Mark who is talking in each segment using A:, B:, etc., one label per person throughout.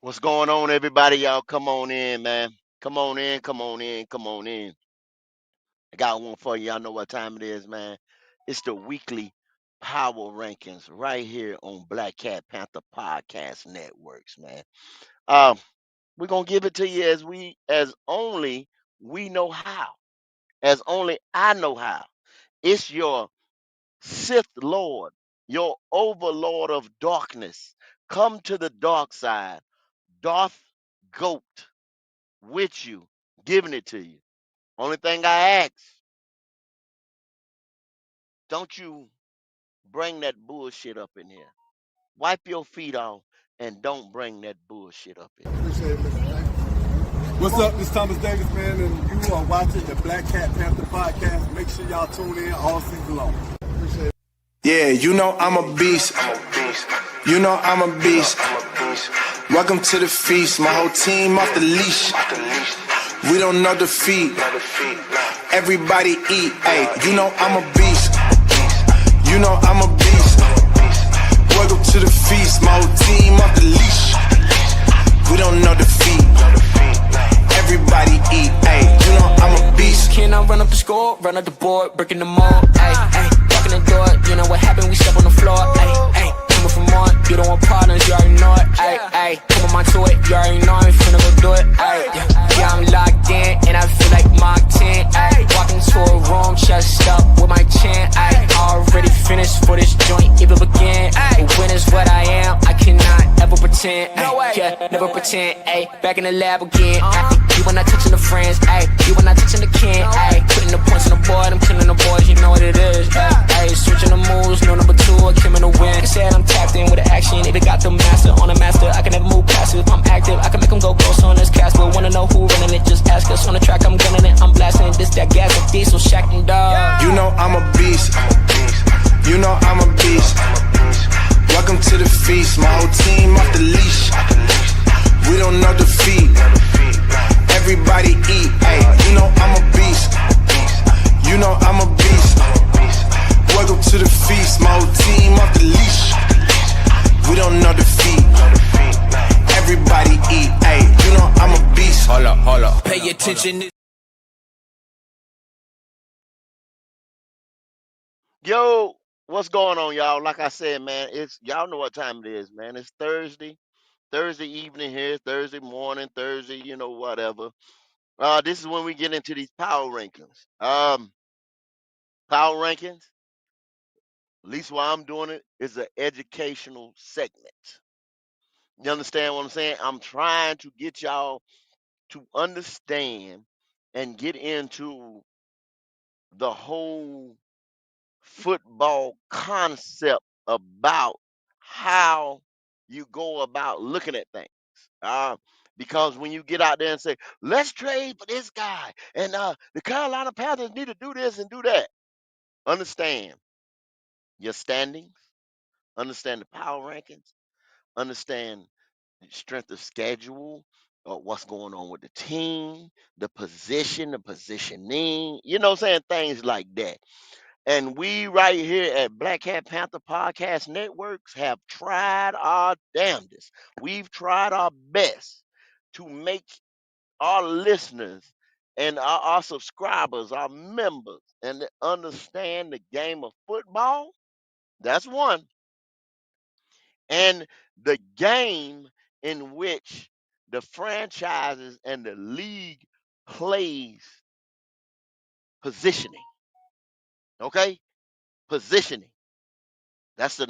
A: What's going on, everybody? Y'all come on in, man. Come on in, come on in, come on in. I got one for you. Y'all know what time it is, man. It's the weekly power rankings right here on Black Cat Panther Podcast Networks, man. Um, we're gonna give it to you as only we know how. As only I know how. It's your Sith Lord, your overlord of darkness. Come to the dark side. Darth Goat with you, giving it to you. Only thing I ask, don't you bring that bullshit up in here. Wipe your feet off and don't bring that bullshit up in here.
B: Appreciate it, Mr. Tank. What's up? This is Thomas Davis, man, and you are watching the Black Cat Panther podcast. Make sure y'all tune in all season long. Appreciate it.
C: Yeah, you know I'm a beast. You know I'm a beast. Welcome to the feast. My whole team off the leash. We don't know defeat. Everybody eat. Hey, you know I'm a beast. You know I'm a beast. Welcome to the feast. My whole team off the leash. We don't know defeat. Everybody eat. Hey, you know I'm a beast.
D: Can I run up the score, run up the board, breaking the mall? Ay, ay, walking the door, you know what happened? We step on the floor. Ay, ay, coming from on, you don't want partners, you already know it. Ay, ay, come on my to it, you already know I'm finna go do it. Ay, yeah, I'm locked in and I feel like Mark 10. Ay, walking to a room, chest up with my chin. Ay, already finished for this joint, even begin. The win is what I am, I cannot ever pretend. Ay, yeah, never pretend. Ay, back in the lab again. Ay, you when not touching the friends, ayy. You when not touching the kin, ayy. Putting the points on the board, I'm killing the boys, you know what it is, ayy. Switching the moves, no number two, I came in the win. They said I'm tapped in with the action, either got the master on the master. I can never move passive, I'm active, I can make them go ghost on this cast. But wanna know who running it, just ask us. On the track, I'm gunning it, I'm blasting this, that gas, and diesel, shack and dog.
C: You know I'm a beast. You know I'm a beast. Welcome to the feast. My whole team off the leash. We don't know defeat. Everybody eat, hey, you know I'm a beast. You know I'm a beast. Welcome to the feast, my whole team off the leash. We don't know defeat. Everybody eat, hey, you know I'm a beast.
D: Hold up, pay attention.
A: Yo, what's going on, y'all? Like I said, man, it's y'all know what time it is, man. It's Thursday evening here, Thursday morning, Thursday, whatever. This is when we get into these power rankings. Power rankings, at least why I'm doing it, is an educational segment. You understand what I'm saying? I'm trying to get y'all to understand and get into the whole football concept about how you go about looking at things. Uh, because when you get out there and say, let's trade for this guy, and the Carolina Panthers need to do this and do that, understand your standings, understand the power rankings, understand the strength of schedule, what's going on with the team, the position, the positioning, things like that. And we right here at Black Hat Panther Podcast Networks have tried our damnedest. We've tried our best to make our listeners and our subscribers, our members, and to understand the game of football. That's one. And the game in which the franchises and the league plays positioning. Okay? Positioning. That's the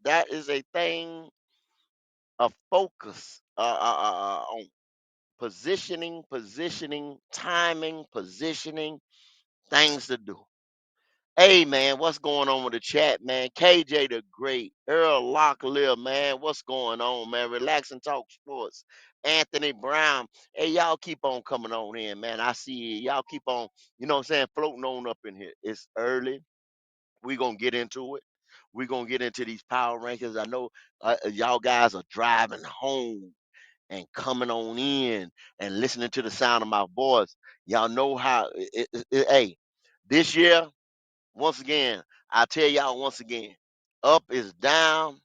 A: that is a thing of focus on positioning, timing, positioning, things to do. Hey man, what's going on with the chat, man? KJ the Great, Earl Locklear, man, what's going on, man? Relax and talk sports. Anthony Brown, hey, y'all keep on coming on in, man. I see y'all keep on, floating on up in here. It's early. We gonna get into it. We gonna get into these power rankings. I know y'all guys are driving home and coming on in and listening to the sound of my voice. Y'all know how. Hey, this year, once again, I tell y'all once again, up is down,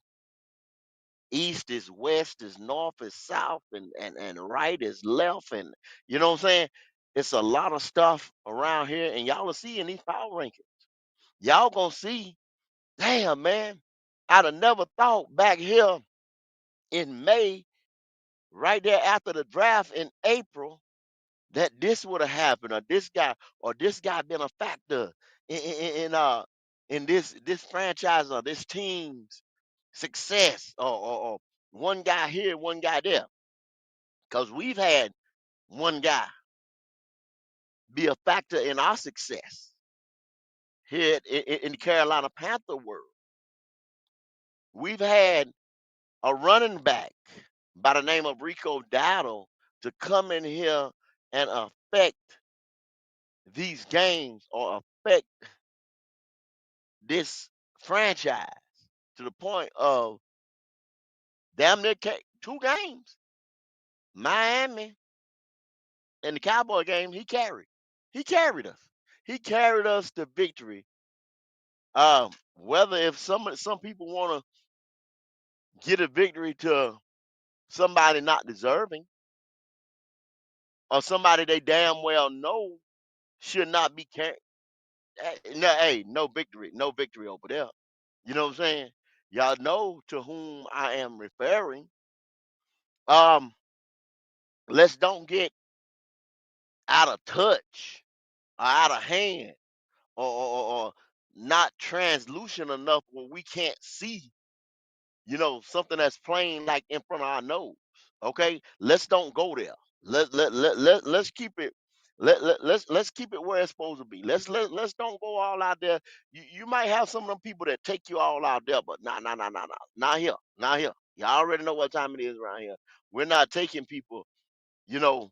A: East is west, is north, is south, and right is left, and you know what I'm saying? It's a lot of stuff around here, and y'all will see in these power rankings. Y'all gonna see, damn man, I'd have never thought back here in May, right there after the draft in April, that this would have happened, or this guy been a factor in this franchise or this team's success, or one guy here, one guy there. Because we've had one guy be a factor in our success here in the Carolina Panther world. We've had a running back by the name of Rico Dowdle to come in here and affect these games, or affect this franchise to the point of damn near two games. Miami and the Cowboy game, he carried. He carried us. He carried us to victory. Whether if some people want to get a victory to somebody not deserving, or somebody they damn well know should not be carried. No, hey, no victory over there. You know what I'm saying? Y'all know to whom I am referring. Um, let's don't get out of touch, or out of hand, or not translucent enough where we can't see, something that's plain like in front of our nose. Okay, let's don't go there. Let's keep it. Let's keep it where it's supposed to be. Let's don't go all out there. You might have some of them people that take you all out there, but not here, not here. You already know what time it is around here. We're not taking people, you know,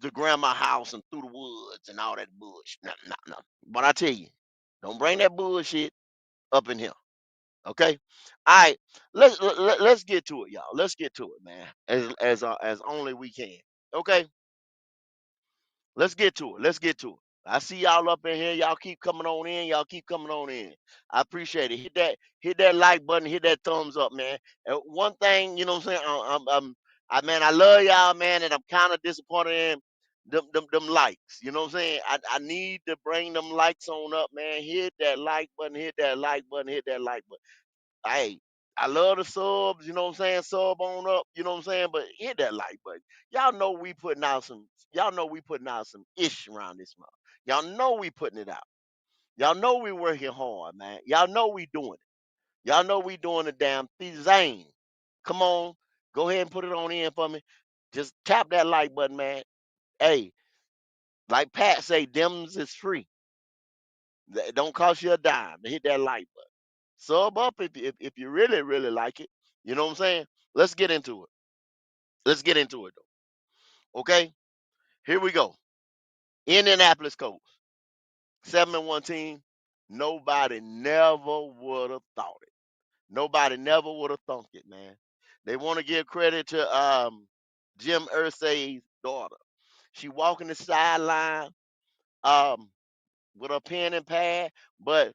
A: to grandma house and through the woods and all that bullshit. No, no, no. But I tell you, don't bring that bullshit up in here. Okay. All right. Let's get to it, y'all. Let's get to it, man. As only we can. Okay. Let's get to it. Let's get to it. I see y'all up in here. Y'all keep coming on in. Y'all keep coming on in. I appreciate it. Hit that like button. Hit that thumbs up, man. And one thing, you know what I'm saying? Man, I love y'all, man, and I'm kind of disappointed in them likes. You know what I'm saying? I need to bring them likes on up, man. Hit that like button. Hit that like button. Hit that like button. Hey, I love the subs, you know what I'm saying? Sub on up, you know what I'm saying? But hit that like button. Y'all know we putting out some ish around this month. Y'all know we putting it out. Y'all know we working hard, man. Y'all know we doing it. Y'all know we doing the damn thing. Come on, go ahead and put it on in for me. Just tap that like button, man. Hey, like Pat say, Dems is free. It don't cost you a dime to hit that like button. Sub up if you really, really like it. You know what I'm saying? Let's get into it. Let's get into it though. Okay? Here we go. Indianapolis Colts. 7-1 team. Nobody never would have thought it. Nobody never would have thunk it, man. They want to give credit to Jim Irsay's daughter. She walking the sideline um with a pen and pad, but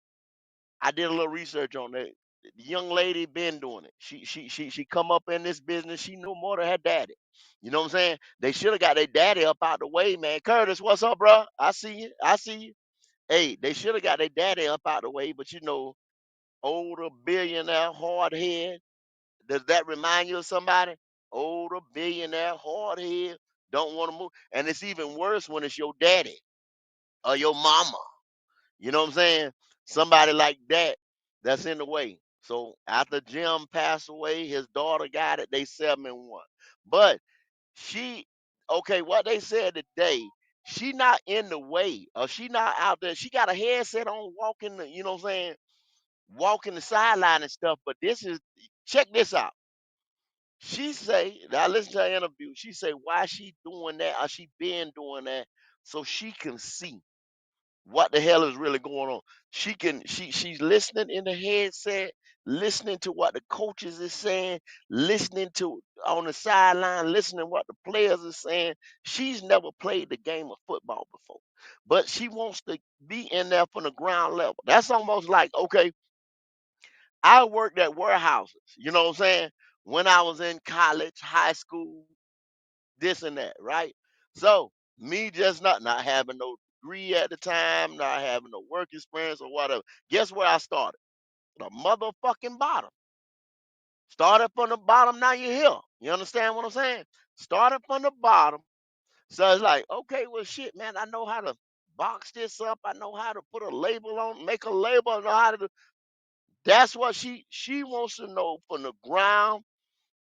A: I did a little research on that. The young lady been doing it. She come up in this business. She knew more than her daddy. You know what I'm saying? They should have got their daddy up out the way, man. Curtis, what's up, bro? I see you. I see you. Hey, they should have got their daddy up out the way, but older billionaire hard head. Does that remind you of somebody? Older billionaire hard head, don't want to move. And it's even worse when it's your daddy or your mama. You know what I'm saying? Somebody like that that's in the way. So after Jim passed away, his daughter got it. They 7-1. But okay, what they said today, she not in the way, or she not out there. She got a headset on, walking the, you know what I'm saying, walking the sideline and stuff. But check this out. She say, I listen to her interview. She say why she doing that, or she been doing that, so she can see what the hell is really going on. She's listening in the headset, listening to what the coaches is saying, listening to on the sideline, listening what the players are saying. She's never played the game of football before, but she wants to be in there from the ground level. That's almost like, okay, I worked at warehouses, you know what I'm saying? when I was in college, high school, this and that, right? So me just not having no degree at the time, not having no work experience or whatever. Guess where I started? The motherfucking bottom. Started from the bottom, now you're here. You understand what I'm saying? Started from the bottom. So it's like, okay, well shit, man, I know how to box this up. I know how to put a label on, make a label, I know how to do. That's what she wants to know from the ground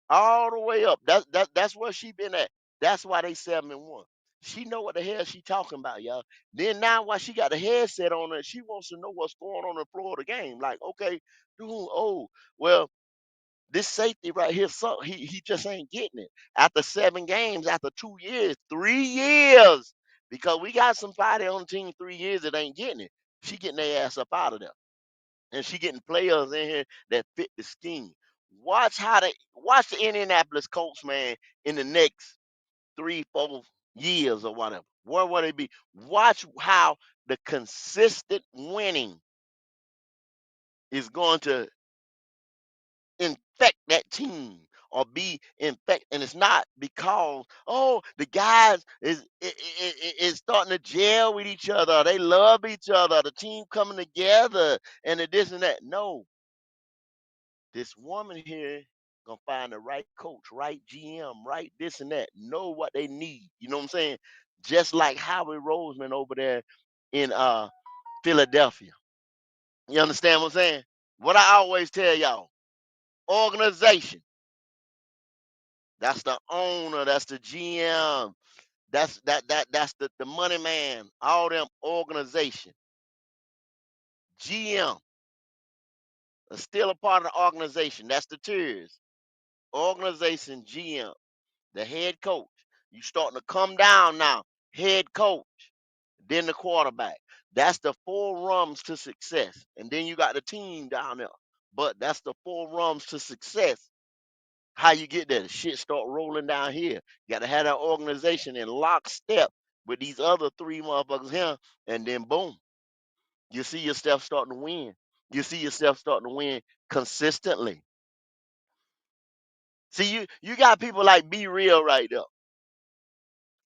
A: all the way up. That's where she been at. That's why they 7-1. She know what the hell she talking about, y'all. Then now while she got the headset on her, she wants to know what's going on in the floor of the game. Like, okay, dude, oh, well, this safety right here, so he just ain't getting it. After 7 games, after 2 years, 3 years, because we got somebody on the team 3 years that ain't getting it. She getting their ass up out of there, and she getting players in here that fit the scheme. Watch the Indianapolis Colts, man, in the next 3, 4 years or whatever. Where will they be? Watch how the consistent winning is going to infect that team or be infect, and it's not because the guys is starting to gel with each other, they love each other, the team coming together, and the this and that. No, this woman here gonna find the right coach, right GM, right this and that, know what they need. You know what I'm saying? Just like Howie Roseman over there in Philadelphia. You understand what I'm saying? What I always tell y'all, organization. That's the owner, that's the GM, that's the money man, all them organization. GM is still a part of the organization. That's the tiers. Organization, GM, the head coach. You starting to come down now. Head coach, then the quarterback. That's the 4 rungs to success. And then you got the team down there. But that's the 4 rungs to success. How you get there? The shit start rolling down here. You got to have that organization in lockstep with these other 3 motherfuckers here, and then boom, you see yourself starting to win. You see yourself starting to win consistently. See, you got people like Be Real right there.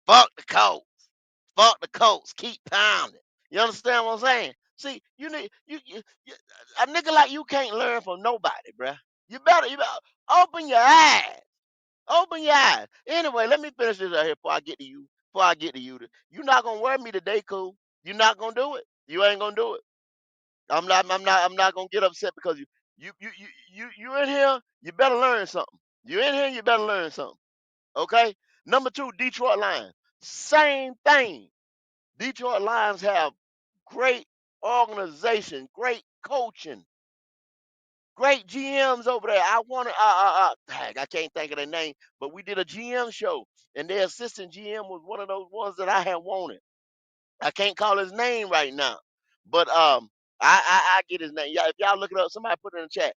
A: Fuck the Colts. Fuck the Colts. Keep pounding. You understand what I'm saying? See, you need you a nigga like you can't learn from nobody, bruh. You better open your eyes. Open your eyes. Anyway, let me finish this right here before I get to you. Before I get to you, you're not gonna wear me today, cool. You're not gonna do it. You ain't gonna do it. I'm not gonna get upset because you in here. You better learn something. You in here. You better learn something. Okay. Number 2, Detroit Lions. Same thing. Detroit Lions have great organization, great coaching, great GMs over there. I want to, dang, I can't think of their name, but we did a GM show, and their assistant GM was one of those ones that I had wanted. I can't call his name right now, but I get his name. Yeah, if y'all look it up, somebody put it in the chat.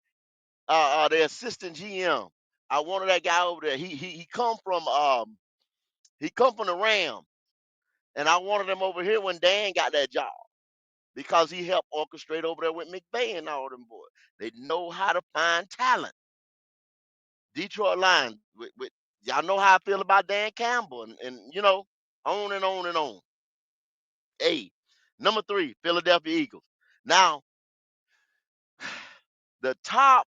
A: The assistant GM. I wanted that guy over there. He come from the Rams, and I wanted him over here when Dan got that job, because he helped orchestrate over there with McVay and all them boys. They know how to find talent. Detroit Lions, with y'all know how I feel about Dan Campbell, and on and on and on. Hey, number 3, Philadelphia Eagles. Now, the top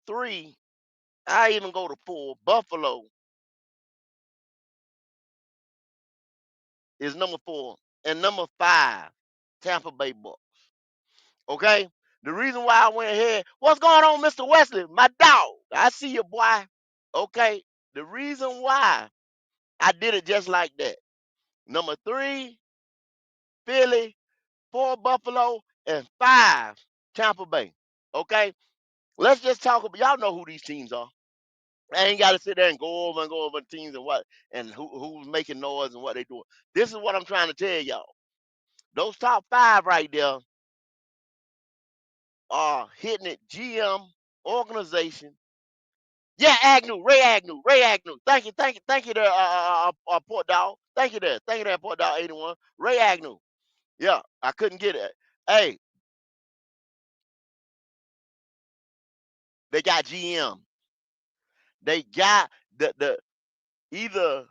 A: 3, I even go to 4. Buffalo is number 4, and number 5, Tampa Bay Bucks. Okay? The reason why I went ahead, what's going on, Mr. Wesley? My dog. I see you, boy. Okay? The reason why I did it just like that. Number 3, Philly, 4, Buffalo, and 5, Tampa Bay. Okay? Let's just talk about, y'all know who these teams are. I ain't got to sit there and go over teams and what, and who's making noise and what they doing. This is what I'm trying to tell y'all. Those top 5 right there are hitting it. GM, organization. Yeah, Ray Agnew. Thank you there, Port Dog. Thank you there, Port Dog 81. Ray Agnew. Yeah, I couldn't get it. Hey, they got GM. They got the either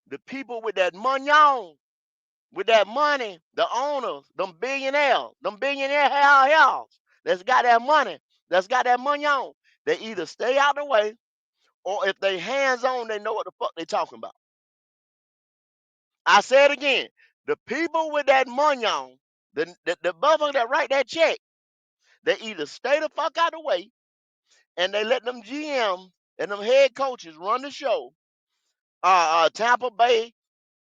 A: the people with that money on, with that money, the owners, them billionaire hells that's got that money, that's got that money on. They either stay out the way, or if they hands on, they know what the fuck they talking about. I say it again. The people with that money on, the motherfucker that write that check, they either stay the fuck out the way and they let them GMs and them head coaches run the show. Tampa Bay,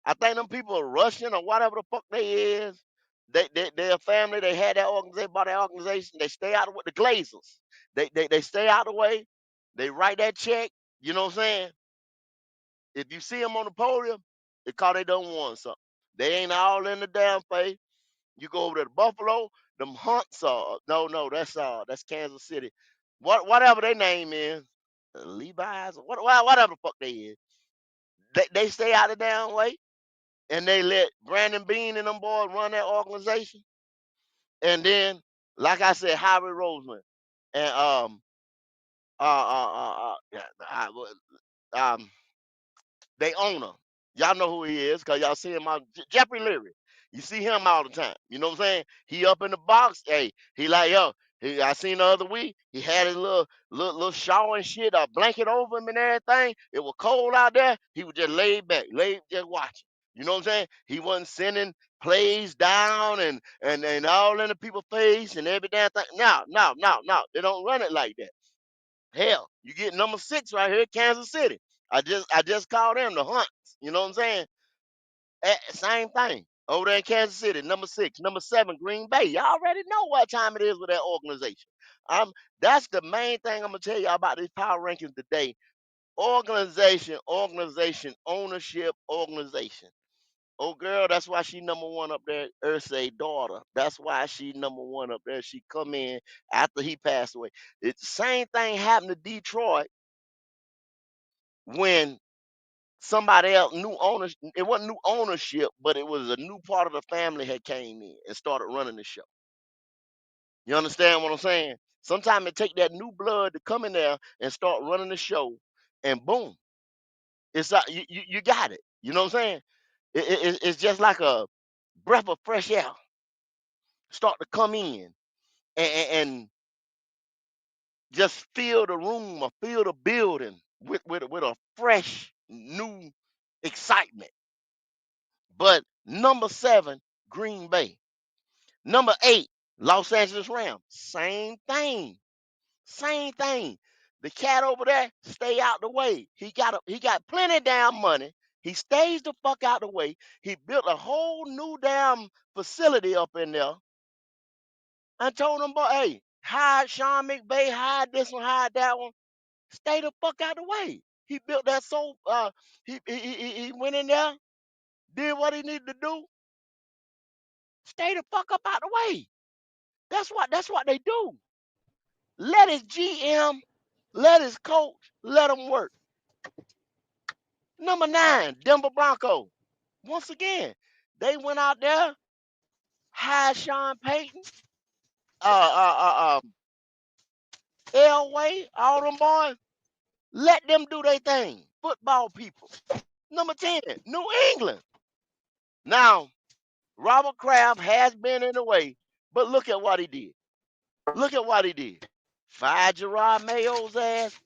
A: I think them people are Russian or whatever the fuck they is. They're a family. They had that organization, bought that organization. They stay out of with the Glazers. They stay out of the way. They write that check. You know what I'm saying? If you see them on the podium, it's cause they don't want something. They ain't all in the damn face. You go over to the Buffalo, them Hunts are that's Kansas City. Whatever their name is, Levi's or whatever the fuck they is. They stay out of the damn way and they let Brandon Bean and them boys run that organization. And then, like I said, Harvey Roseman and yeah, they owner. Y'all know who he is because y'all see him out. Jeffrey Leary. You see him all the time. You know what I'm saying? He up in the box. Hey, he like, yo, I seen the other week. He had his little shawl and shit, a blanket over him and everything. It was cold out there. He was just laid back, just watching. You know what I'm saying? He wasn't sending plays down and all in the people's face and every damn thing. No. They don't run it like that. Hell, you get number 6 right here, Kansas City. I just called them the Hunts. You know what I'm saying? Same thing. Over there in Kansas City, number 6, number 7, Green Bay. Y'all already know what time it is with that organization. That's the main thing I'm gonna tell y'all about these power rankings today. Organization, ownership, organization. Oh girl, that's why she number 1 up there, Ursay daughter. That's why she number 1 up there. She come in after he passed away. It's the same thing happened to Detroit when somebody else new owners. It wasn't new ownership, but it was a new part of the family had came in and started running the show. You understand what I'm saying? Sometimes it take that new blood to come in there and start running the show, and boom, you got it. You know what I'm saying? It's just like a breath of fresh air start to come in and just fill the room or fill the building with a fresh new excitement. But number 7, Green Bay. Number 8, Los Angeles Rams. Same thing. Same thing. The cat over there, stay out the way. He got plenty of damn money. He stays the fuck out the way. He built a whole new damn facility up in there. I told him, boy, hey, hide Sean McVay, hide this one, hide that one. Stay the fuck out the way. He built that he went in there, did what he needed to do. Stay the fuck up out the way. That's what they do. Let his GM, let his coach, let him work. Number 9, Denver Broncos. Once again, they went out there, hired Sean Payton, uh, uh, uh, um, Elway, all them boys. Let them do their thing. Football people. Number 10, New England. Now, Robert Kraft has been in the way, but look at what he did. Look at what he did. Fired Gerard Mayo's ass,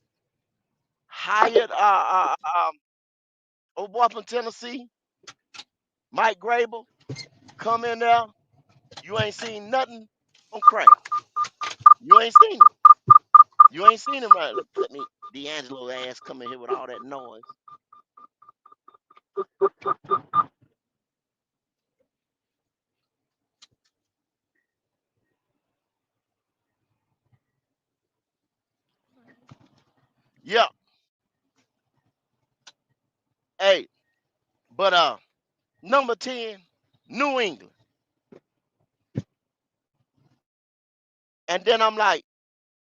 A: hired old boy from Tennessee, Mike Grable, come in there. You ain't seen nothing on Kraft. You ain't seen him. You ain't seen him right. Let me D'Angelo ass come in here with all that noise. Yeah. Hey, but number 10, New England. And then I'm like,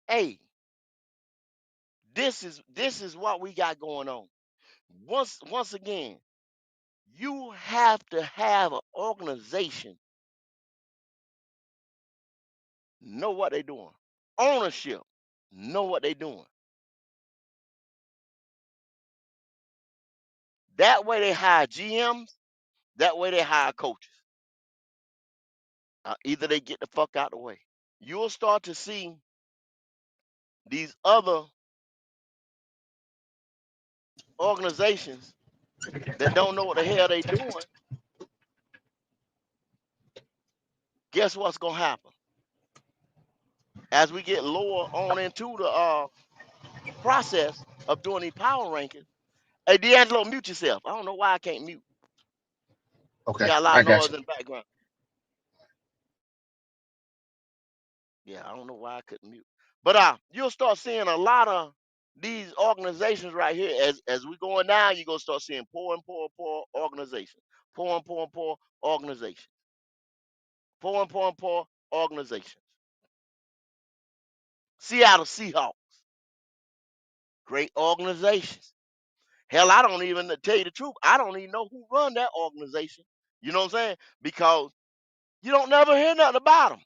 A: hey, this is what we got going on. Once again, you have to have an organization know what they're doing. Ownership know what they're doing. That way they hire GMs. That way they hire coaches. Either they get the fuck out of the way. You'll start to see these other organizations that don't know what the hell they doing. Guess what's gonna happen as we get lower on into the process of doing these power rankings? Hey, D'Angelo, mute yourself. I don't know why I can't mute. You
E: Okay,
A: got a lot
E: I
A: of
E: got
A: noise
E: you.
A: in the background. Yeah, I don't know why I couldn't mute. But you'll start seeing a lot of these organizations right here as we going down. You're gonna start seeing poor and poor, poor organizations, poor and poor and poor organizations, poor and poor and poor organizations. Seattle Seahawks, great organizations. Hell, I don't even to tell you the truth. I don't even know who run that organization. You know what I'm saying? Because you don't never hear nothing about them.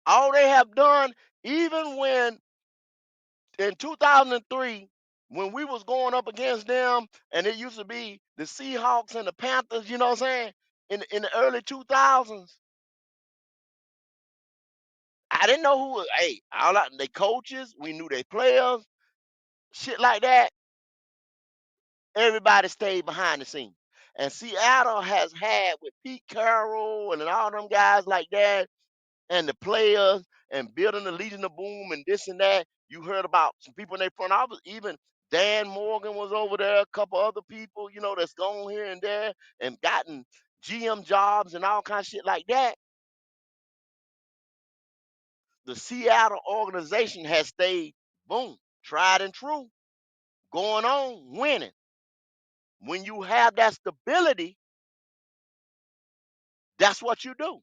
A: All they have done, even when in 2003, when we was going up against them, and it used to be the Seahawks and the Panthers, you know what I'm saying? In the early 2000s, I didn't know who. Hey, they coaches, we knew they players, shit like that. Everybody stayed behind the scenes. And Seattle has had with Pete Carroll and all them guys like that, and the players and building the Legion of Boom and this and that. You heard about some people in their front office. Even Dan Morgan was over there, a couple other people, that's gone here and there and gotten GM jobs and all kinds of shit like that. The Seattle organization has stayed, boom, tried and true, going on, winning. When you have that stability, that's what you do.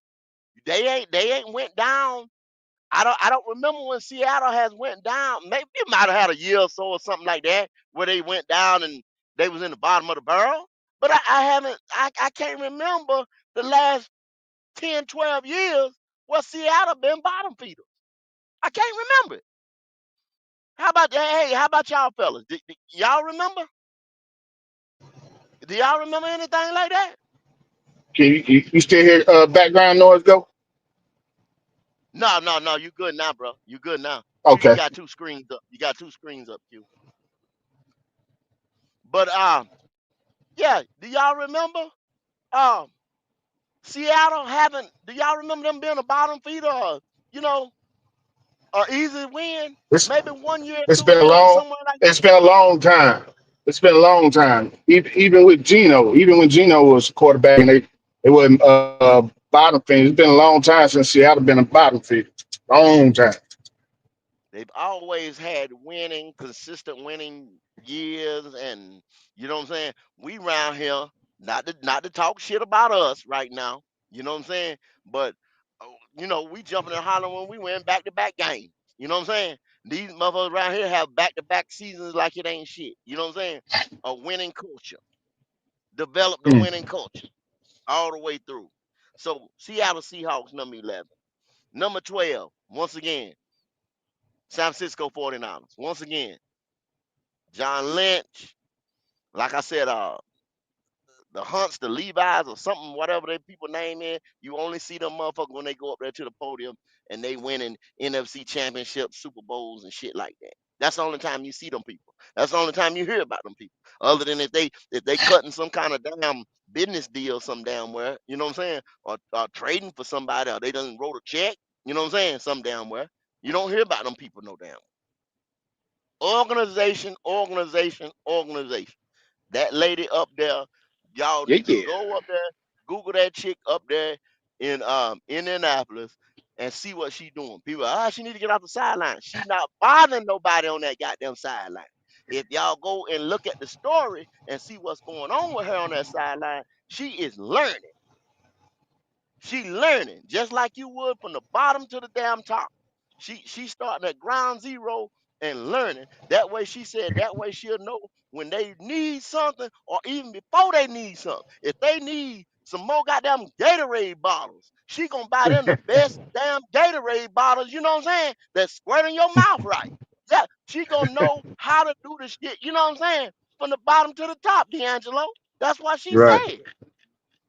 A: They ain't went down. I don't remember when Seattle has went down. Maybe it might have had a year or so or something like that where they went down and they was in the bottom of the barrel. But I haven't I can't remember the last 10, 12 years where Seattle been bottom feeders. I can't remember it. How about that? Hey, how about y'all fellas? Y'all remember? Do y'all remember anything like that?
E: Can you still hear background noise go?
A: No, no, no. You good now, bro. You good now. You
E: Okay.
A: got two screens up. You got two screens up, Q. But yeah. Do y'all remember? Um, Seattle haven't. Do y'all remember them being a bottom feeder? Or, you know, or easy win?
E: It's
A: Maybe 1 year,
E: it's been a
A: 2 years, or
E: long
A: somewhere like that.
E: it's been a long time. It's been a long time. Even with Gino, even when Gino was quarterback and they wasn't bottom feed. It's been a long time since Seattle been a bottom feed. Long time.
A: They've always had winning, consistent winning years, and you know what I'm saying. We round here not to talk shit about us right now. You know what I'm saying. But we jumping and hollering when we win back to back games. You know what I'm saying. These motherfuckers around here have back to back seasons like it ain't shit. You know what I'm saying. A winning culture, develop the
E: Mm.
A: winning culture all the way through. So Seattle Seahawks number 11, number 12. Once again, San Francisco 49ers. Once again, John Lynch, like I said, the Hunts, the Levi's, or something, whatever they people name is, you only see them motherfuckers when they go up there to the podium and they winning NFC championships, Super Bowls, and shit like that. That's the only time you see them people. That's the only time you hear about them people. Other than if they cutting some kind of damn business deal some damn where, you know what I'm saying? Or trading for somebody, or they done wrote a check, you know what I'm saying? Some damn where. You don't hear about them people no damn. Organization, organization, organization. That lady up there, y'all
E: Yeah,
A: need to
E: yeah.
A: go up there, Google that chick up there in Indianapolis and see what she doing. People, she need to get off the sideline. She not bothering nobody on that goddamn sideline. If y'all go and look at the story and see what's going on with her on that sideline, she is learning. She learning just like you would from the bottom to the damn top. She starting at ground zero and learning. That way she said that way she'll know when they need something or even before they need something. If they need some more goddamn Gatorade bottles, she gonna buy them the best damn Gatorade bottles, you know what I'm saying? That's squirting your mouth right. Yeah, she gonna know how to do the shit, you know what I'm saying? from the bottom to the top, D'Angelo. That's what she
E: Right.
A: said.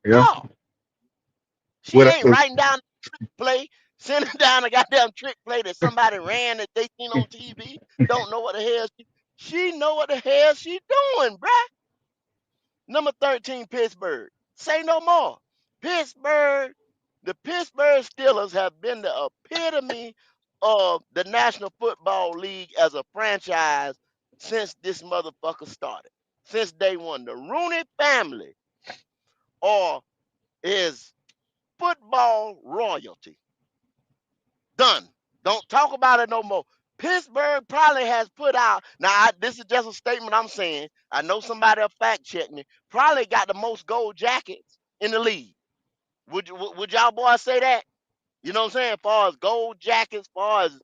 E: Yeah.
A: Yeah. She
E: What?
A: ain't writing down play, sending down a goddamn trick play that somebody ran that they seen on TV. Don't know what the hell she know what the hell she doing, bruh. Number 13, Pittsburgh. Say no more. Pittsburgh, the Pittsburgh Steelers have been the epitome of the National Football League as a franchise since this motherfucker started. Since day one. The Rooney family or is football royalty. Done. Don't talk about it no more. Pittsburgh probably has put out. Now, this is just a statement I'm saying. I know somebody will fact check me. Probably got the most gold jackets in the league. Would y'all boys say that? You know what I'm saying? As far as gold jackets, as far as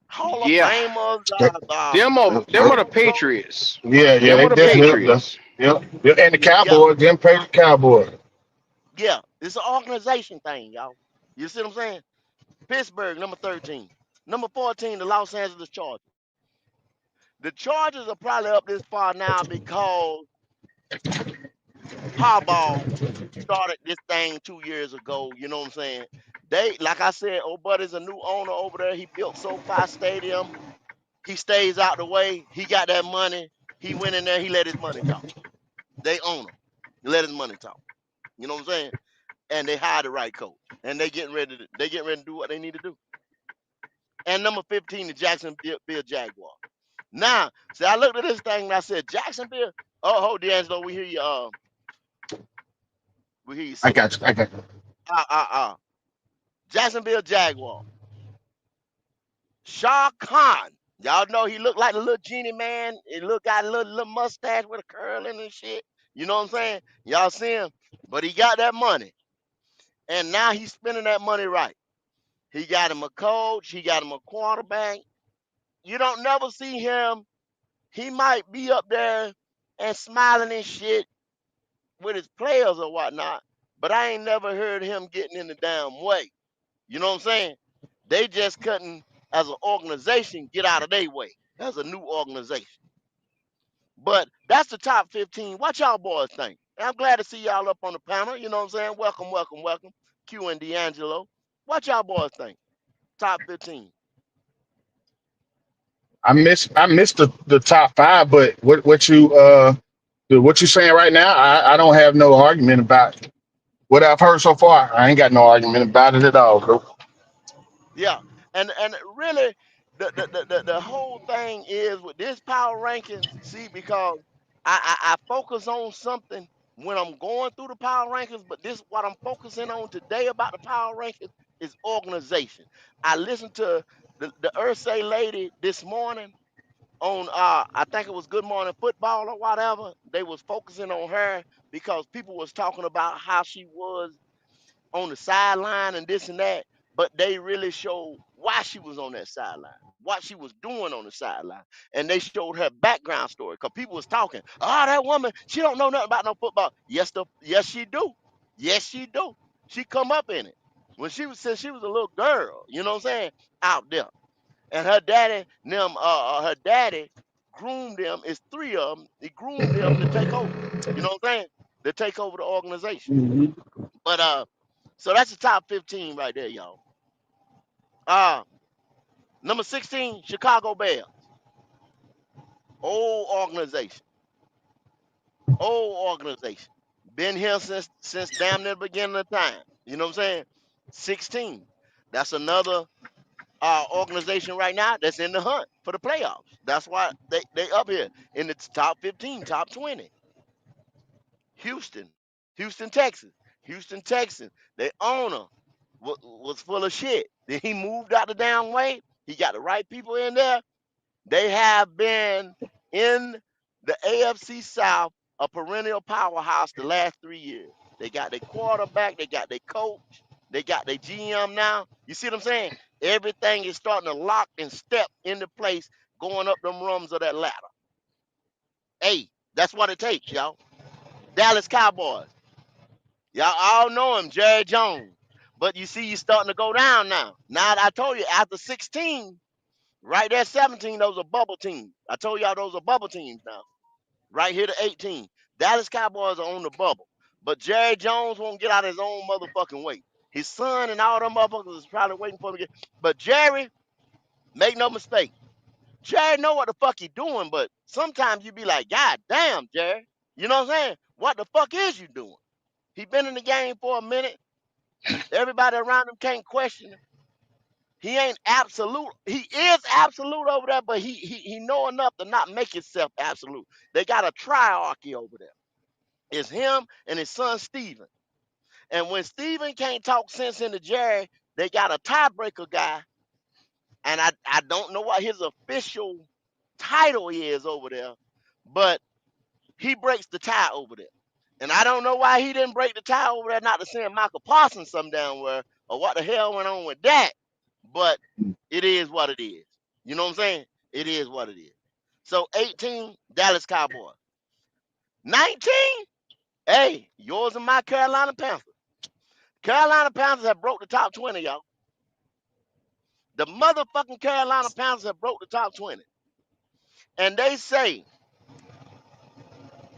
A: Hall of
F: Yeah,
A: Famers,
F: them are the
A: so
F: Patriots.
E: Yeah, yeah,
F: Them
E: they
F: are the
E: definitely up there.
F: Patriots.
E: Yep. Yeah, and the
A: yeah,
E: Cowboys, them pay the Cowboys.
A: yeah. It's an organization thing, y'all. You see what I'm saying? Pittsburgh, number 13. Number 14, the Los Angeles Chargers. The Chargers are probably up this far now because Harbaugh started this thing 2 years ago. You know what I'm saying? They, like I said, old buddy's a new owner over there. He built SoFi Stadium. He stays out the way. He got that money. He went in there. He let his money talk. They own him. He let his money talk. You know what I'm saying? And they hired the right coach. And they getting ready to do what they need to do. And number 15, the Jacksonville Jaguar. Now, see, I looked at this thing and I said, Jacksonville. Oh, hold D'Angelo, we hear you. We hear you,
E: I
A: sister.
E: got you. I got you.
A: Uh, uh, uh. Jacksonville Jaguar. Shah Khan. Y'all know he looked like a little genie man. He got a little mustache with a curl in and shit. You know what I'm saying? Y'all see him? But he got that money. And now he's spending that money right. He got him a coach. He got him a quarterback. You don't never see him. He might be up there and smiling and shit with his players or whatnot. But I ain't never heard him getting in the damn way. You know what I'm saying? They just couldn't, as an organization, get out of their way as a new organization. But that's the top 15. What y'all boys think? And I'm glad to see y'all up on the panel. You know what I'm saying? Welcome, welcome, welcome. Q and D'Angelo. What y'all boys think? Top 15.
E: I missed the top five, but what you saying right now, I don't have no argument about it. What I've heard so far. I ain't got no argument about it at all, bro.
A: Yeah. And really the whole thing is with this power rankings, see, because I focus on something when I'm going through the power rankings, but this what I'm focusing on today about the power rankings is organization. I listened to the Ursay lady this morning on I think it was Good Morning Football or whatever. They was focusing on her because people was talking about how she was on the sideline and this and that, but they really showed why she was on that sideline, what she was doing on the sideline, and they showed her background story. Cause people was talking, oh, that woman, she don't know nothing about no football. Yes, she do. Yes, she do. She come up in it when she was since she was a little girl. You know what I'm saying? Out there, and her daddy groomed them. It's three of them. He groomed them to take over. You know what I'm saying? To take over the organization. But so that's the top 15 right there, y'all. Uh Number 16, Chicago Bears. Old organization. Old organization. Been here since damn near the beginning of time. You know what I'm saying? 16. That's another organization right now that's in the hunt for the playoffs. That's why they up here in the top 15, top 20. Houston, Houston, Texas, Houston Texans. Their owner was full of shit. Then he moved out the damn way. He got the right people in there. They have been in the AFC South a perennial powerhouse the last 3 years. They got their quarterback, they got their coach, they got their GM now. You see what I'm saying? Everything is starting to lock and step into place going up them rungs of that ladder. Hey, that's what it takes, y'all. Dallas Cowboys. Y'all all know him, Jerry Jones. But you see, he's starting to go down now. Now, I told you, after 16, right there, 17, those are bubble teams. I told y'all those are bubble teams now. right here to 18. Dallas Cowboys are on the bubble. But Jerry Jones won't get out of his own motherfucking way. His son and all them motherfuckers is probably waiting for him to get. But Jerry, make no mistake, Jerry know what the fuck he doing, but sometimes you be like, God damn, Jerry. You know what I'm saying? What the fuck is you doing? He been in the game for a minute. Everybody around him can't question him. He ain't absolute. He is absolute over there, but he know enough to not make himself absolute. They got a triarchy over there. It's him and his son Steven. And when Steven can't talk sense into Jerry, they got a tiebreaker guy. And I don't know what his official title is over there, but he breaks the tie over there. And I don't know why he didn't break the tie over there, not to send Michael Parsons some down where, or what the hell went on with that. But it is what it is. You know what I'm saying? It is what it is. So 18, Dallas Cowboys. 19, hey, yours and my Carolina Panthers. Carolina Panthers have broke the top 20, y'all. The motherfucking Carolina Panthers have broke the top 20. And they say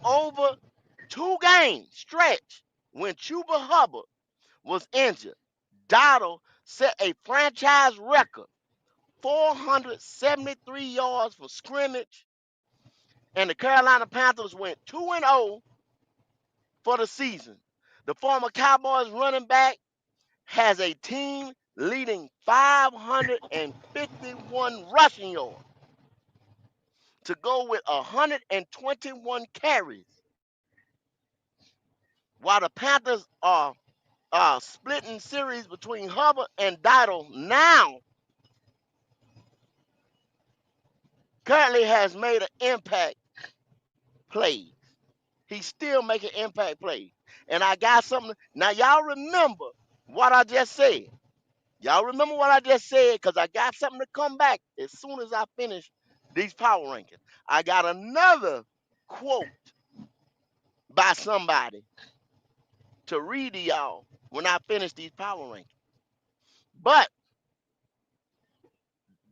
A: over 2 games stretch when Chuba Hubbard was injured, Dowdle set a franchise record 473 yards for scrimmage, and the Carolina Panthers went 2-0 for the season. The former Cowboys running back has a team leading 551 rushing yards to go with 121 carries, while the Panthers are splitting series between Hubbard and Dowdle now. Currently has made an impact plays. He's still making impact plays. And I got something. Now, y'all remember what I just said. Y'all remember what I just said? Because I got something to come back as soon as I finish these power rankings. I got another quote by somebody to read to y'all when I finish these power rankings. But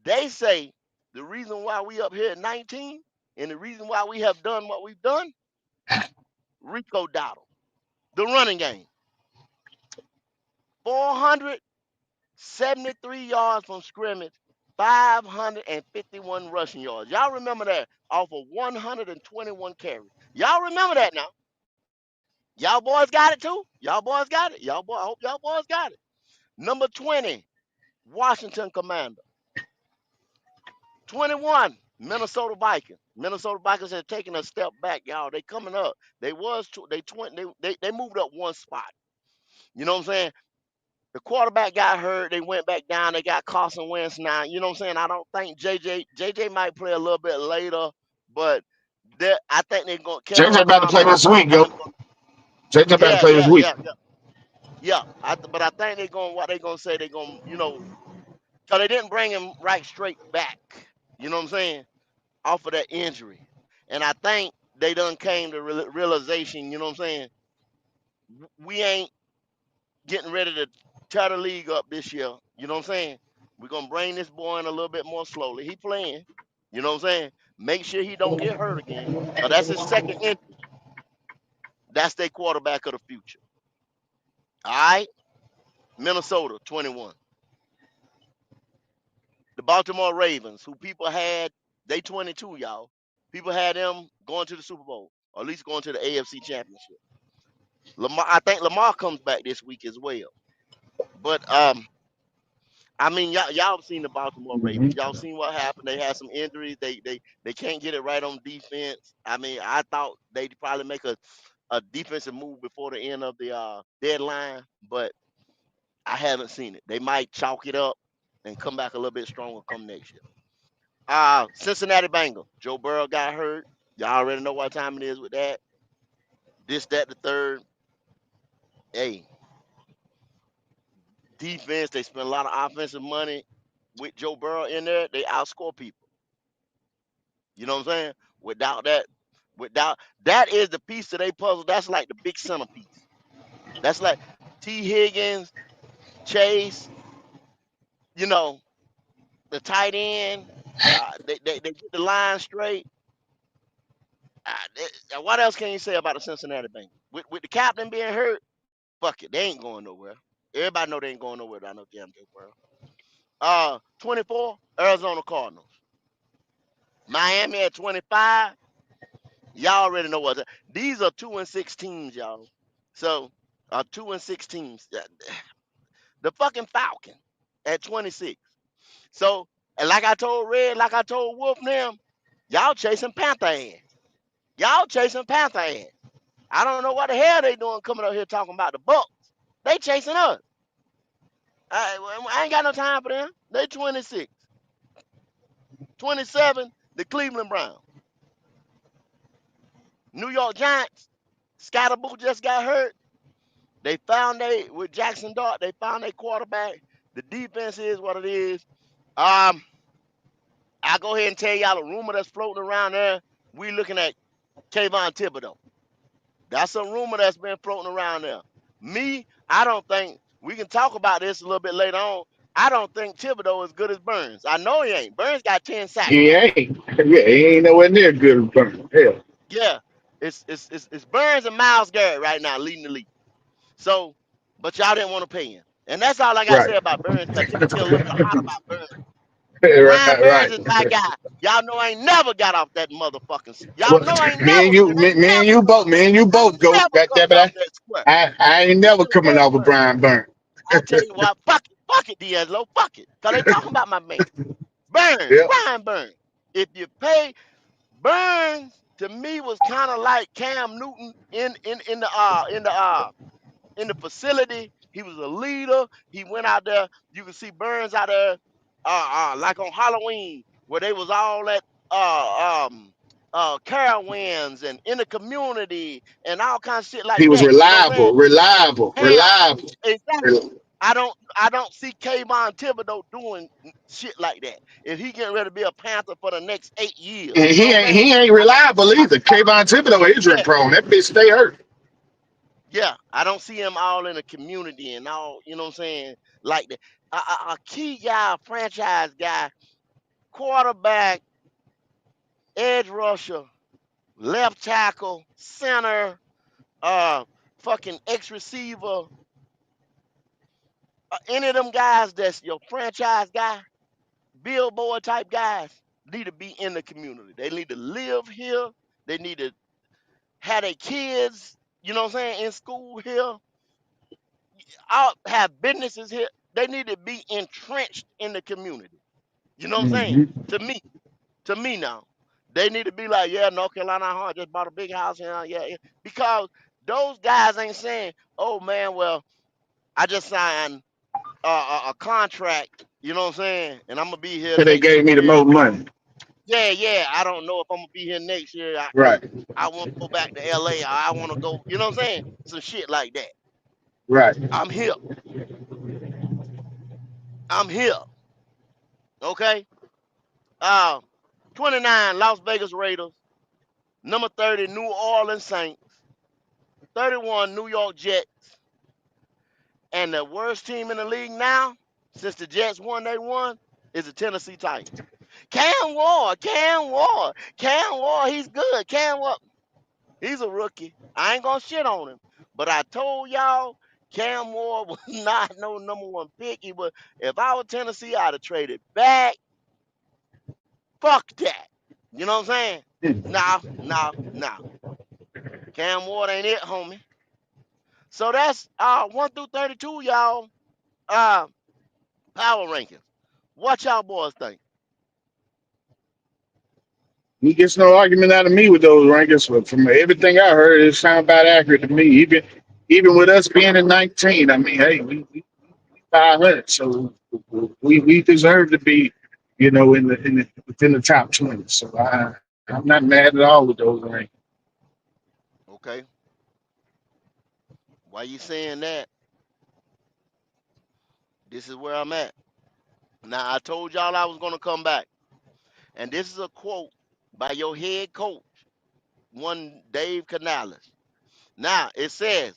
A: they say the reason why we up here at 19 and the reason why we have done what we've done, Rico Dowdle, the running game. 473 yards from scrimmage, 551 rushing yards. Y'all remember that off of 121 carries. Y'all remember that now. Y'all boys got it too? Y'all boys got it? I hope y'all boys got it. Number 20, Washington Commander. 21, Minnesota Vikings. Minnesota Vikings have taken a step back, y'all. They coming up. They moved up one spot. You know what I'm saying? The quarterback got hurt. They went back down. They got Carson Wentz now. You know what I'm saying? I don't think JJ might play a little bit later, but I think they're going.
E: JJ
A: Kellen
E: about to play
A: Mond,
E: this week, yo. JJ about to
A: yeah,
E: play this
A: yeah,
E: week.
A: yeah, yeah, yeah. But I think they're going. What they going to say? They're going. So they didn't bring him right straight back. You know what I'm saying? Off of that injury, and I think they done came to realization. You know what I'm saying? We ain't getting ready to tear the league up this year. You know what I'm saying? We're gonna bring this boy in a little bit more slowly. He playing. You know what I'm saying? Make sure he don't get hurt again. Cause that's his second injury. That's their quarterback of the future. All right. Minnesota 21. The Baltimore Ravens, who people had, they 22, y'all. People had them going to the Super Bowl, or at least going to the AFC Championship. I think Lamar comes back this week as well. But I mean, y'all have seen the Baltimore Ravens. Y'all seen what happened. They had some injuries. They can't get it right on defense. I mean, I thought they'd probably make a defensive move before the end of the deadline, but I haven't seen it. They might chalk it up and come back a little bit stronger come next year. Cincinnati Bengals. Joe Burrow got hurt. Y'all already know what time it is with that. This, that, the third. Hey, defense. They spend a lot of offensive money with Joe Burrow in there. They outscore people. You know what I'm saying? Without that is the piece of their puzzle. That's like the big centerpiece. That's like T. Higgins, Chase, you know, the tight end. They get the line straight. What else can you say about the Cincinnati Bengals? With the captain being hurt, fuck it, they ain't going nowhere. Everybody know they ain't going nowhere down no damn Joe Burrow. 24, Arizona Cardinals. Miami at 25. Y'all already know what. These are 2-6 teams, y'all. So, 2-6 teams. The fucking Falcon at 26. So, and like I told Red, like I told Wolf now, y'all chasing Panther ass. Y'all chasing Panther ass. I don't know what the hell they doing coming up here talking about the Bucks. They chasing us. I ain't got no time for them. They 26. 27, the Cleveland Browns. New York Giants, Scatterboo just got hurt. They found with Jackson Dart, they found a quarterback. The defense is what it is. I'll go ahead and tell y'all a rumor that's floating around there. We looking at Kayvon Thibodeau. That's a rumor that's been floating around there. Me, I don't think we can talk about this a little bit later on. I don't think Thibodeau is good as Burns. I know he ain't. Burns got 10 sacks.
E: He ain't. Yeah, he ain't nowhere near good as Burns. Hell.
A: Yeah, it's Burns and Myles Garrett right now leading the league. So, but y'all didn't want to pay him, and that's all I got to say
E: Right.
A: about Burns. Cause y'all get a little bit hot about Burns.
E: right,
A: Brian Burns
E: right.
A: is my guy. Y'all know I ain't never got off that motherfucking. Y'all
E: Well,
A: know I ain't
E: me
A: never,
E: and you,
A: I ain't
E: me and
A: never
E: you
A: coming
E: both,
A: off.
E: me and you
A: I
E: both
A: ain't
E: go.
A: never
E: God damn
A: coming
E: it,
A: off that square.
E: I ain't
A: I
E: never
A: just
E: coming
A: love
E: off of
A: Burns.
E: Brian Burns.
A: I tell you what, fuck it, D'Angelo, fuck it, cause they talking about my man Burns,
E: Yep.
A: Brian Burns. If you pay Burns, to me was kind of like Cam Newton in the facility. He was a leader. He went out there. You can see Burns out there, like on Halloween, where they was all at Carowinds and in the community and all kinds of shit like
E: He was
A: that. You know what I'm saying?
E: reliable, reliable,
A: Hell,
E: reliable.
A: exactly. I don't see Kayvon Thibodeau doing shit like that. If he getting ready to be a Panther for the next 8 years,
E: And
A: you know what I'm saying?
E: he ain't reliable either. Kayvon Thibodeau injury
A: Yeah,
E: prone. That bitch stay hurt.
A: yeah. I don't see him all in the community and all, you know what I'm saying? Like that. A key guy, a franchise guy, quarterback, edge rusher, left tackle, center, fucking X receiver, any of them guys that's your franchise guy, billboard type guys need to be in the community. They need to live here. They need to have their kids, you know what I'm saying, in school here. All have businesses here. They need to be entrenched in the community. You know what I'm saying?
E: Mhm.
A: To me now, they need to be like, yeah, North Carolina Heart just bought a big house here, yeah, yeah. Because those guys ain't saying, oh man, well, I just signed a contract. You know what I'm saying? And I'm gonna be here
E: So they
A: next
E: gave me the
A: year.
E: most money.
A: Yeah, yeah. I don't know if I'm gonna be here next year because
E: Right,
A: I want to go back to LA or I want to go. You know what I'm saying? Some shit like that.
E: right.
A: I'm here. I'm here. Okay. Uh, 29 Las Vegas Raiders. Number 30 New Orleans Saints. 31 New York Jets. And the worst team in the league now, since the Jets won, they won, is the Tennessee Titans. Cam Ward, he's good. Cam Ward, he's a rookie. I ain't gonna shit on him. But I told y'all Cam Ward was not no number one pick. He was, if I was Tennessee, I'd have traded back. Fuck that. You know what I'm saying? No, no, no. Cam Ward ain't it, homie. So that's 1 through 32, y'all. Uh power rankings. What y'all boys think?
E: He gets no argument out of me with those rankings. But from everything I heard, it sounds about accurate to me. Even with us being in 19, I mean, hey, we 500, so we deserve to be, in the within the top 20. So I'm not mad at all with those rankings.
A: Okay. Why you saying that? This is where I'm at. Now I told y'all I was gonna come back. And this is a quote by your head coach, one Dave Canales. Now it says,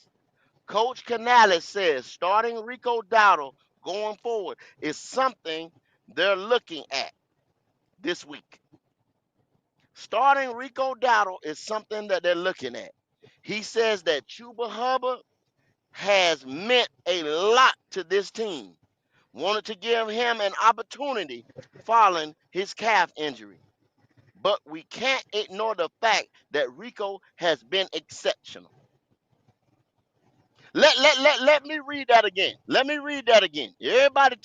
A: Coach Canales says starting Rico Dowdle going forward is something they're looking at this week. Starting Rico Dowdle is something that they're looking at. He says that Chuba Hubbard has meant a lot to this team. Wanted to give him an opportunity following his calf injury. But we can't ignore the fact that Rico has been exceptional. Let me read that again. Let me read that again. Everybody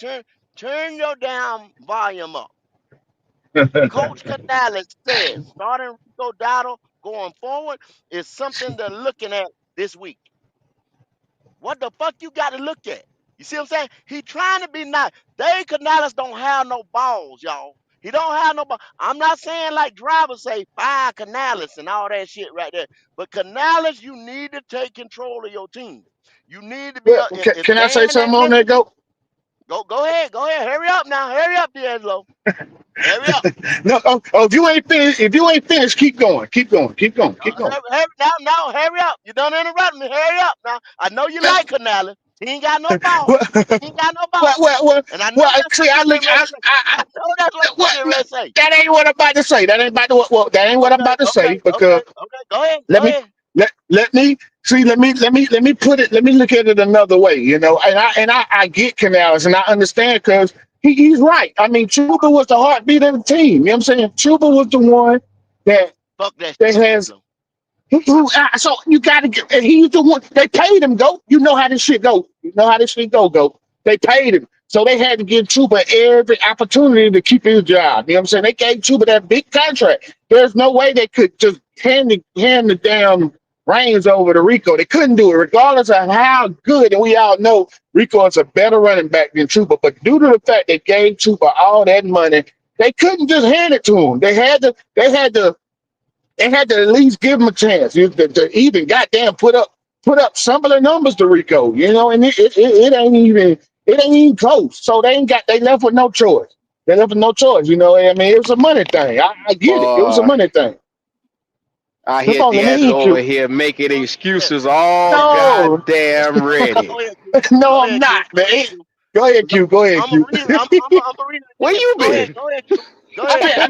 A: turn your damn volume up. Coach Canales says starting Rico Dowdle going forward is something they're looking at this week. What the fuck you got to look at? You see what I'm saying? He trying to be nice. Dave Canales don't have no balls, y'all. He don't have no balls. I'm not saying like drivers say fire Canales and all that shit right there. But Canales, you need to take control of your team. You need to be
E: Well,
A: if
E: can I say
A: Dan
E: something
A: ain't
E: on that,
A: listening,
E: go?
A: go ahead. Hurry up now. Hurry up, D'Angelo. Hurry up.
E: No, if you ain't finished, keep going.
A: Hurry up. You don't interrupt me. Hurry up now. I know you like Canales. He ain't got no balls.
E: Well,
A: He ain't got no
E: well,
A: balls.
E: well, well,
A: And I know
E: well,
A: that's
E: see,
A: what you're getting ready to say. I know that's what you're
E: what,
A: getting ready to say.
E: that ain't what I'm about to say. That ain't what I'm about to say because
A: Okay. Go ahead.
E: let me let me see. Let me put it. Let me look at it another way. You know, and I get Canales and I understand because he's right. I mean, Chuba was the heartbeat of the team. You know what I'm saying? Chuba was the one that
A: Fuck that
E: that
A: shit,
E: has.
A: D'Angelo.
E: So you got to get. And he's the one. They paid him. Go. You know how this shit go. You know how this shit go. Go. They paid him. So they had to give Chuba every opportunity to keep his job. You know what I'm saying? They gave Chuba that big contract. There's no way they could just hand the damn reins over to Rico. They couldn't do it, regardless of how good. And we all know Rico is a better running back than Chuba. But due to the fact they gave Chuba all that money, they couldn't just hand it to him. They had to. They had to at least give him a chance to even goddamn put up similar numbers to Rico, you know, and it ain't even close. So they left with no choice. They left with no choice, you know. I mean, it was a money thing. I get it. It was a
F: Boy,
E: money thing.
F: I
E: Come
F: hear
E: on, let me
F: D'Angelo
E: eat
F: over
E: you.
F: here making
A: Go ahead.
F: excuses all
E: No,
F: goddamn ready.
A: Go ahead, Q.
E: no,
A: Go
E: I'm
A: ahead,
E: not,
A: Q.
E: man.
A: Go ahead, Q.
E: Go ahead, Q. Go ahead,
A: I'm gonna
E: Q.
A: read it. I'm gonna read it
F: Where
A: again.
F: you been?
A: Go ahead, Q. Go ahead, Q.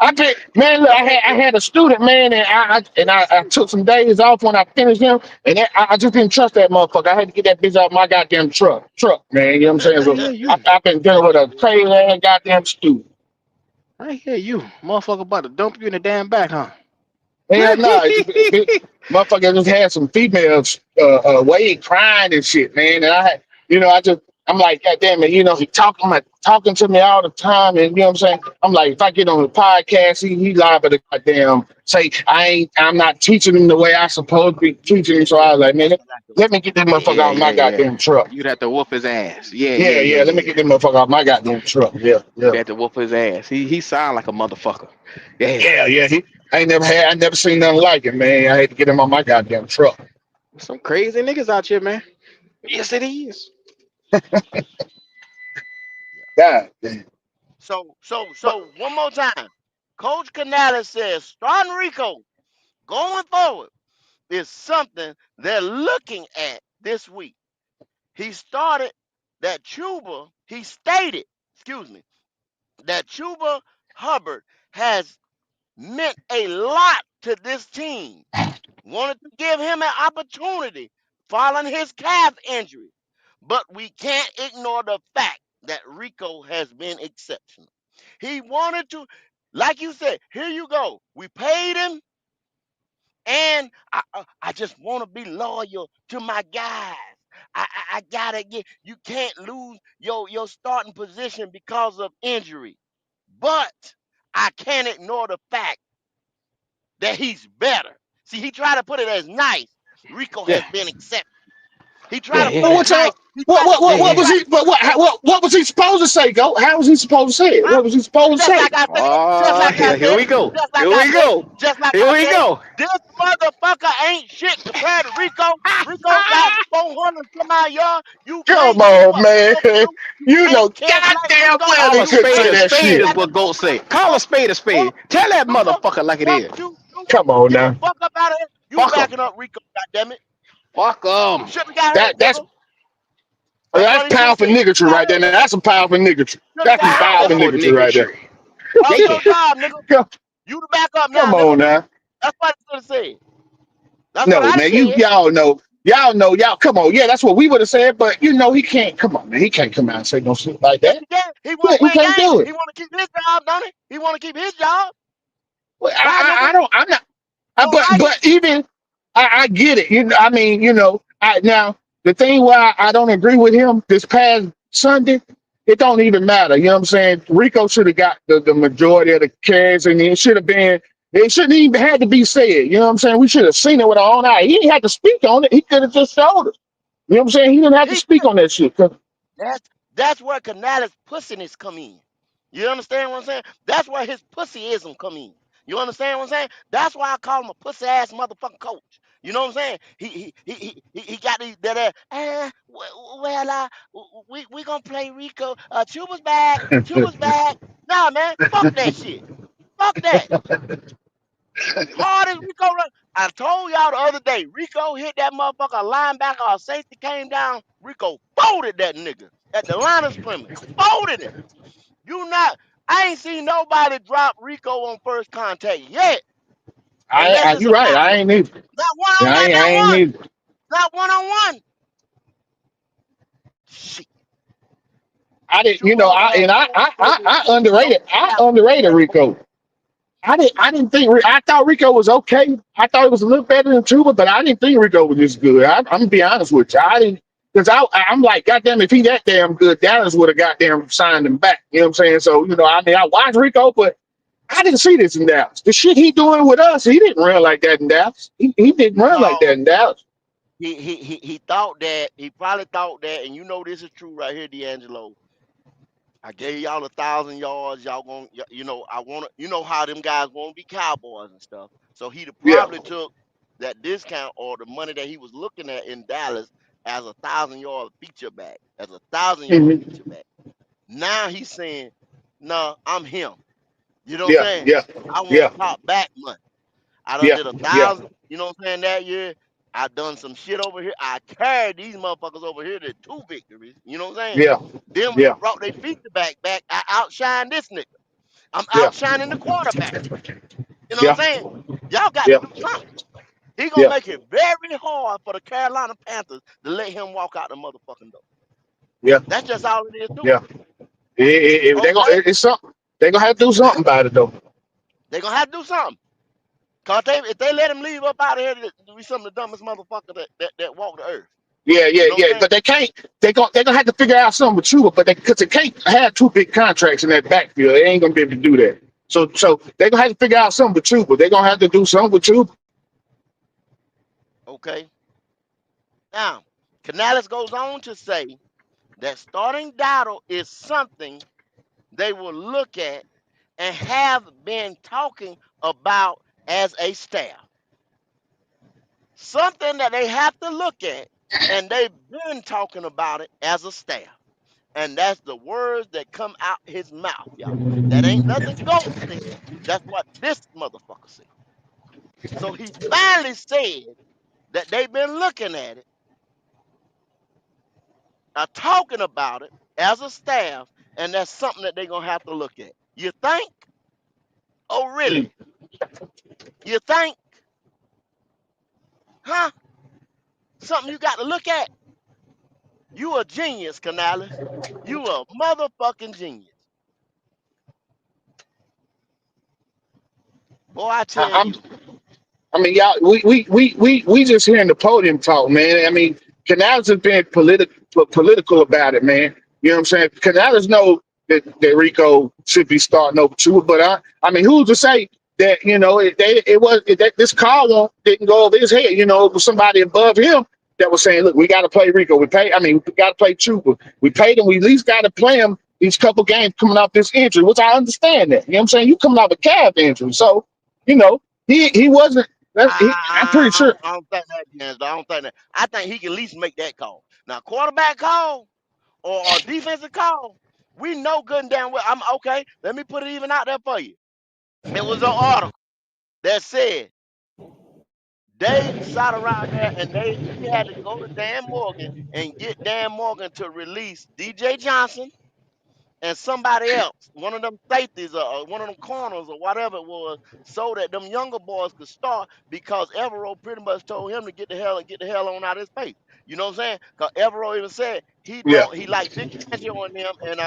E: I been, man. Look,
A: Go ahead,
E: I
A: Q.
E: had a student, man, and I took some days off when I finished him, and I just didn't trust that motherfucker. I had to get that bitch out my goddamn truck, man. You know what I'm saying?
F: I
E: So
F: hear you.
E: I've been dealing with a crazy ass goddamn student.
F: I hear you. Motherfucker about to dump you in the damn back, huh?
E: Hell no, motherfucker just had some females way crying and shit, man. And I had, you know, I'm like, God damn it, you know, talking to me all the time, and you know what I'm saying? I'm like, if I get on the podcast, he liable to goddamn say I'm not teaching him the way I supposed to be teaching him. So I was like, man, let me get that motherfucker
F: Yeah,
E: out of my
F: yeah, yeah.
E: goddamn truck.
F: You'd have to whoop his ass. Yeah, yeah,
E: Yeah,
F: yeah,
E: yeah, let
F: yeah,
E: me get
F: yeah.
E: that motherfucker out of my goddamn truck. Yeah,
F: You'd
E: yeah.
F: have to whoop his ass. He sound like a motherfucker. Yeah.
E: Yeah. I never seen nothing like it, man. I had to get him on my goddamn truck.
F: Some crazy niggas out here, man. Yes, it is.
A: Yeah.
E: God damn. But
A: So one more time. Coach Canales says starting Rico going forward is something they're looking at this week. He started he stated, excuse me, that Chuba Hubbard has meant a lot to this team. Wanted to give him an opportunity following his calf injury. But we can't ignore the fact that Rico has been exceptional. He wanted to, like you said, here you go. We paid him, and I just want to be loyal to my guys. I gotta get. You can't lose your starting position because of injury. But I can't ignore the fact that he's better. See, he tried to put it as nice. Rico
F: Yeah,
A: has been accepted. He tried
F: yeah,
A: to
F: yeah,
A: put it
F: yeah.
E: what
A: nice.
E: y'all? What was he? What was he supposed to say? Go. How was he supposed to say it?
A: Huh?
E: What was he supposed to
A: Just
E: say?
A: like I said, just
F: Oh,
A: like I
F: here
A: said,
F: we go.
A: just like
F: Here
A: I
F: we
A: said,
F: go.
A: just like
F: Here
A: I
F: we
A: said.
F: go.
A: This motherfucker ain't shit compared to Rico. Rico got 400 some odd yards. You
E: Come
A: can't keep
E: on,
A: up with
E: man.
A: no Rico. You
E: You
A: can't
E: know
A: catch like
E: goddamn
A: Rico.
E: well
F: Call
E: he
F: a
E: couldn't
F: spade
E: say
F: a
E: that
F: spade
E: shit.
F: is
A: Got to
F: what
A: move
F: Goat
A: like
F: say. Call
A: Rico.
F: a spade a
A: Boy,
F: spade. Tell that
A: Chuba,
F: motherfucker like it is.
E: Come on
A: get the
E: now.
A: fuck up out of here. You
F: Fuck him.
A: backing up Rico, goddammit.
F: Fuck him.
A: Shouldn't have got hurt,
E: That that's
A: nigga. That's what he should have
E: powerful
A: said.
E: niggatry
A: Got
E: right there.
A: hurt,
E: Now
A: nigga.
E: that's some powerful niggatry.
A: Should have
E: That's some
A: got hurt,
E: powerful
A: nigga.
F: Powerful
E: niggatry
F: nigga
E: right there.
F: tree.
A: Lost your
F: Yeah.
A: job, nigga.
E: Come
A: You the backup now,
E: Come
A: nigga.
E: on now.
A: That's what I should have said. That's what
E: No,
A: I
E: man.
A: said.
E: Y'all know. Y'all come on. Yeah, that's what we would have said. But he can't. Come on, man. He can't come out and say no shit like
A: Yes,
E: that.
A: he can. He want
E: Yeah,
A: to
E: he
A: win
E: can't
A: games.
E: do it.
A: He want to keep his job, don't he? He want to keep his job.
E: Well,
A: Bye, nigga.
E: I don't. I'm not.
A: Don't like it.
E: But even I get it. I mean, now the thing why I don't agree with him this past Sunday, it don't even matter. You know what I'm saying? Rico should have got the majority of the carries, and it should have been. It shouldn't even had to be said. You know what I'm saying? We should have seen it with our own eye. He didn't have to speak on it. He could have just showed us. You know what I'm saying? He didn't have to
A: He
E: speak on that shit.
A: that's where Canales' pussiness come in. You understand what I'm saying? That's where his pussyism come in. You understand what I'm saying? That's why I call him a pussy ass motherfucking coach. You know what I'm saying? He got these we gonna play Rico. Chuba's back. Chuba's back. Nah, man, fuck that shit. Fuck that. Hard as Rico run. I told y'all the other day, Rico hit that motherfucker linebacker or safety came down. Rico folded that nigga at the line of scrimmage. Folded him. I ain't seen nobody drop Rico on first contact yet, unless it's
E: You're
A: a
E: right. I
A: backup.
E: ain't either.
A: Not one on
E: Yeah, I
A: goddamn
E: ain't
A: one.
E: either.
A: Not one on one. Shit.
E: I didn't.
A: Chuba look like
E: I
A: no
E: underrated. I
A: cap.
E: underrated Rico. I didn't think. I thought Rico was okay. I thought it was a little better than Tuba, but I didn't think Rico was this good. I'm gonna be honest with you. I didn't because I'm like, goddamn, if he that damn good, Dallas would have goddamn signed him back. You know what I'm saying? So I mean, I watched Rico, but I didn't see this in Dallas. The shit he doing with us, he didn't run like that in Dallas. He didn't run like that
A: No,
E: in Dallas.
A: he thought that. He probably thought that, and you know this is true right here, D'Angelo. I gave y'all 1,000 yards. Y'all gonna, I want to, how them guys want to be cowboys and stuff. So he'd have
E: Yeah.
A: probably took that discount or the money that he was looking at in Dallas as 1,000 yard feature back, as 1,000 yard
E: Mhm.
A: feature back. Now he's saying, no, I'm him. You know what I'm
E: Yeah.
A: saying?
E: Yeah.
A: I want
E: Yeah.
A: top back money. I done
E: Yeah.
A: did a
E: Yeah.
A: thousand, you know what I'm saying, that year. I done some shit over here. I carried these motherfuckers over here to 2 victories. You know what I'm saying?
E: Yeah.
A: Then when they
E: Yeah.
A: brought their feature back, I outshined this nigga. I'm
E: Yeah.
A: outshining the quarterback. You know what
E: Yeah.
A: I'm saying? Y'all got to
E: Yeah.
A: do something. He gonna
E: Yeah.
A: make it very hard for the Carolina Panthers to let him walk out the motherfucking door.
E: Yeah.
A: That's just all it is to it.
E: Yeah.
A: Okay?
E: It's something. They gonna have to do something about it though.
A: They gonna have to do something. Cause if they let him leave up out of here, to be some of the dumbest motherfucker that walk the earth.
E: Yeah, yeah,
A: You know what
E: yeah.
A: I'm saying?
E: But they can't. They gonna have to figure out something with Chuba, but because they can't have two big contracts in that backfield. They ain't gonna be able to do that. So they gonna have to figure out something with Chuba. They gonna have to do something with Chuba.
A: Okay. Now, Canales goes on to say that starting Dowdle is something they will look at and have been talking about as a staff. Something that they have to look at, and they've been talking about it as a staff. And that's the words that come out his mouth, y'all. That ain't nothing Goat said. That's what this motherfucker said. So he finally said that they've been looking at it, talking about it as a staff, and that's something that they're gonna have to look at. You think? Oh, really? You think? Huh? Something you got to look at? You a genius, Canales. You a motherfucking genius. Boy, I tell
E: I,
A: you.
E: I mean, y'all, we just hearing the podium talk, man. I mean, Canales has been political about it, man. You know what I'm saying? Canales know that Rico should be starting over too, but I mean, who's to say that that this call didn't go over his head? It was somebody above him that was saying, "Look, we got to play Rico. We got to play Chuba. We paid him. We at least got to play him these couple games coming off this injury." Which I understand that. You know what I'm saying? You coming off a calf injury, so you know he wasn't. I'm pretty sure.
A: I don't think that, Jens. I don't think that. I think he can at least make that call. Now, quarterback call or defensive call, we know good and damn well. I'm okay. Let me put it even out there for you. It was an article that said they sat around there and he had to go to Dan Morgan and get Dan Morgan to release DJ Johnson and somebody else, one of them safeties or one of them corners or whatever it was, so that them younger boys could start because Evero pretty much told him to get the hell on out of his face. You know what I'm saying? Because Evero even said
E: Yeah,
A: he like Vic Fangio and them and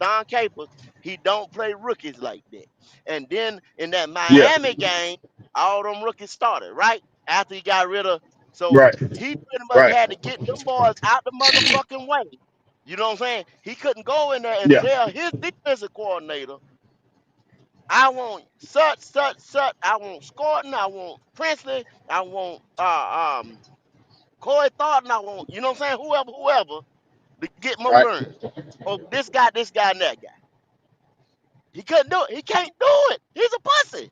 A: Don Capers, he don't play rookies like that. And then in that
E: yeah,
A: Miami game, all them rookies started, right? After he got rid of, so
E: right,
A: he pretty much
E: right,
A: had to get them boys out the motherfucking way. You know what I'm saying? He couldn't go in there and
E: yeah,
A: tell his defensive coordinator, I want such. I want Scorton. I want Princely. I want Corey Thornton. I want, you know what I'm saying? Whoever to get more
E: right.
A: burns. Or this guy, and that guy. He couldn't do it. He can't do it. He's a pussy.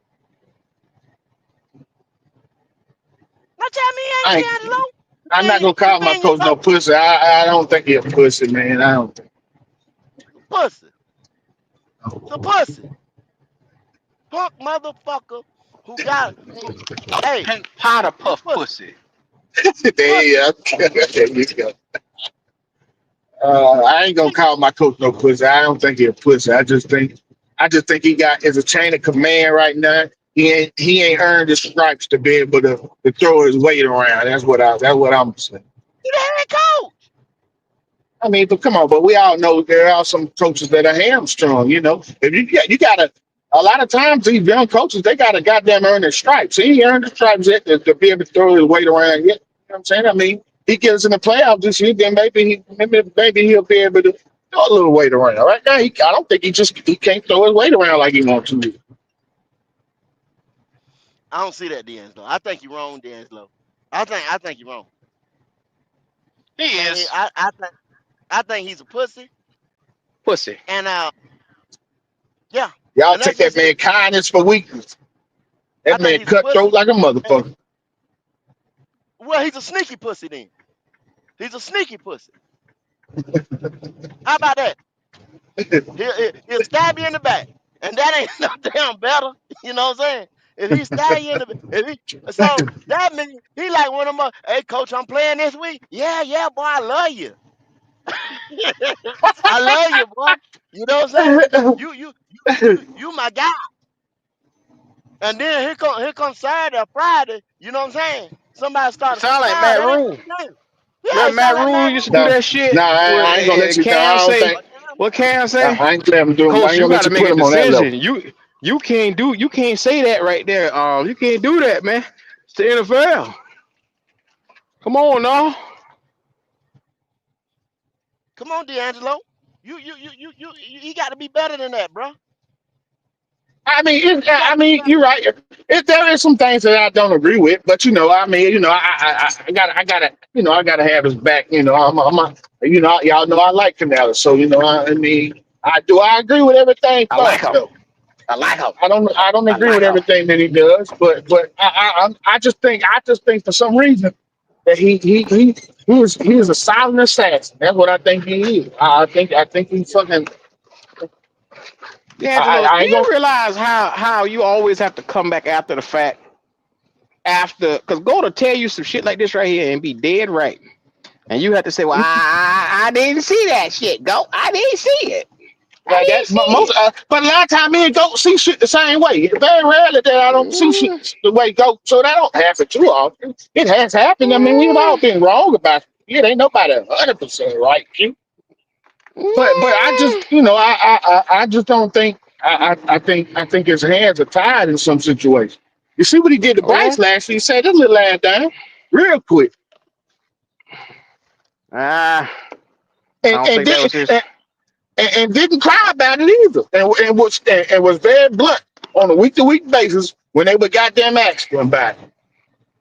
A: Now tell me he ain't
E: I
A: D'Angelo.
E: ain't, I'm not gonna
A: You
E: call my
A: being your
E: coach no
A: coach.
E: pussy. I don't think he's a pussy, man. I don't.
A: Pussy. It's a pussy. Punk motherfucker who got, who, hey,
F: Pink powder
A: he
F: puff
A: pussy.
F: pussy.
A: Pussy.
E: Yeah, there you go. I ain't gonna call my coach no pussy. I don't think he's a pussy. I just think he got is a chain of command right now. He ain't earned the stripes to be able to throw his weight around. That's what I'm saying.
A: He the head coach.
E: I mean, but come on, but we all know there are some coaches that are hamstrung. You know, if you gotta a lot of times these young coaches they gotta goddamn earn their stripes. He ain't earned the stripes yet to be able to throw his weight around yet. You know what I'm saying? I mean, he gets in the playoffs this year, then maybe he'll be able to throw a little weight around. Right now, I don't think he can't throw his weight around like he wants to.
A: I don't see that, D'Angelo. I think you're wrong, D'Angelo. I think you're wrong.
F: He
A: And
F: is
A: I think he's a pussy.
F: pussy.
A: And yeah,
E: Y'all
A: and
E: take
A: that's
E: that
A: just
E: man
A: it.
E: kindness for weakness.
A: I
E: That
A: think
E: man
A: he's a
E: cutthroat
A: pussy.
E: like a
A: And,
E: motherfucker.
A: well, he's a sneaky pussy then. He's a sneaky pussy. How about that? He'll stab you in the back, and that ain't no damn better. You know what I'm saying? If he stab you in the, if he, so that means he like one of them. Hey, coach, I'm playing this week. Yeah, yeah, boy, I love you. I love you, boy. You know what I'm saying? You my guy. And then here come Saturday or Friday. You know what I'm saying? Somebody
F: You
A: started.
F: sound like
A: Nah,
F: Matt
A: that ain't
F: Rule.
A: the game. Yeah,
F: Remember
A: it sound
F: Matt
A: like
F: Rule
A: Matt
F: used to
A: Rule.
F: do
E: No,
F: that shit
E: no, I ain't gonna let
F: with
E: you down.
F: Cam
E: I don't
F: say,
E: think
A: Oh,
F: what Cam
E: I
F: say?
E: I ain't gonna do. I
F: Coach,
E: ain't
F: you
E: gonna let
F: got to
E: you
F: make
E: put
F: a
E: him on that level.
F: decision. You can't say that right there. You can't do that, man. It's the NFL. Come on now.
A: come on, D'Angelo. You got to be better than that, bro. You got to be better
E: You're
A: than
E: right. There is some things that I don't agree with, but I gotta, I gotta have his back. Y'all know I like Canales, so I agree with everything.
F: I like
E: Fuck
F: him.
E: though.
F: I like him.
E: I don't
F: I
E: agree
F: like
E: with
F: him.
E: everything that he does, but I just think for some reason that he is a silent assassin. That's what I think he is. I think he's fucking.
F: D'Angelo,
E: I
F: do
E: ain't
F: you
E: gonna.
F: realize how you always have to come back after the fact? Because go to tell you some shit like this right here and be dead right. And you have to say, well, I didn't see that shit. Go. I didn't see it. I
E: Like
F: didn't
E: that,
F: see it.
E: but a lot of time me and Goat see shit the same way. Very rarely that I don't see
F: Mm,
E: shit the way Goat. So that don't happen too often. It has happened. I mean, we've all
F: mm,
E: been wrong about it. It ain't nobody 100% right. But I just,
F: mm.
E: I just don't think. I think his hands are tied in some situations. You see what he did to
F: Oh, yeah?
E: Bryce last year? He said this little lad down real quick,
F: I
E: and
F: don't
E: and
F: think that
E: did
F: was his.
E: and didn't cry about it either, and was very blunt on a week to week basis when they would goddamn ask him about it.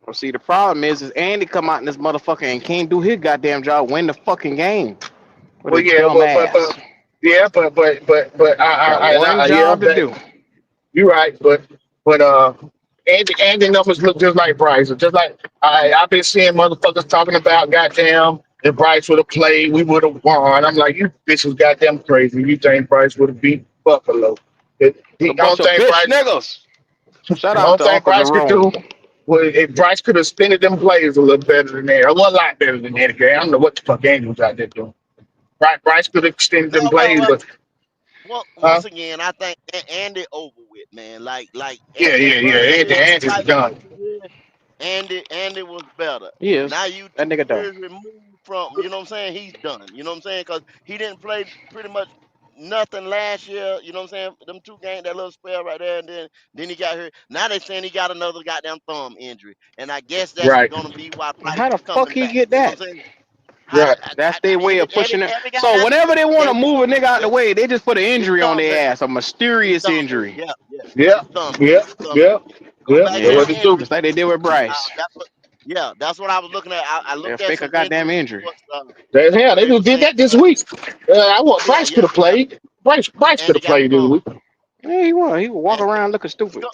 F: Well, see, the problem is Andy come out in this motherfucker and can't do his goddamn job, win the fucking game with
E: Well,
F: his
E: yeah,
F: dumb ass.
E: yeah, but
F: Got one
E: yeah,
F: job to do.
E: you're right, but Andy numbers look just like Bryce, just like I've been seeing motherfuckers talking about goddamn if Bryce would have played, we would have won. I'm like, you bitches goddamn crazy. You think Bryce would have beat Buffalo? I
F: A bunch
E: don't
F: of
E: think
F: bitch
E: Bryce.
F: niggas. Shout
E: The
F: out
E: only
F: to
E: thing
F: Uncle
E: Bryce could
F: Jerome.
E: do was if Bryce could have spent them plays a little better than that, or one lot better than that. Okay, I don't know what the fuck Andy was out there doing. Bryce could have extended
A: that.
E: them
A: Well,
E: plays, but
A: Well,
E: Huh?
A: once again, I think Andy over with, man.
E: Yeah,
A: As
E: yeah, yeah.
A: versatile as
E: Andy's
A: Tyson
E: done.
A: Fury is, Andy was better.
F: He
A: Now
F: is.
A: you
F: That
A: 2
F: nigga done.
A: years removed from, you know what I'm saying? He's done. You know what I'm saying? Because he didn't play pretty much nothing last year. You know what I'm saying? Them 2 games, that little spell right there, and then he got hurt. Now they saying he got another goddamn thumb injury, and I guess that's
E: Right,
A: gonna be why Price
F: How the
A: is
F: fuck
A: coming
F: he
A: back.
F: get
A: You know
F: that?
A: what I'm saying? How
E: right.
F: That's their way of pushing it.
A: every
F: So
A: guy
F: whenever they want to
A: every
F: move a nigga out the
A: his,
F: way, they just put an
A: his
F: injury on
A: thumb
F: their
A: hurt.
F: ass, a
A: His
F: mysterious
A: thumb hurt.
F: injury.
A: Yeah, yeah.
E: Yeah,
A: His thumb hurt.
E: yeah,
A: His thumb hurt.
E: yeah,
A: Go
E: yeah.
A: back
E: That's
A: to
F: Yeah,
E: what
A: the
E: they do.
A: injury.
F: just like they did with Bryce.
A: That's what. Yeah, that's what I was looking at. I
F: They'll
A: looked at
F: fake a
A: some
F: goddamn
A: injury
F: injury.
A: reports
E: Hell, they
A: where it
E: just
A: was
E: did
A: saying,
E: that this week. I want
A: yeah,
E: Bryce
A: yeah,
E: could have
A: yeah.
E: played. Bryce could
A: Andy
E: have
A: got a
E: played this
A: thumb,
E: week.
F: Yeah, he was. He would walk
A: and
F: around looking
A: he
F: stupid.
A: go,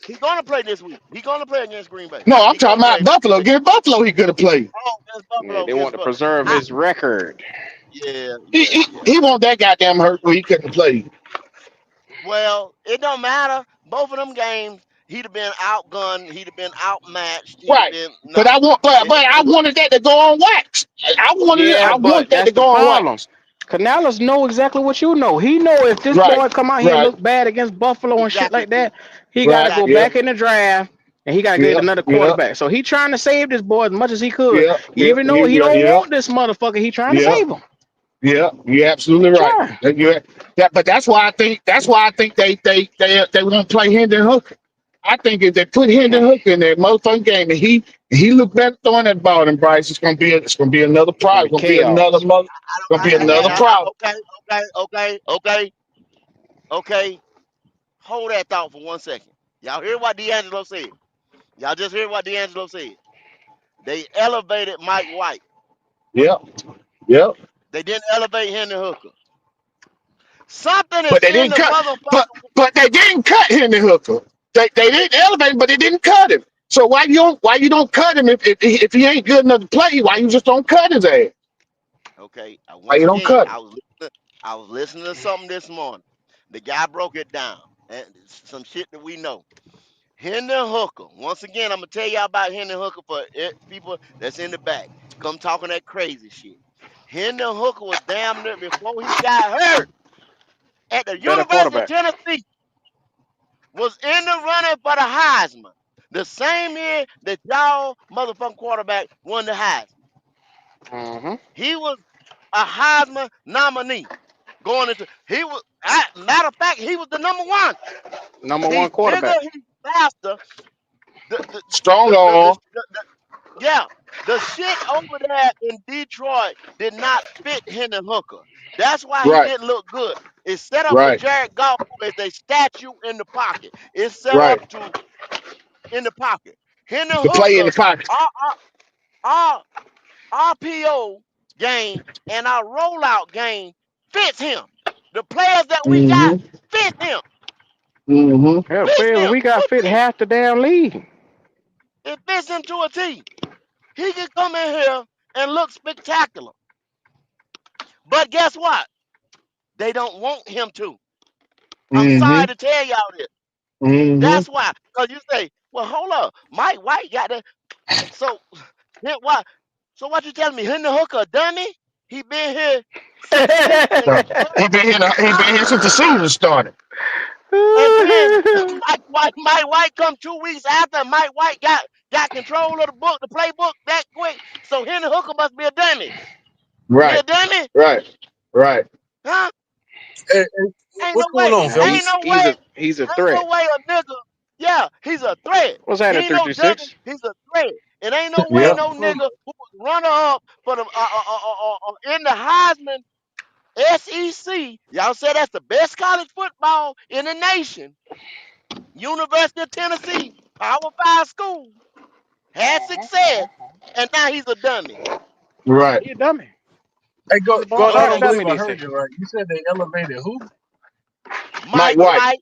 A: he gonna play this week. He gonna play against Green Bay.
E: No, I'm
A: He gonna
E: talking about
A: play.
E: Buffalo. Against Buffalo, he could have played.
A: Oh, against
F: Yeah,
A: Buffalo,
F: they want
A: against
F: to
A: Buffalo.
F: preserve
A: I,
F: his record.
A: yeah,
E: He,
A: yeah,
E: he,
A: yeah.
E: he won't that goddamn hurt where he couldn't play.
A: Well, it don't matter. Both of them games, he'd have been outgunned. He'd have been outmatched. He'd have
E: Right.
A: been
E: But
A: no.
E: I
A: It was
E: wanted that to go on wax.
F: Yeah,
E: I
F: but
E: want that to
F: that's the
E: go on
F: problem.
E: wax.
F: Canales know exactly what you know. He know if this
E: Right.
F: boy come out here and
E: Right.
F: look bad against Buffalo and shit
A: exactly
F: like that,
A: true.
F: he got to
E: Right.
F: go
A: Exactly
E: Yeah.
F: back
A: true.
F: in the draft and he got to get
E: Yeah.
F: another
E: Yeah.
F: quarterback. So he trying to save this boy as much as he could.
E: Yeah. Yeah.
F: Even though he
E: Yeah.
F: don't
E: Yeah.
F: want this motherfucker, he trying to
E: Yeah.
F: save him.
E: Yeah. You're absolutely
F: He
E: right.
F: trying.
E: But that's why I think they won't play Hendon Hooker. I think if they put Hendon Hooker in that motherfucking game and he looked better throwing that ball than Bryce, it's gonna be another
F: It's gonna
E: problem.
F: be chaos.
E: Gonna be another problem.
A: Okay. Hold that thought for 1 second. Y'all hear what D'Angelo said? Y'all just hear what D'Angelo said. They elevated Mike White.
E: Yeah. Yeah.
A: They didn't elevate Hendon Hooker. Something
E: But
A: is
E: they
A: in
E: didn't
A: the
E: cut. But
A: motherfucker.
E: but they didn't cut Henry Hooker. They didn't elevate him, but they didn't cut him. So why you don't cut him if he ain't good enough to play? Why you just don't cut his ass?
A: Okay.
E: Why
A: Once
E: you don't
A: again,
E: cut him?
A: I was listening to something this morning. The guy broke it down. And some shit that we know. Hendon Hooker. Once again, I'm gonna tell y'all about Hendon Hooker for people that's in the back. Come talking that crazy shit. Hendon Hooker was damn near before he got hurt at the
F: Better
A: University of
F: quarterback.
A: Tennessee. Was in the running for the Heisman. The same year that y'all motherfucking quarterback won the Heisman.
F: Mm-hmm.
A: He was a Heisman nominee. Going into matter of fact, he was the number one.
F: Number
A: He's
F: one
A: bigger,
F: quarterback.
A: he's faster. The the
E: Strong
A: the the, the,
E: arm.
A: the, Yeah, the shit over there in Detroit did not fit Hendon Hooker. That's why he
E: Right.
A: didn't look good. It's set up for
E: Right.
A: Jared Goff, who is a statue in the pocket. It's set
E: Right.
A: up to in the pocket. Hendon
E: To play in
A: Hooker,
E: the pocket.
A: our RPO game and our rollout game fits him. The players that we got
E: Mm-hmm.
A: fit him.
E: Mm-hmm.
F: Hell,
A: Fits
F: players
A: him
F: we
A: to
F: got
A: a
F: fit
A: T.
F: half the damn league.
A: It fits him to a T. He can come in here and look spectacular. But guess what? They don't want him to. I'm sorry to
E: Mm-hmm.
A: tell y'all this.
E: Mm-hmm.
A: That's why. Because you say, well, hold up. Mike White got that. So, then why? So what you telling me? Hendon Hooker a dummy? He been here since
E: So, he been here since the season started.
A: and then Mike White come 2 weeks after Mike White got control of the playbook that quick. So Hendon Hooker must be a dummy. He a
E: Right.
A: dummy?
E: Right. Right.
A: Huh?
B: Hey,
A: Ain't no
B: what's going
A: way.
B: on,
F: Nah,
A: Ain't
B: fellas?
A: no way.
F: he's a
A: Ain't
F: threat.
A: no way a nigga. Yeah, he's a threat.
F: What's
A: He
F: that at
A: ain't no dummy.
F: 336?
A: He's a threat. It ain't no way
E: Yeah.
A: no nigga who was runner up for the in the Heisman SEC. Y'all say that's the best college football in the nation. University of Tennessee, Power 5 school, had success, and now he's a dummy.
E: Right.
F: He a dummy.
B: Hey,
F: He's a bona
B: God, I
F: fide
B: don't
A: Okay,
B: believe
F: dummy,
B: I
F: they say.
B: heard you right. You said they elevated who?
E: Mike
A: Mike
E: White.
A: White.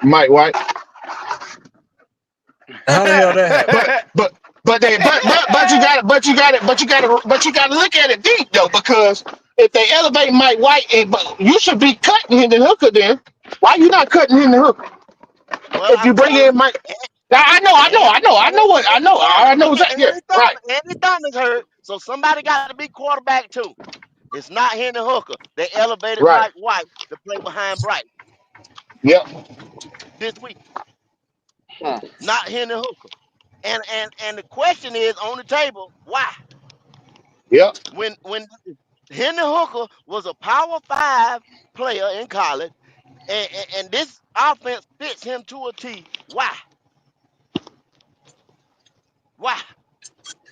E: Mike White.
B: How the hell that happened?
E: But you gotta look at it deep though, because if they elevate Mike White, but you should be cutting him the hooker then. Why you not cutting him the hooker?
A: Well,
E: If
A: I'm
E: you bring
A: telling
E: in
A: you,
E: Mike, I know.
A: Andy
E: Exactly. Right.
A: Thurman is hurt, so somebody got to be quarterback too. It's not Henry Hooker. They elevated
E: Right.
A: Mike White to play behind Bright
E: Yep.
A: this week.
F: Hmm.
A: Not Henry Hooker. And the question is on the table, why?
E: Yep.
A: When Henry Hooker was a power five player in college, and this offense fits him to a T. Why? Why?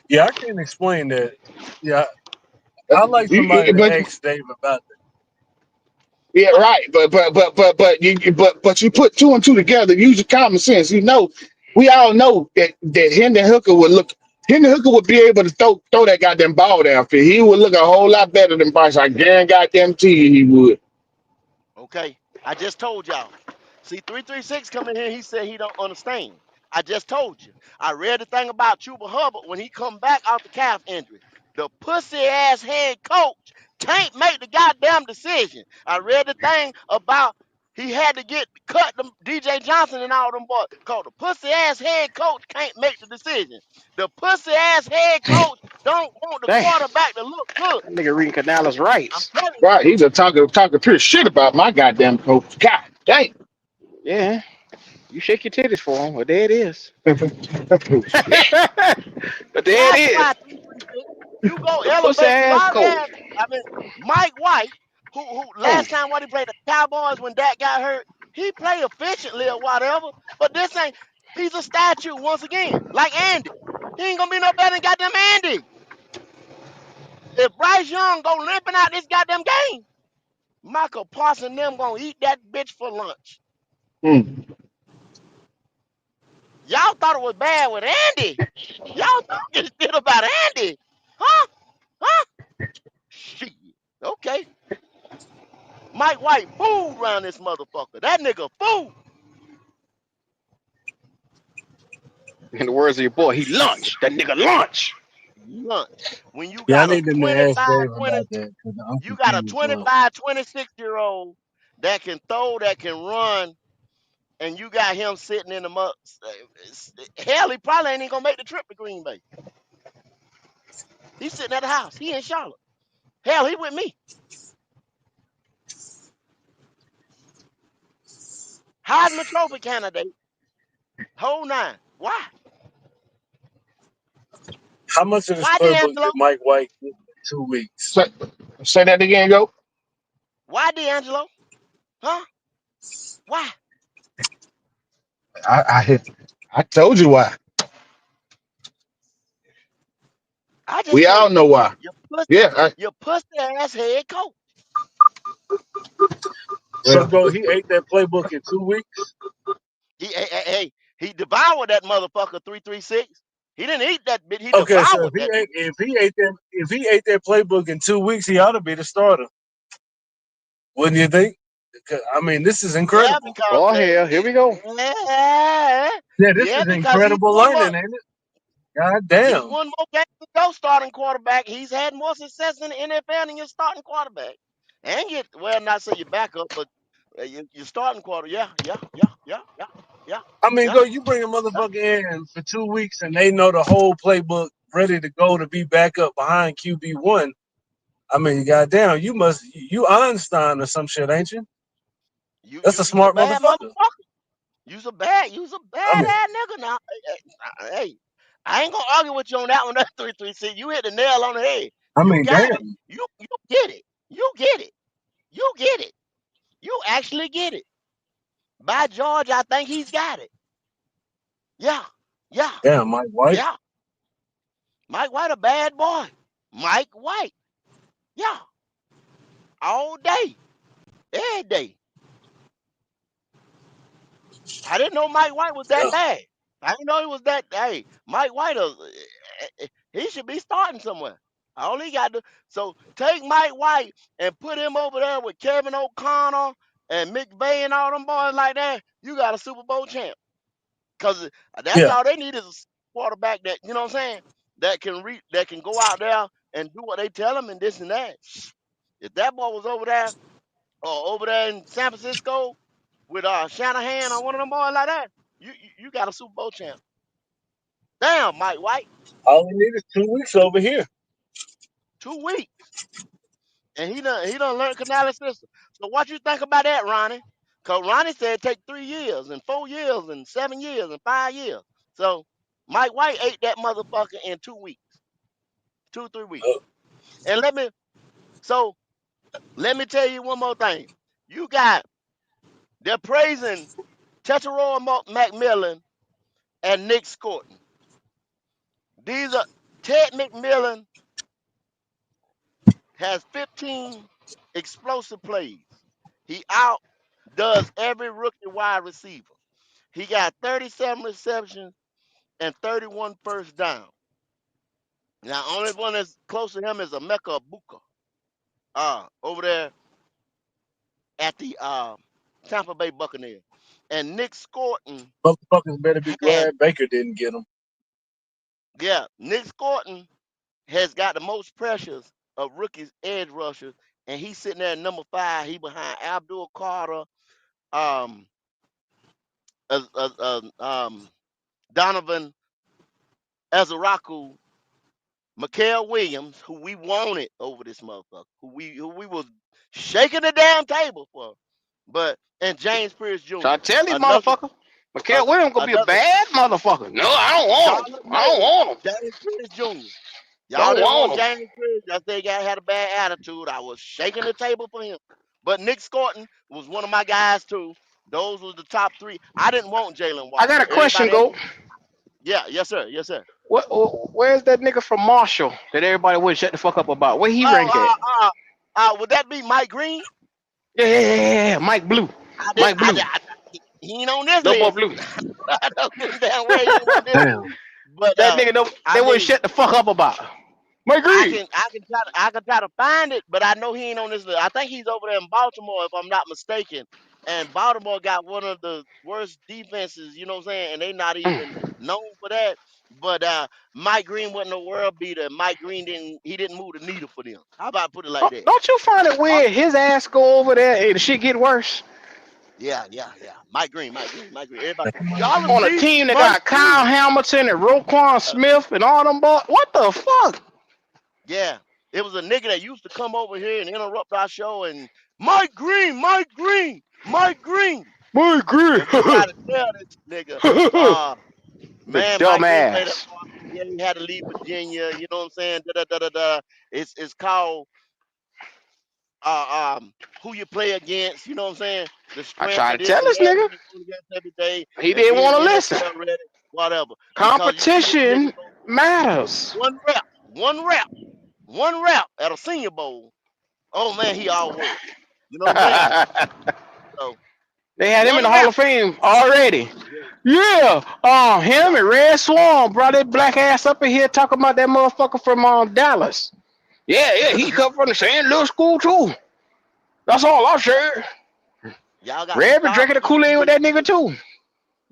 G: Yeah, I can't explain that. Yeah, I like somebody to
E: But
G: ask Dave about
E: yeah,
A: Why?
E: right. But you put two and two together. Use your common sense. You know, we all know that Hendon Hooker would look. Hendon Hooker would be able to throw that goddamn ball downfield. He would look a whole lot better than Bryce. I guarantee you he would.
A: Okay. I just told y'all. See, 336 coming here, he said he don't understand. I just told you. I read the thing about Chuba Hubbard when he come back off the calf injury. The pussy ass head coach can't make the goddamn decision. I read the thing about he had to get cut them DJ Johnson and all them boys. Cause the pussy ass head coach can't make the decision. The pussy ass head coach don't want the
F: Damn.
A: quarterback to look good.
F: That nigga reading Canales'
A: I'm
F: rights.
A: telling you.
E: Right. He's a talking pure shit about my goddamn coach. God damn.
F: Yeah. You shake your titties for him. Well, there it is.
E: Shit.
F: But there it
A: That's
F: is.
A: why 336. You go
F: The pussy
A: elevate
F: ass
A: sorry
F: coach.
A: ass. I mean, Mike White, who
F: Hmm.
A: last time what he played the Cowboys when Dak got hurt, he played efficiently or whatever. But this ain't. He's a statue once again, like Andy. He ain't gonna be no better than goddamn Andy. If Bryce Young go limping out this goddamn game, Michael Parsons and them gonna eat that bitch for lunch.
E: Hmm.
A: Y'all thought it was bad with Andy. Y'all talking shit about Andy, huh? Huh? Shit. Okay. Mike White fooled around this motherfucker. That nigga fooled.
F: In the words of your boy, he launched. That nigga launched.
A: Lunch. When you
G: Yeah, I
A: got a
G: need them to ask
A: 25,
G: Dave
A: 20,
G: about that because I'm
A: you got a
G: confused.
A: 25, 26 year old that can throw, that can run, and you got him sitting in the mud. Hell, he probably ain't even gonna make the trip to Green Bay. He's sitting at the house. He in Charlotte. Hell, he with me. Heisman Trophy candidate. Whole nine. Why?
G: How much of this
A: Why
G: playbook
A: D'Angelo?
G: did Mike White get in 2 weeks?
E: Say that again, go.
A: Why D'Angelo? Huh? Why?
E: I I told you why.
A: I just
E: We all
A: told you.
E: know why.
A: Your pussy,
E: Yeah.
A: your pussy ass head coach.
G: So,
E: Well,
G: go, he ate that playbook in 2 weeks?
A: He devoured that motherfucker 336. He didn't eat that bit. He
G: Okay, so
A: devoured that bit.
G: if he ate that playbook in 2 weeks, he ought to be the starter, wouldn't you think? I mean, this is
A: Yeah,
G: incredible.
A: because
F: Oh hell, here we go.
A: yeah,
G: Yeah, this
A: yeah,
G: is
A: because he's
G: incredible
A: one more.
G: learning, ain't it? God
A: He's
G: damn.
A: one more game to go starting quarterback. He's had more success in the NFL than your starting quarterback. And you, well, not say your backup, but your starting quarter. Yeah, yeah, yeah, yeah, yeah, yeah,
G: I mean,
A: yeah,
G: go, you bring a
A: yeah.
G: motherfucker in for 2 weeks and they know the whole playbook ready to go to be back up behind QB1. I mean, goddamn, you Einstein or some shit, ain't you? That's a
A: You's a
G: smart
A: bad
G: motherfucker.
A: motherfucker. You's a
G: I
A: bad
G: mean,
A: ass nigga now. Hey, I ain't gonna argue with you on that one. That 336. You hit the nail on the head.
G: I
A: You
G: mean,
A: got it.
G: damn.
A: You get it. You get it. You get it. You actually get it. By George, I think he's got it. Yeah. Yeah.
G: Damn, Mike White.
A: Yeah. Mike White a bad boy. Mike White. Yeah. All day. Every day. I didn't know Mike White was that
G: Yeah.
A: bad. I didn't know he was that. Hey, Mike White, he should be starting somewhere. All he got to so take Mike White and put him over there with Kevin O'Connell and McVay and all them boys like that. You got a Super Bowl champ. Cause that's
G: Yeah.
A: all they need is a quarterback that you know what I'm saying that can go out there and do what they tell him and this and that. If that boy was over there or over there in San Francisco with Shanahan or one of them boys like that, you got a Super Bowl champ. Damn, Mike White,
G: All we need is 2 weeks over here.
A: 2 weeks. And he done learned Canales system. So what you think about that, Ronnie? Cause Ronnie said it take 3 years and 4 years and 7 years and 5 years. So Mike White ate that motherfucker in 2 weeks, 2 3 weeks. And let me tell you one more thing. They're praising Tetairoa McMillan and Nick Scorton. These are Ted McMillan has 15 explosive plays. He outdoes every rookie wide receiver. He got 37 receptions and 31 first down. Now, only one that's close to him is Emeka Ibuka, over there at the Tampa Bay Buccaneers. And Nick Scorton
G: Motherfuckers better be
A: had,
G: glad Baker didn't get him.
A: Nick Scorton has got the most pressures of rookies edge rushers, and he's sitting there at number 5. He behind Abdul Carter, um, Donovan Azaraku, Mikael Williams, who we wanted over this motherfucker, who we was shaking the damn table for, and James Pierce
F: So
A: Jr.
F: I tell these
A: Another
F: motherfuckers, Mikael Williams gonna be a
A: another
F: bad motherfucker. No, I don't want him.
A: Charlotte
F: I don't
A: Raiders,
F: want him.
A: James Pierce Jr. Y'all
F: Don't
A: didn't want
F: want him.
A: James Pierce. I said guy had a bad attitude. I was shaking the table for him. But Nick Scorton was one of my guys too. Those was the top 3. I didn't want Jalen
F: I got
A: Walker.
F: a question,
A: Everybody else,
F: Go.
A: yes sir, yes sir.
F: Where's that nigga from Marshall that everybody would shut the fuck up about? Where he rank at?
A: Would that be Mike Green?
F: Yeah. Mike Blue. Mike Blue.
A: He ain't on this
F: Double
A: list.
F: Blue.
A: I don't give a damn where he ain't on this list.
G: Damn.
A: But
F: That nigga they wouldn't shut the fuck up about. Mike Green.
A: I can try to find it, but I know he ain't on this list. I think he's over there in Baltimore, if I'm not mistaken. And Baltimore got one of the worst defenses, you know what I'm saying? And they not even known for that. But Mike Green wasn't a world beater. Mike Green didn't move the needle for them. How about I put it like that?
F: Don't you find it weird? His ass go over there and the shit get worse.
A: Yeah. Mike Green. Everybody, y'all
F: On a
A: see
F: team that
A: Mike
F: got Kyle
A: Green.
F: Hamilton and Roquan Smith and all them boys. What the fuck?
A: Yeah, it was a nigga that used to come over here and interrupt our show and Mike Green.
F: Mike Green.
A: And we try to tell this nigga,
F: The
A: man, Mike Green played that
F: dumbass.
A: part. Yeah, he had to leave Virginia. You know what I'm saying? Da da da da da. It's called who you play against. You know what I'm saying? The
F: I
A: strength
F: try
A: of
F: to
A: this
F: tell
A: and
F: this
A: that.
F: nigga.
A: Who you going against every day
F: He
A: and
F: didn't
A: being
F: want to listen.
A: NFL ready, whatever. Because you see this nigga
F: Competition
A: go
F: matters.
A: one rep at a Senior Bowl. Oh man, he all world. You know what I'm saying? So
F: They had him in
A: one
F: the Hall
A: rep.
F: of Fame already.
A: Yeah.
F: Yeah. Him and Red Swan brought that black ass up in here talking about that motherfucker from Dallas. Yeah, he come from the same little school too. That's all I said.
A: Y'all got to
F: Red been
A: stop
F: drinking the
A: eating
F: Kool-Aid with that nigga too.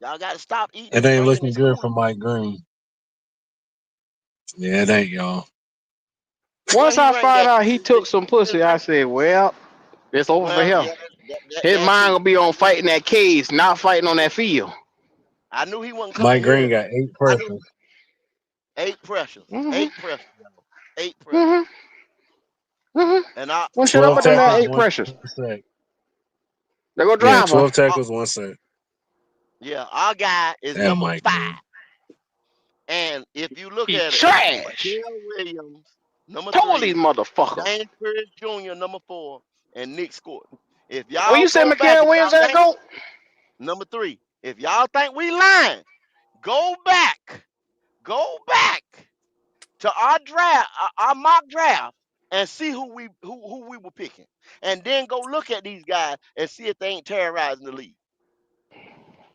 A: Y'all got to stop eating
G: It
A: and
G: ain't
A: drinking
G: looking
A: this
G: good for
A: Kool-Aid.
G: Mike Green. Yeah, it ain't, y'all.
A: Well,
F: Once
A: he
F: I
A: ranked
F: found
A: that.
F: out he took some pussy, I said, well, it's over for
A: Well,
F: him.
A: yeah,
F: His
A: that
F: mind
A: too.
F: gonna be on fighting that cage, not fighting on that field.
A: I knew he wasn't coming
G: Mike Green
A: here.
G: got 8
A: I knew
G: pressures.
A: 8 pressures,
F: Mm-hmm.
A: 8 pressures, y'all. 8 pressures,
F: Mm-hmm. Mm-hmm.
A: and I,
F: One shit up
G: 12
F: with them
A: all
F: there
A: our,
G: tackles,
F: 8
G: 1
F: pressures.
G: sack.
F: They go
G: Yeah,
F: drive her.
G: 12 tackles, 1 sack.
A: our guy is
G: Damn,
A: number
G: Mike
A: 5.
G: Green.
A: And if you look
F: He
A: at it,
F: trash.
A: Mikael Williams, number
F: Told these
A: 3,
F: motherfuckers.
A: James Pierce Jr., number 4, and Nick Scorton. If
F: When
A: y'all
F: you say
A: go back,
F: Mikael
A: if
F: Williams
A: y'all
F: ain't
A: think
F: go,
A: number 3, if y'all think we lying, go back to our draft, our mock draft, and see who we were picking, and then go look at these guys and see if they ain't terrorizing the league.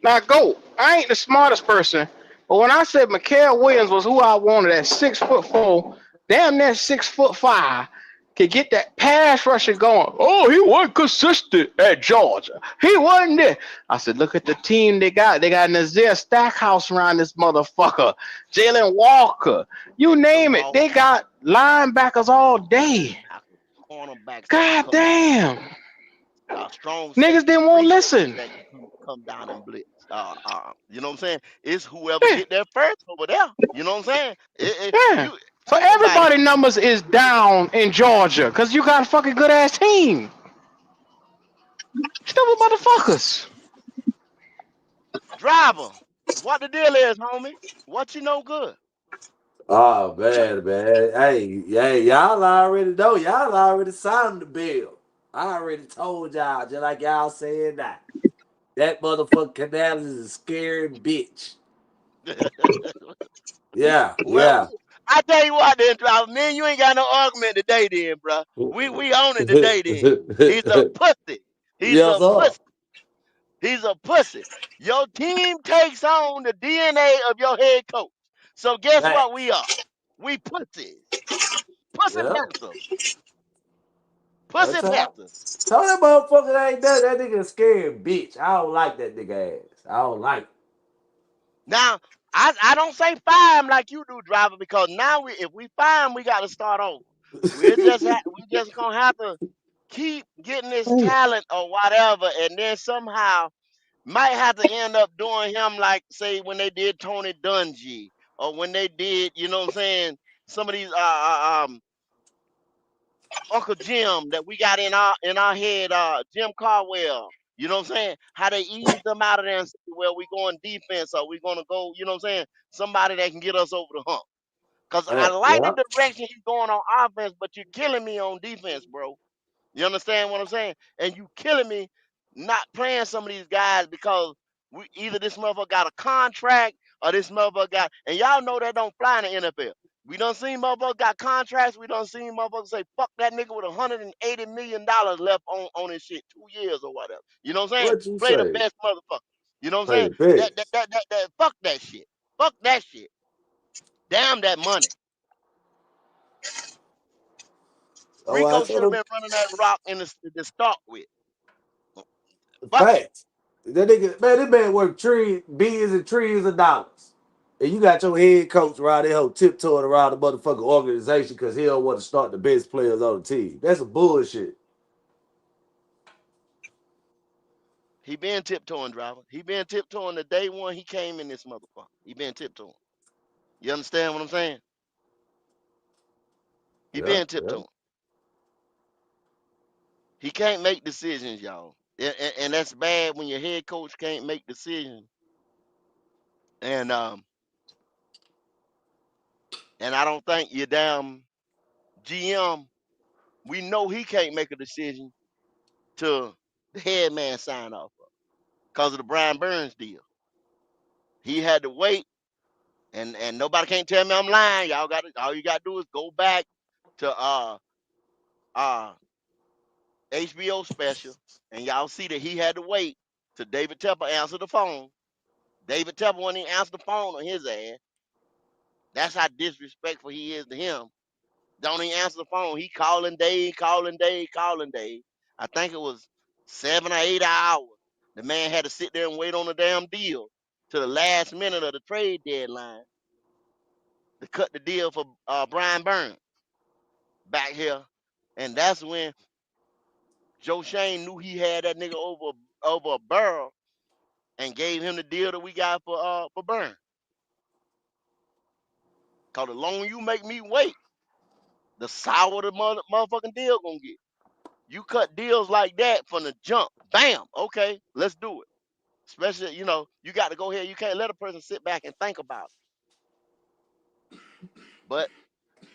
F: now go. I ain't the smartest person, but when I said Mikael Williams was who I wanted at 6'4", damn near 6'5", could get that pass rusher going. Oh, he wasn't consistent at Georgia. He wasn't there. I said, look at the team they got. They got Nazir Stackhouse around this motherfucker. Jalen Walker. You name it. They got linebackers all day.
A: Cornerbacks that can
F: God
A: come down.
F: damn.
A: Strong
F: Niggas
A: safety,
F: didn't want
A: free
F: to
A: safety
F: listen.
A: that can come down and blitz. You know what I'm saying? It's whoever
F: Yeah.
A: get there first over there. You know what I'm saying?
F: Yeah. So
A: Anybody,
F: everybody numbers is down in Georgia because you got a fucking good ass team. Stupid motherfuckers.
A: driver, what the deal is, homie? What you know good?
H: Oh man. Hey, y'all already know. Y'all already signed the bill. I already told y'all, just like y'all saying that. That motherfucker Canales is a scary bitch. Yeah,
A: Well,
H: yeah.
A: I tell you what, then, driver, man, you ain't got no argument today, then, bro. We own it today, then. He's a pussy. He's
H: Yes,
A: a
H: sir.
A: pussy. He's a pussy. Your team takes on the DNA of your head coach. So guess what we
H: Facts.
A: are? We pussies. Pussy
H: Yeah.
A: Panthers. Pussy
H: That's all.
A: Panthers.
H: Tell that motherfucker ain't that nigga a scary bitch. I don't like that nigga ass. I don't like it.
A: Now, I don't say fire him like you do, driver, because now if we fire him, we got to start over. We just gonna have to keep getting this talent or whatever, and then somehow might have to end up doing him like say when they did Tony Dungy or when they did, you know what I'm saying, some of these Uncle Jim that we got in our head, Jim Carwell. You know what I'm saying? How they ease them out of there and say, well, we going defense or we gonna go, you know what I'm saying? Somebody that can get us over the hump. Cause I like
H: Yeah.
A: the direction he's going on offense, but you're killing me on defense, bro. You understand what I'm saying? And you killing me not playing some of these guys because we either this motherfucker got a contract or this motherfucker got, and y'all know that don't fly in the NFL. We done seen motherfuckers got contracts. We done seen motherfuckers say, fuck that nigga with $180 million left on his shit, 2 years or whatever. You know what I'm saying?
H: What you
A: Play the
H: say?
A: best motherfucker. You know what I'm
H: Play
A: saying?
H: the bitch.
A: Fuck that shit. Fuck that shit. Damn that money.
H: Oh, I
A: Rico
H: told
A: should have
H: him
A: been running that rock in the start with. Fuck it.
H: facts. That nigga, man, this man worked billions and trillions of dollars. And you got your head coach around there tiptoeing around the motherfucking organization because he don't want to start the best players on the team. That's some bullshit.
A: He been tiptoeing, driver. He been tiptoeing the day one he came in this motherfucker. He been tiptoeing. You understand what I'm saying? He
H: Yeah,
A: been
H: yeah.
A: tiptoeing. He can't make decisions, y'all. And that's bad when your head coach can't make decisions. And and I don't think your damn GM, we know he can't make a decision till the head man sign off because of the Brian Burns deal. He had to wait, and nobody can't tell me I'm lying. Y'all got all you got to do is go back to uh HBO special, and y'all see that he had to wait till David Tepper answered the phone. David Tepper when he answered the phone on his ass. That's how disrespectful he is to him. Don't even answer the phone. He calling day, calling day, calling day. I think it was 7 or 8 hours. The man had to sit there and wait on the damn deal to the last minute of the trade deadline to cut the deal for Brian Burns back here. And that's when Joe Shane knew he had that nigga over a barrel and gave him the deal that we got for Burn. Cause the longer you make me wait, the sour the motherfucking deal gonna get. You cut deals like that from the jump. Bam. Okay, let's do it. Especially, you got to go ahead. You can't let a person sit back and think about it. But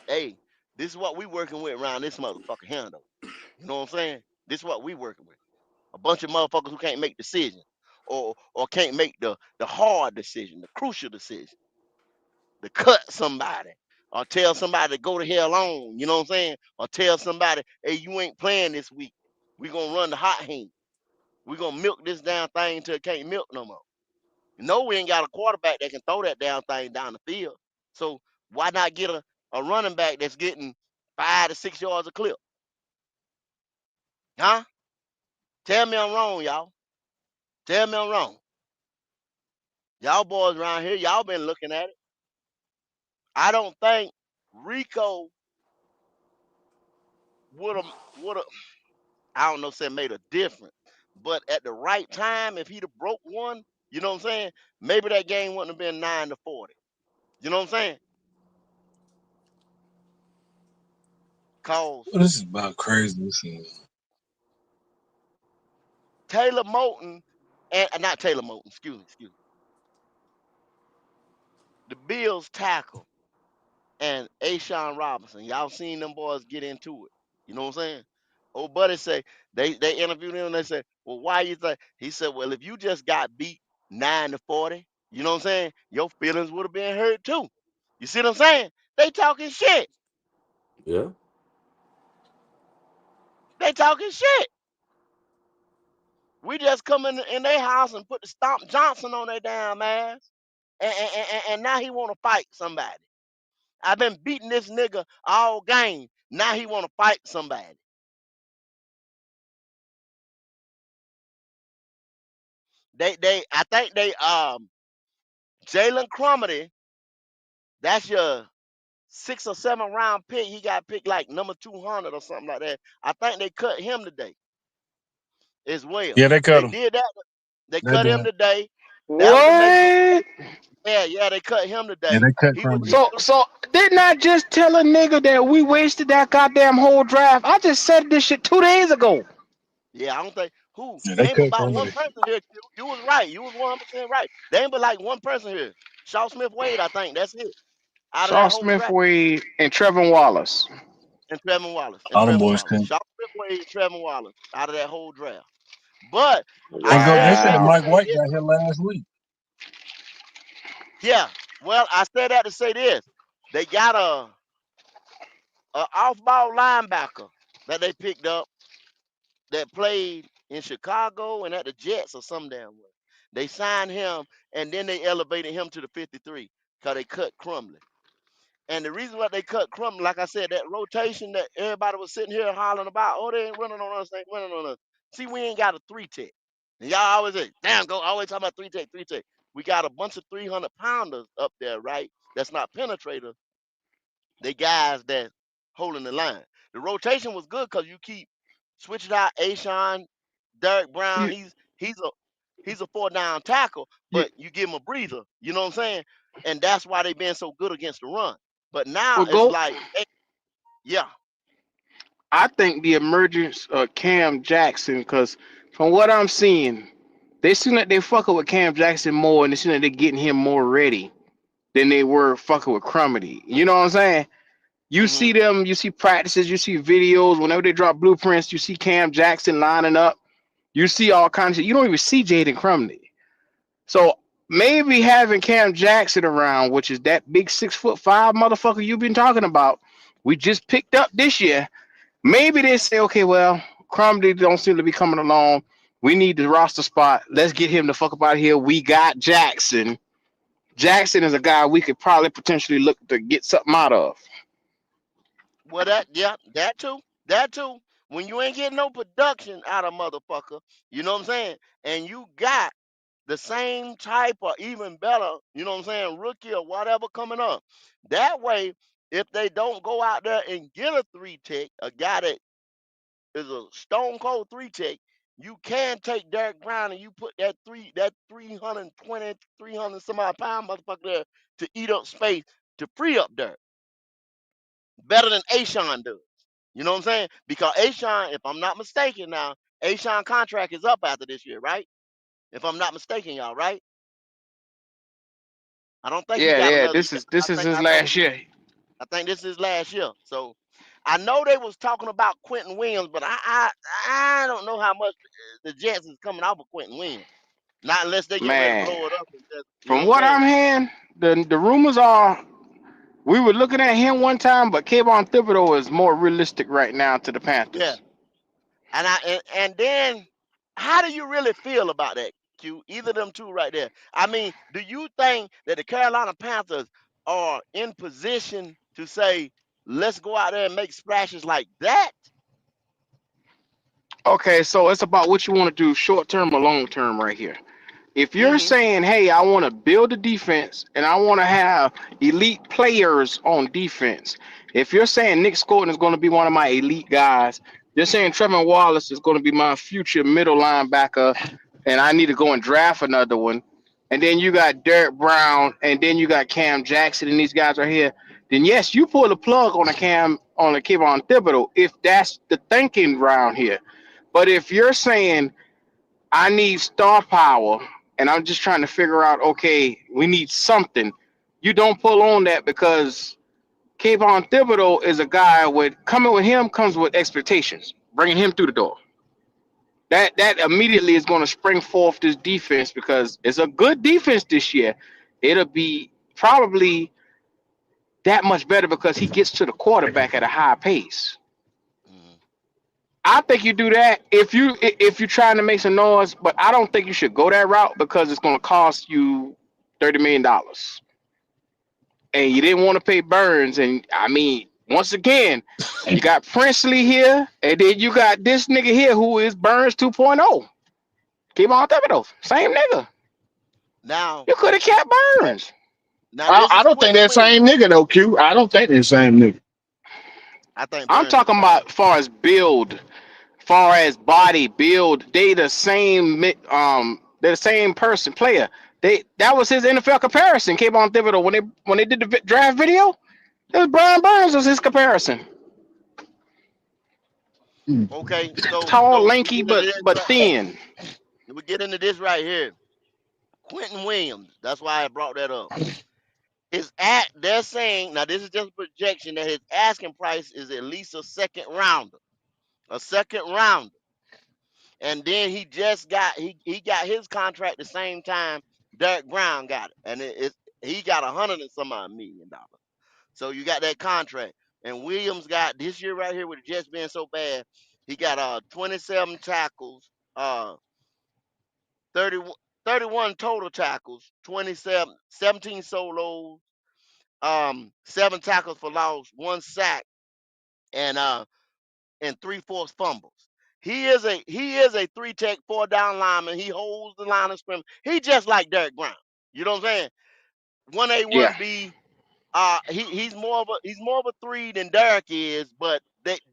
A: hey, this is what we working with around this motherfucker here, though. You know what I'm saying? This is what we working with. A bunch of motherfuckers who can't make decisions or can't make the hard decision, the crucial decision. To cut somebody or tell somebody to go to hell on, you know what I'm saying? Or tell somebody, hey, you ain't playing this week. We gonna run the hot hand. We gonna milk this damn thing till it can't milk no more. No, we ain't got a quarterback that can throw that damn thing down the field. So why not get a running back that's getting 5 to 6 yards a clip? Huh? Tell me I'm wrong, y'all. Tell me I'm wrong. Y'all boys around here, y'all been looking at it. I don't think Rico would have I don't know, say made a difference. But at the right time, if he'd have broke one, you know what I'm saying? Maybe that game wouldn't have been 9-40. You know what I'm saying? Cause
G: This is about craziness.
A: Taylor Moton and not Taylor Moton, excuse me. The Bills tackle and Ashawn Robinson. Y'all seen them boys get into it. You know what I'm saying? Old buddy say they interviewed him and they said, well, why you think? He said, well, if you just got beat 9-40, you know what I'm saying? Your feelings would have been hurt too. You see what I'm saying? They talking shit.
H: Yeah.
A: They talking shit. We just come in their house and put the Stomp Johnson on their damn ass. And now he want to fight somebody. I've been beating this nigga all game. Now he want to fight somebody. I think Jalen Crumedy, that's your 6 or 7 round pick. He got picked like number 200 or something like that. I think they cut him today as well.
G: Yeah, they cut
A: They
G: him.
A: did that. They
G: They
A: cut him
G: did.
A: today. That was the next one.
F: What?
A: Yeah, they cut him
G: Yeah,
A: today.
G: they cut
A: He was
G: Crumedy.
F: So didn't I just tell a nigga that we wasted that goddamn whole draft? I just said this shit 2 days ago.
A: Yeah, I don't think who
G: Yeah, they
A: ain't but
G: cut
A: about one
G: Crumedy.
A: person here. Q. You was right. You was 100% right. There ain't but like one person here. Shaw Smith Wade, I think that's it. Out of
F: Shaw
A: that whole
F: Smith
A: draft.
F: Wade and Trevor Wallace.
A: And Trevor Wallace.
G: All them boys couldn't.
A: Shaw Smith Wade and Trevor Wallace out of that whole draft. But I
G: Well, they
A: said
G: said
A: that to
F: Wow.
G: Mike
A: say
G: White
A: this.
G: got here last week.
A: Yeah. Well, I said that to say this. They got a off-ball linebacker that they picked up that played in Chicago and at the Jets or some damn way. They signed him and then they elevated him to the 53 because they cut Crumley. And the reason why they cut Crumley, like I said, that rotation that everybody was sitting here hollering about, oh, they ain't running on us, they ain't running on us. See, we ain't got a 3-tech. And y'all always say, damn, go always talking about 3-tech. We got a bunch of 300-pounders up there, right? That's not penetrators. They guys that holding the line. The rotation was good because you keep switching out Ashawn, Derek Brown.
F: You,
A: He's a 4-down tackle,
F: you,
A: but you give him a breather. You know what I'm saying? And that's why they've been so good against the run. But now
F: well,
A: it's
F: go.
A: like, yeah,
F: I think the emergence of Cam Jackson, because from what I'm seeing, they seem like they fucking with Cam Jackson more, and they seem like they're getting him more ready than they were fucking with Crumedy. You know what I'm saying? You
A: hmm
F: see them, you see practices, you see videos. Whenever they drop blueprints, you see Cam Jackson lining up. You see all kinds of shit. You don't even see Jaden Crumedy. So maybe having Cam Jackson around, which is that big 6'5" motherfucker you've been talking about, we just picked up this year. Maybe they say, okay, well, Crumedy don't seem to be coming along. We need the roster spot. Let's get him the fuck up out of here. We got Jackson. Jackson is a guy we could probably potentially look to get something out of.
A: well, that too. When you ain't getting no production out of motherfucker, you know what I'm saying? And you got the same type or even better, you know what I'm saying, rookie or whatever coming up. That way, if they don't go out there and get a 3-tech, a guy that is a stone cold 3-tech, you can take Derek Brown and you put that 320, 300 some odd pound motherfucker there to eat up space to free up Derek. Better than Ashawn does. You know what I'm saying? Because Ashawn, if I'm not mistaken now, Ashawn contract is up after this year, right? If I'm not mistaken, y'all, right? I don't think he got
F: Yeah.
A: another
F: This
A: year.
F: is this is his
A: I think
F: last year.
A: I think this is last year. So I know they was talking about Quentin Williams, but I don't know how much the Jets is coming out of Quentin Williams. Not unless they get ready to
F: Man,
A: blow it up and just, you know
F: from
A: what I'm
F: what
A: saying?
F: I'm hearing, the rumors are we were looking at him one time, but Kayvon Thibodeau is more realistic right now to the
A: Yeah.
F: Panthers.
A: And then how do you really feel about that, Q? Either of them two right there. I mean, do you think that the Carolina Panthers are in position to say, let's go out there and make splashes like that?
F: Okay, so it's about what you want to do, short term or long term, right here. If you're
A: Mm-hmm.
F: saying, hey, I want to build a defense and I want to have elite players on defense, if you're saying Nick Scotton is going to be one of my elite guys, you're saying Trevor Wallace is going to be my future middle linebacker, and I need to go and draft another one, and then you got Derek Brown, and then you got Cam Jackson, and these guys are here. then yes, you pull the plug on a Kayvon Thibodeau if that's the thinking around here. But if you're saying I need star power and I'm just trying to figure out, okay, we need something, you don't pull on that because Kayvon Thibodeau is a guy with coming with him comes with expectations, bringing him through the door. That immediately is going to spring forth this defense because it's a good defense this year. It'll be probably that much better because he gets to the quarterback at a high pace.
A: Mhm.
F: I think you do that if you're trying to make some noise, but I don't think you should go that route because it's going to cost you $30 million. And you didn't want to pay Burns. And I mean, once again, you got Princely here, and then you got this nigga here who is Burns 2.0. Keep on Thibodeau, same nigga.
A: Now,
F: You could have kept Burns.
A: now this
E: I
A: is
E: don't think
A: Quentin
E: that
A: Williams.
E: same nigga though, Q. I don't think that same nigga.
A: I think
F: I'm
A: Burns is
F: talking
A: better.
F: about far as build, far as body build. They the same. They're the same person, player. That was his NFL comparison. Came on Thibodeau when they did the draft video. It was Brian Burns was his comparison.
A: Okay, so
F: Tall,
A: we
F: lanky,
A: get into
F: but
A: this
F: but
A: right,
F: thin.
A: we get into this right here. Quentin Williams. That's why I brought that up. They're saying now this is just a projection that his asking price is at least a second rounder. A second rounder. And then he got his contract the same time Derek Brown got it. And he got $100 and some odd million. So you got that contract. And Williams got this year right here with the Jets being so bad, he got 27 tackles, 30, 31 total tackles, 17 solos, 7 tackles for loss, 1 sack, and 3 forced fumbles. He is a 3-tech 4 down lineman. He holds the line of scrimmage. He just like Derek Brown. You know what I'm saying? 1A,
F: Yeah,
A: 1B. He's more of a 3 than Derek is, but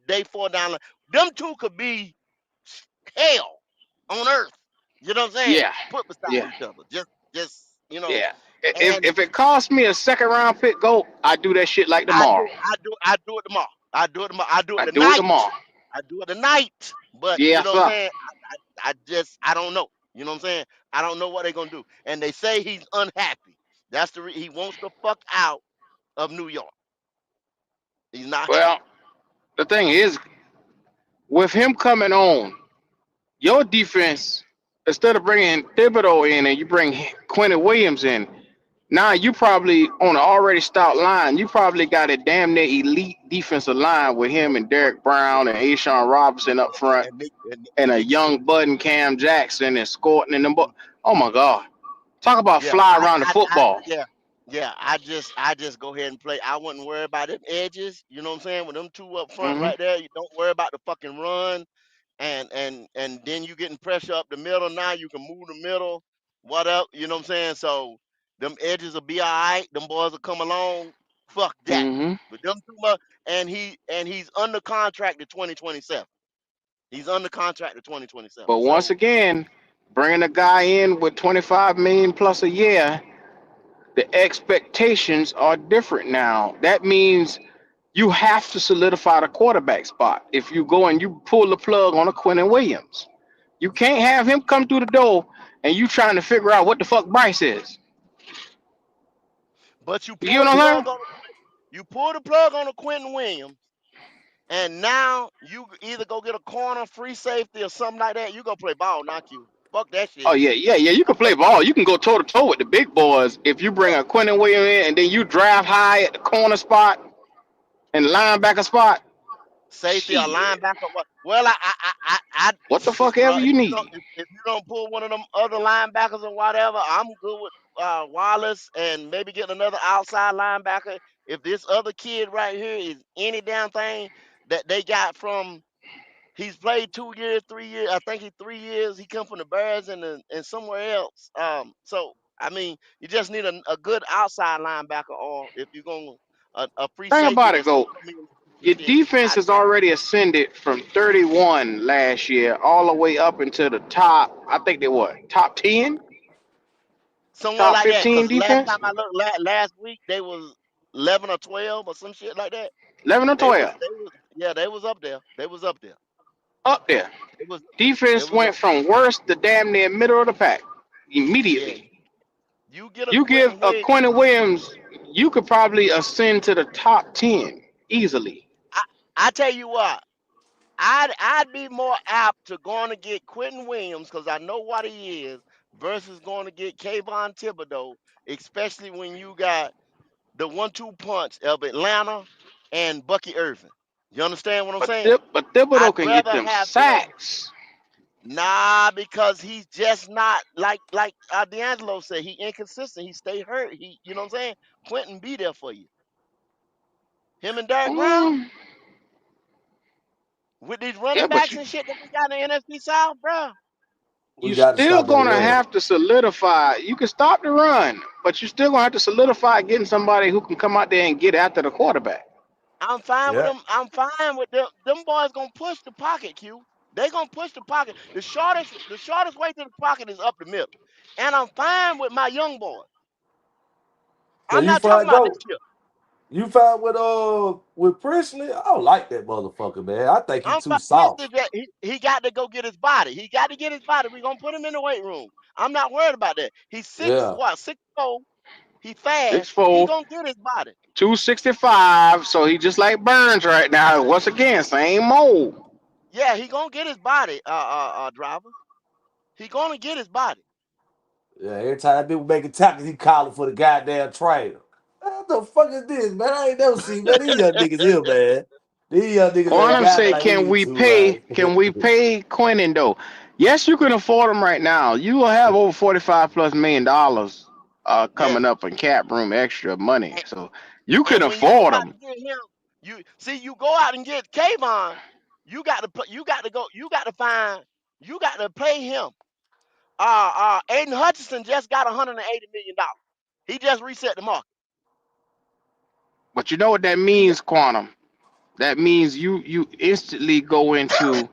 A: they 4 down. Them two could be hell on earth. You know what I'm saying?
F: yeah,
A: Put beside
F: yeah,
A: each other. Just
F: yeah.
A: and
F: If it costs me a second round pick, go. I do that shit like
A: I
F: tomorrow.
A: do I do it tomorrow. I do it
F: I do it
A: tonight.
F: tomorrow.
A: I do it tonight. But you
F: Yeah,
A: know what I'm
F: sir.
A: saying? I don't know. You know what I'm saying? I don't know what they're gonna do. And they say he's unhappy. He wants the fuck out of New York. He's not
F: Well,
A: happy.
F: the thing is, with him coming on, your defense, instead of bringing Thibodeau in and you bring Quentin Williams in, now you probably on an already stout line. You probably got a damn near elite defensive line with him and Derek Brown and Ashawn Robinson up front,
A: And
F: and
A: and
F: a
A: Nick Sweet.
F: young bud and Cam Jackson and Scorton and them. Oh my God! Talk about
A: Yeah,
F: fly around the football.
A: yeah. I just go ahead and play. I wouldn't worry about them edges. You know what I'm saying? With them two up front
F: Hmm
A: right there, you don't worry about the fucking run. And then you getting pressure up the middle. Now you can move the middle. What up? You know what I'm saying? So them edges will be all right. Them boys will come along. Fuck that.
F: hmm
A: But them two he's under contract to 2027. He's under contract to 2027.
F: But once
A: So
F: again, bringing a guy in with 25 million plus a year, the expectations are different now. That means you have to solidify the quarterback spot. If you go and you pull the plug on a Quentin Williams, you can't have him come through the door and you trying to figure out what the fuck Bryce is.
A: but you
F: You get
A: pull
F: what
A: the
F: I'm
A: plug
F: saying?
A: on a Quentin Williams. And now you either go get a corner, free safety, or something like that. You go play ball, not you. Fuck that
F: Oh
A: shit.
F: yeah, yeah, yeah. You can play ball. You can go toe to toe with the big boys if you bring
A: Yeah,
F: a Quentin Williams in and then you draft high at the corner spot and linebacker spot.
A: safety or
F: Shit.
A: linebacker. Well,
F: What the
A: shit,
F: fuck
A: bro.
F: ever
A: If
F: you
A: you don't,
F: need.
A: if you don't pull one of them other linebackers or whatever, I'm good with Wallace and maybe getting another outside linebacker. If this other kid right here is any damn thing that they got from, he's played 2 years, 3 years. I think he's 3 years. He come from the Bears and somewhere else. So I mean, you just need a good outside linebacker, or if you're going a free
F: Think
A: safety
F: about it,
A: that's gonna
F: go.
A: come in and do some
F: Your
A: shit.
F: defense has already ascended from 31 last year all the way up into the top. I think they were top 10,
A: Somewhere
F: top
A: like that.
F: 15
A: Cause last time
F: defense.
A: I looked last week, they was. 11 or 12 or some shit like that.
F: 11 or 12.
A: They was up there. They was up there.
F: Up there.
A: It was it
F: Defense
A: was
F: went
A: up there.
F: from worst to damn near middle of the pack
A: Yeah.
F: immediately.
A: You get a
F: You give
A: Quentin
F: a
A: Williams.
F: Quentin Williams, you could probably ascend to the top 10 easily.
A: I tell you what, I'd be more apt to going to get Quentin Williams because I know what he is versus going to get Kayvon Thibodeau, especially when you got the 1-2 punch of Atlanta and Bucky Irving. You understand what I'm saying?
F: But Thibodeau
A: I'd
F: can get
A: rather
F: them
A: have them.
F: sacks.
A: Nah, because he's just not like D'Angelo said. He inconsistent. He stay hurt. You know what I'm saying? Quentin be there for you. Him and Derrick Brown
F: Mm,
A: with these
F: yeah,
A: running
F: but
A: backs and shit that we got in the NFC South, bro.
H: We
F: you
H: got to
F: still
H: stop that
F: gonna
H: run.
F: have to solidify. You can stop the run, but you still gonna have to solidify getting somebody who can come out there and get after the quarterback.
A: I'm fine with
H: Yeah.
A: them. I'm fine with them. Them boys gonna push the pocket, Q. They gonna push the pocket. The shortest way to the pocket is up the middle. And I'm fine with my young boys.
H: So
A: I'm
H: you
A: not talking
H: find
A: about this
H: go.
A: year.
H: You found with Presley? I don't like that motherfucker, man. I think he
A: I'm
H: too
A: fine.
H: soft.
A: He got to go get his body. He got to get his body. We're gonna put him in the weight room. I'm not worried about that. He's
H: Yeah.
A: 6'4". He fast. He
F: 6'4",
A: gonna get his body.
F: 265. So he just like Burns right now. Once again, same mold.
A: Yeah, he gonna get his body, driver. He gonna get his body.
H: Yeah, every time people making tackles, he calling for the goddamn trainer. What the fuck is this, man? I ain't never seen, man. These young niggas here, man. These young niggas ain't
F: Quantum
H: got it
F: say,
H: like we
F: can we
H: used to, man.
F: pay Quentin though? Yes, you can afford him right now. You will have over $45+ million
A: Yeah.
F: coming up in cap room extra money.
A: And,
F: So you can
A: and when you go
F: afford
A: out
F: him.
A: to get him, you go out and get Kayvon. You got to pay him. Aiden Hutchinson just got $180 million. He just reset the market.
F: But you know what that
A: He
F: means, Quantum? That means you instantly go into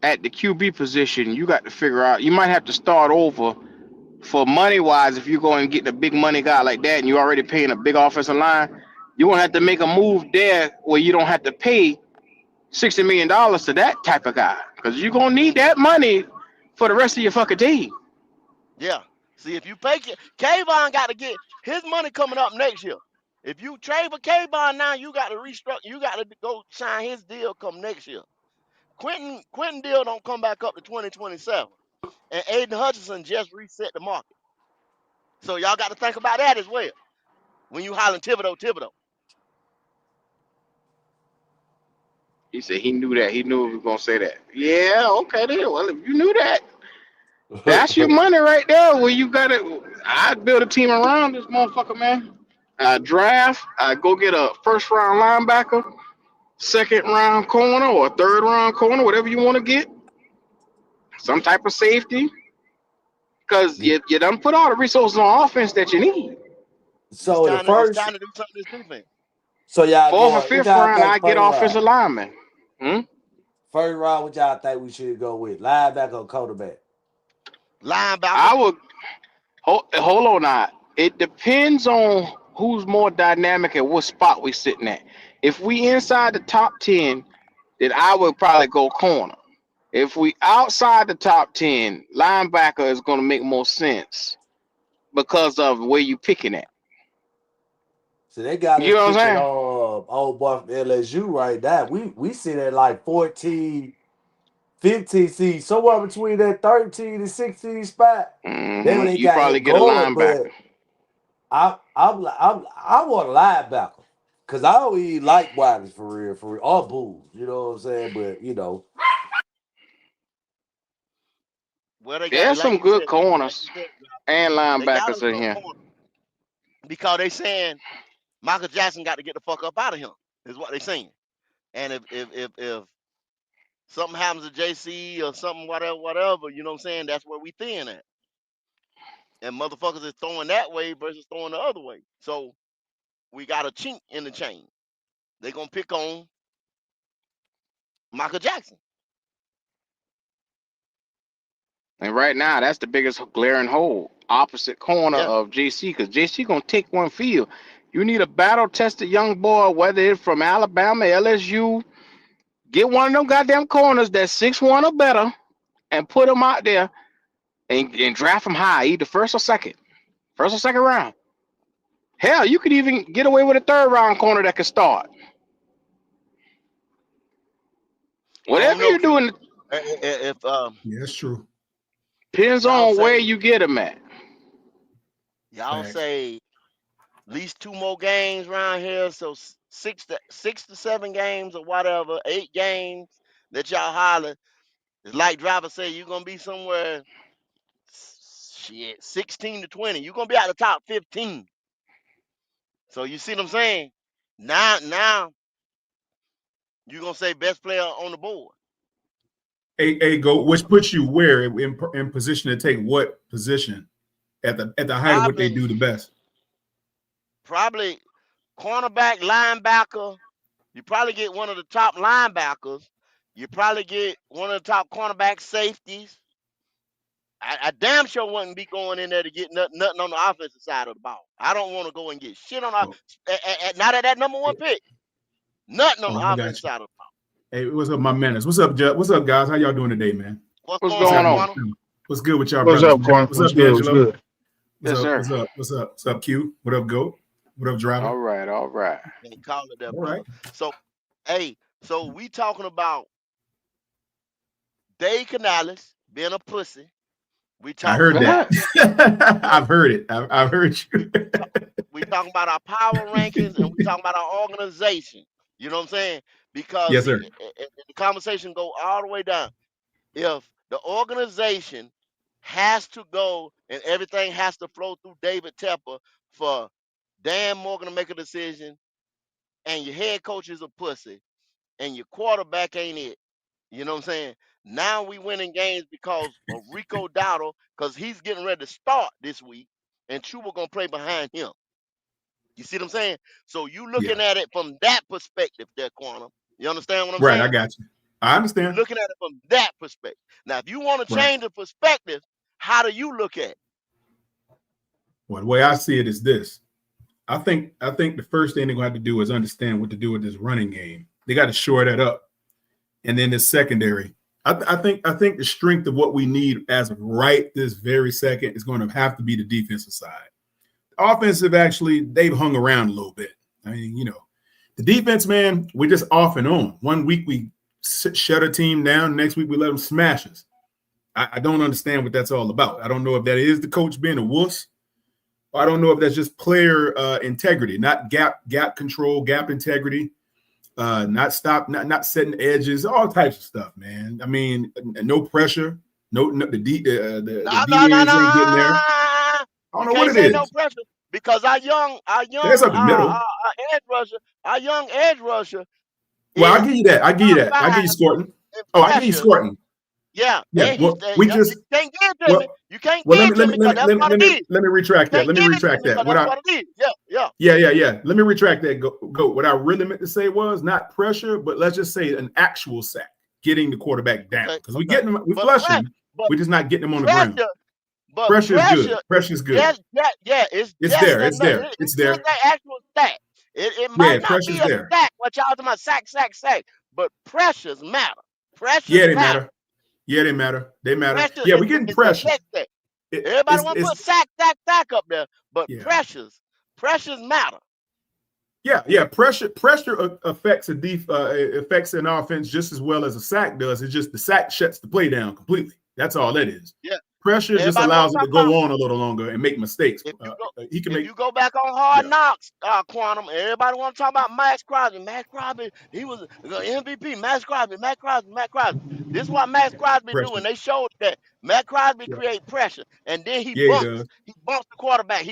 F: at the QB position. You got to figure out. You might have to start over for money wise. If you go and get the big money guy like that, and you're already paying a big offensive line, you won't have to make a move there where you don't have to pay $60 million to that type of guy, because you're gonna need
A: Mhm.
F: that money for the rest of your fucking team.
A: Yeah. See, if you pay Kayvon, got to get his money coming up next year. If you trade for Kayvon now, you got to restructure. You got to go sign his deal come next year. Quentin deal don't come back up to 2027, and Aiden Hutchinson just reset the market. So y'all got to think about that as well when you hollering Thibodeau.
F: He said he knew that. He knew we was gonna say that. Yeah, okay then. Well, if you knew that, that's your money right there. Where you got it. I'd build a team around this motherfucker, man. I draft. I go get a first round linebacker, second round corner, or a third round corner, whatever you want to get. Some type of safety, because you done put all the resources on offense that you need.
A: It's
H: So the
A: time to it's
H: first,
A: time to do something this defense.
H: so y'all
F: Fourth or
H: going, what
F: fifth
H: y'all
F: round,
H: think
F: I get
H: first round?
F: offensive linemen.
H: First round, what y'all think we should go with? Linebacker or quarterback?
A: Linebacker.
F: I would hold on now. It depends on who's more dynamic and what spot we sitting at. If we inside the top 10, then I would probably go corner. If we outside the top 10, linebacker is going to make more sense because of where you picking at.
H: So they got
F: You
H: us
F: know what
H: picking
F: I'm saying?
H: old boy from LSU right now. We sit at like 14, 15 seeds, somewhere between that 13 and 16 spot. They when they
F: You
H: got
F: probably
H: him
F: get a
H: going,
F: linebacker.
H: but I want a linebacker because I don't even like wide for real, or bulls. You know what I'm saying? But
A: Well, they got
F: There's some good
A: like
F: corners
A: you said,
F: and
A: they got us
F: linebackers in
A: good
F: here.
A: corner because they saying Michael Jackson got to get the fuck up out of him. Is what they saying. And if something happens to JC or something, whatever, you know what I'm saying? That's where we thin at. And motherfuckers is throwing that way versus throwing the other way. So we got a chink in the chain. They gonna pick on Michael Jackson.
F: And right now, that's the biggest glaring hole, opposite corner
A: Yeah.
F: of JC, because JC gonna take one field. You need a battle-tested young boy, whether it's from Alabama, LSU. Get one of them goddamn corners that's 6'1" or better and put him out there and draft him high, either first or second round. Hell, you could even get away with a third-round corner that could start. Whatever you're doing,
A: if
I: Yeah, that's true.
F: depends on where you get him at.
A: y'all
I: Facts.
A: say at least 2 more games around here, so 6 to 7 games or whatever, 8 games that y'all holler. It's like driver say you're gonna be somewhere 16 to 20. You're gonna be out the top 15. So you see what I'm saying? Now you're gonna say best player on the board.
I: Hey, go. Which puts you where in position to take what position at the height of what they do the best?
A: Probably cornerback, linebacker. You probably get one of the top linebackers. You probably get one of the top cornerback safeties. I damn sure wouldn't be going in there to get nothing on the offensive side of the ball. I don't want to go and get shit on not at that number 1 pick. Nothing on the offensive side of the ball.
I: Hey, what's up, my man? What's up, Jeff? What's up, guys? How y'all doing today, man?
F: What's going on?
I: What's good with y'all,
E: What's
I: brothers?
E: up, Quan?
I: What's up, D'Angelo?
E: Good.
F: Yes, sir.
I: What's up? What's up, Q? What up, Goat? What up, Driver?
F: All right.
A: Can't call it that,
I: All
A: brother.
I: right.
A: So, so we talking about Dave Canales being a pussy. We
I: I
A: talking
I: heard
A: about
I: that. I've heard it. I've heard you.
A: we talking about our power rankings and we talking about our organization. You know what I'm saying? Because
I: Yes, sir.
A: the conversation go all the way down. If the organization has to go and everything has to flow through David Tepper for Dan Morgan to make a decision, and your head coach is a pussy, and your quarterback ain't it. You know what I'm saying? Now we winning games because of Rico Dowdle, because he's getting ready to start this week, and Chuba gonna play behind him. You see what I'm saying? So you looking at it from that perspective there, Quantum. You understand what I'm saying?
I: Right, I got you. I understand.
A: You're looking at it from that perspective. Now, if you want to change the perspective, how do you look at it?
I: Well, the way I see it is this. I think the first thing they're gonna have to do is understand what to do with this running game. They got to shore that up. And then the secondary. I think the strength of what we need as of right this very second is going to have to be the defensive side. Offensive, actually, they've hung around a little bit. I mean, the defense, man, we're just off and on. 1 week we shut a team down. Next week we let them smash us. I don't understand what that's all about. I don't know if that is the coach being a wuss. Or I don't know if that's just player integrity, not gap control, gap integrity. Not setting edges, all types of stuff, man. I mean, no pressure, the DBs ain't getting there. I don't know what it is.
A: No pressure because our young
I: That's up the middle.
A: Our young edge rusher.
I: Well, I'll give you that. I give you Scorton. Oh, I give you Scorton.
A: Yeah.
I: Well,
A: you can't get it to me. You can't get it to me because that's what it is.
I: Let me retract that. Yeah. Let me retract that. Go. What I really meant to say was not pressure, but let's just say an actual sack, getting the quarterback down. Because we flushing, we're just not getting them on the ground.
A: But
I: pressure is good. Pressure is good.
A: Yeah. It's
I: there.
A: It's there. That actual sack. It might not be a sack. What y'all talking about? Sack. But pressures matter.
I: They matter. Yeah, they matter.
A: Pressure
I: we're getting pressure.
A: Everybody want to put sack up there, but pressures matter.
I: Yeah. Pressure affects affects an offense just as well as a sack does. It's just the sack shuts the play down completely. That's all it is.
A: Yeah.
I: Pressure just allows it to go on a little longer and make mistakes.
A: If you go back on Hard Knocks, Quantum, everybody want to talk about Max Crosby. Max Crosby, he was the MVP. Max Crosby. This is what Max Crosby do, and they showed that Max Crosby create pressure, and then he bumps the quarterback.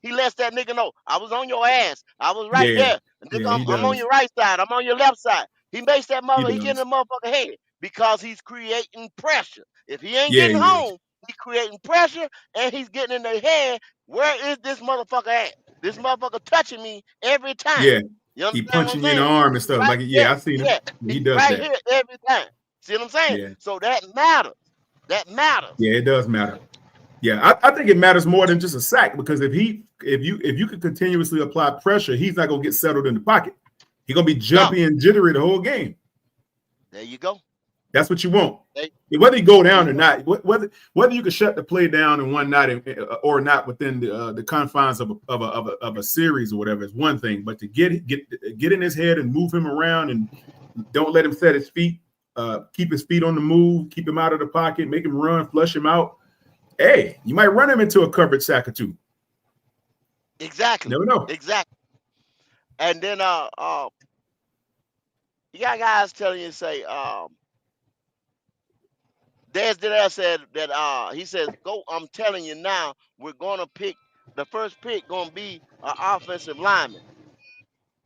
A: He lets that nigga know, I was on your ass. I was right there. Nigga, I'm on your right side. I'm on your left side. He makes that he get in the motherfucker head because he's creating pressure. If he ain't getting home, he's creating pressure and he's getting in their head. Where is this motherfucker at? This motherfucker touching me every time.
I: Yeah, he punching you in the arm and stuff.
A: Right?
I: I see him. He does
A: right
I: that
A: here every time. See what I'm saying?
I: Yeah.
A: So that matters.
I: Yeah, it does matter. Yeah, I think it matters more than just a sack because if you could continuously apply pressure, he's not gonna get settled in the pocket. He's gonna be jumpy and jittery the whole game.
A: There you go.
I: That's what you want.
A: Hey.
I: Whether you go down or not, whether you can shut the play down in one night or not within the confines of a series or whatever is one thing, but to get in his head and move him around and don't let him set his feet, keep his feet on the move, keep him out of the pocket, make him run, flush him out. Hey, you might run him into a coverage sack or two.
A: Exactly.
I: Never know.
A: Exactly. And then you got guys telling you, say, Des Didel said that he says, go, I'm telling you now, we're gonna pick the first pick gonna be an offensive lineman.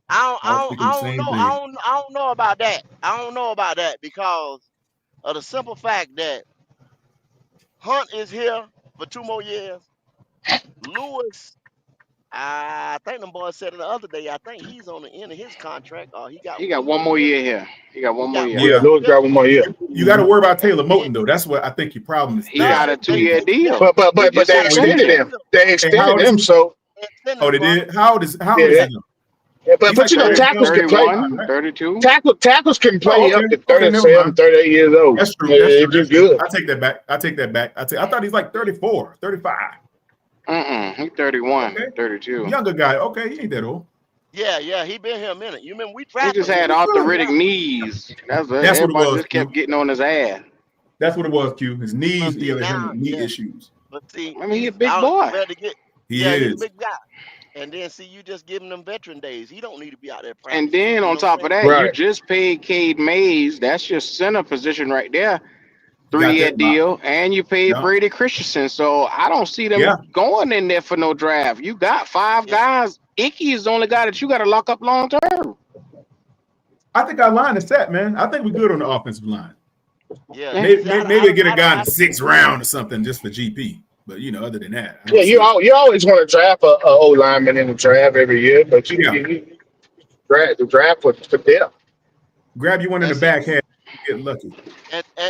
A: I don't know about that. I don't know about that because of the simple fact that Hunt is here for 2 more years. Lewis, I think the boy said it the other day. I think he's on the end of his contract.
F: He got 1 more year here. He got 1 more year.
E: Yeah, Lewis got 1 more year.
I: You got to worry about Taylor Moton though. That's what I think your problem is.
F: He got a 2-year deal.
E: But they extended him. They extended him. So.
I: Oh, they did. How old is he?
E: Yeah, but you know, tackles can play.
F: 32.
E: Tackles can play up to 37, 38 years old.
I: That's true.
E: That's true. Good.
I: I take that back. I thought he's like 34, 35.
F: He's 31,
I: Okay.
F: 32.
I: Younger guy. Okay, he ain't that old.
A: Yeah, he been here a minute. You remember we
F: He
A: drafted
F: just had arthritic knees. That's what it was. Just kept getting on his ass.
I: That's what it was, Q. His knees, he had knee issues.
A: But see,
F: I mean, he's a big boy.
I: He is.
A: He's a big guy. And then see, you just giving them veteran days. He don't need to be out there practicing.
F: And then on top of that, you just paid Cade Mays. That's your center position right there. 3-year deal, and you paid Brady Christensen. So I don't see them going in there for no draft. You got 5 guys. Icky is the only guy that you got to lock up long term.
I: I think our line is set, man. I think we're good on the offensive line.
A: Yeah,
I: maybe get a guy in the 6th round or something just for GP. But other than that,
E: you always want to draft a O lineman in the draft every year, but you draft for depth.
I: Grab you one in the back hand, get lucky.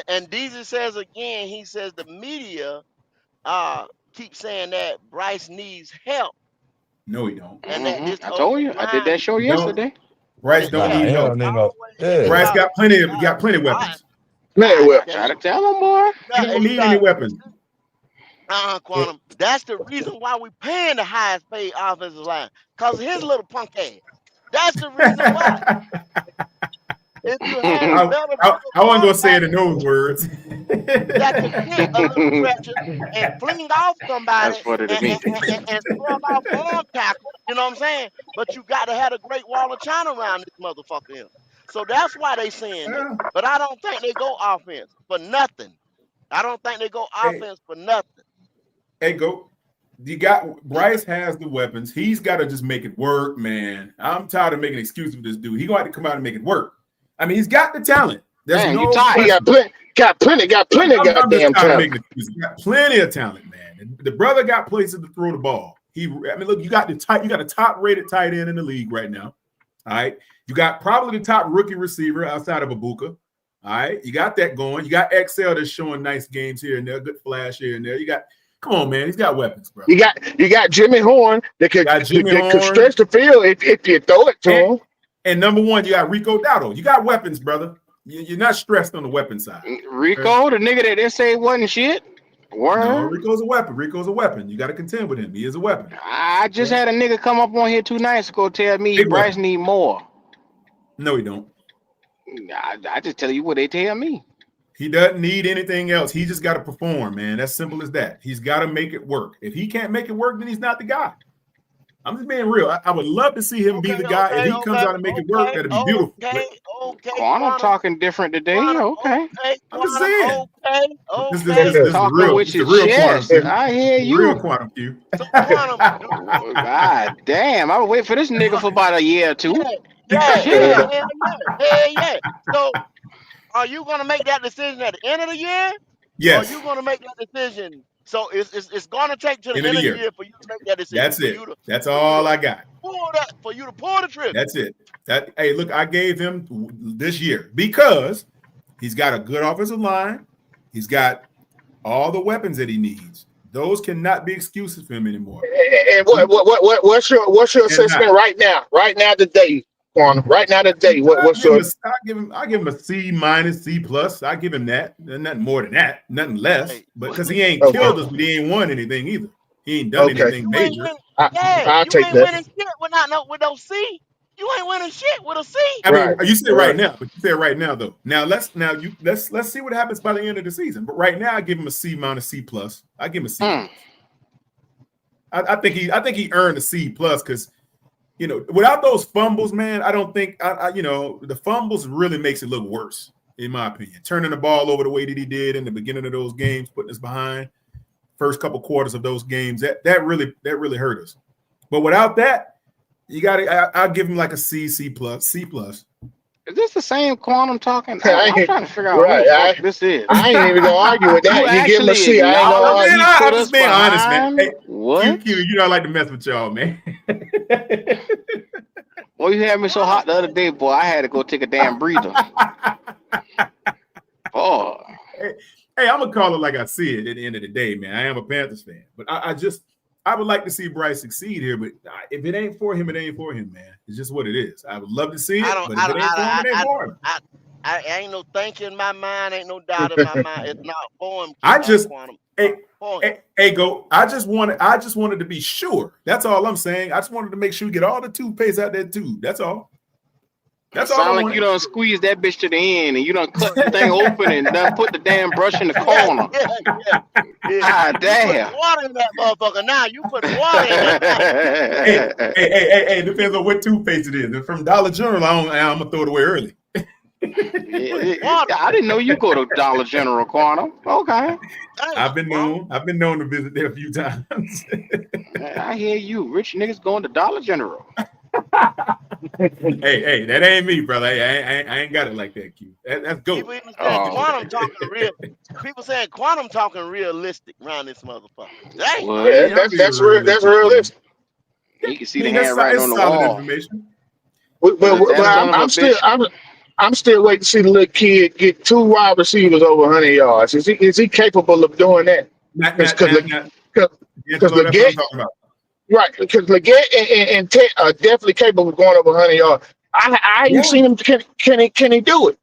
A: And Deezy says again, he says the media keeps saying that Bryce needs help.
I: No, he don't.
A: And
F: I told you, I did that show yesterday.
I: Bryce don't need help. Bryce got plenty of weapons.
F: Try to tell him, boy.
I: He don't need any weapons.
A: Quantum. That's the reason why we paying the highest paid offensive line. Because of his little punk ass. That's the reason why. If you had
I: I wasn't going to say it in those words.
A: That can hit a little pressure and fling off somebody and scrub off arm tackle. You know what I'm saying? But you got to have a great wall of China around this motherfucker here. So that's why they saying that. But I don't think they go offense for nothing. I don't think they go offense for nothing.
I: Hey, Bryce has the weapons. He's got to just make it work, man. I'm tired of making excuses for this dude. He going to have to come out and make it work. I mean, he's got the talent. There's
F: you tired.
E: He got plenty goddamn talent.
I: He's got plenty of talent, man. The brother got places to throw the ball. Look, you got a top-rated tight end in the league right now. All right. You got probably the top rookie receiver outside of Ibuka. All right. You got that going. You got XL that's showing nice games here and there, good flash here and there. Come on, man. He's got weapons, bro.
E: You got Jimmy Horn that could stretch the field if you throw it to him.
I: And number 1, you got Rico Dowdle. You got weapons, brother. You're not stressed on the weapon side.
F: Rico, the nigga that they say wasn't shit.
I: No, Rico's a weapon. You got to contend with him. He is a weapon.
F: I just had a nigga come up on here 2 nights ago tell me Bryce need more.
I: No, he don't.
F: I just tell you what they tell me.
I: He doesn't need anything else. He just got to perform, man. That's simple as that. He's got to make it work. If he can't make it work, then he's not the guy. I'm just being real. I would love to see him be the guy. If he comes out and make it work, that'd be beautiful.
F: I'm talking different today. Okay.
I: I'm just saying. This is
F: talking with your chest. I hear you.
I: Real Quantum Q.
F: God damn. I would wait for this nigga for about a year or 2.
A: Yeah. So, are you going to make that decision at the end of the year?
I: Yes.
A: Or are you going to make that decision? So it's going to take to the end of the year for you to make that decision.
I: That's it. That's all I got.
A: For you to pull the trigger.
I: That's it. Hey, look, I gave him this year because he's got a good offensive line. He's got all the weapons that he needs. Those cannot be excuses for him anymore.
E: And what's your assessment right now? Right now today, Quan. Right now today. What's your?
I: I give him a C minus, C plus. I give him that. Nothing more than that. Nothing less. But because he ain't killed us, but he ain't won anything either. He ain't done anything major.
E: I'll take that.
A: You ain't winning shit with no C. You ain't winning shit with a C.
I: I mean, you said right now, but you said right now though. Let's see what happens by the end of the season. But right now, I give him a C minus, C plus. I give him a C. I think he earned a C plus because, you know, without those fumbles, man, I don't think the fumbles really makes it look worse, in my opinion. Turning the ball over the way that he did in the beginning of those games, putting us behind first couple quarters of those games, that really hurt us. But without that, I'll give him like a C, C plus, C plus.
F: Is this the same Quantum talking? I'm trying to figure out what this is.
E: I ain't even gonna argue with that. You give him a C. I ain't gonna argue.
I: I'm just being honest, man. Hey,
F: what?
I: QQ, you know I like to mess with y'all, man.
F: Well, you had me so hot the other day, boy. I had to go take a damn breather. Oh.
I: Hey, I'm gonna call it like I see it at the end of the day, man. I am a Panthers fan, but I would like to see Bryce succeed here, but if it ain't for him, it ain't for him, man. It's just what it is. I would love to see it, but if it ain't for him, it ain't for him.
A: I ain't no think in my mind, ain't no doubt in my mind. It's not for him.
I: I just wanted to be sure. That's all I'm saying. I just wanted to make sure you get all the toothpaste out that tube. That's all. That's all.
F: Sound like you done squeeze that bitch to the end and you done cut the thing open and done put the damn brush in the corner.
A: Yeah.
F: God damn.
A: Put water in that motherfucker now. You put water in it.
I: Hey, depends on what toothpaste it is. If from Dollar General, I'm gonna throw it away early.
F: I didn't know you go to Dollar General, Quantum. Okay.
I: I've been known to visit there a few times.
F: I hear you. Rich niggas going to Dollar General.
I: Hey, that ain't me, brother. Hey, I ain't got it like that, Q. That's good.
A: People saying Quantum talking realistic around this motherfucker. Dang.
E: Well, that's realistic.
F: You can see the handwriting on the wall.
E: I'm still waiting to see the little kid get 2 wide receivers over 100 yards. Is he capable of doing that? Because Leggett, right? Because Leggett and Ted are definitely capable of going over 100 yards. I ain't seen him. Can he do it?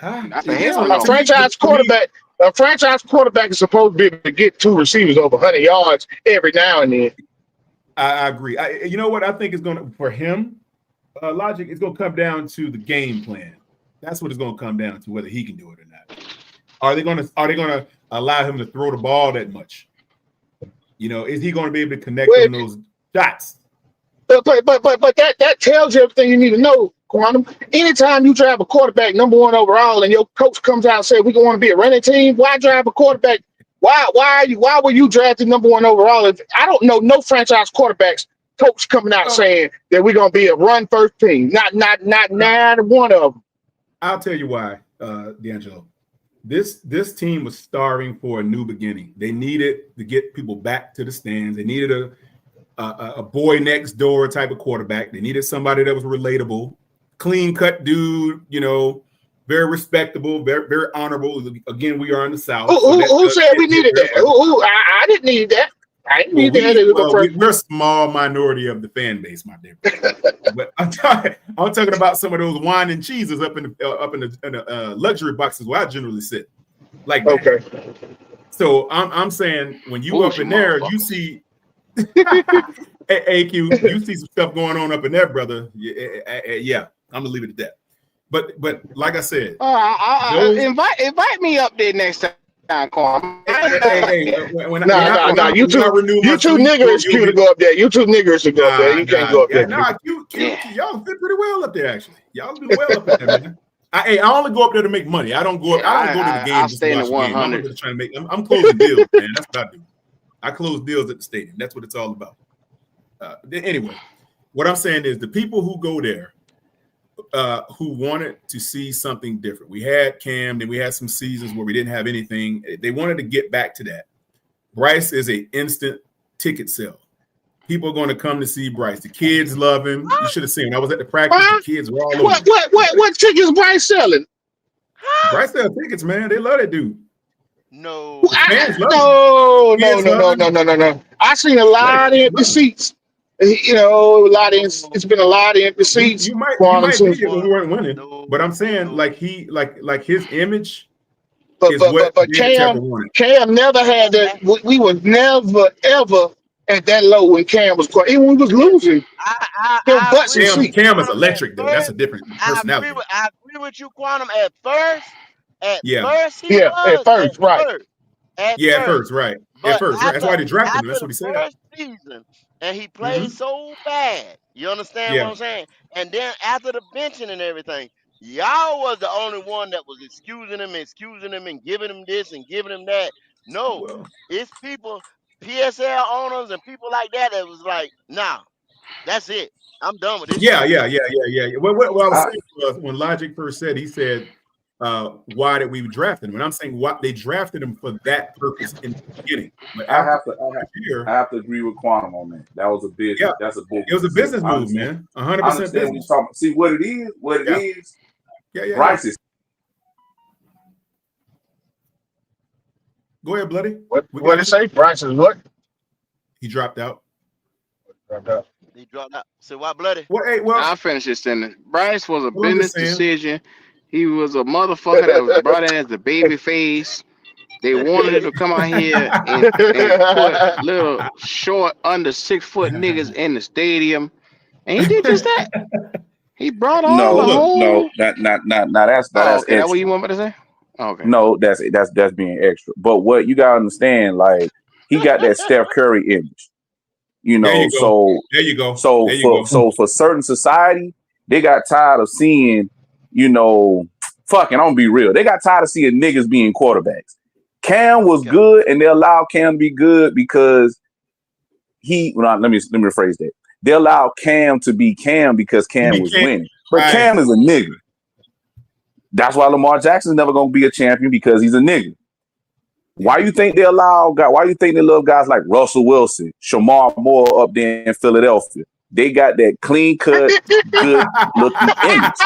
E: A franchise quarterback. A franchise quarterback is supposed to be able to get 2 receivers over 100 yards every now and then.
I: I agree. You know what I think is going to for him. Logic is going to come down to the game plan. That's what it's going to come down to, whether he can do it or not. Are they going to allow him to throw the ball that much? You know, is he going to be able to connect on those shots?
E: But that tells you everything you need to know, Quantum. Anytime you drive a quarterback #1 overall and your coach comes out and says we're going to be a running team, why drive a quarterback? Why were you drafted #1 overall? I don't know no franchise quarterbacks coach coming out saying that we're gonna be a run first team. Not neither one of them.
I: I'll tell you why, D'Angelo. This team was starving for a new beginning. They needed to get people back to the stands. They needed a boy next door type of quarterback. They needed somebody that was relatable, clean cut dude, you know, very respectable, very, very honorable. Again, we are in the South.
E: Who said we needed that? I didn't need that. I didn't need that.
I: We're a small minority of the fan base, my dear. But I'm talking about some of those wine and cheeses up in the luxury boxes where I generally sit. Like that. Okay. So I'm saying when you up in there, you see AQ, you see some stuff going on up in there, brother. Yeah, I'm gonna leave it at that. But like I said,
F: invite me up there next time.
E: You too niggers to go up there. You too niggers to go up there. You can't go up there.
I: Y'all fit pretty well up there, actually. Y'all do well up there, man. I only go up there to make money. I don't go to the game.
F: I'll stay in the 100.
I: I'm closing deals, man. That's what I do. I close deals at the stadium. That's what it's all about. Anyway, what I'm saying is the people who go there, who wanted to see something different. We had Cam, then we had some seasons where we didn't have anything. They wanted to get back to that. Bryce is an instant ticket sale. People are going to come to see Bryce. The kids love him. You should have seen him. I was at the practice. The kids were all over.
E: What tickets Bryce selling?
I: Bryce sells tickets, man. They love that dude.
A: No.
I: Fans love him.
E: No.
I: Fans love him.
E: I seen a lot of empty seats. You know, it's been a lot of empty seats.
I: You might
E: Quantum
I: be
E: since,
I: it when we weren't winning,
A: No.
I: but I'm saying
A: No.
I: like his image
E: but
I: is what David Tepper
E: Cam
I: wanted.
E: never had that. We was never ever at that low when Cam was quiet. Even when we was losing, there was
A: I
E: butts in
A: agree with
E: seats.
I: Cam is
A: Quantum
I: electric
A: at
I: though. That's a
A: first.
I: different
A: I
I: personality.
A: agree with you, Quantum. At first he
E: Yeah,
A: was.
E: at first, right.
A: At
I: At
A: first.
I: first, right.
A: But
I: That's why they drafted him.
A: after
I: That's what
A: the
I: he said.
A: first season, and he played so bad. You understand what
I: Yeah.
A: I'm saying? And then after the benching and everything, y'all was the only one that was excusing him and giving him this and giving him that. No,
I: Well,
A: it's people, PSL owners and people like that was like, nah, that's it. I'm done with this
I: yeah.
A: shit.
I: What I was saying was when Logic first said, he said, why did we draft him? And I'm saying why they drafted him for that purpose in the beginning. But
J: I have to agree with Quantum on that. That was a business.
I: Yeah.
J: That's a business.
I: It was a business move, man. 100% business.
J: See what it is. What it is.
I: Yeah.
J: Bryce is.
I: Go ahead, Bloody.
E: What did it say? Bryce is what?
I: He dropped out.
A: He dropped out. So why Bloody?
F: I'll finish this sentence. Bryce was a
I: Well, I'm
F: business
I: just saying.
F: decision. He was a motherfucker that was brought in as the baby face. They wanted him to come out here and put little short, under 6 foot niggas in the stadium, and he did just that. He brought all the whole.
J: No, not that's
F: That's
J: extra.
F: that what you want me to say? Okay.
J: No, that's being extra. But what you gotta understand, like he got that Steph Curry image. You know,
I: there you go.
J: So for certain society, they got tired of seeing, you know, fucking, I'm gonna be real. They got tired of seeing niggas being quarterbacks. Cam was good, and they allowed Cam to be good because let me rephrase that. They allowed Cam to be Cam because Cam was winning. But Cam is a nigga. That's why Lamar Jackson's never gonna be a champion because he's a nigga. Why you think they love guys like Russell Wilson, Shamar Moore up there in Philadelphia? They got that clean cut, good looking image.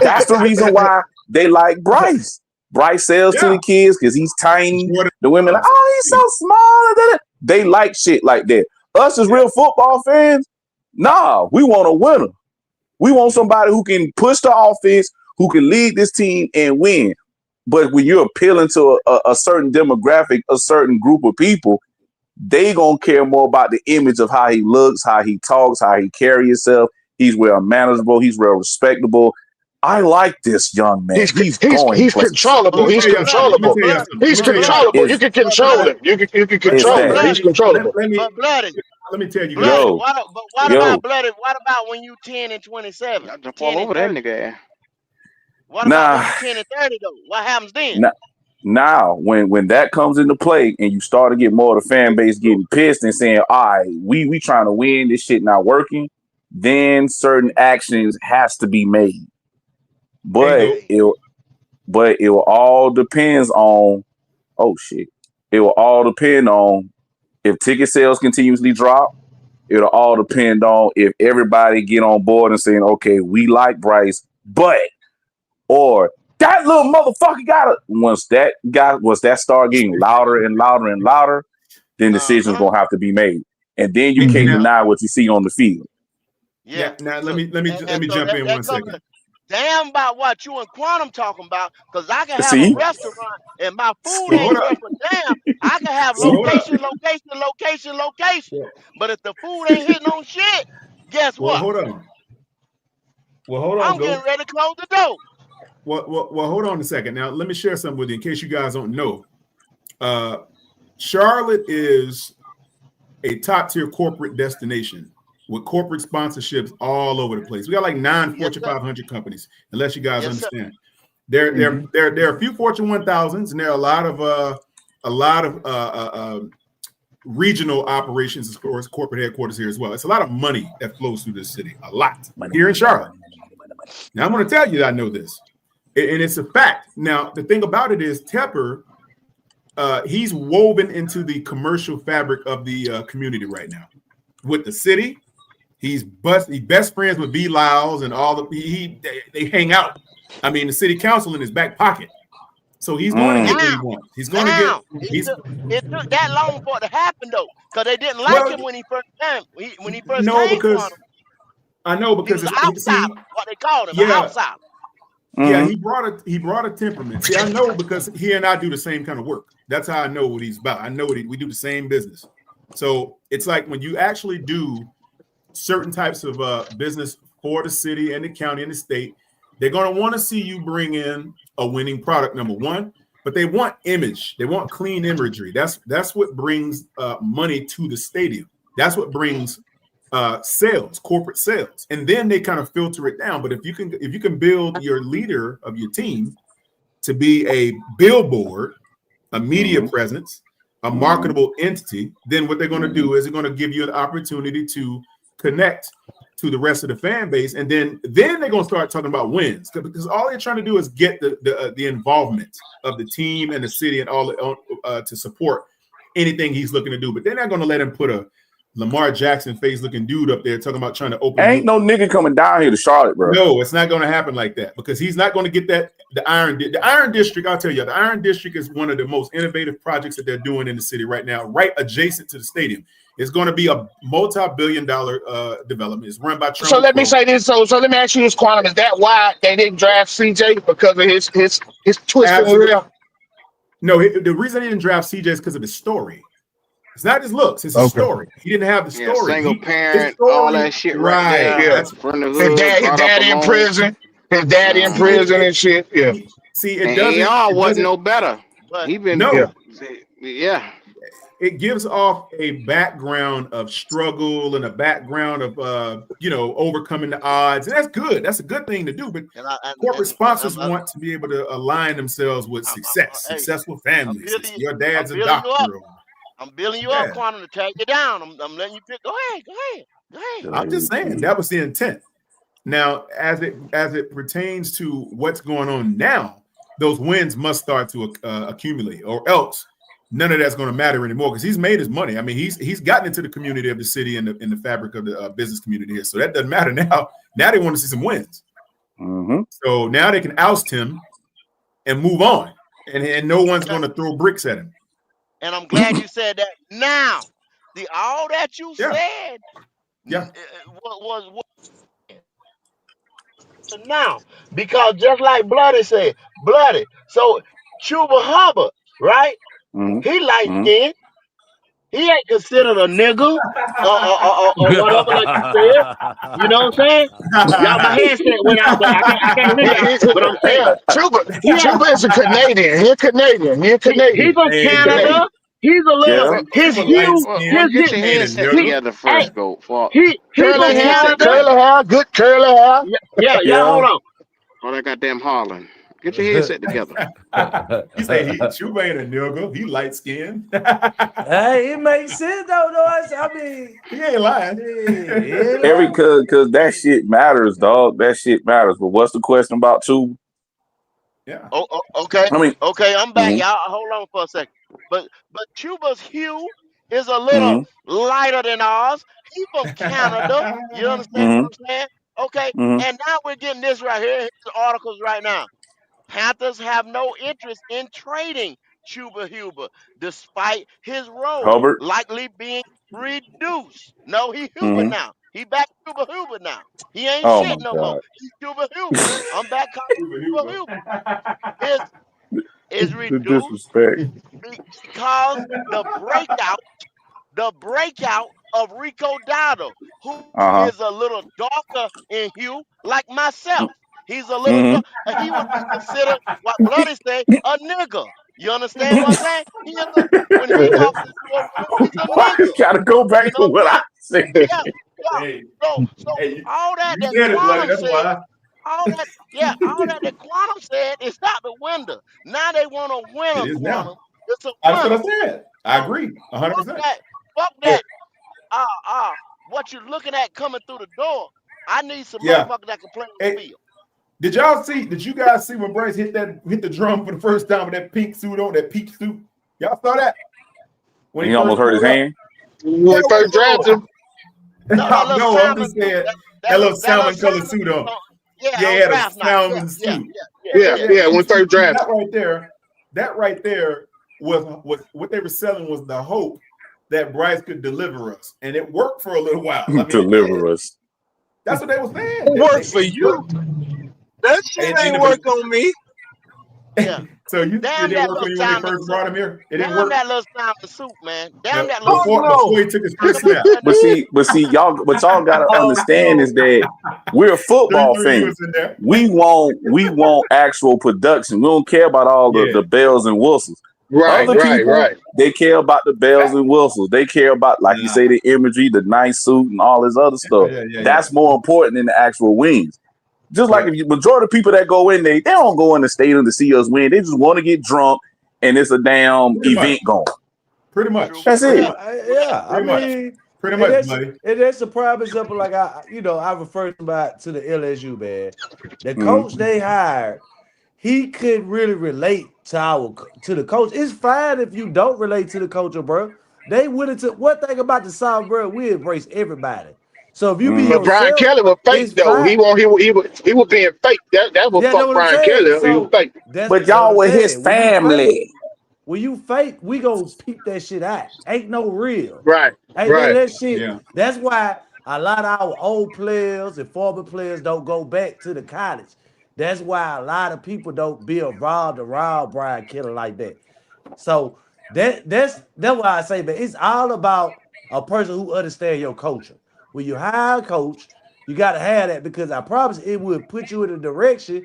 J: That's the reason why they like Bryce. Bryce sells to the kids because he's tiny. The women like, oh, he's so small. They like shit like that. Us as real football fans, nah, we want a winner. We want somebody who can push the offense, who can lead this team and win. But when you're appealing to a certain demographic, a certain group of people, they gonna care more about the image of how he looks, how he talks, how he carries himself. He's well manageable. He's well respectable. I like this young man. He's controllable. He's controllable.
E: He's controllable. You can control him. You can control him. He's controllable.
A: But Bloody,
I: let me tell you.
A: What about Bloody? What about when you 10 and 27?
F: I jump all over that nigga.
A: What about when you 10 and 30 though? What happens then?
J: Now, when that comes into play and you start to get more of the fan base getting pissed and saying, all right, we trying to win, this shit not working, then certain actions has to be made. But it will all depends on it will all depend on if ticket sales continuously drop. It'll all depend on if everybody get on board and saying, okay, we like Bryce, or that little motherfucker once that start getting louder and louder and louder, then decisions gonna have to be made. And then you can't deny what you see on the field.
A: Yeah.
I: Now let me jump in 1 second.
A: Damn about what you and Quantum talking about, because I can have a restaurant and my food ain't worth a damn. I can have location. But if the food ain't hitting on shit, guess what?
I: Hold on.
A: I'm getting ready to close the door.
I: Well, hold on a second. Now, let me share something with you in case you guys don't know. Charlotte is a top-tier corporate destination with corporate sponsorships all over the place. We got like 9 Fortune 500 companies, unless you guys understand. There are a few Fortune 1000s, and there are a lot of regional operations as far as corporate headquarters here as well. It's a lot of money that flows through this city, a lot here in Charlotte. Now, I'm going to tell you that I know this. And it's a fact. Now, the thing about it is Tepper, he's woven into the commercial fabric of the community right now. With the city, he's best friends with B. Lyles and all they hang out. I mean, the city council in his back pocket. So he's going to get what he
A: Now,
I: wants. He's going to get. He's
A: it took that long for it to happen though, because they didn't like
I: well,
A: him when he first came. When he first
I: no,
A: came
I: because
A: for him,
I: I know
A: he
I: because
A: was an
I: it's, see,
A: outsider. What they called him, an
I: yeah,
A: outsider.
I: yeah, he brought a temperament. See, I know because he and I do the same kind of work. That's how I know what he's about. I know what we do the same business. So it's like when you actually do certain types of business for the city and the county and the state, they're going to want to see you bring in a winning product, number one, but they want image. They want clean imagery. That's what brings money to the stadium. That's what brings sales, corporate sales, and then they kind of filter it down. But if you can build your leader of your team to be a billboard, a media presence, a marketable entity, then what they're going to do is they're going to give you an opportunity to connect to the rest of the fan base, and then they're going to start talking about wins, because all they're trying to do is get the involvement of the team and the city and all to support anything he's looking to do. But they're not going to let him put a Lamar Jackson face looking dude up there talking about trying to open.
J: Ain't no nigga coming down here to Charlotte, bro.
I: No, it's not going to happen like that, because he's not going to get that. The Iron District, I'll tell you, the Iron District is one of the most innovative projects that they're doing in the city right now, right adjacent to the stadium. It's going to be a multi-billion-dollar development. It's run by Trump.
E: So let me say this. So let me ask you this, Quantum. Is that why they didn't draft CJ, because of his twist in the real?
I: No, the reason they didn't draft CJ is because of his story. It's not his looks; it's his story. He didn't have the story.
F: Single parent, all that shit right there.
E: Yeah.
F: From the
E: His
F: hood,
E: daddy in prison. His daddy in prison and shit. Yeah.
I: See,
F: it doesn't. Wasn't no better. He been
I: no.
F: Yeah.
I: It gives off a background of struggle and a background of overcoming the odds, and that's good. That's a good thing to do. But corporate sponsors want to be able to align themselves with successful families. Your dad's a doctor.
A: I'm building you up, Quantum, to take you down. I'm letting you pick. Go ahead.
I: I'm just saying that was the intent. Now, as it pertains to what's going on now, those wins must start to accumulate, or else none of that's going to matter anymore, because he's made his money. I mean, he's gotten into the community of the city and in the fabric of the business community here. So that doesn't matter now. Now they want to see some wins. So now they can oust him and move on, and no one's going to throw bricks at him.
A: And I'm glad you said that. Now, all that you said, was now, because just like Bloody said, So Chuba Hubbard, right? He light skinned. He ain't considered a nigga or whatever, like you said. You know what I'm saying? Y'all, my headset went out, but I can't hear you. But I'm saying,
E: Chuba is a Canadian. He's Canadian.
A: He's from Canada. He's a little his hue.
F: Get your headset together first, go.
A: He's
E: curly hair, good curly hair.
A: Yeah. Hold on.
F: Oh, that goddamn Harlan. Get your headset together.
I: He said Chuba ain't a nigga. He light skinned.
H: Hey, it makes sense though. I mean,
I: he ain't lying.
J: Cause that shit matters, dog. That shit matters. But what's the question about Chuba?
I: Yeah.
A: Oh, okay.
J: I mean,
A: okay, I'm back, y'all. Hold on for a second. But Chuba's hue is a little lighter than ours. He's from Canada. You understand what I'm saying? Okay. And now we're getting this right here. Here's the articles right now. Panthers have no interest in trading Chuba Hubbard, despite his role likely being reduced. No, he Hubbard now. He back Chuba Hubbard now. He ain't shit no more. He's Chuba Hubbard. I'm back calling Chuba Hubbard. Is reduced because the breakout of Rico Dowdle, who is a little darker in hue, like myself. He's a little he would be considered what Bloody say a nigga. You understand what I'm saying? When he talks to he's a
J: Why you gotta go back to what I said?
A: So all that Quantum said. All that Quantum said is out the window. Now they want to win a Quantum. It's a
I: That's what I said. I agree 100%.
A: Fuck that. What you're looking at coming through the door. I need some motherfuckers that can play on the field.
I: Did you guys see when Bryce hit the drum for the first time with that pink suit on, that peak suit? Y'all saw that?
J: When he almost hurt his hand?
E: When first drafted him?
I: No, I'm just saying that little salmon colored suit on. Yeah, the salmon suit.
E: Yeah, when first drafted.
I: That right there that right there was what they were selling was the hope that Bryce could deliver us, and it worked for a little while. I mean,
J: Deliver us.
I: that's what they were saying.
G: It worked for you. That shit ain't work on me.
A: Yeah.
I: So it
A: Damn
I: didn't
A: that
I: work for
A: little
I: you when they
A: Simon
I: first brought him here. It didn't
A: Damn
I: work
A: that little Simon Soup, man. Damn that little
I: before he took his first snap.
J: But see, y'all, what y'all gotta understand is that we're football
I: 33
J: fans.
I: was in there.
J: We want actual production. We don't care about all the bells and whistles.
E: Right,
J: Other
E: right,
J: people,
E: right.
J: they care about the bells and whistles. They care about, like you say, the imagery, the nice suit, and all this other stuff. That's more important than the actual wins. Just like if you majority of people that go in there, they don't go in the stadium to see us win. They just want to get drunk, and it's a damn event going.
I: Pretty much.
J: That's it.
H: I mean,
I: pretty much, buddy.
H: And that's a prime example. Like I referred to the LSU man. The coach they hired, he couldn't really relate to the coach. It's fine if you don't relate to the coach, bro. They willing to. One thing about the South, bro, we embrace everybody. So if you be
E: But Brian Kelly was fake though. He was being fake. That was fuck Brian Kelly.
H: So
E: he was fake.
J: But y'all were his family.
H: When you fake, we gonna peep that shit out. Ain't no real.
E: Right.
H: Ain't
E: right.
H: that shit. Yeah. That's why a lot of our old players and former players don't go back to the college. That's why a lot of people don't be involved around Brian Kelly like that. So that's why I say, man, it's all about a person who understands your culture. When you hire a coach, you got to have that, because I promise it will put you in a direction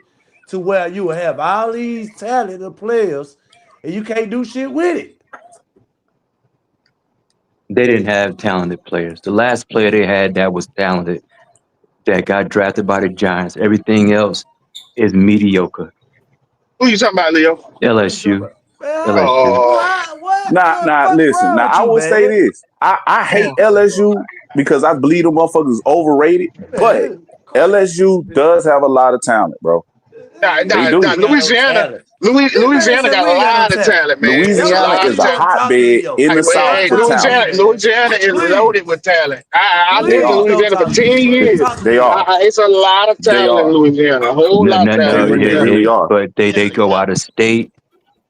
H: to where you will have all these talented players and you can't do shit with it.
K: They didn't have talented players. The last player they had that was talented, that got drafted by the Giants. Everything else is mediocre.
E: Who you talking about, Leo?
K: LSU.
J: Nah, listen. Now, I will say this. I hate LSU because I believe the motherfuckers overrated, but LSU does have a lot of talent, bro.
E: Louisiana got a lot of talent, man.
J: Louisiana is a hotbed in the South for talent.
E: Louisiana is loaded with talent. I lived in Louisiana for 10 years.
J: They are.
E: It's a lot of talent in Louisiana. A whole lot of talent.
J: They are.
K: But they go out of state,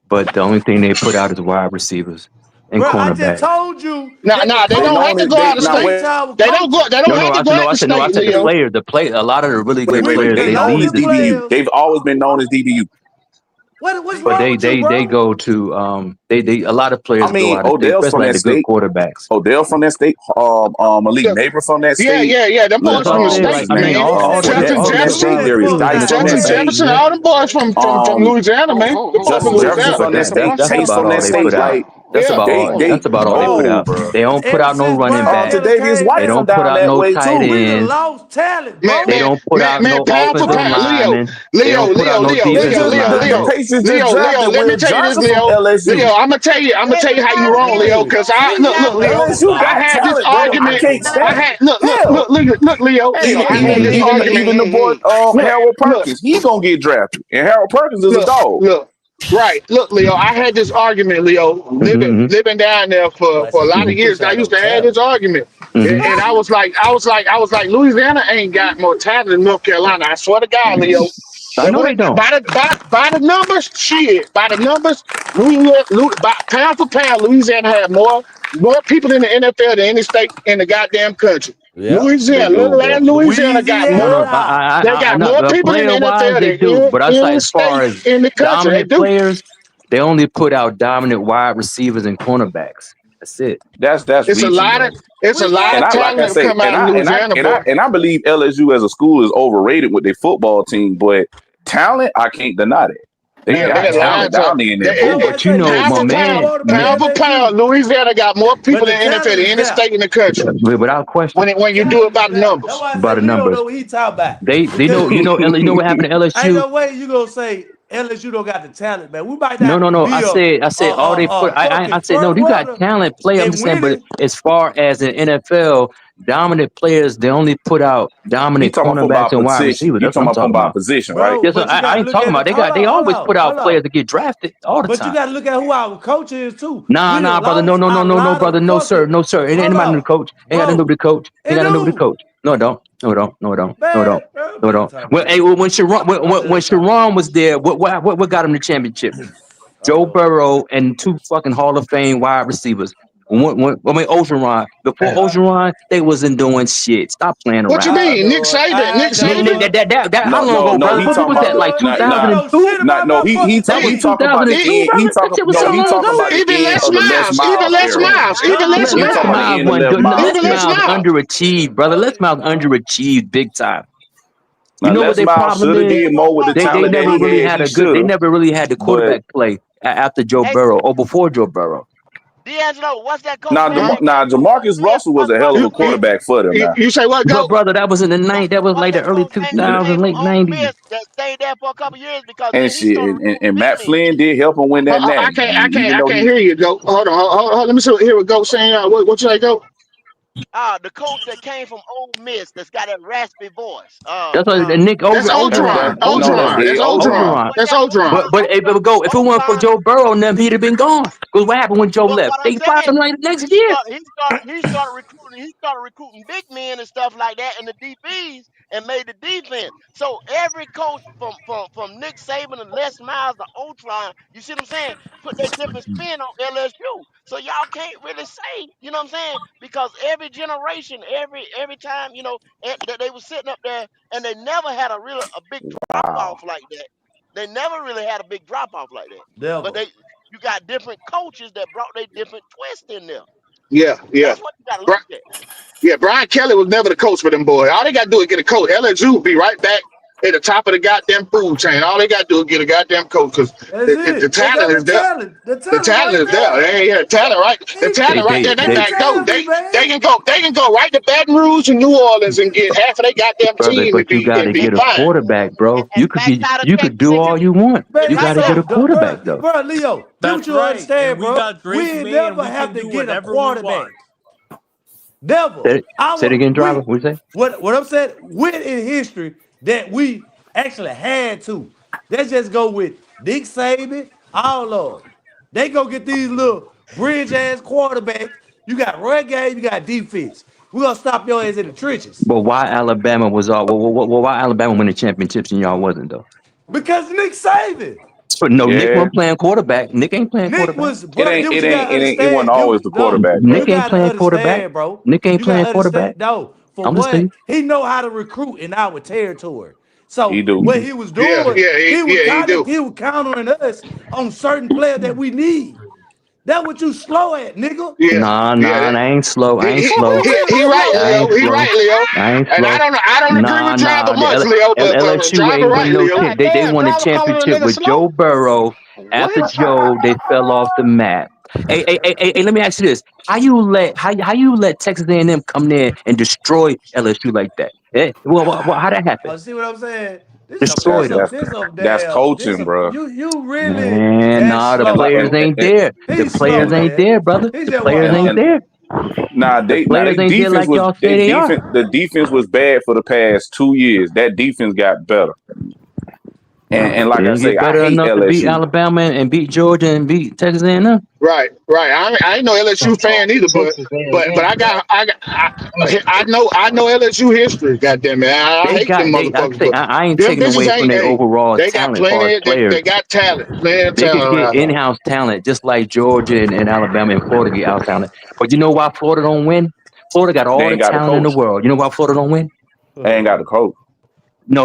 K: but the only thing they put out is wide receivers and cornerbacks.
H: I just told you.
E: Nah, they don't have to go out of state. They don't have to go out of state.
K: I said the player. A lot of the really good players,
J: they known as DBU. They've always been known as DBU.
H: What's
K: but they go to a lot of players.
J: I mean,
K: go out
J: Odell's from that state.
K: Quarterbacks.
J: Odell from that state. Malik Neighbor from that state.
E: Yeah. Them boys from the state, man. Justin Jefferson, all them boys from Louisiana, man.
J: Justin Jefferson from that state. Chase from that state.
K: That's about all they put out. They don't put out no running back.
J: They
K: don't put out no tight ends. They don't put out no offensive linemen.
E: Leo, let me tell you this, Leo. I'm gonna tell you how you wrong, Leo. Because look, Leo. I had this argument. Look, Leo.
J: Even the boy Harold Perkins, he's gonna get drafted, and Harold Perkins is a dog.
E: Look, Leo. I had this argument, Leo, living down there for a lot of years. I used to have this argument, and I was like, Louisiana ain't got more talent than North Carolina. I swear to God, Leo.
K: I know they don't.
E: By the numbers, shit. By the numbers, pound for pound, Louisiana had more people in the NFL than any state in the goddamn country. Yep. Louisiana got more. They got more people in the NFL than any state in the country.
K: Dominant players, they only put out dominant wide receivers and cornerbacks. That's it.
E: It's a lot of talent come out of Louisiana.
J: And I believe LSU as a school is overrated with their football team, but talent, I can't deny that. They got talent down there in there.
K: But you know, my man,
E: pound for pound, Louisiana got more people in the NFL than any state in the country.
K: Without question.
E: When you do it by the numbers.
K: By the numbers.
H: Know what he talking about.
K: They know, you know what happened to LSU?
H: Ain't no way you gonna say LSU don't got the talent, man. We might not.
K: No. I said all they put. I said no. You got talent, play. I'm saying, but as far as the NFL, dominant players, they only put out dominant cornerbacks and wide receivers.
J: That's what I'm talking about. Position, right?
K: Yes, I ain't talking about. They always put out players to get drafted all the time.
H: But you got to look at who our coach is too.
K: Nah, brother. No, brother. No, sir. It ain't about the coach. Ain't got nothing to do with the coach. Ain't got nothing to do with the coach. No, it don't. When Sharon was there, what got him the championship? Joe Burrow and 2 fucking Hall of Fame wide receivers. Ocean before Ocean, they wasn't doing shit. Stop playing
E: What you
K: around,
E: mean?
K: brother.
E: Nick Saban? Nick Saban?
K: That
J: No,
K: how long
J: no,
K: ago,
J: no.
K: brother?
J: He
K: What
J: talking
K: was
J: about
K: that? Like
J: the nah.
K: 2002?
J: No, he
K: That was
J: talking about the
K: 2002,
J: end.
K: brother. That shit was so
J: He
K: long
J: talking
K: ago.
J: about the
E: Even
J: end
E: Les
J: of the Les
E: Miles. Even
J: Miles
E: Les
J: era.
E: Miles. Even Les
J: He talking about the
E: Miles.
J: end of Les Miles
K: Les
E: Even Les
J: era.
K: Miles
E: Miles.
K: underachieved, brother. Les Miles underachieved big time. You
J: Now
K: know what
J: Les
K: their
J: Miles
K: problem
J: should have
K: is?
J: did more with the
K: They
J: talent that
K: never
J: he
K: really
J: had.
K: had
J: He
K: a good.
J: should
K: They
J: have,
K: never really had the
J: but
K: quarterback play after Joe
A: Hey,
K: Burrow or before Joe Burrow.
A: D'Angelo, what's that coach
J: now
A: name that came from Ole
J: Jamarcus
A: Miss?
J: Russell was a hell of
E: You,
J: a
E: you,
J: quarterback for them. Now
E: you say what,
K: But
E: go?
K: brother, that was in the night. That was
A: What's
K: like the
A: that
K: early
A: coach name that came
K: 2000s,
A: from
K: late
A: Ole
K: 90s.
A: Miss that stayed there for a couple years because
J: and
A: then he
J: shit,
A: started
J: and
A: recruiting big
J: Matt
A: men.
J: Flynn did help him win that natty. Even
E: I
J: though
E: can't
J: he
E: hear you, go. Hold on. Let me see. Here we go. Saying what you say, go?
A: The coach that came from Ole Miss that's got that raspy voice.
K: That's what Nick
E: That's
K: Ogeron.
E: Ogeron. That's
J: Ed
E: Ogeron.
K: Ogeron.
J: Ogeron.
E: That's
A: Yeah,
E: Ogeron.
K: But if it would go, if it weren't for
A: Ogeron.
K: Joe Burrow and them, he'd have been gone. Because what happened when Joe
A: But
K: left?
A: what I'm
K: They fired
A: saying,
K: him like the next
A: he
K: year.
A: started recruiting. He started recruiting big men and stuff like that, and the DBs, and made the defense. So every coach from Nick Saban and Les Miles to Otron, you see what I'm saying, put their different spin on LSU. So y'all can't really say, you know what I'm saying, because every generation, every time, that they were sitting up there, and they never had a big drop
J: Wow.
A: off like that. They never really had a big drop off like that. But
L: Never.
A: you got different coaches that brought their different twist in there.
E: Yeah.
A: That's what you got to
E: Bri-
A: look at.
E: Yeah, Brian Kelly was never the coach for them boys. All they got to do is get a coach. LSU will be right back at the top of the goddamn food chain. All they got to do is get a goddamn coach because
L: That's
E: the
L: it. They
E: talent
L: got
E: is
L: the
E: there.
L: talent. The
E: The
L: talent
E: talent
L: right
E: is there.
L: there.
E: Yeah, talent right. The talent right there. They
L: What you
E: back go.
L: telling me, man?
E: They can go. They can go right to Baton Rouge and New Orleans and get half of their goddamn
K: Brother,
E: team
K: but you got to
E: and be
K: get a
E: fine.
K: quarterback, bro.
A: And back out of
K: You could
A: Texas
K: do
A: and
K: all you want.
L: Man,
K: You
A: right
K: got to
A: there.
K: get a quarterback, though.
L: bro, Leo, this what
M: That's
L: you
M: right.
L: understand,
M: And we
L: bro.
M: got great
L: We
M: men.
L: never
M: We
L: have
M: can
L: to
M: do
L: get a
M: whatever we
L: quarterback.
M: want.
L: Never.
K: Say it again, driver. What you say?
L: What I'm saying, win in history that we actually had to. Let's just go with Nick Saban, all of them. They go get these little bridge ass quarterbacks. You got run game, you got defense. We're gonna stop your ass in the trenches.
K: But why Alabama was all? Why Alabama win the championships and y'all wasn't though?
L: Because Nick Saban.
K: But no, Nick
J: Yeah,
K: wasn't playing quarterback. Nick ain't playing
L: Nick
K: quarterback.
L: was, bro, this what you gotta
J: it wasn't
L: understand.
J: always the quarterback
L: You
K: Nick
J: though.
K: ain't
L: gotta
K: playing quarterback.
L: understand, bro.
K: Nick ain't
L: You
K: playing
L: gotta
K: quarterback.
L: understand. No, for
K: I'm listening.
L: one, he know how to recruit in our territory.
J: He
L: So
J: do.
L: what he was
E: Yeah,
L: doing,
E: he do.
L: he was countering us on certain players that we need. That's what you slow at, nigga.
E: Yeah,
K: Nah,
E: yeah.
K: I ain't slow. I
E: He,
K: ain't
E: he,
K: slow.
E: he right,
K: I
E: Leo.
K: ain't
E: He
K: slow.
E: right, Leo.
K: I ain't
E: And
K: slow.
E: I don't agree with Driver much, Leo, but
K: LSU
E: Driver
K: ain't
E: right,
K: win no
E: Leo.
K: champ.
F: God
K: They
F: damn,
K: won a
F: driver calling a
K: championship
F: nigga
K: with
F: slow.
K: Joe Burrow. After
F: What?
K: Joe, they fell off the map. Hey, let me ask you this: how you let Texas A&M come there and destroy LSU like that? How that happen?
L: See what I'm saying?
K: Destroy them.
J: That's coaching, bro.
L: You really
K: Man,
L: that
K: nah, the
J: And like
L: slow,
K: players
L: bro.
K: ain't there. The
L: He's
K: players
L: slow,
K: ain't
L: man.
K: there, brother.
L: He
K: The
L: just
K: players
L: want
K: ain't
J: and
K: there. The players
J: they
K: ain't there
J: defense
K: like
J: was
K: y'all say they are.
J: the defense was bad for the past 2 years. That defense got better. And
K: They
J: like I
K: didn't
J: say,
K: get
J: I
K: better
J: hate
K: enough to beat
J: LSU.
K: Alabama and beat Georgia and beat Texas A&M.
E: Right. I ain't no LSU fan either, but I know LSU history. Goddamn it, I
K: They
E: hate them
K: got
E: motherfuckers. But
K: I ain't
E: them
K: taking
E: bitches
K: away from
E: ain't.
K: their
E: Hey,
K: overall
E: they got
K: talent as far as
E: plenty.
K: players.
E: They got talent. Plenty of
K: They could
E: talent
K: get
E: around here.
K: in-house talent just like Georgia and Alabama and Florida get out talent. But you know why Florida don't win? Florida got
J: They
K: all the
J: ain't got the
K: talent in the
J: coach.
K: world. You know why Florida don't win?
J: They ain't got the coach.
K: No.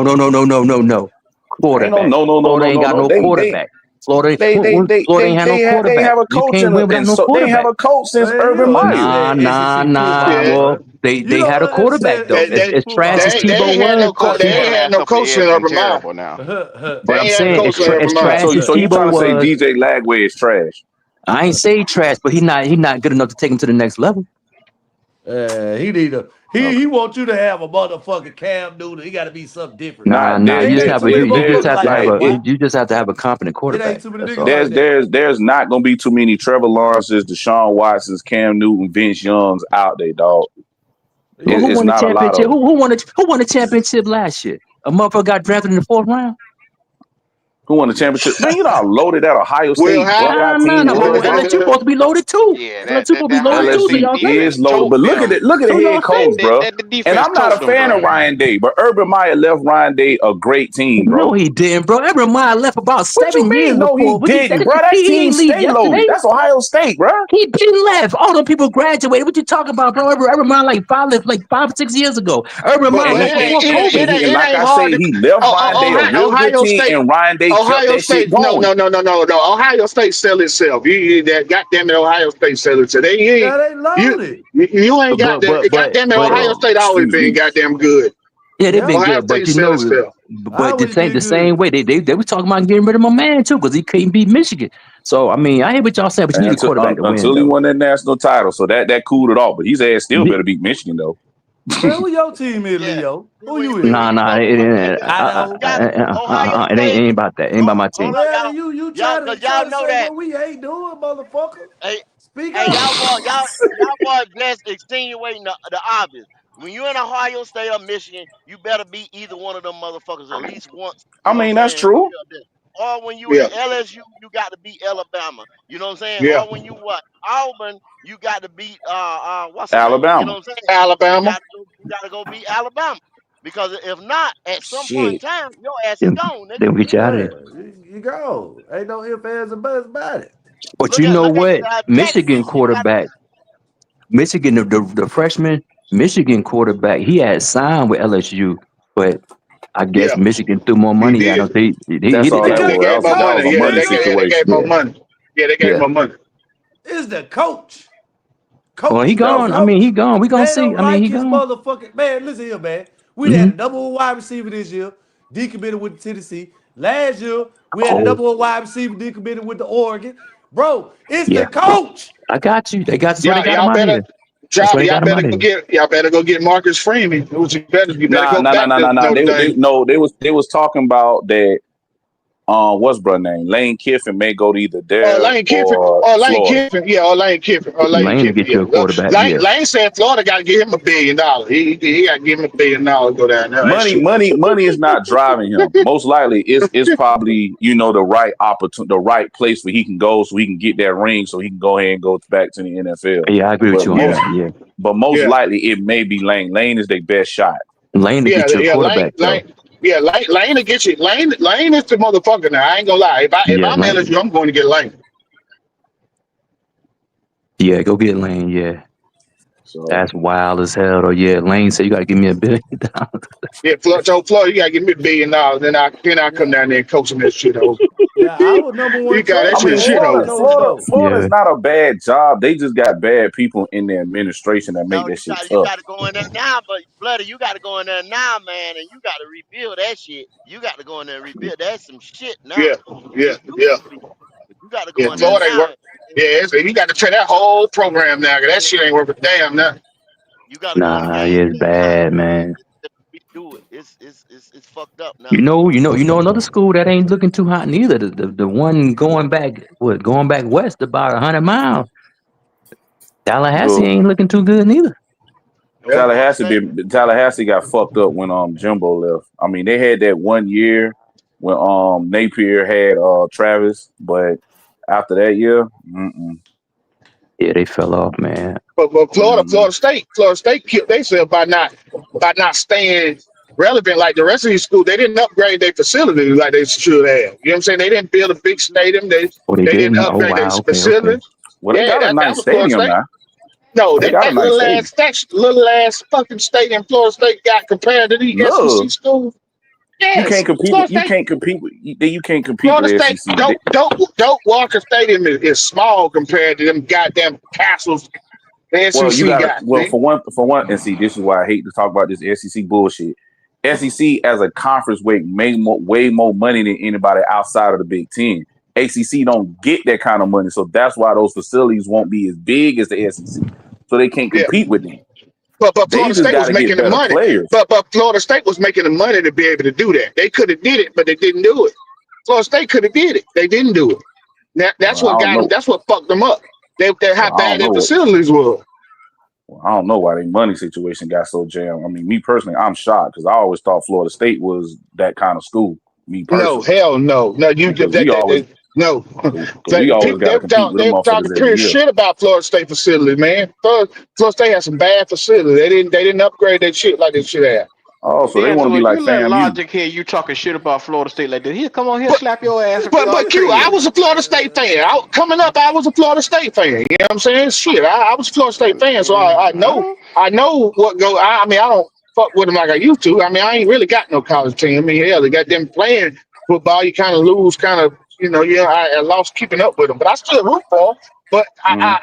J: Ain't no
K: Quarterback.
J: no no no
K: Florida
J: no
K: ain't
J: no
K: got
J: no.
K: no quarterback. Florida ain't had no
J: They
K: quarterback.
J: have a
K: You
J: coach
K: can't win without no
J: they have
K: quarterback.
J: a coach since
L: Man, you
J: Urban
L: don't
J: Meyer.
L: understand SEC football,
E: Yeah.
K: Well,
L: bro.
K: they
L: You
K: had a
L: don't
K: quarterback
L: understand
K: though.
L: SEC
K: As trash as
L: football.
E: They
K: Tebow
E: ain't had
K: was,
E: no coach. They
F: Your
E: ain't had
F: last
E: no
F: couple of
E: coach in
F: years been
E: Urban Meyer.
F: terrible now.
K: but I'm
E: They ain't had a
K: saying
E: coach in
K: as
E: Urban Meyer.
K: trash as
J: So you trying
K: Tebow
J: to say
K: was,
J: DJ Lagway is trash?
K: I ain't say trash, but he not good enough to take him to the next level.
L: He wants you to have a motherfucking Cam Newton. He got to be something different.
K: Nah.
L: It
K: You just
L: ain't
K: have
L: too
K: a
L: many
K: you just
L: motherfuckers
K: have to
L: like
K: have
L: that,
K: a
L: boy.
K: you just have to have a competent
L: It
K: quarterback.
L: ain't too many
K: That's
L: niggas
K: all.
L: like that.
J: There's not gonna be too many Trevor Lawrences, Deshaun Watsons, Cam Newton, Vince Youngs out there, dog.
K: Well, who
J: It's
K: won the
J: not a lot
K: championship?
J: of them.
K: Who won the championship last year? A motherfucker got drafted in the 4th round.
J: Who won the championship? Man, you know how loaded that Ohio State
E: Will Howard.
J: Buckeye team
K: No,
J: was.
K: LSU supposed to be loaded too.
F: Yeah,
K: LSU supposed to be loaded too. So
J: LSU
K: y'all say
J: is loaded, but look at it. Look at the head coach, bro. And I'm not a fan of Ryan Day, but Urban Meyer left Ryan Day a great team, bro.
K: No, he didn't, bro. Urban Meyer left about
J: What you
K: 7 years
J: mean? No, he
K: before.
J: didn't, bro. That team stay loaded. That's Ohio State, bro.
K: He been left. All them people graduated. What you talking about, bro? Urban Meyer like 5 or 6 years ago. Urban Meyer left before COVID.
J: Like I say, he left Ryan Day a real good team, and Ryan Day kept that shit going.
E: No. Ohio State sell itself. That goddamn it, Ohio State sell itself.
L: They loaded.
E: You ain't got that. Goddamn it, Ohio State always been goddamn good.
K: Yeah, they've been good, but you know, but the same way they were talking about getting rid of my man too because he couldn't beat Michigan. So I mean, I hear what y'all saying, but you need a quarterback to win.
J: Until he won that national title, so that cooled it off. But his ass still better beat Michigan though.
L: Man, who your team is, Leo? Who you is?
K: Nah, it ain't about that. It ain't about my team.
L: Man, you trying to
A: know
L: say
A: that
L: what we ain't doing, motherfucker. Speak up.
A: Y'all boys just extenuating the obvious. When you're in Ohio State or Michigan, you better beat either one of them motherfuckers at least once.
J: I mean, that's true.
A: Or when you at LSU, you got to beat Alabama. You know what I'm saying?
E: Yeah.
A: Or when you Auburn, you got to beat what's
J: Alabama.
A: You know what I'm saying?
E: Alabama.
A: You got to go beat Alabama. Because if not, at some point in time, your ass is gone.
K: They'll get you out of here.
L: You go. Ain't no ifs, ands, or buts about it.
K: But you know what? Michigan quarterback, Michigan, the freshman Michigan quarterback, he had signed with LSU, but I guess Michigan threw more money at him. They gave more money.
E: Yeah, they gave more money.
L: Is the coach.
K: Well, he gone. I mean, he gone. We gonna see. I mean, he gone.
L: Motherfucking man, listen here, man. We had a number one wide receiver this year, decommitted with Tennessee. Last year, we had a number one wide receiver decommitted with the Oregon. Bro, it's the coach.
K: I got you. They got you.
E: Y'all better go get Marcus Freeman.
J: No. They was talking about that. What's brother name? Lane Kiffin may go to either there
E: Lane Kiffin. Lane Kiffin. Lane Kiffin.
K: Lane get you a quarterback.
E: Lane said Florida got to give him $1 billion. He got to give him $1 billion to go down there.
J: Money is not driving him. Most likely, it's probably the right opportunity, the right place where he can go, so he can get that ring, so he can go ahead and go back to the NFL.
K: Yeah, I agree with you on that. Yeah,
J: but most likely it may be Lane. Lane is their best shot.
K: Lane to get you a quarterback.
E: Lane to get you. Lane is the motherfucker now. I ain't gonna lie. If I'm LSU, I'm going to get Lane.
K: Yeah, go get Lane. Yeah. So, that's wild as hell. Though. Yeah, Lane said you got to give me $1 billion.
E: Yeah, Florida, you got to give me $1 billion. Then I come down there and coach him that shit over.
L: Yeah, I was number one.
E: You got that shit over.
J: Florida's not a bad job. They just got bad people in their administration that make that shit tough.
A: You got to go in there now, but Bloody, you got to go in there now, man, and you got to rebuild that shit. You got to go in there and rebuild. That's some shit now.
E: Yeah. You got to go in there now. Yeah, you got to try that whole program now. That shit ain't worth a damn now.
A: You got to
K: it's bad, man.
A: Do it. It's fucked up now.
K: You know another school that ain't looking too hot neither. The one going back west about 100 miles. Tallahassee ain't looking too good neither.
J: Tallahassee got fucked up when Jimbo left. I mean, they had that 1 year when Napier had Travis, but after that year,
K: yeah, they fell off, man.
E: But Florida State killed themselves by not staying relevant like the rest of these schools. They didn't upgrade their facilities like they should have. You know what I'm saying? They didn't build a big stadium. They didn't upgrade their facilities.
J: Okay. Well, they got a nice stadium now.
E: No, they got little ass fucking stadium Florida State got compared to these SEC schools. Yes,
J: you can't compete. You can't compete with
E: Florida
J: with
E: State.
J: SEC.
E: Doak Walker Stadium is small compared to them goddamn castles.
J: For one, and see, this is why I hate to talk about this SEC bullshit. SEC as a conference made way more money than anybody outside of the Big Ten. ACC don't get that kind of money, so that's why those facilities won't be as big as the SEC. So they can't compete with them.
E: But Florida State was making the money. But Florida State was making the money to be able to do that. They could have did it, but they didn't do it. Florida State could have did it. They didn't do it. That's what got them. That's what fucked them up. They how bad their facilities were.
J: Well, I don't know why their money situation got so jammed. I mean, me personally, I'm shocked because I always thought Florida State was that kind of school. Me
E: No,
J: personally,
E: hell no. No, you
J: because we always
E: no.
J: we always got to compete with them
E: They were
J: motherfuckers
E: talking
J: every
E: pure
J: year.
E: shit about Florida State facility, man. Florida State has some bad facilities. They didn't upgrade that shit like they should have.
J: Oh, so they want to
F: D'Angelo,
J: be like
F: you let
J: FAMU.
F: Logic hear you talking shit about Florida State like that. He'll come on here,
E: But
F: slap your ass
E: but
F: across the
E: Q, I
F: field.
E: was a Florida State fan. Coming up, I was a Florida State fan. You know what I'm saying? Shit, I was a Florida State fan, so I know what go. I mean, I don't fuck with them like I used to. I mean, I ain't really got no college team. I mean, hell, they got them playing football. You kind of lose, I lost keeping up with them, but I still root for them. But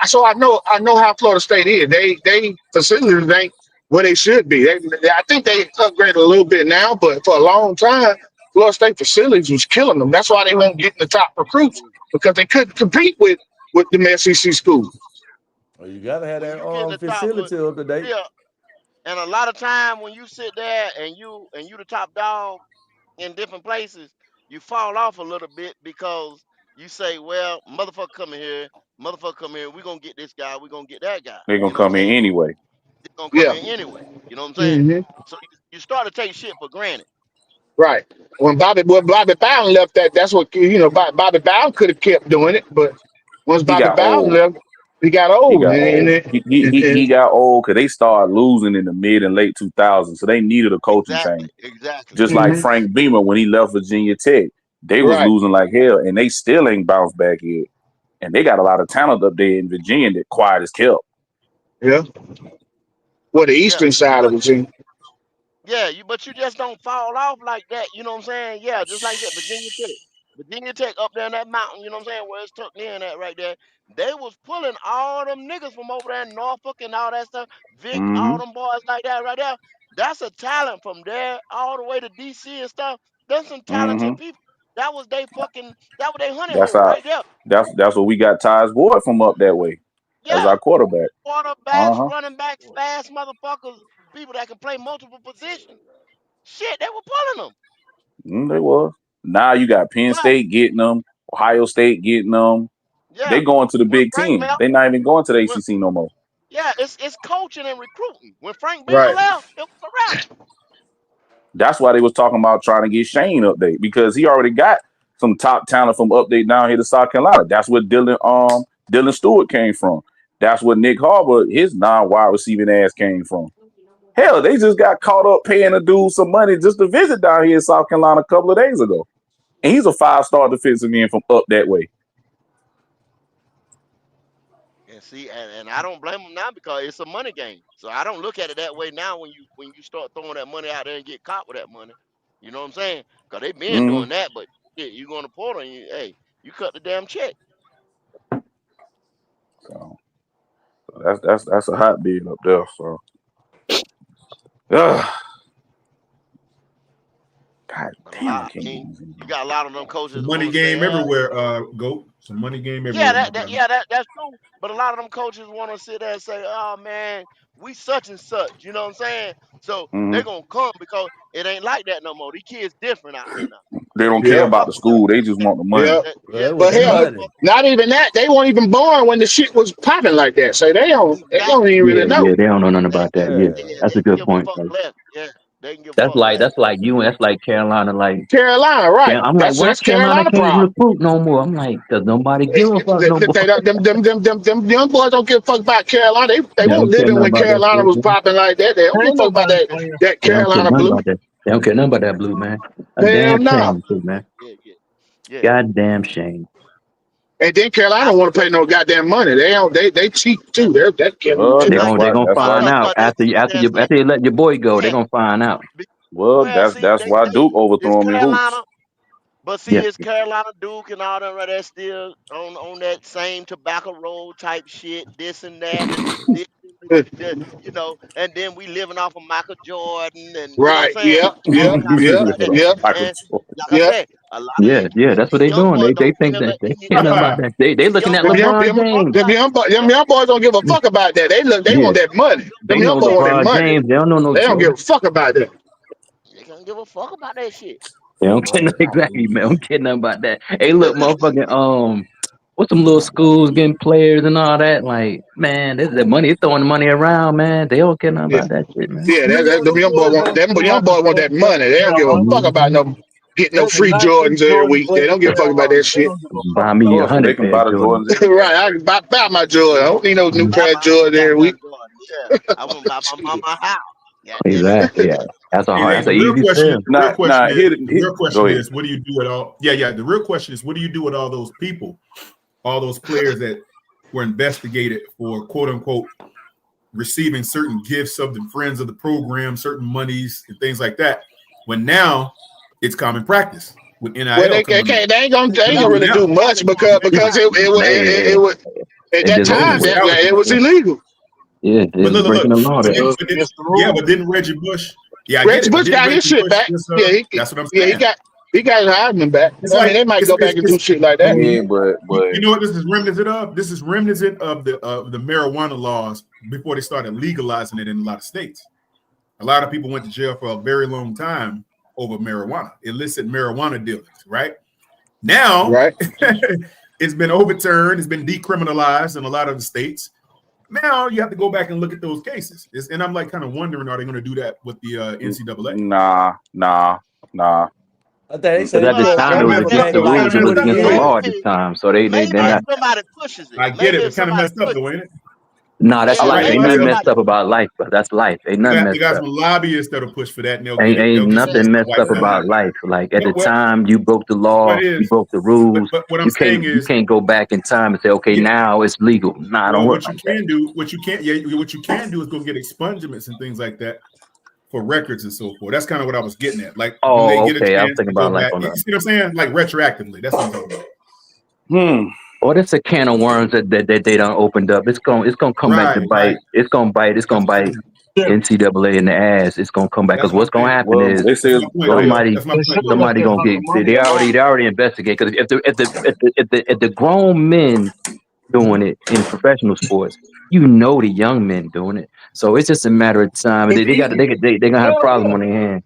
E: so I know how Florida State is. They facilities ain't where they should be. I think they upgraded a little bit now, but for a long time, Florida State facilities was killing them. That's why they weren't getting the top recruits because they couldn't compete with the SEC schools.
L: Well, you gotta have
A: When
L: that
A: you get in the top, look,
L: facility up to date.
A: yeah, and a lot of time when you sit there and you the top dog in different places, you fall off a little bit because you say, well, motherfucker come here, we're gonna get this guy, we're gonna get that guy.
J: They're gonna
A: You know what I'm
J: come in
A: saying?
J: anyway.
A: They're gonna come
E: Yeah.
A: in anyway. You know what I'm saying?
E: Hmm.
A: So you start to take shit for granted.
E: Right. When Bobby Bowden left, that's what Bobby Bowden could have kept doing it, but once
J: He
E: Bobby
J: got
E: Bowden
J: old.
E: left, he got
J: He
E: old,
J: got old.
E: and
J: He got old because they started losing in the mid and late 2000s. So they needed a coaching change.
A: Exactly.
J: Just like Frank Beamer when he left Virginia Tech. They was
E: right.
J: losing like hell, and they still ain't bounced back yet. And they got a lot of talent up there in Virginia that quiet as kept.
E: Yeah. Well, the
A: Yeah,
E: eastern side of Virginia.
A: yeah, but you just don't fall off like that. You know what I'm saying? Yeah, just like that, Virginia Tech up there in that mountain. You know what I'm saying? Where it's tucked in at right there. They was pulling all them niggas from over there in Norfolk and all that stuff. Vic, all
J: Mm-hmm.
A: them boys like that right there. That's a talent from there all the way to DC and stuff. There's some talented
J: Mm-hmm.
A: people. That was they honey
J: That's
A: hole
J: how
A: right there.
J: that's what we got Ty's Boyd from up that way as
A: Yeah.
J: our quarterback.
A: Quarterbacks,
J: Uh-huh.
A: running backs, fast motherfuckers, people that can play multiple positions. Shit, they were pulling them.
J: They was. Now you got Penn
A: But
J: State getting them, Ohio State getting them. They
A: yeah,
J: going to the
A: when
J: Big
A: Frank
J: Ten.
A: left,
J: They not even going to the
A: when,
J: ACC no more.
A: yeah, it's coaching and recruiting. When Frank Beamer
E: Right.
A: left, it was a wrap.
J: That's why they was talking about trying to get Shane update because he already got some top talent from update down here to South Carolina. That's where Dylan Stewart came from. That's where Nick Harbaugh, his non-wide receiving ass came from. Hell, they just got caught up paying a dude some money just to visit down here in South Carolina a couple of days ago. And he's a 5-star defensive end from up that way.
A: And see, and I don't blame them now because it's a money game. So I don't look at it that way now when you start throwing that money out there and get caught with that money. You know what I'm saying? Because they been
J: Mm-hmm.
A: doing that, but shit, you going to Portland, hey, you cut the damn check.
J: So that's a hot bid up there. So God damn, I can't get these
A: you got a lot of them coaches.
I: It's a
A: That
I: money
A: wanna
I: game
A: say,
I: everywhere, Goat. It's a money game everywhere.
A: yeah, that's true. But a lot of them coaches want to sit there and say, "Oh man, we such and such." You know what I'm saying? So
J: Mm-hmm.
A: they're gonna come because it ain't like that no more. These kids different out here now.
J: They don't
A: They
J: care
E: Yeah.
A: don't
J: about
A: fuck
J: the
A: with them.
J: school. They just want the money.
E: Yeah.
A: Yeah,
L: Well,
E: But
A: they
L: that
A: don't
E: hell,
A: give a
L: money.
A: fuck.
E: not even that. They weren't even born when the shit was popping like that. So they don't
A: Exactly.
E: even really
K: Yeah,
E: know.
K: yeah, they don't know nothing about that. Yeah,
L: Yeah.
K: that's
A: They
K: a
A: can
K: good
A: give a
K: point.
A: fuck less. Yeah, they can give a
K: That's
A: fuck less.
K: like you, and that's like Carolina. Like,
E: Carolina, right?
K: I'm like, why
E: That's
K: Carolina
E: Carolina
K: can't
E: problem.
K: recruit no more? I'm like, cause nobody give a fuck
E: They,
K: no more.
E: them young boys don't give a fuck about Carolina. They
K: They
E: weren't
K: don't care
E: living
K: nothing
E: when
K: about that
E: Carolina
K: shit,
E: was
K: man.
E: popping like that. They don't give a
G: Ain't
E: fuck about
G: nobody playing.
E: that
K: They don't care
E: Carolina
K: nothing
E: blue.
K: about that. They don't care nothing about that blue, man. A
E: Hell
K: damn
E: no.
K: shame, too, man.
A: Yeah.
K: Goddamn shame.
E: And then Carolina
A: I,
E: don't want to pay no goddamn money. They don't. They cheap too. That killing
J: Well,
E: too.
K: They
J: that's
K: gonna they
J: why
K: gonna
J: that's why
K: find out after they let your boy go. They
A: yeah.
K: gonna find out.
A: Well, see,
J: that's why Duke
A: it's
J: overthrew him in
A: Carolina,
J: hoops.
A: but see,
K: Yeah,
A: it's Carolina, Duke, and all that right there still on that same tobacco roll type shit, this and that, and this, and then we living off of Michael Jordan, and you know what
E: Right.
A: I'm saying,
E: Yep.
A: all
E: Yep.
A: kind of shit
E: Yep.
A: like that.
E: Yep.
J: Michael
A: And
J: Jordan.
A: like I
E: Yep.
A: said, a lot of
K: yeah. That's what
A: these
K: they
A: young
K: doing.
A: boys
K: They
A: don't
K: think
A: care
K: that
A: about
K: they
A: these
K: care nothing about that. They looking
A: young
K: at
A: boys don't
K: LeBron
A: give a fuck
K: James.
A: about
E: Them young boys don't give a fuck about that. They
K: Yeah,
E: want that money.
K: they
E: Them
K: know
E: young boys want that
K: LeBron
E: money.
K: James. They don't know no
E: They don't give
K: Jordan.
E: a fuck about that.
A: They don't give a fuck about that shit.
K: They don't care exactly, man. They don't care nothing about that. Hey, look, motherfucking what's some little schools getting players and all that? Like, man, this is the money. They're throwing the money around, man. They don't care nothing
E: Yeah.
K: about that shit, man.
E: Yeah.
G: You know
E: Them
G: you
E: young boys
G: boys
E: want
G: don't see how
E: them young
G: the
E: boys want
G: folks
E: that
G: play
E: money.
G: in
E: They don't give a
G: Carolina.
E: fuck about no. getting no
G: That is
E: free
G: not
E: Jordans every
G: Jordan
E: week. They
G: playing
E: don't give a fuck about that
G: They
E: shit.
G: don't give a fuck
K: Buy me
G: about
J: So they
K: 100
J: can
K: pair
J: buy
K: of
J: the
K: Jordans.
J: Jordans.
E: Right, I can buy my Jordan. I don't need no new
A: Buy
E: pair of
A: my own
E: Jordan every week.
A: goddamn Jordan. Yeah, I want to buy my mama a house. God damn it.
K: Exactly. Yeah. That's a
I: Hey,
K: hard.
I: hey,
K: That's an easy sell.
I: the real question is, the real
J: Go
I: question
J: ahead.
I: is, what do you do with all? Yeah. The real question is, what do you do with all those people, all those players that were investigated for quote unquote receiving certain gifts of the friends of the program, certain monies and things like that? When now it's common practice with NIL
E: Well, they
I: coming on.
E: can't. They ain't gonna
I: What do you do
E: really do
I: now?
E: much because it was at
K: They
E: that
K: just
E: time
K: overwork.
E: that it was illegal.
K: Yeah,
I: But
K: it's breaking the law
I: but
K: there.
I: didn't Reggie Bush? Yeah, I get
E: Reggie
I: it. But
E: Bush
I: didn't
E: got his
I: Reggie
E: shit
I: Bush
E: back.
I: just,
E: Yeah,
I: that's what I'm
E: he
I: saying.
E: got his Heisman back.
I: It's
E: I
I: like
E: mean, they might go back and do shit like that.
J: Yeah, but
I: you know what this is reminiscent of? This is reminiscent of the marijuana laws before they started legalizing it in a lot of states. A lot of people went to jail for a very long time over marijuana, illicit marijuana dealings, right? Now,
E: right.
I: It's been overturned, it's been decriminalized in a lot of the states. Now you have to go back and look at those cases. And I'm like kind of wondering, are they going to do that with the NCAA?
J: Nah.
L: I think they
K: Because
L: say
K: at the time it was against the rules, it was against the law at the time. So they're
A: Maybe
K: not.
A: if somebody pushes it.
I: I get
A: Maybe
I: it,
A: if
I: but kind of
A: somebody
I: messed up
A: pushes
I: though, ain't it?
K: Nah, that's
A: Yeah,
K: life.
A: maybe
K: Ain't
A: if
K: nothing
A: somebody
K: messed up about life, but that's life. Ain't nothing
I: You
K: messed
I: got
K: up.
I: some lobbyists that'll push for that, and they'll
K: Ain't,
I: get it. They'll
K: ain't
I: get some
K: nothing
I: stuff
K: messed
I: wiped
K: up
I: out.
K: about life. Like at the
I: What
K: time you broke the law,
I: what
K: you
I: is?
K: broke the rules.
I: But what I'm saying
K: You
I: is,
K: can't go back in time and say, okay,
I: yeah.
K: now it's legal. Nah, I don't
I: Well,
K: work
I: what you
K: like that.
I: can do, what you can do is go get expungements and things like that for records and so forth. That's kind of what I was getting at. Like, do they
K: Oh,
I: get a
K: okay. I was
I: chance
K: thinking
I: to go
K: about like
I: back?
K: on
I: You
K: the.
I: see what I'm saying? Like retroactively. That's what I'm talking about.
K: Or that's a can of worms that they done opened up. It's gonna come back to
I: Right.
K: bite. It's gonna bite
I: That's what I'm saying.
K: NCAA in the ass. It's gonna come back
I: That's
K: because
I: what
K: what's
I: I'm
K: gonna
I: saying.
K: happen is
J: They say
I: That's my point, Leo. That's my point.
K: somebody gonna get. See, they already investigate because if the grown men doing it in professional sports, you know the young men doing it. So it's just a matter of time. They gonna have a problem on their hands.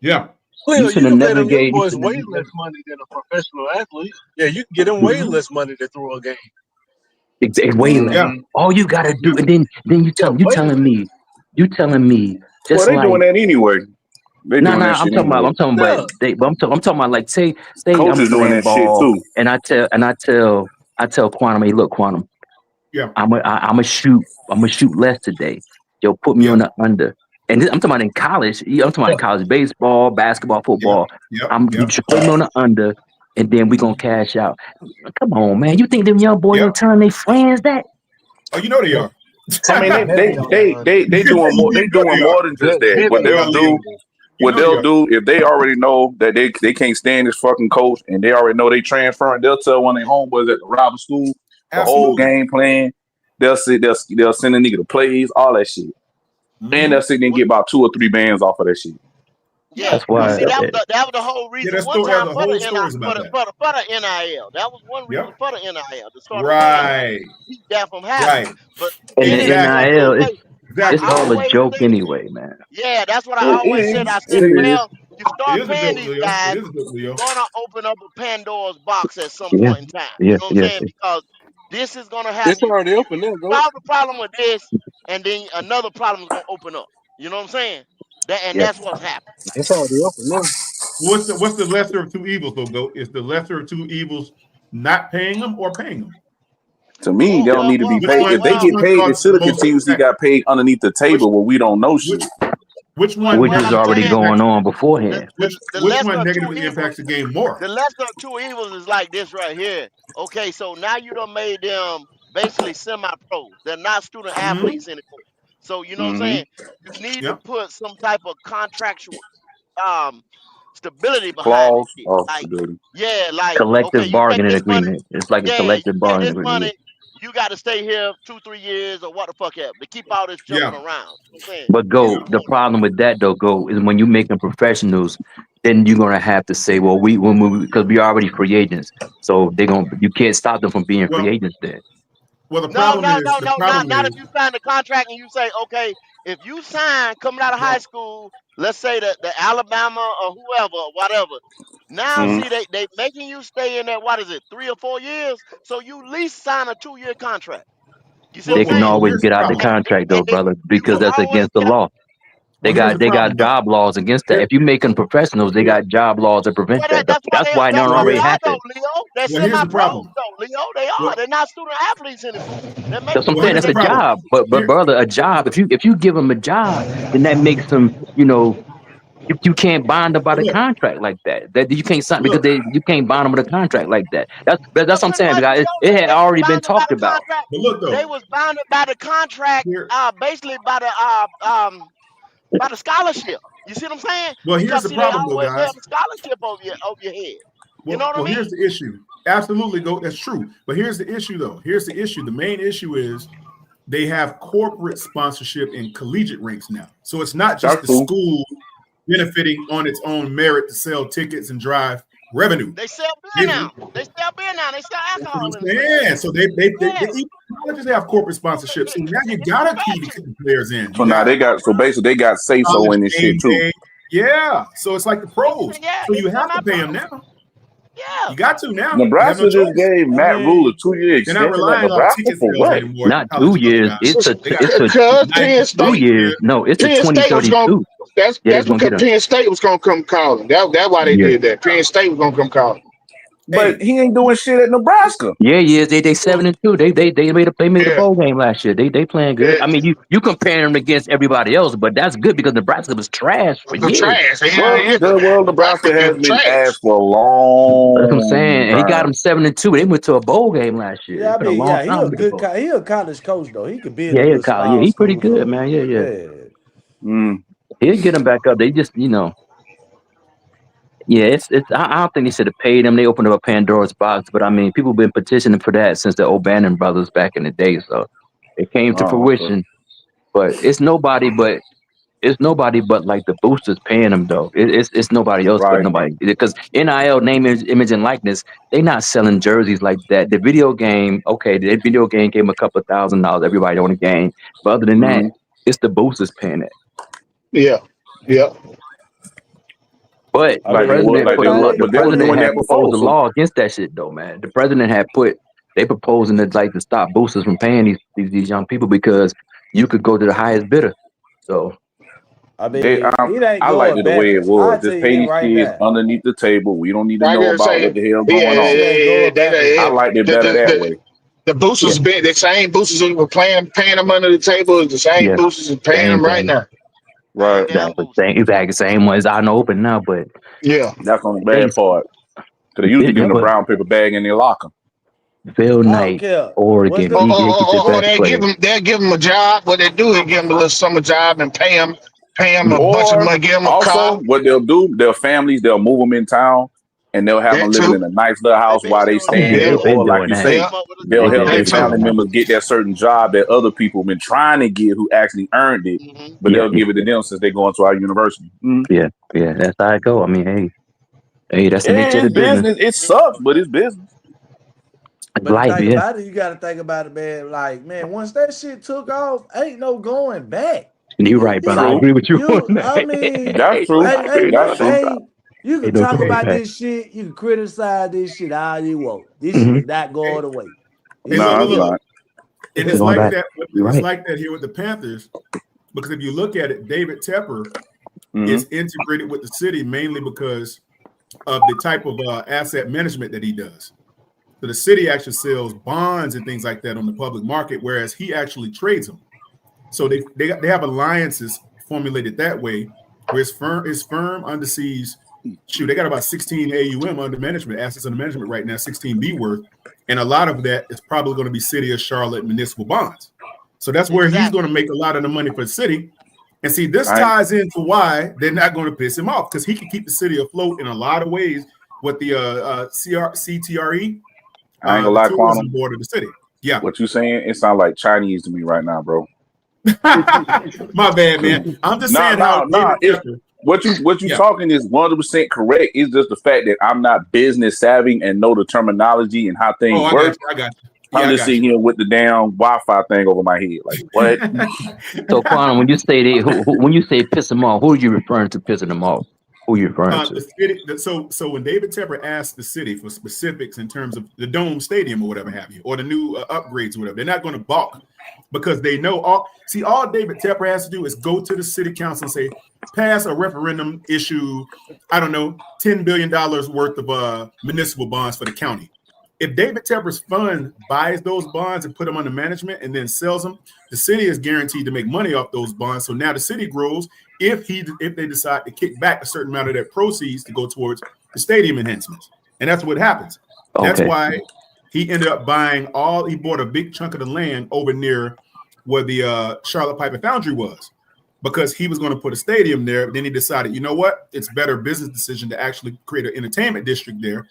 I: Yeah.
G: Cleo,
K: You
G: you
K: should have
G: can pay
K: never
G: them young
K: gave.
G: boys way less money than a professional athlete. Yeah, you can get them way less money to throw a game.
K: It's way less.
I: Yeah.
K: All you gotta do, and then you telling me,
J: Well,
K: just
J: they
K: like
J: doing that anyway. They
K: no,
J: doing that
K: I'm
J: shit
K: talking
J: anyway.
K: about, I'm talking about like say I'm
J: Coaches doing
K: playing
J: that shit
K: ball
J: too.
K: and I tell Quantum, hey, look, Quantum,
I: Yeah.
K: I'm a shoot less today. Yo, put me on the under. And I'm talking about in college. I'm talking about in college baseball, basketball, football. You should put me on the under, and then we gonna cash out. Come on, man. You think them young boys ain't telling their friends that?
I: Oh, you know they are.
J: I mean, they doing more. They doing more than just that. What they'll do if they already know that they can't stand this fucking coach and they already know they transferring, they'll tell one of their homeboys at the rival school the whole game plan. They'll send a nigga to plays, all that shit, and they'll sit there and get about 2 or 3 bands off of that shit.
A: Yeah,
K: That's why.
A: see, that was the whole reason
I: that's
A: one time
I: the
A: for the
I: whole stories about
A: for the NIL. That was one reason for the NIL to start
I: Right.
A: keep that from happening.
I: Right.
A: But
K: And the
A: then it comes to
K: NIL,
A: a place.
K: it's
A: I
K: all a
A: always
K: joke
A: say,
K: anyway, man.
A: yeah, that's what I always said. I said, well, you start paying these guys, you're gonna open up a Pandora's box at some point in time. You know what I'm saying? Because this is gonna have
G: It's already open there, go.
A: solve the problem with this, and then another problem is gonna open up. You know what I'm saying? That's what's happening.
G: It's already open now.
I: What's the lesser of two evils, though, Goat? Is the lesser of two evils not paying them or paying them?
J: To me, they don't need to be paid. If they get paid, they should have continuously got paid underneath the table where we don't know shit.
I: Which one?
K: Which was already going on beforehand.
I: Which one negatively impacts the game more?
A: The lesser of two evils is like this right here. Okay, so now you done made them basically semi-pros. They're not student athletes anymore. So you know what I'm saying? You need to put some type of contractual stability behind
J: Clause
A: it.
J: of
A: Like,
J: stability.
A: yeah, like
K: Collective
A: okay,
K: bargaining agreement. It's like a collective bargaining
A: this money,
K: agreement.
A: you got to stay here 2-3 years or what the fuck ever to keep all this jumping around. You know what I'm saying?
K: But the problem with that though, is when you make them professionals, then you're gonna have to say, well, because we already free agents, so you can't stop them from being free agents then.
I: Well, the problem is
A: not if you sign the contract and you say, okay, if you sign coming out of high school, let's say the Alabama or whoever, whatever. Now, see, they making you stay in there, 3 or 4 years? So you at least sign a 2-year contract. You see
K: They
A: what I'm
K: can
A: saying?
K: always get out the contract though, brother, because that's against the law. They
I: here's the
K: got
I: problem, though.
K: job laws against that.
I: Here-
K: If you make them professionals, they got job laws that prevent
A: Well,
K: that.
A: that's why
K: That's why it don't
A: that's
I: Well,
A: what they
K: already
I: here-
A: are though,
K: happen.
A: Leo. They're
I: well, here's the
A: semi-pros
I: problem.
A: though, Leo. They are.
I: Well,
A: They're not student athletes anymore. They're
K: That's what
A: making
K: I'm
I: well,
K: saying.
I: here's
K: That's
I: the
K: a
I: problem.
K: job. But
I: Here,
K: brother, a job. If you give them a job, then that makes them, you can't bind them by the
I: look,
K: contract like that. That you can't sign because
I: look,
K: you can't bind them with a contract like that. That's
A: Well,
K: what I'm
A: pretty
K: saying.
A: much,
K: Because
A: Leo.
K: it had
A: They was
K: already been
A: bounded by
K: talked
A: the
K: about.
A: contract.
I: but look
A: They
I: though.
A: was bounded by the contract.
I: Here,
A: Basically by the scholarship. You see what I'm saying?
I: well, here's
A: Because
I: the
A: see, they
I: problem, though,
A: always
I: guys.
A: have a scholarship over your head. You know what I
I: Well,
A: mean?
I: here's the issue. Absolutely, go. That's true. But here's the issue, though. Here's the issue. The main issue is they have corporate sponsorship in collegiate ranks now. So it's not just
J: That's
I: the
J: cool.
I: school benefiting on its own merit to sell tickets and drive revenue.
A: They sell beer now. They sell beer now. They sell
I: That's what
A: alcohol
I: I'm
A: in the place.
I: saying. So they
A: Yeah.
I: even colleges have corporate sponsorship. So now you gotta keep the players in.
J: So
I: You
J: now
I: got
J: so basically they got say so
I: college
J: in this
I: game
J: shit too.
I: day. Yeah. So it's like the pros.
A: Yeah,
I: So you
A: it's
I: have to pay them
A: semi-pro.
I: now.
A: Yeah.
I: You got to now. You have
J: Nebraska
I: no
J: just
I: choice.
J: gave Matt
L: mean,
J: Rule a 2-year
I: They're not
J: extension at
I: relying on
J: Nebraska
I: ticket
J: for
I: sales
J: what?
I: anymore.
K: Not
I: College
K: 2 years.
I: guys.
K: It's a
I: They got
K: it's a
E: Because
I: nice
E: Penn
K: 2
E: State,
K: years. No, it's a
E: Penn State was gonna.
K: 2032.
E: That's
K: Yeah, they're
E: that's
K: gonna get
E: because
K: him.
E: Penn State was gonna come calling. That's why they
K: Yeah.
E: did that. Penn State was gonna come calling.
J: But
I: Hey,
J: he ain't doing shit at Nebraska.
K: Yeah, they 7-2. They made a
E: Yeah,
K: bowl game last year. They playing good.
E: yeah.
K: I mean, you comparing them against everybody else, but that's good because Nebraska was trash for
E: The
K: years.
E: trash. Yeah.
J: Well, Nebraska has been
E: Trash.
J: ass for a
K: That's what I'm
J: long
K: saying. He got
J: time.
K: them 7-2. They went to a bowl game last year.
L: Yeah, I
K: It's been a
L: mean,
K: long
L: yeah, he
K: time
L: a
K: to get
L: good
K: bowl.
L: he a college coach though. He could be in
K: Yeah,
L: a
K: he a
L: good
K: college.
L: small
K: Yeah, he pretty
L: school
K: good,
L: though.
K: man. Yeah.
L: Yeah.
J: Mm.
K: He'll get them back up. They just, yeah, it's. I don't think they should have paid them. They opened up a Pandora's box, but I mean, people been petitioning for that since the O'Bannon brothers back in the day. So it came to
J: Oh, okay.
K: fruition. But it's nobody but like the boosters paying them though. It's nobody else but
J: Right.
K: nobody, because NIL, name, image, and likeness, they not selling jerseys like that. The video game, okay, the video game gave them a couple $1,000. Everybody on the game, but other than that,
J: Mhm.
K: it's the boosters paying it.
E: Yeah.
K: But
L: I
K: the
J: Like they
L: mean,
J: would, like they would,
K: the
J: but they were
K: president
J: doing
K: had
J: that before.
K: proposed a
J: So
K: law against that shit though, man. The president had proposing to stop boosters from paying these young people because you could go to the highest bidder. So
L: I mean,
J: they,
L: it ain't
J: I liked
L: going
J: it the way it
L: backwards. I'll
J: was.
L: tell
J: Just
L: you
J: pay
L: that
J: these
L: right
J: kids
L: now.
J: underneath the table. We don't need to
E: I
J: know
E: gotta
J: about
E: say,
J: what the hell
L: Yeah,
J: going
L: that shit
J: on.
L: ain't going backwards.
J: I liked it better that way.
E: The boosters been the same boosters who were paying them under the table is the same
K: yeah,
E: boosters who's paying
K: same
E: them right
K: thing.
E: now.
J: Right.
K: Exactly the same one. It's out in the open now, but
E: Yeah.
J: That's on the
K: they
J: bad part. Because they usually give them a
K: but
J: brown paper bag in their locker.
K: Phil
L: I don't
K: Knight,
L: care. What's
K: Oregon,
L: the
K: EJ get your best
E: They'll give them a job. What they do is give them a little summer job and pay them a bunch of
J: Or
E: money, give them a
J: also,
E: car.
J: what they'll do, their families, they'll move them in town and they'll have them
E: That
J: living
E: too.
J: in a nice little house
A: They been
J: while they
A: doing
K: Oh
A: that.
K: yeah,
J: staying there.
K: they've been
J: Or like
K: doing
J: you
K: that.
J: say,
E: Yeah.
A: Come up with a
J: they'll
K: They
J: help
K: been
J: their
E: That
J: family
E: too.
K: doing that.
J: members get that certain job that other people been trying to get who actually earned it,
A: Mm-hmm.
J: but
K: Yeah,
J: they'll give it to them since they're going to our university.
K: yeah. That's how it go. I mean, hey, that's the nature
J: Yeah,
K: of the
J: it's
K: business.
J: business. It sucks, but it's business.
K: It's
L: But the
K: life,
L: thing
K: yeah.
L: about it, you got to think about it, man. Like, man, once that shit took off, ain't no going back.
K: And you're right, brother. I
J: True.
K: agree with you on that.
L: I mean,
J: That's true. That's true.
L: you can
K: Ain't no
L: talk
K: going
L: about
K: back.
L: this shit, you can criticize this shit all you want. This shit
K: Mhm.
L: is not going away.
I: Hey,
J: Nah, it's
I: look.
J: not.
I: And
K: It's
I: it's
K: going
I: like
K: back.
I: that.
K: You're
I: It's
K: right.
I: like that here with the Panthers, because if you look at it, David Tepper
J: Mhm.
I: is integrated with the city mainly because of the type of asset management that he does. So the city actually sells bonds and things like that on the public market, whereas he actually trades them. So they have alliances formulated that way, where his firm undersees. Shoot, they got about 16 AUM under management, assets under management right now, 16B worth, and a lot of that is probably going to be City of Charlotte municipal bonds. So that's where he's going to make a lot of the money for the city. And see, this
J: Right.
I: ties into why they're not going to piss him off, because he can keep the city afloat in a lot of ways with the CTRE.
J: I ain't gonna lie,
I: the tourism
J: Quantum.
I: board of the city. Yeah.
J: What you saying? It sounds like Chinese to me right now, bro.
I: My bad, man. I'm just saying how David Tepper.
J: What you
I: Yeah.
J: talking is 100% correct. It's just the fact that I'm not business savvy and know the terminology and how things
I: Oh, I
J: work.
I: got you. Yeah,
J: I'm
I: I
J: just
I: got
J: sitting here with the damn Wi-Fi thing over my head. Like what?
K: So, Quantum, when you say when you say piss them off, who are you referring to pissing them off? Who are you referring to?
I: The city, so when David Tepper asked the city for specifics in terms of the Dome Stadium or whatever have you, or the new upgrades or whatever, they're not going to balk because they know all David Tepper has to do is go to the city council and say, pass a referendum, issue, I don't know, $10 billion worth of municipal bonds for the county. If David Tepper's fund buys those bonds and put them under management and then sells them, the city is guaranteed to make money off those bonds. So now the city grows if they decide to kick back a certain amount of their proceeds to go towards the stadium enhancements. And that's what happens. Okay. That's why he ended up he bought a big chunk of the land over near where the Charlotte Piper Foundry was, because he was going to put a stadium there. Then he decided, you know what? It's a better business decision to actually create an entertainment district there,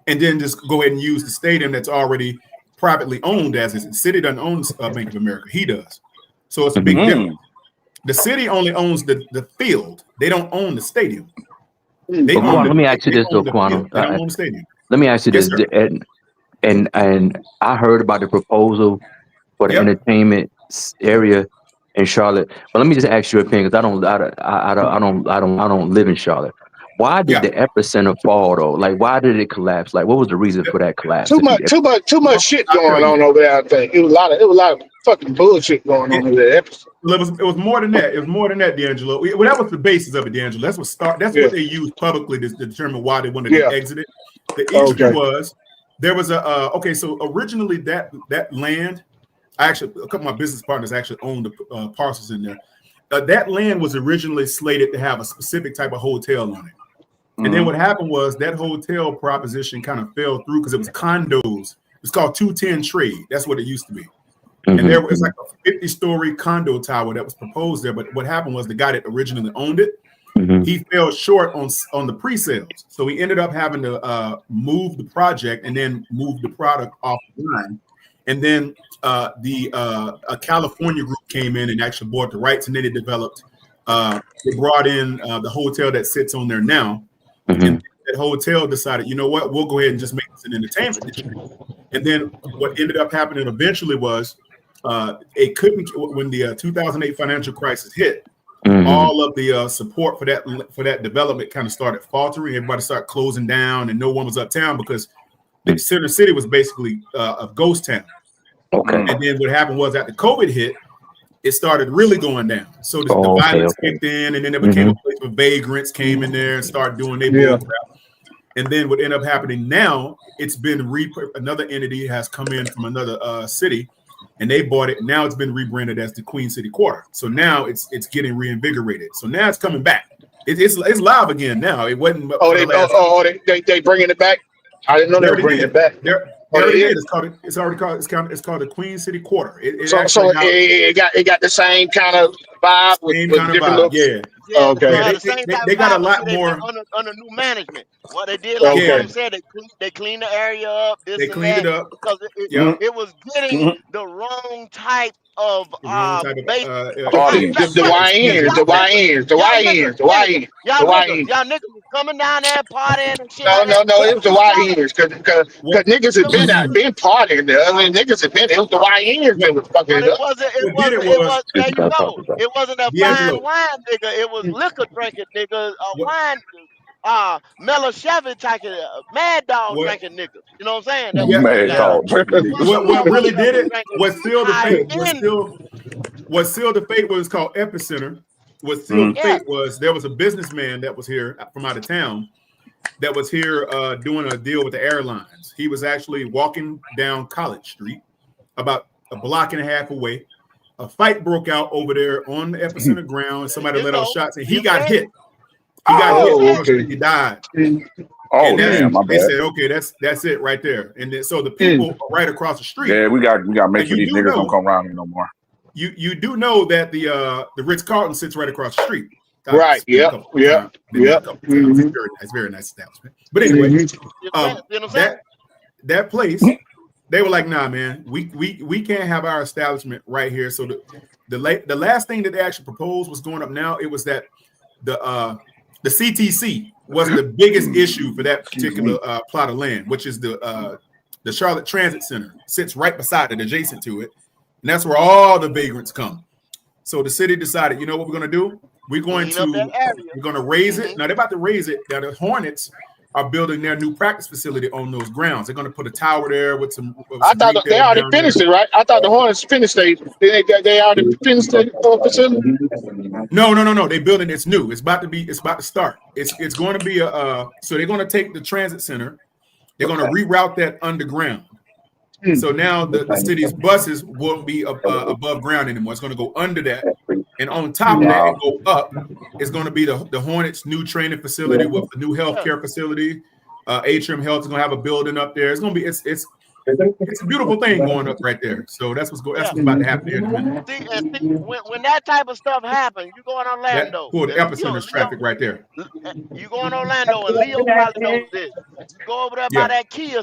I: and then just go ahead and use the stadium that's already privately owned, as is. The city doesn't own Bank of America. He does. So it's a big difference. The city only owns the field. They don't own the stadium. Let
K: me ask you this, though, Quantum.
I: They don't own the stadium.
K: Let me ask you this. And I heard about the proposal for the entertainment area in Charlotte. But let me just ask you a thing, because I don't live in Charlotte. Why did the epicenter fall though? Like, why did it collapse? Like, what was the reason for that collapse?
E: Too much shit going on over there. I think it was a lot of fucking bullshit going on over there.
I: It was more than that. It was more than that, D'Angelo. Well, that was the basis of it, D'Angelo. That's what they used publicly to determine why they wanted to exit it. The issue was there was so originally that land, a couple of my business partners actually owned the parcels in there. That land was originally slated to have a specific type of hotel on it. And then what happened was that hotel proposition kind of fell through because it was condos. It's called 210 Trade. That's what it used to be. And there was like a 50-story condo tower that was proposed there. But what happened was the guy that originally owned it, he fell short on the pre-sales. So he ended up having to move the project and then move the product off the line. And then a California group came in and actually bought the rights, and then it developed. They brought in the hotel that sits on there now. And that hotel decided, you know what, we'll go ahead and just make this an entertainment district. And then what ended up happening eventually was it couldn't, when the 2008 financial crisis hit, all of the support for that development kind of started faltering. Everybody started closing down, and no one was uptown because the Center City was basically a ghost town. And then what happened was after COVID hit, it started really going down. So the violence kicked in, and then it became a place where vagrants came in there and started doing their bull crap. And then what ended up happening now, it's been another entity has come in from another city, and they bought it. Now it's been rebranded as the Queen City Quarter. So now it's getting reinvigorated. So now it's coming back. It's live again now. It wasn't.
E: They bringing it back. I didn't know they were bringing it back.
I: It's called the Queen City Quarter. It
E: got the same kind of vibe with different looks.
I: They got a lot more
A: under new management. What they did, like Tom said, they cleaned the area up. They cleaned it up because it was getting the wrong type of
E: the YNs.
A: Y'all niggas was coming down there partying and shit.
E: No, it was the YNs because niggas had been partying there. I mean, niggas had been. It was the YNs that was fucking it up.
A: It wasn't a fine wine, nigga. It was liquor drinking, nigga. Wine. Mellow Chevy taking Mad Dog drinking niggas. You know what I'm saying?
I: Mad Dog. What really did it was still the fate. What sealed the fate was called Epicenter. What sealed the fate was there was a businessman that was here from out of town that was here doing a deal with the airlines. He was actually walking down College Street about a block and a half away. A fight broke out over there on the Epicenter ground. Somebody let off shots and he got hit. He died.
J: Damn, my bad.
I: They said, okay, that's it right there. And then, so the people right across the street.
J: Yeah, we got to make sure these niggas don't come around here no more.
I: You do know that the Ritz-Carlton sits right across the street.
E: Right. Yeah.
I: It's very nice establishment. But anyway, that place, they were like, nah, man, we can't have our establishment right here. So the last thing that they actually proposed was going up now. It was that the CTC was the biggest issue for that particular plot of land, which is the Charlotte Transit Center. Sits right beside it, adjacent to it, and that's where all the vagrants come. So the city decided, you know what we're going to do? We're going to raise it. Now they're about to raise it. Now the Hornets are building their new practice facility on those grounds. They're going to put a tower there with some.
E: I thought they already finished it, right? I thought the Hornets finished they already finished the facility.
I: No. They building it's new. It's about to start. It's going to be so they're going to take the transit center. They're going to reroute that underground. So now the city's buses won't be above ground anymore. It's going to go under that, and on top of that, and go up. It's going to be the Hornets' new training facility with the new healthcare facility. Atrium Health is going to have a building up there. It's going to be it's a beautiful thing going up right there. So that's what's about to happen here in a minute.
A: See, when that type of stuff happens, you go in Orlando.
I: The epicenter's traffic right there.
A: You go in Orlando, and Leo probably knows this. You go over there by that Kia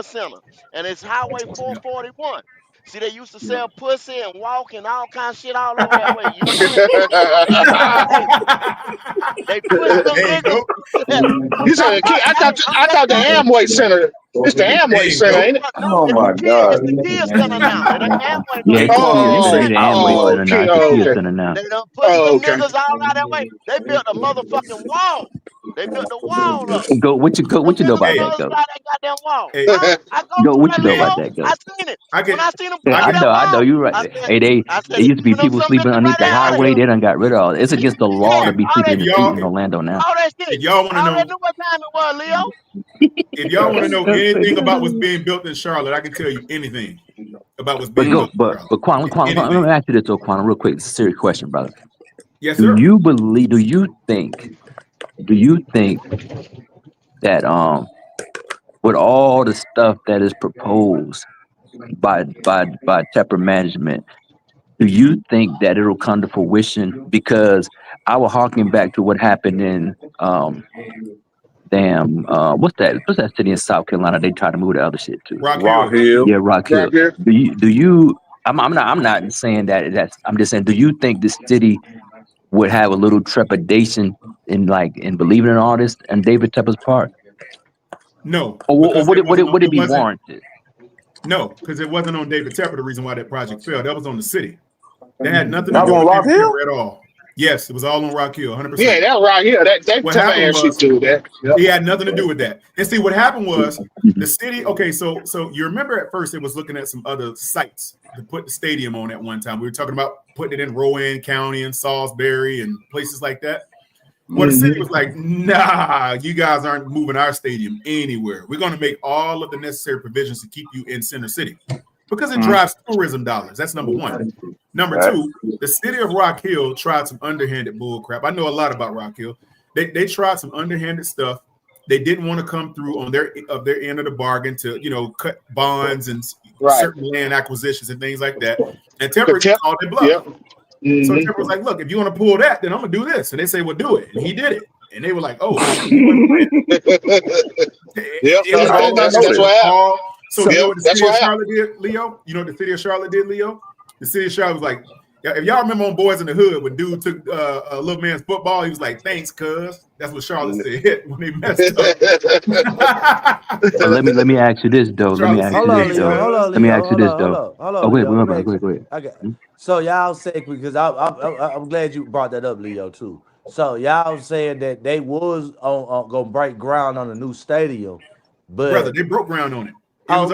A: Center, and it's Highway 441. See, they used to sell pussy and walk and all kind of shit all over that way. You know? They put them niggas.
E: You said I thought the Amway Center. It's the Amway Center, ain't it?
J: Oh my God!
A: It's the Kia Center now. It ain't Amway.
K: Yeah, Kia Center now.
A: They done put them niggas all out that way. They built a motherfucking wall. They built the wall up.
K: What you know about that though?
A: Goddamn wall.
K: I go what you know about that though?
A: I seen it. When I seen them,
K: I know you're right. Hey, there used to be people sleeping underneath the highway. They done got rid of all. It's against the law to be sleeping in the street in Orlando now.
A: All that shit.
I: If y'all want to know
A: what time it was, Leo.
I: If y'all want to know anything about what's being built in Charlotte, I can tell you anything about what's being built. But
K: Quan, let me ask you this, Quan, real quick. It's a serious question, brother.
I: Yes, sir.
K: Do you think that with all the stuff that is proposed by Tepper management, do you think that it'll come to fruition? Because I was harking back to what happened in what's that city in South Carolina they tried to move the other shit to?
J: Rock Hill.
K: Yeah, Rock Hill. Do you I'm not saying that's I'm just saying, do you think the city would have a little trepidation in believing in all this and David Tepper's part?
I: No.
K: Or would it be warranted?
I: No, because it wasn't on David Tepper the reason why that project failed. That was on the city. That had nothing to do with Rock Hill at all. Yes, it was all on Rock Hill, 100%.
E: Yeah, that was Rock Hill. That Tepper shit do that. Yep.
I: He had nothing to do with that. And see, what happened was the city. Okay, so you remember at first it was looking at some other sites to put the stadium on at one time. We were talking about putting it in Rowan County and Salisbury and places like that. Well, the city was like, nah, you guys aren't moving our stadium anywhere. We're going to make all of the necessary provisions to keep you in Center City because it drives tourism dollars. That's number one. Number two, the city of Rock Hill tried some underhanded bull crap. I know a lot about Rock Hill. They tried some underhanded stuff. They didn't want to come through on their end of the bargain to, cut bonds and certain land acquisitions and things like that. And Tepper called it bluff. Yep. Mm-hmm. So Tepper was like, look, if you want to pull that, then I'm going to do this. And they say, well, do it. And he did it. And they were like, oh. That's what happened. So you know what the city of Charlotte did, Leo? You know what the city of Charlotte did, Leo? The city of Charlotte was like, if y'all remember on Boys in the Hood, when dude took a little man's football, he was like, thanks, cuz. That's what Charlotte said when they messed up.
K: Let me ask you this, though. Let me ask you this, though. Oh, wait.
L: Okay. So y'all say, because I'm glad you brought that up, Leo, too. So y'all saying that they was gonna break ground on a new stadium, but
I: brother, they broke ground on it. It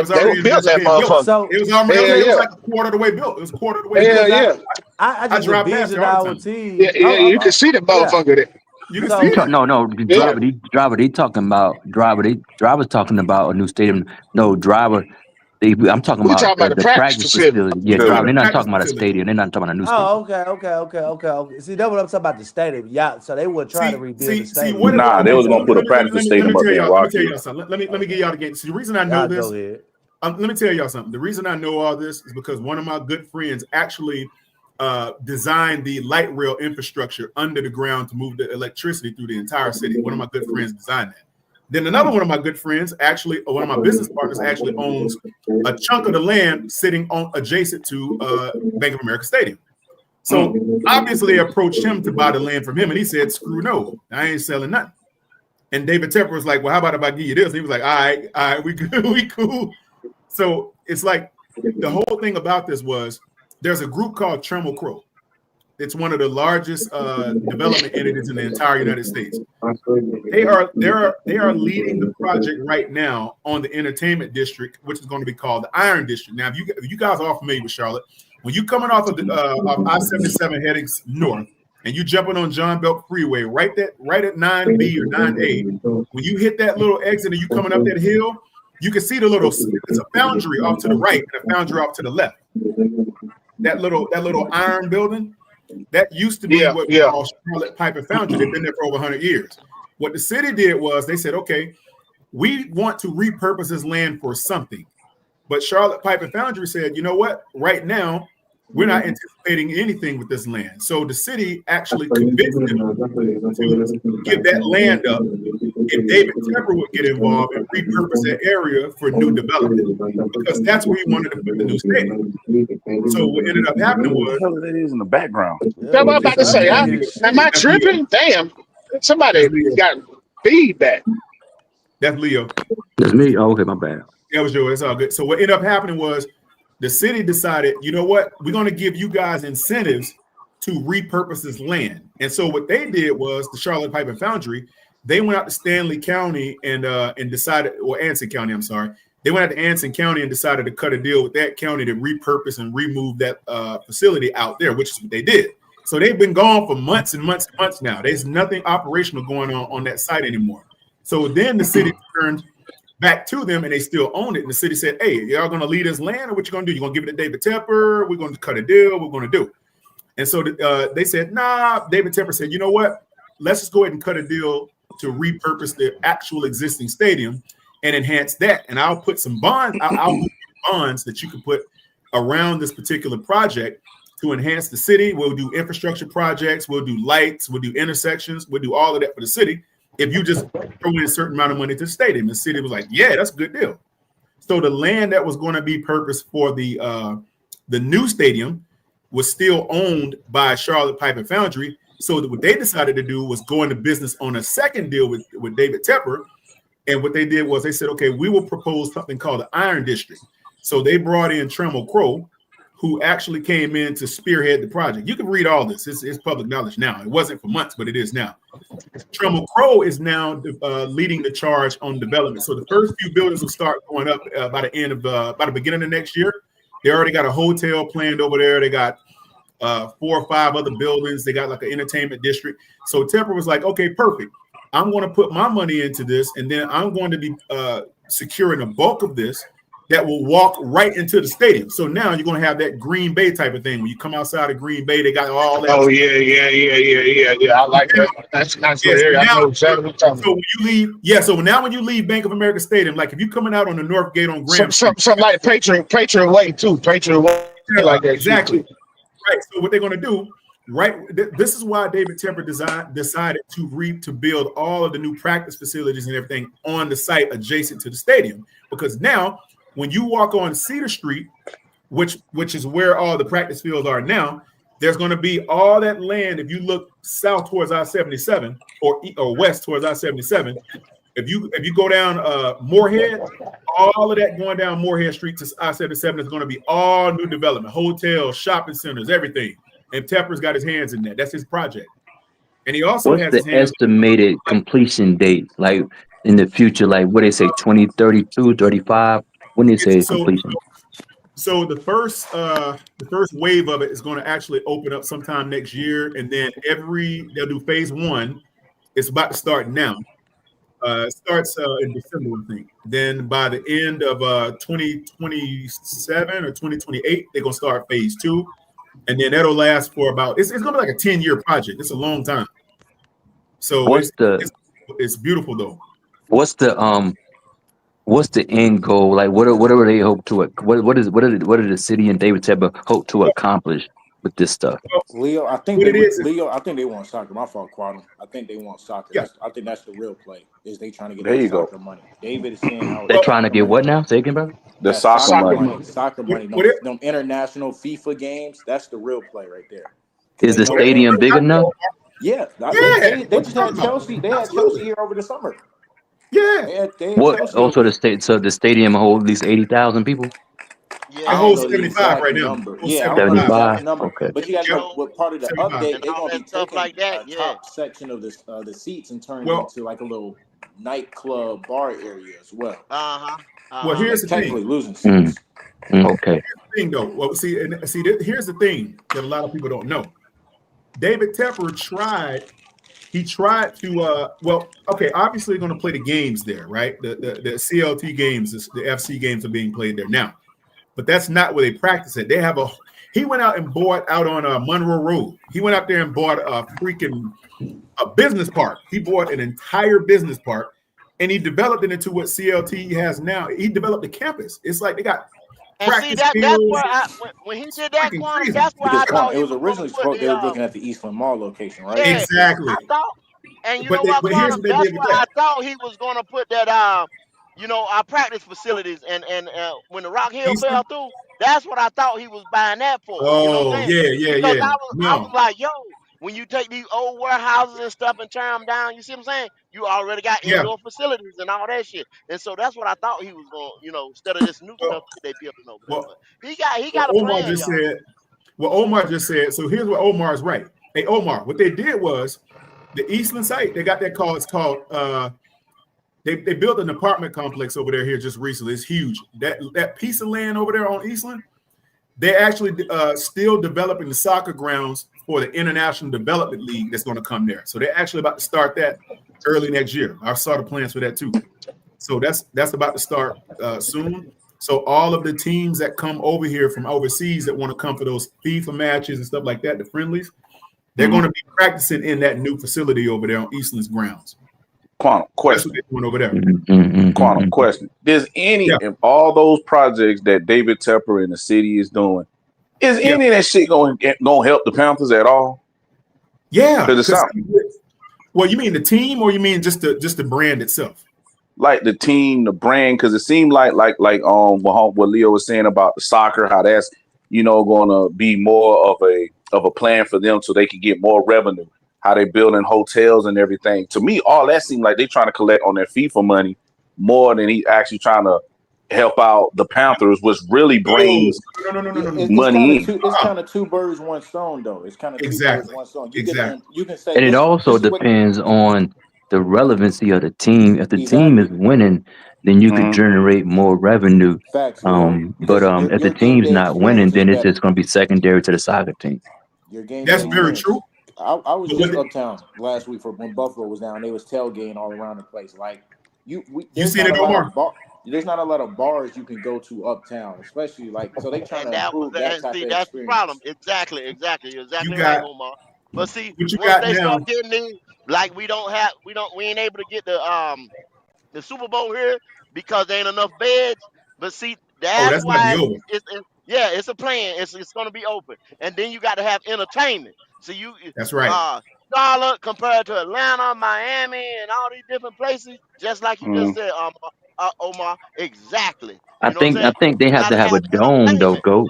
I: was already built that motherfucker. So it was already it was like a quarter of the way built. It was a quarter of the way built.
L: Yeah. I drive past our team.
E: You can see the motherfucker there.
K: You can see Driver. They talking about Driver's talking about a new stadium. No, Driver. I'm talking about the practice facility. Yeah, they're not talking about a stadium. They're not talking about a new stadium.
L: Okay. See, that's what I'm talking about, the stadium. Yeah, so they were trying to rebuild the stadium.
J: They was gonna put a practice stadium up there.
I: Let me tell y'all something. Let me get y'all the game. See, the reason I know this. Let me tell y'all something. The reason I know all this is because one of my good friends actually designed the light rail infrastructure under the ground to move the electricity through the entire city. One of my good friends designed that. Then another one of my good friends, one of my business partners, actually owns a chunk of the land sitting adjacent to Bank of America Stadium. So obviously, they approached him to buy the land from him, and he said, "Screw no, I ain't selling nothing." And David Tepper was like, "Well, how about if I give you this?" And he was like, "All right, we good, we cool." So it's like the whole thing about this was there's a group called Trammell Crow. It's one of the largest development entities in the entire United States. They are leading the project right now on the entertainment district, which is going to be called the Iron District. Now, if you guys are familiar with Charlotte, when you coming off of the I-77 heading north, and you jumping on John Belk Freeway, right at 9B or 9A, when you hit that little exit and you coming up that hill, you can see there's a foundry off to the right and a foundry off to the left. That little iron building, that used to be what we call Charlotte Pipe and Foundry. They've been there for over 100 years. What the city did was they said, okay, we want to repurpose this land for something. But Charlotte Pipe and Foundry said, you know what? Right now, we're not anticipating anything with this land. So the city actually convinced them to give that land up. If David Tepper would get involved and repurpose that area for new development, because that's where he wanted to put the new stadium. So what ended up happening was,
J: what the hell that is in the background?
E: That's what I'm about to say. Am I tripping? Damn, somebody got feedback.
I: That's Leo.
K: That's me. Oh, okay, my bad.
I: That was yours. It's all good. So what ended up happening was the city decided, you know what, we're going to give you guys incentives to repurpose this land. And so what they did was the Charlotte Pipe and Foundry, they went out to Stanley County and decided, or Anson County, I'm sorry. They went out to Anson County and decided to cut a deal with that county to repurpose and remove that facility out there, which is what they did. So they've been gone for months and months and months now. There's nothing operational going on that site anymore. So then the city turned back to them and they still own it. And the city said, hey, y'all going to leave this land or what you going to do? You're going to give it to David Tepper? We're going to cut a deal. We're going to do. And so they said, nah. David Tepper said, you know what? Let's just go ahead and cut a deal to repurpose the actual existing stadium and enhance that. And I'll put some bonds. I'll put bonds that you can put around this particular project to enhance the city. We'll do infrastructure projects. We'll do lights. We'll do intersections. We'll do all of that for the city. If you just throw in a certain amount of money to the stadium, the city was like, yeah, that's a good deal. So the land that was going to be purposed for the new stadium was still owned by Charlotte Pipe and Foundry. So what they decided to do was go into business on a second deal with David Tepper. And what they did was they said, okay, we will propose something called the Iron District. So they brought in Trammell Crow, who actually came in to spearhead the project. You can read all this. It's public knowledge now. It wasn't for months, but it is now. Trammell Crow is now leading the charge on development. So the first few buildings will start going up by the beginning of next year. They already got a hotel planned over there. They got 4 or 5 other buildings. They got like an entertainment district. So Tepper was like, okay, perfect. I'm going to put my money into this, and then I'm going to be securing a bulk of this that will walk right into the stadium. So now you're going to have that Green Bay type of thing. When you come outside of Green Bay, they got all that.
E: Oh, yeah. I like that. That's nice.
I: Yes,
E: Area.
I: now,
E: I know exactly what you're talking
I: so when you leave, so now when you leave Bank of America Stadium, like if you're coming out on the North Gate on Graham,
E: something like Patriot Way too. Patriot Way, like that.
I: Exactly. Right. So what they're going to do, right? This is why David Tepper decided to build all of the new practice facilities and everything on the site adjacent to the stadium, because now when you walk on Cedar Street, which is where all the practice fields are now, there's going to be all that land. If you look south towards I-77 or west towards I-77, if you go down Moorhead, all of that going down Moorhead Street to I-77 is going to be all new development, hotels, shopping centers, everything. And Tepper's got his hands in that. That's his project. And he also has
K: the estimated completion date, like in the future, like what they say, 2032, 35? When they say completion?
I: So the first wave of it is going to actually open up sometime next year, and then they'll do phase 1. It's about to start now. It starts in December, I think. Then by the end of 2027 or 2028, they're gonna start phase 2, and then that'll last for about. It's gonna be like a 10-year project. It's a long time. So it's beautiful though.
K: What's the end goal? Like, what do they hope to? What do the city and David Tepper hope to accomplish with this stuff?
M: Leo, I think they want soccer. My fault, Quantum. I think they want soccer.
I: Yeah.
M: I think that's the real play. Is they trying to get
J: There you go.
M: soccer money? David is saying how
K: They're trying to get what now? Say again, brother.
J: The soccer money.
M: Soccer money. Them international FIFA games. That's the real play right there.
K: Is the stadium big enough?
M: Yeah. They just had Chelsea. They had Chelsea here over the summer.
I: Yeah.
K: What? Also, the stadium hold at least 80,000 people.
A: Yeah,
M: I
I: It
M: don't
I: holds
M: know the
I: 75
M: exact
I: right now.
M: number.
I: Holds
M: Yeah, I don't know the
I: 75.
M: exact number.
K: Okay.
M: But you got to know what part of the
I: 75.
M: update
A: and
M: they're
A: all
M: gonna
A: that
M: be
A: stuff
M: taking
A: like that.
M: a
A: Yeah.
M: top section of this the seats and turning
I: Well,
M: into like a little nightclub bar area as well.
I: well,
M: So
I: here's
M: they
I: the
M: technically
I: thing.
M: losing
K: Mm,
M: seats.
K: okay.
I: Thing though. Well, see, here's the thing that a lot of people don't know. David Tepper tried. He tried to. Well, okay. Obviously, going to play the games there, right? The CLT games, the FC games are being played there now. But that's not where they practice it. They have a. He went out and bought out on Monroe Road. He went out there and bought a business park. He bought an entire business park, and he developed it into what CLT has now. He developed a campus. It's like they got
A: And see
I: practice
A: that's
I: fields.
A: where when he did that
I: Freaking
A: quantum,
I: crazy.
A: that's where
M: Because
A: I thought
M: it
A: he
M: was
A: was going to
M: originally
A: put
M: supposed
A: the
M: they was looking at the Eastland Mall location, right?
A: yeah.
I: Exactly.
A: I thought, and you
I: But
A: know what,
I: but here's
A: quantum?
I: what they
A: That's
I: did with
A: where I
I: that.
A: thought he was going to put that our practice facilities and when the Rock Hill
I: Eastern.
A: fell through, that's what I thought he was buying that for. You know what
I: Oh
A: I'm saying?
I: yeah.
A: Because I was
I: No.
A: like, yo, when you take these old warehouses and stuff and tear them down, you see what I'm saying? You already got
I: Yeah.
A: indoor facilities and all that shit. And so that's what I thought he was going, instead of this new stuff that they building over there.
I: Well,
A: But he got a
I: Omar
A: plan,
I: just
A: y'all.
I: said. Well, Omar just said. So here's what Omar's right. Hey, Omar, what they did was the Eastland site. They got that called. It's called. They built an apartment complex over there here just recently. It's huge. That piece of land over there on Eastland. They're actually still developing the soccer grounds for the International Development League that's going to come there. So they're actually about to start that early next year. I saw the plans for that too. So that's about to start soon. So all of the teams that come over here from overseas that want to come for those FIFA matches and stuff like that, the friendlies, they're going to be practicing in that new facility over there on Eastland's grounds.
J: Quantum question.
I: That's what they're doing over there.
J: Quantum question. There's any of all those projects that David Tepper and the city is doing, is any of that shit going to help the Panthers at all?
I: Yeah.
J: Because
I: well, you mean the team, or you mean just the brand itself?
J: Like the team, the brand, because it seemed like what Leo was saying about the soccer, how that's going to be more of a plan for them so they can get more revenue. How they building hotels and everything. To me, all that seemed like they trying to collect on their FIFA money more than he actually trying to help out the Panthers, which really brings money in.
M: It's kind of two birds, one stone, though. It's kind of two birds, one stone. You can say,
K: and it also depends on the relevancy of the team. If the team is winning, then you could generate more revenue.
M: Facts,
K: but if the team's not winning, then it's just going to be secondary to the soccer team.
M: Your game
I: That's very true.
M: I was just uptown last week for when Buffalo was down. They was tailgating all around the place. Like you seen it, Omar? There's not a lot of bars you can go to uptown, especially so they trying to improve that type of experience.
A: That's the problem. Exactly. You're exactly right, Omar. But see, once they start getting in, like we ain't able to get the Super Bowl here because there ain't enough beds. But see, that's why it's a plan. It's going to be open, and then you got to have entertainment. So
I: that's right.
A: Charlotte compared to Atlanta, Miami, and all these different places, just like you just said, Omar. Exactly.
K: I think they have to have a dome, though, Go.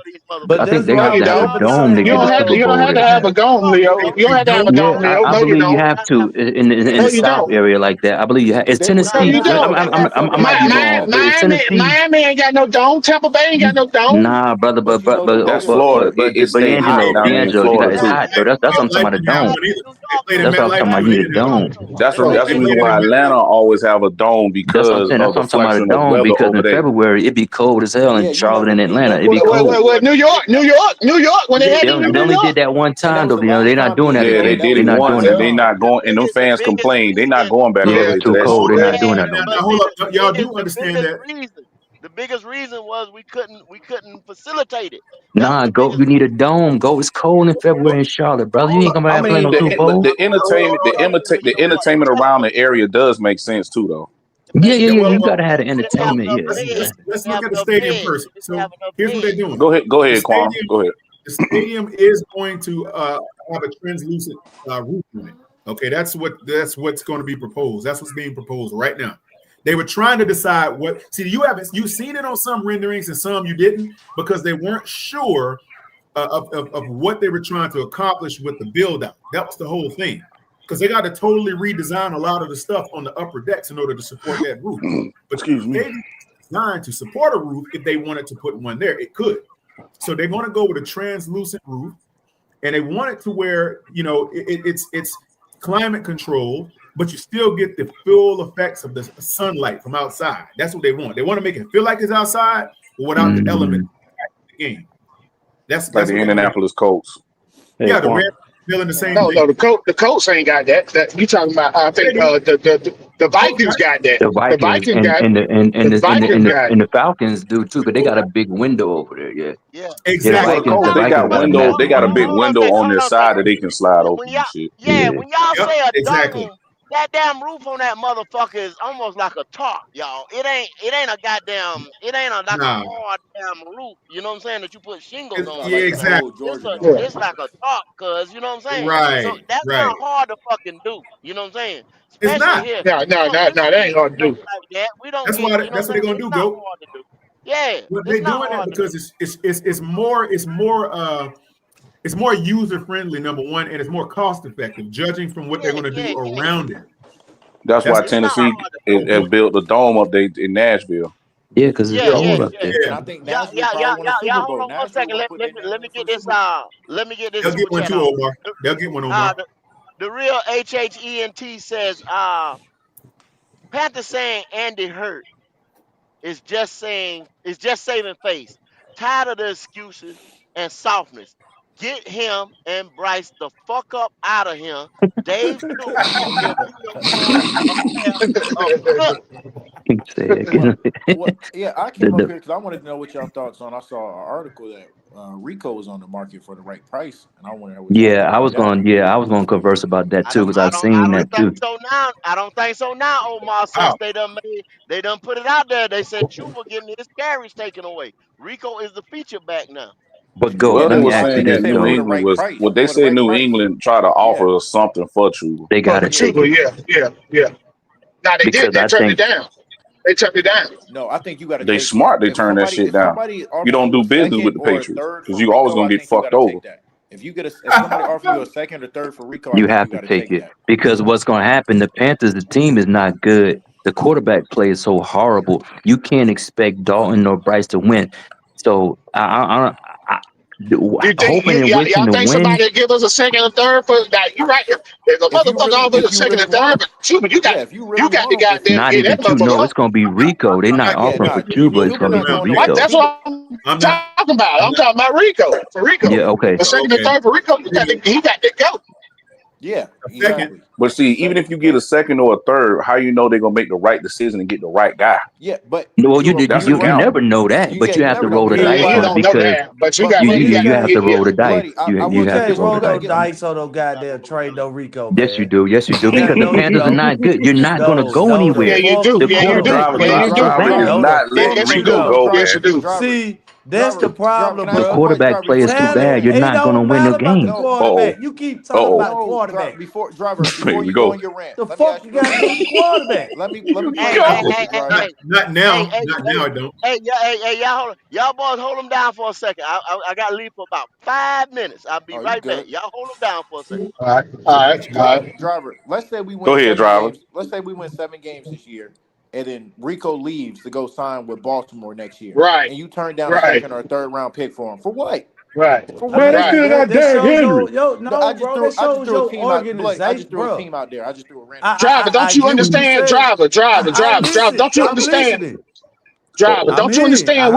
L: But
K: I think they
J: No,
K: have
J: you
K: to have a
J: don't.
K: dome to
J: You
K: get
J: don't
K: the
J: have to.
K: Super
J: You don't
K: Bowl
J: have to
K: there.
J: have a dome, Leo. You don't have to have a dome, Leo.
K: I
J: No, you
K: believe you
J: don't.
K: have to in
J: No,
K: the
J: you
K: South
J: don't.
K: area like that. I believe you have. It's
J: No,
K: Tennessee.
J: you don't.
K: I might be wrong, but it's Tennessee.
J: Miami ain't got no dome. Tampa Bay ain't got no dome.
K: Nah, brother, but
J: That's Florida. It's staying hot down there in
K: D'Angelo,
J: Florida
K: it's
J: too.
K: hot though. That's what I'm talking about. A dome. That's what I'm talking about. You need a dome.
J: That's the reason why Atlanta always have a dome because
K: That's what I'm talking about. A
J: flexion of
K: dome
J: weather
K: because
J: over
K: in
J: there.
K: February it'd be cold as hell in Charlotte and Atlanta. It'd be cold.
J: Well, New York. When they had
K: They only did that one time though. They're not doing that again.
J: They did it once, and they not going. And them fans complain. They not going back over there
K: too
J: to that
K: cold.
J: shit.
K: They're not doing that no more.
I: Now hold up, y'all do understand that?
A: The biggest reason was we couldn't facilitate it.
K: Nah, Go. You need a dome. Go. It's cold in February in Charlotte, brother. You ain't gonna
J: I
K: play
J: mean,
K: no Super Bowl.
J: the entertainment around the area does make sense too, though.
K: Yeah. You gotta have the entertainment. Yeah.
I: Let's look at the stadium first. So here's what they're doing.
J: Go ahead, Quantum. Go ahead.
I: The stadium is going to have a translucent roof on it. Okay, that's what's going to be proposed. That's what's being proposed right now. They were trying to decide what. See, you've seen it on some renderings and some you didn't because they weren't sure of what they were trying to accomplish with the build out. That was the whole thing. Because they got to totally redesign a lot of the stuff on the upper decks in order to support that roof. But
J: excuse me,
I: designed to support a roof. If they wanted to put one there, it could. So they're going to go with a translucent roof, and they want it to where it's climate controlled, but you still get the full effects of the sunlight from outside. That's what they want. They want to make it feel like it's outside, but without the element of the game. That's
J: like the Indianapolis Colts.
I: Yeah, the Reds feeling the same.
E: No,
I: thing.
E: the Colts ain't got that. That you talking about? I think the Vikings got that.
K: The Vikings
E: got
K: and
E: it.
K: the Falcons do too, but they got a big window over there. Yeah,
A: exactly.
J: They got window. They got a big window on their side that they can slide open and shit.
A: When y'all say a dome, that damn roof on that motherfucker is almost like a tarp, y'all. It ain't a goddamn. It ain't a hard damn roof. You know what I'm saying? That you put shingles on.
I: Yeah, exactly.
A: It's like a tarp, cuz you know what I'm saying.
I: Right.
A: So that's not hard to fucking do. You know what I'm saying?
I: It's not.
A: Here.
E: No, that ain't hard to do.
A: Like that. We don't.
I: That's what they're gonna do, Go.
A: Yeah.
I: Well, they're doing it because it's more user friendly, number one, and it's more cost effective, judging from what they're going to do around it.
J: That's why Tennessee has built the dome up there in Nashville.
K: Yeah, because it's cold up there.
M: And I think Nashville probably won a Super Bowl.
A: Hold on 1 second. Let me get this. Let me get this.
I: They'll get one too, Omar. They'll get one, Omar.
A: The real HHENT says Panther saying Andy hurt is just saving face. Tired of the excuses and softness. Get him and Bryce the fuck up out of here. Dave Newell
M: yeah, I came up here because I wanted to know what y'all thoughts on. I saw an article that Rico was on the market for the right price, and I wanted to know what
K: I was going to converse about that too because I've seen that too.
A: I don't think so now, Omar. Since they done put it out there. They said Chuba getting his carries taken away. Rico is the feature back now.
K: But go.
J: Well, they were saying that New England was. Well, they said New England tried to offer us something for Chuba.
K: They got it.
E: Yeah. Now they did. They turned it down. They turned it down.
M: No, I think you got to.
J: They smart. They turned that shit down. You don't do business with the Patriots because you always gonna get fucked over.
M: If somebody offers you a second or third for Rico,
K: you have to take it because what's going to happen? The Panthers, the team is not good. The quarterback play is so horrible. You can't expect Dalton or Bryce to win. So
E: y'all think somebody give us a second or third for that? You right? There's a motherfucker offering a second or third, but Chuba, you got the goddamn.
K: Not even it's going to be Rico. They're not offering for Chuba. It's going to be Rico.
E: That's what I'm talking about. I'm talking about Rico. For Rico.
K: Yeah, okay.
E: A second or third for Rico, he got to go.
M: Yeah,
J: exactly. But see, even if you get a second or a third, how you know they're gonna make the right decision and get the right guy?
M: Yeah, but
K: you never know that. But you have to roll the dice because you have to roll the dice. You have to roll the
L: dice on those goddamn trade no Rico.
K: Yes, you do. Yes, you do. Because the Panthers are not good. You're not gonna go anywhere.
E: Yeah, you do.
K: The quarterback
J: is not letting Rico go.
L: See. That's the problem, bro.
K: The quarterback play is too bad. You're not going to win the game.
L: You keep talking about the quarterback.
M: Before you go on your rant,
L: the fuck you got to do with the quarterback?
M: Let me
I: Not now. Not now, I don't.
A: Hey, y'all boys hold them down for a second. I got to leave for about 5 minutes. I'll be right back. Y'all hold them down for a second.
E: All right.
M: Driver, let's say we win.
J: Go ahead, Driver.
M: Let's say we win 7 games this year. And then Rico leaves to go sign with Baltimore next year.
E: Right.
M: And you turn down a second or third round pick for him. For what?
E: Right.
M: For what?
E: That
M: I just threw a team out there. I just threw a random.
E: Driver, don't you understand? Driver. Don't you understand? Driver, don't you understand?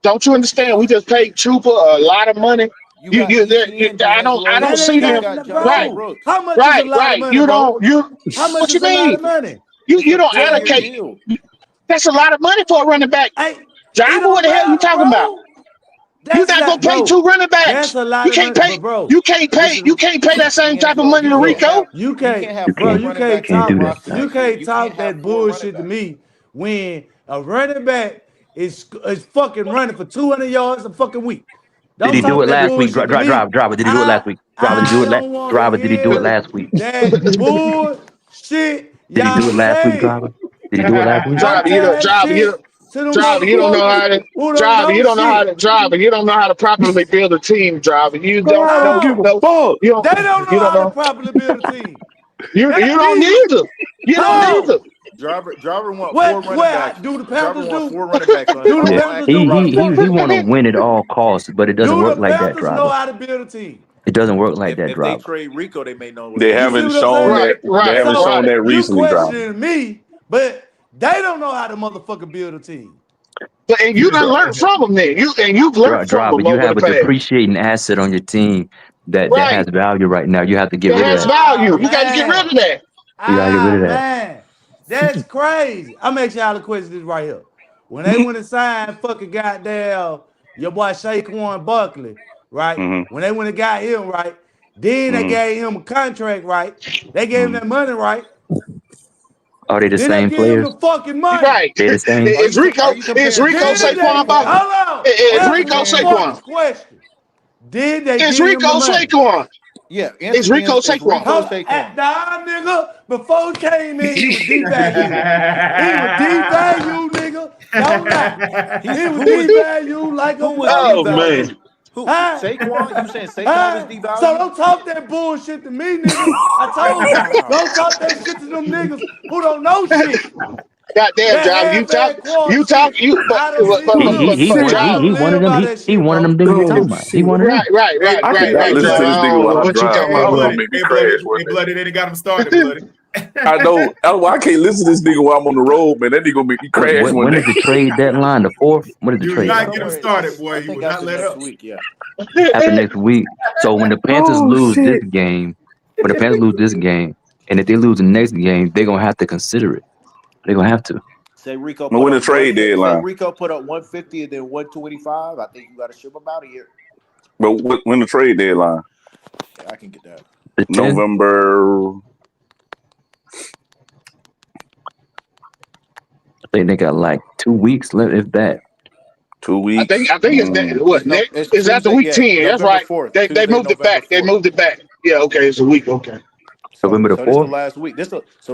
E: Don't you understand? We just paid Trooper a lot of money. I don't see them. Right.
L: How much is a lot of money?
E: You don't.
L: How much
E: what you
L: is a lot
E: mean?
L: of money?
E: You don't allocate. That's a lot of money for a running back. Driver, what the hell you talking about? You're not gonna pay 2 running backs.
L: That's a lot.
E: You can't pay. You can't pay that same type of money to Rico.
L: You can't talk that bullshit to me when a running back is fucking running for 200 yards a fucking week.
K: Did he do it last week? Driver, did he do it last week? Driver, did he do it last week?
L: That bullshit.
K: Did he do it last week, Driver? Did he do it last week?
E: Driver, you don't know how to. Driver, you don't know how to. Driver, you don't know how to properly build a team. Driver, you don't give a fuck.
L: They don't know how to properly build a team.
E: You don't need to. You don't need to.
M: Driver want
L: What?
M: 4 running
L: What
M: backs.
L: do the
M: Driver
L: Panthers
M: want
L: do?
M: 4 running backs. On
L: Do the
K: Yeah,
L: Panthers do
K: he want to win at all costs, but it doesn't
L: Do
K: work
L: the
K: like that,
L: Panthers know
K: driver.
L: how to build a team?
K: It doesn't work like that,
M: If they
K: driver.
M: trade Rico, they may know what
J: They
M: to do.
L: You see
J: haven't
L: what I'm
J: shown
L: saying?
J: that. They haven't shown that
L: You
J: recently, driver.
L: questioning me, but they don't know how to motherfucking build a team.
E: But and you done learned from them then. You've learned from
K: Driver,
E: them
K: you
E: over
K: have
E: the
K: a
E: past.
K: depreciating asset on your team that
E: Right.
K: has value right now. You have to get
E: It
K: rid of
E: has
K: that.
E: value. You got to get rid of that.
K: You gotta get rid of that.
L: Man, that's crazy. I'm asking y'all the question this right here. When they went and signed fucking goddamn your boy Saquon Barkley, right?
J: Mm-hmm.
L: When they went and got him, right? Then they gave him a contract, right? They gave him that money, right?
K: Are they the
L: Then they
K: same
L: give him
K: players?
L: the fucking money.
E: Right.
K: They're the same.
E: It's Rico. It's Rico
L: Then they,
E: Saquon Barkley.
L: hold on.
E: It's
L: Answer
E: Rico
L: the
E: Saquon.
L: fucking question. Did they
E: It's
L: give him
E: Rico
L: the money?
E: Saquon.
M: Yeah,
E: It's Rico Saquon.
L: Nah, nigga. Before he came in, he was devalued. He was devalued, nigga. Don't lie. He was devalued like a
E: Oh man.
M: Who?
L: Huh?
M: Saquon? You saying Saquon
L: Huh?
M: is devalued?
L: So don't talk that bullshit to me, nigga. I told you, don't talk that shit to them niggas who don't know shit.
E: Goddamn, John,
K: He one of them. He one of them niggas you talking about. He one of them.
E: Right.
J: I cannot listen to this nigga while I drive. My
I: Bloody,
J: gonna make me crash.
I: Bloody, they got him started, Bloody.
J: I know. I can't listen to this nigga while I'm on the road, man. That nigga gonna make me crash one
K: When
J: day.
K: is the trade deadline? The 4th? When is the
I: You
K: trade
I: not
K: deadline?
I: get him started, boy. You will not let up.
M: Week, yeah.
K: After next week. So when the Panthers lose this game, and if they lose the next game, they're gonna have to consider it. They're gonna have to.
M: Say Rico.
J: When the trade deadline.
M: Say Rico put up 150 and then 125. I think you got to ship him out of here.
J: But when the trade deadline?
M: Yeah, I can get that.
J: November.
K: I think they got like 2 weeks left, if that.
J: 2 weeks.
E: I think it's that, what next? It's after week 10. That's right.
M: 4th,
E: They moved it back.
M: 4th.
E: They moved it back. Yeah, okay, it's a week. Okay.
K: November the 4th.
M: This is the last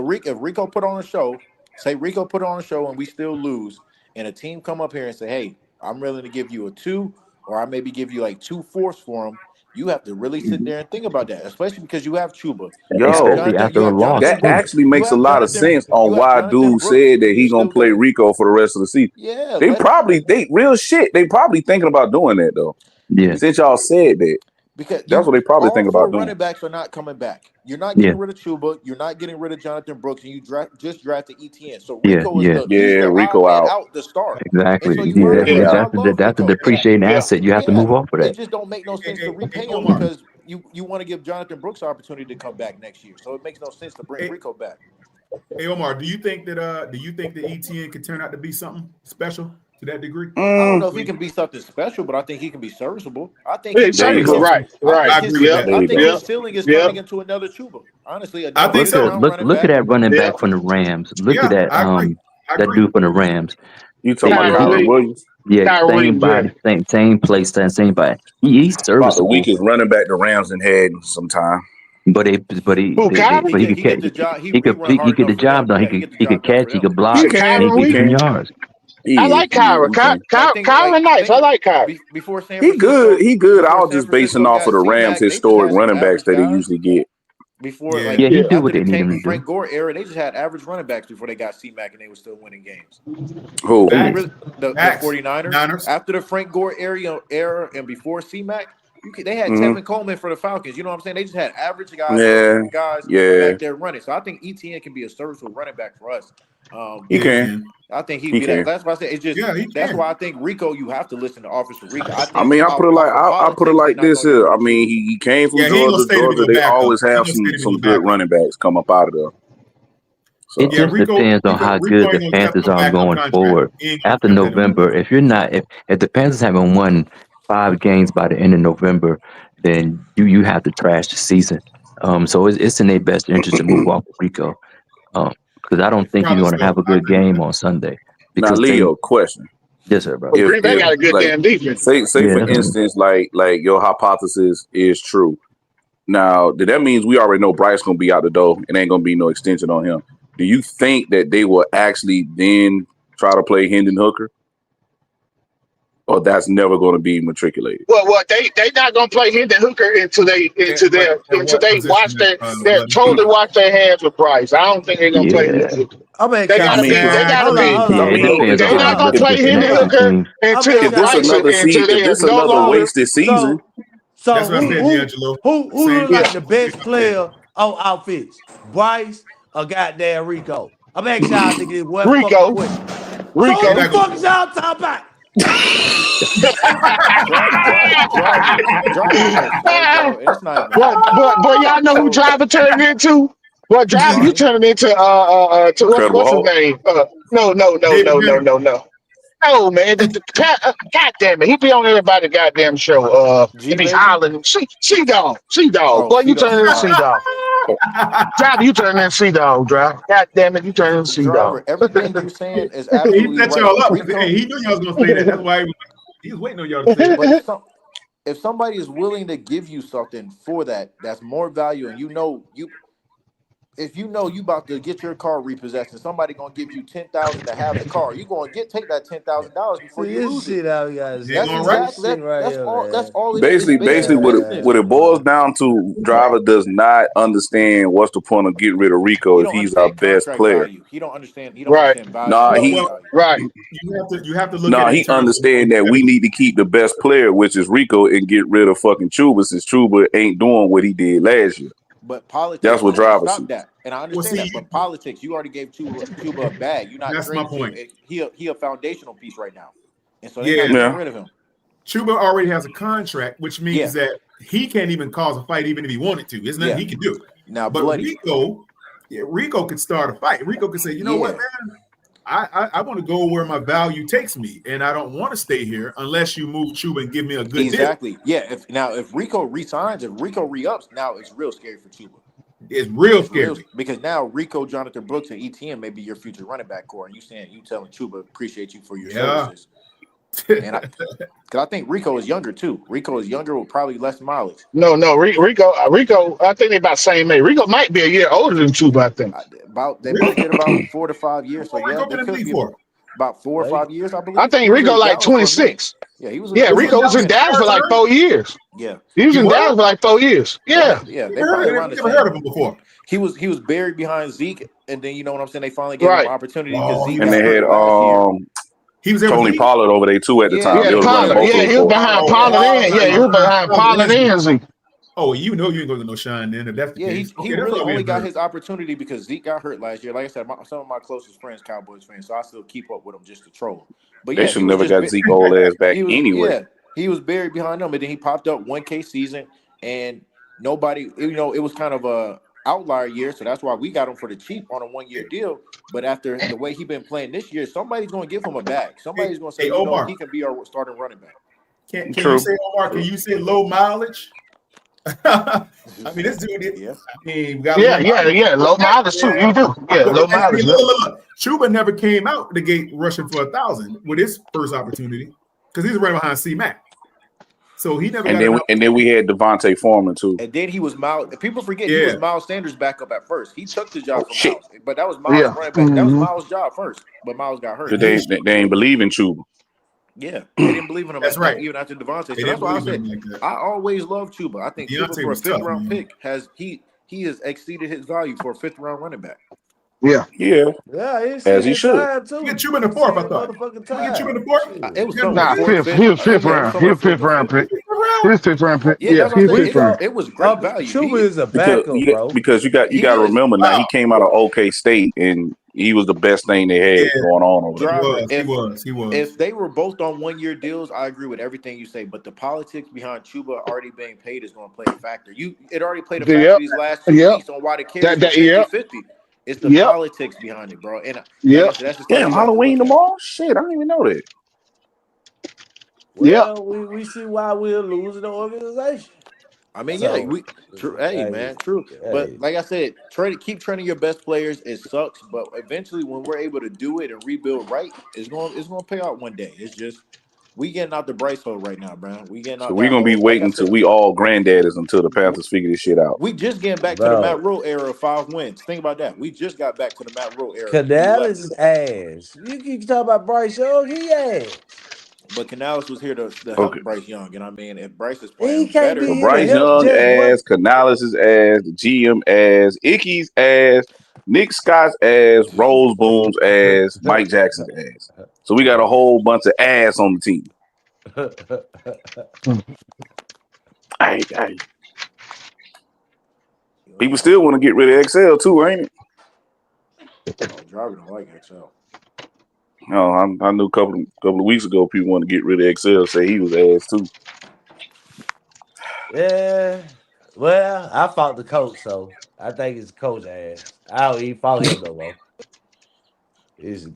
M: week. If Rico put on a show, say Rico put on a show and we still lose, and a team come up here and say, "Hey, I'm willing to give you a 2, or I maybe give you like 2 fourths for him." You have to really sit there and think about that, especially because you have Chuba.
K: Especially after a loss.
J: That actually makes a lot of sense on why dude said that he gonna play Rico for the rest of the season.
M: Yeah,
J: they probably thinking about doing that though.
K: Yeah.
J: Since y'all said that.
M: Because
J: that's what they probably think about doing.
M: Running backs are not coming back. You're not getting rid of Chuba. You're not getting rid of Jonathan Brooks, and you just drafted ETN. So Rico is
J: Rico
M: out the start.
K: Exactly.
M: So
K: that's a depreciating asset. You have to move off of that.
M: It just don't make no sense to repay him because you want to give Jonathan Brooks an opportunity to come back next year. So it makes no sense to bring Rico back.
I: Hey Omar, do you think that ETN could turn out to be something special to that degree?
M: I don't know if he can be something special, but I think he can be serviceable. I think
E: right.
I: I agree with that.
M: I think his ceiling is turning into another Chuba. Honestly,
K: I think so. Look at that running back from the Rams. Look at that that dude from the Rams.
J: You talking about Kyren Williams?
K: Yeah, same body, same place, same body. He's serviceable.
J: About the weakest running back the Rams had in some time.
K: But he could catch. He get the job done. He could catch. He could block. He can yards.
E: I like Kyren. Kyren nice. I like Kyren.
M: Before San
J: He good. I was just basing off of the Rams' historic running backs that they usually get.
M: Before,
K: he do what they need him to do.
M: Frank Gore era, they just had average running backs before they got C-Mac and they were still winning games.
J: Who?
M: The 49ers. After the Frank Gore era and before C-Mac, they had Tevin Coleman for the Falcons. You know what I'm saying? They just had average guys, back there running. So I think ETN can be a serviceable running back for us.
J: He can.
M: I think he'd be that. That's why I said it's just. That's why I think Rico. You have to listen to offers for Rico.
J: I put it like this here. I mean, he came from Georgia. They always have some good running backs come up out of there. So.
K: It just depends on how good the Panthers are going forward. After November, if the Panthers haven't won 5 games by the end of November, then you have to trash the season. So it's in their best interest to move off of Rico. Because I don't think he's going to have a good game on Sunday.
J: Now, Leo, question.
K: Yes, sir, bro.
E: Green Bay got a good damn defense.
J: Say for instance, like your hypothesis is true. Now, that means we already know Bryce going to be out the door. It ain't going to be no extension on him. Do you think that they will actually then try to play Hendon Hooker? Or that's never going to be matriculated?
E: Well, they not going to play Hendon Hooker until they watch totally wash their hands with Bryce. I don't think they're going to play Hendon Hooker.
L: I'm
E: They
L: asking
E: gotta
L: y'all,
E: be. They
L: man.
E: gotta
L: Hold
E: be.
L: on,
K: Yeah, it
L: real
K: depends
L: quick.
E: They're
K: on
L: Hold
E: not
K: how
E: gonna
L: on.
K: good
E: play
K: this
E: Henry
K: Mexican
E: Hooker
K: team.
L: I'm
E: until
J: If
L: asking
J: this
L: y'all.
J: another
E: until
J: season,
E: they
J: if this
E: no
J: another
E: longer.
J: wasted season,
L: So
I: That's
L: so
I: what I said,
L: who
I: D'Angelo.
L: who
I: Same
L: look
E: Yeah,
L: like
I: thing.
L: the best player on outfits? Bryce or goddamn Rico? I'm asking y'all niggas one fucking
E: Rico.
L: question. So
I: They're
L: what
E: Rico.
L: the
I: not gonna.
L: fuck is y'all talking about?
M: Driver missed, bro. And it's not even that.
E: But y'all know who
M: So
E: Driver turning into? What Driver you
M: Bronny,
E: turning into? To
J: Incredible
E: what's his
J: Hulk.
E: name? No,
I: David Benham.
E: No, man. God damn it, he be on everybody's goddamn show.
M: G
E: And be
M: baby.
E: hollering, Sea Dog.
M: Oh,
E: Boy, you
M: she don't.
E: turning into Sea Dog. Driver, you turning into Sea Dog, Driver. God damn it, you turning into Sea Dog.
M: Driver. Everything you saying is
I: He
M: absolutely
I: set
M: right.
I: y'all up.
M: Rico,
I: Hey, he knew y'all was gonna say that. That's why he was waiting on y'all to say that.
M: but if somebody is willing to give you something for that's more value, and if you know you about to get your car repossessed and somebody gonna give you 10,000 to have the car, you gonna take that $10,000 before
L: See
M: you
L: this
M: lose it.
L: shit out guys.
I: They
M: That's
I: going right.
L: This
M: exactly
L: shit right
M: that's
L: here,
M: all. That's
L: man.
M: all it is. It's
J: Basically,
M: business.
J: what it boils down to, Driver does not understand what's the point of getting rid of Rico
M: He
J: if
M: don't
J: he's our
M: understand
J: best
M: contract
J: player.
M: value. He don't understand. He don't
E: Right,
M: understand value,
J: Nah,
I: Well,
J: he
M: market
I: well,
M: value.
E: right.
I: you have to look at it in
J: he
I: terms of
J: understand that we need to keep the best player, which is Rico, and get rid of fucking Chuba, since Chuba ain't doing what he did last year.
M: But politics
J: That's what
M: is gonna
J: Driver
M: stop
J: sees.
M: that, and I
I: Well,
M: understand
I: see,
M: that. But politics, you already gave Chuba a bag. You're not
I: that's my
M: trading
I: point.
M: Chuba. He a foundational piece right now, and so they're
I: Yeah,
M: not getting
J: Yeah.
M: rid of him.
I: Chuba already has a contract, which
M: Yeah,
I: means that he can't even cause a fight, even if he wanted to. There's nothing
M: yeah.
I: he can do.
M: Now
I: But
M: bloody.
I: Rico could start a fight. Rico could say, you know what,
M: Yeah,
I: man, I want to go where my value takes me, and I don't want to stay here unless you move Chuba and give me a good deal.
M: exactly. Yeah. If Rico resigns, if Rico re-ups, now it's real scary for Chuba.
I: It's real
M: It's real
I: scary.
M: because now Rico, Jonathan Brooks, and ETN may be your future running back core, and you telling Chuba appreciate you for your
I: Yeah.
M: services. And because I think Rico is younger too. Rico is younger with probably less mileage.
E: No, Rico. I think they about the same age. Rico might be a year older than Chuba, I think.
M: They
I: Really?
M: both did about 4 to 5 years. So
I: What
M: yeah,
I: Rico
M: they
I: been in the
M: could
I: league
M: be
I: for?
M: about 4 or 5 years, I
E: I
M: believe.
E: think
M: He was
E: Rico
M: in
E: like
M: Dallas for a minute.
E: 26.
M: Yeah, he was.
E: Yeah,
I: Was he in
E: Rico was
I: Dallas
E: in Dallas for like
I: early?
E: 4 years.
M: Yeah,
E: He was
I: He
E: in
I: was?
E: Dallas for like 4 years. Yeah.
M: they
I: Never
M: probably
I: heard,
M: around the
I: never
M: same.
I: heard of him before.
M: He was buried behind Zeke, and then you know what I'm saying. They finally gave him an
E: Right.
M: opportunity because
I: Oh,
M: Zeke
J: And
M: got
J: they had
M: hurt last year.
I: he was there with
J: Tony
I: Zeke?
J: Pollard over there too at the
M: Yeah,
J: time. They
E: Yeah,
J: was running
E: Pollard.
J: both of
E: Yeah,
J: them
E: he was
J: boys.
E: behind
I: Oh,
E: Pollard
I: Pollard.
E: and he was behind Pollard and Zeke.
I: Oh, you know you ain't going to no shine then if that's the
M: Yeah,
I: case.
M: he
I: Okay, that's
M: really
I: all
M: only
I: being
M: got
I: heard.
M: his opportunity because Zeke got hurt last year. Like I said, some of my closest friends, Cowboys fans, so I still keep up with him just to troll. But
J: They
M: yeah,
J: should never got Zeke old ass back anyway.
M: he was buried behind them, and then he popped up 1K season, and nobody, it was kind of a outlier year, so that's why we got him for the cheap on a 1 year deal. But after the way he been playing this year, somebody's going to give him a bag. Somebody's going to say,
I: Hey, Omar,
M: he can be our starting running back.
I: can
J: True.
I: you say, Omar,
J: True.
I: can you say low mileage? I mean, this dude,
M: Yeah.
I: I mean, we got
E: low mileage too. You do. Yeah, low mileage.
I: Look. Chuba never came out the gate rushing for 1,000 with his first opportunity because he's running behind C-Mac. So he never got an
J: And then we had Devontae Foreman too.
M: And then he was Miles. People forget he was Miles Sanders' backup at first. He took the job from Miles, but that was Miles running back. That was Miles' job first, but Miles got hurt.
J: They ain't believe in Chuba.
M: Yeah, they didn't believe in him.
I: That's right.
M: Even after Devontae. So that's why I said I always love Chuba. I think Chuba for a fifth-round pick has exceeded his value for a fifth-round running back.
E: Yeah.
L: Yeah,
J: as he should.
I: You get Chuba in the fourth, I thought.
L: Motherfucking
I: You
L: time.
I: get Chuba in the fourth?
M: It was
E: fifth. He was fifth round. He was fifth round pick. He was fifth round pick.
M: Yeah,
E: He was fifth round.
M: it was great value.
L: Chuba is a backup, bro.
J: Because you got to remember now he came out of OK State and he was the best thing they had going on over there.
M: He was. If they were both on 1 year deals, I agree with everything you say. But the politics behind Chuba already being paid is going to play a factor. It already played a factor these last 2 weeks on why the carries were 50-50. It's the politics behind it, bro. And that's just
J: Damn, Halloween tomorrow? Shit, I didn't even know that.
L: Well, we see why we're losing the organization.
M: I mean,
L: So,
M: true.
L: Hey.
M: But like I said, keep training your best players. It sucks, but eventually, when we're able to do it and rebuild right, it's gonna pay out one day. It's just we getting out the Bryce hole right now, bro. We getting out.
J: So we're gonna be waiting until we all granddaddies until the Panthers figure this shit out.
M: We just getting back to the Matt Rule era of 5 wins. Think about that. We just got back to the Matt Rule era.
L: Canales is ass. You talk about Bryce Young, he ass.
M: But Canales was here to help Bryce Young, and I mean, if Bryce is playing
L: he can't
M: better,
L: be
J: Bryce Young ass, Canales' ass, the GM ass, Icky's ass. Nick Scott's ass, Rose Boone's ass, Mike Jackson's ass. So we got a whole bunch of ass on the team. Hey. People still want to get rid of Excel too, ain't it?
M: Driver don't like Excel.
J: No, I knew a couple of weeks ago people want to get rid of Excel. Say he was ass too.
L: Yeah. Well, I fought the coach, so I think it's coach ass. I don't even fault him no more.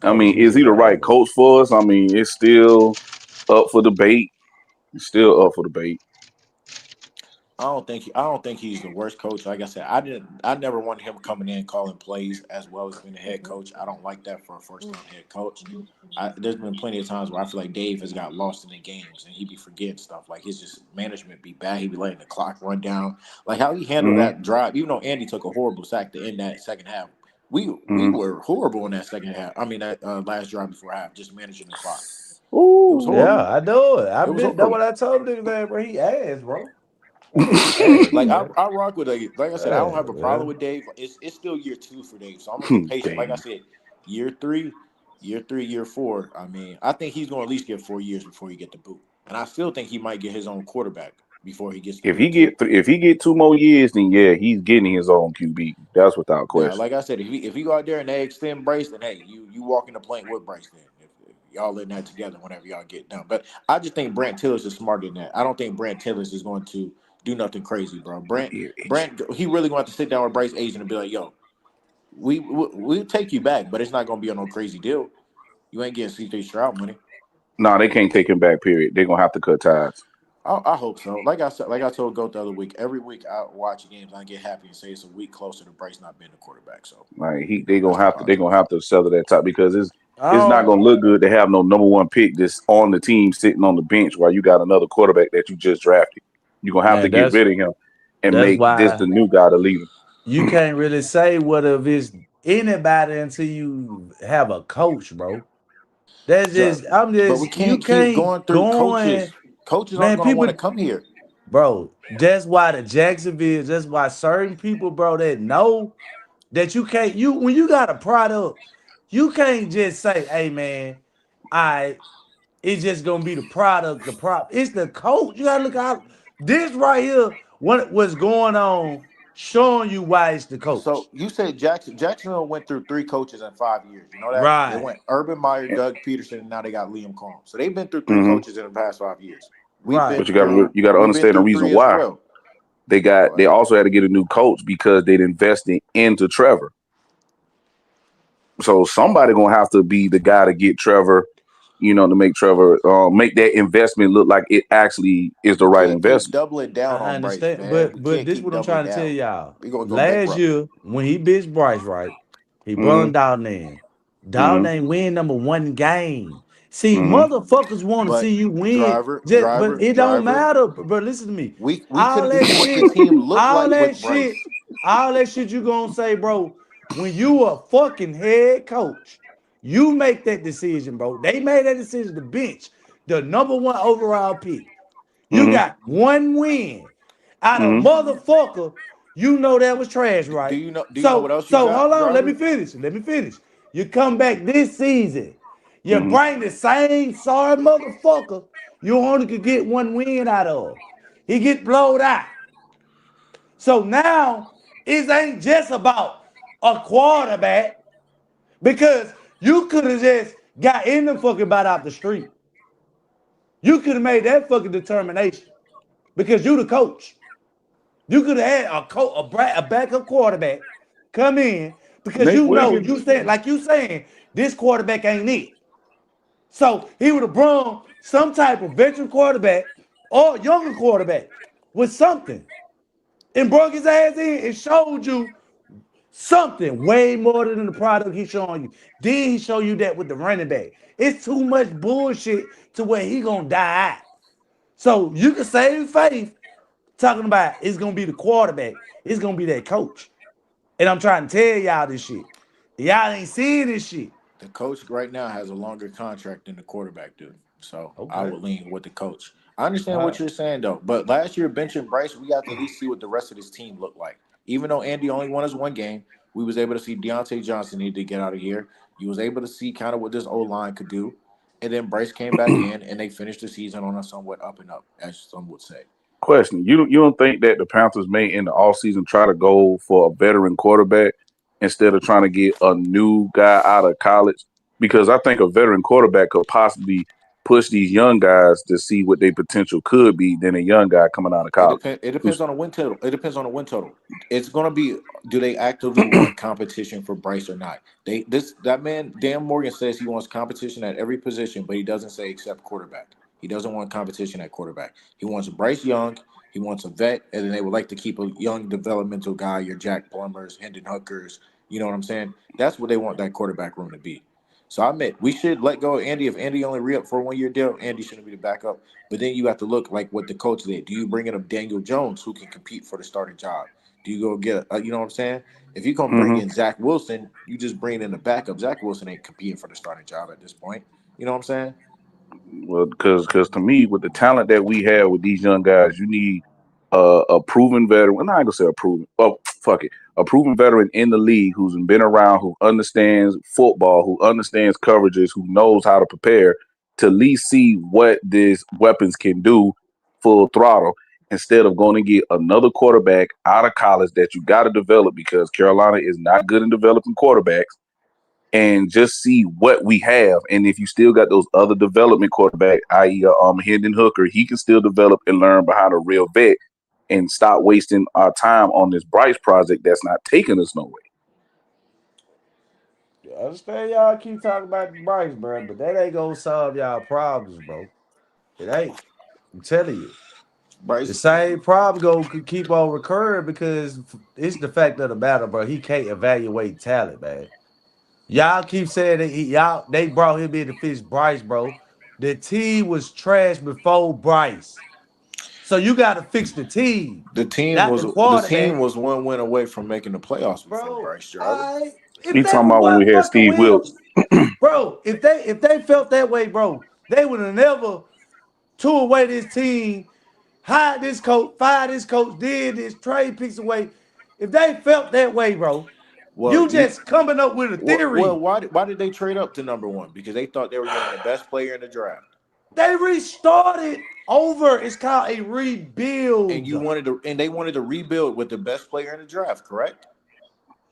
J: I mean, is he the right coach for us? I mean, it's still up for debate. It's still up for debate.
M: I don't think he's the worst coach. Like I said, I never wanted him coming in calling plays as well as being a head coach. I don't like that for a first time head coach. There's been plenty of times where I feel like Dave has got lost in the games and he be forgetting stuff. Like his just management be bad. He be letting the clock run down. Like how he handled that drive, even though Andy took a horrible sack to end that second half. We were horrible in that second half. I mean that last drive before half, just managing the clock.
L: Ooh, yeah, I know it. That's what I told him, man, bro. He ass, bro.
M: Like I rock with like I said, I don't have a problem with Dave. It's still year 2 for Dave, so I'm gonna be patient. Like I said, year 3, year 4. I mean, I think he's gonna at least get 4 years before he get the boot, and I still think he might get his own quarterback before he gets.
J: If he get 2 more years, then yeah, he's getting his own QB. That's without question.
M: Yeah, like I said, if he go out there and they extend Bryce, then hey, you walk in the plane with Bryce then. Y'all in that together whenever y'all get done. But I just think Brant Tillers is smarter than that. I don't think Brant Tillers is going to do nothing crazy, bro. Brant, he really going to have to sit down with Bryce Agent and be like, yo, we'll take you back, but it's not going to be on no crazy deal. You ain't getting C.J. Stroud money.
J: No, they can't take him back, period. They're going to have to cut ties.
M: I hope so. Like I told Goat the other week, every week I watch games, I get happy and say it's a week closer to Bryce not being the quarterback. So
J: like they're gonna have to settle that top because it's not gonna look good to have no number 1 pick that's on the team sitting on the bench while you got another quarterback that you just drafted. You're gonna have to get rid of him and make this the new guy to lead him.
L: You can't really say what if it's anybody until you have a coach, bro. That's just
M: but we can't keep going through coaches. Coaches aren't going to want to come here.
L: Bro, that's why that's why certain people, bro, that know that you can't, when you got a product, you can't just say, hey, man, it's just going to be the product, it's the coach. You got to look out. This right here, what's going on, showing you why it's the coach.
M: So you said Jacksonville went through 3 coaches in 5 years. You know that?
L: Right.
M: They went Urban Meyer, Doug Peterson, and now they got Liam Combs. So they've been through 3 coaches in the past 5 years.
J: But you got to understand the reason why. Well. They also had to get a new coach because they'd invested into Trevor. So somebody gonna have to be the guy to get Trevor, to make Trevor make that investment look like it actually is the right investment.
M: Double it down on Bryce, man.
L: But this is what I'm trying to tell y'all. Last year when he bitched Bryce, right, he brought Dalton in. Dalton ain't win number 1 game. See, motherfuckers want to see you win, but it don't matter. But listen to me.
M: We could be what the team look like with Bryce.
L: All that shit you gonna say, bro. When you a fucking head coach, you make that decision, bro. They made that decision to bench the number 1 overall pick. You got 1 win out of motherfucker. You know that was trash, right?
M: Do you know what else you got,
L: hold on,
M: Driver?
L: let me finish. You come back this season. You bring the same sorry motherfucker you only could get 1 win out of. He get blowed out. So now it ain't just about a quarterback because you could have just got in the fucking bite out the street. You could have made that fucking determination because you the coach. You could have had a backup quarterback come in because you saying this quarterback ain't it. So he would have brought some type of veteran quarterback or younger quarterback with something and brought his ass in and showed you something way more than the product he's showing you. Then he show you that with the running back. It's too much bullshit to where he gonna die out. So you can save faith talking about it's gonna be the quarterback. It's gonna be that coach. And I'm trying to tell y'all this shit. Y'all ain't seeing this shit.
M: The coach right now has a longer contract than the quarterback do. So I would lean with the coach. I understand what you're saying, though. But last year, benching Bryce, we got to at least see what the rest of this team looked like. Even though Andy only won us 1 game, We was able to see Deontay Johnson need to get out of here. You was able to see kind of what this O-line could do. And then Bryce came back in, and they finished the season on a somewhat up and up, as some would say.
J: Question: You don't think that the Panthers may in the offseason try to go for a veteran quarterback instead of trying to get a new guy out of college? Because I think a veteran quarterback could possibly push these young guys to see what their potential could be than a young guy coming out of college.
M: It depends on the win total. It depends on the win total. It's going to be, do they actively want competition for Bryce or not? That man, Dan Morgan, says he wants competition at every position, but he doesn't say except quarterback. He doesn't want competition at quarterback. He wants Bryce Young. He wants a vet, and then they would like to keep a young developmental guy, your Jack Plumbers, Hendon Hookers. You know what I'm saying? That's what they want that quarterback room to be. So I admit, we should let go of Andy. If Andy only re-up for a 1 year deal, Andy shouldn't be the backup. But then you have to look like what the coach did. Do you bring in a Daniel Jones who can compete for the starting job? Do you go get, you know what I'm saying? If you're going to bring in Zach Wilson, you just bring in the backup. Zach Wilson ain't competing for the starting job at this point. You know what I'm saying?
J: Well, because to me, with the talent that we have with these young guys, you need a proven veteran. Well, I'm not gonna say a proven. Oh, fuck it, a proven veteran in the league who's been around, who understands football, who understands coverages, who knows how to prepare to at least see what these weapons can do full throttle. Instead of going to get another quarterback out of college that you got to develop, because Carolina is not good in developing quarterbacks. And just see what we have. And if you still got those other development quarterback, i.e. Hendon Hooker, he can still develop and learn behind a real vet and stop wasting our time on this Bryce project that's not taking us nowhere.
L: I understand y'all keep talking about Bryce, bro, but that ain't gonna solve y'all problems, bro. It ain't. I'm telling you.
M: Bryce,
L: the same problem could keep on recurring because it's the fact of the matter, bro. He can't evaluate talent, man. Y'all keep saying that they brought him in to fix Bryce, bro. The team was trash before Bryce. So you got to fix the team.
M: The team was 1 win away from making the playoffs before Bryce, Jarvis.
J: You talking about when we had Steve Wilkes?
L: Bro, if they felt that way, bro, they would have never tore away this team, hired this coach, fired this coach, did this, trade picks away. If they felt that way, bro, you just coming up with a theory.
M: Well, why did they trade up to number 1? Because they thought they were getting the best player in the draft.
L: They restarted over. It's called a rebuild.
M: And they wanted to rebuild with the best player in the draft, correct?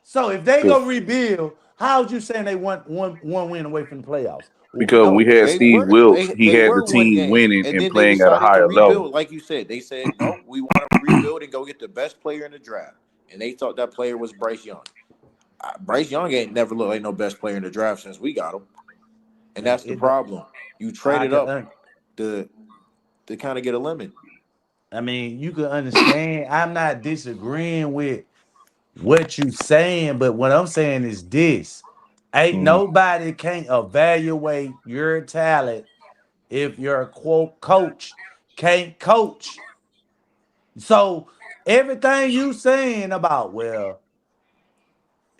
L: So if they go rebuild, how's you saying they won one win away from the playoffs?
J: Because we had Steve Wilkes, he had the team winning and playing at a higher level.
M: Like you said, they said, no, we want to rebuild and go get the best player in the draft. And they thought that player was Bryce Young. Bryce Young ain't never looked like no best player in the draft since we got him. And that's the problem. You traded up to kind of get a limit.
L: I mean, you can understand. I'm not disagreeing with what you saying, but what I'm saying is this. Ain't nobody can't evaluate your talent if your quote coach can't coach. So everything you saying about, well,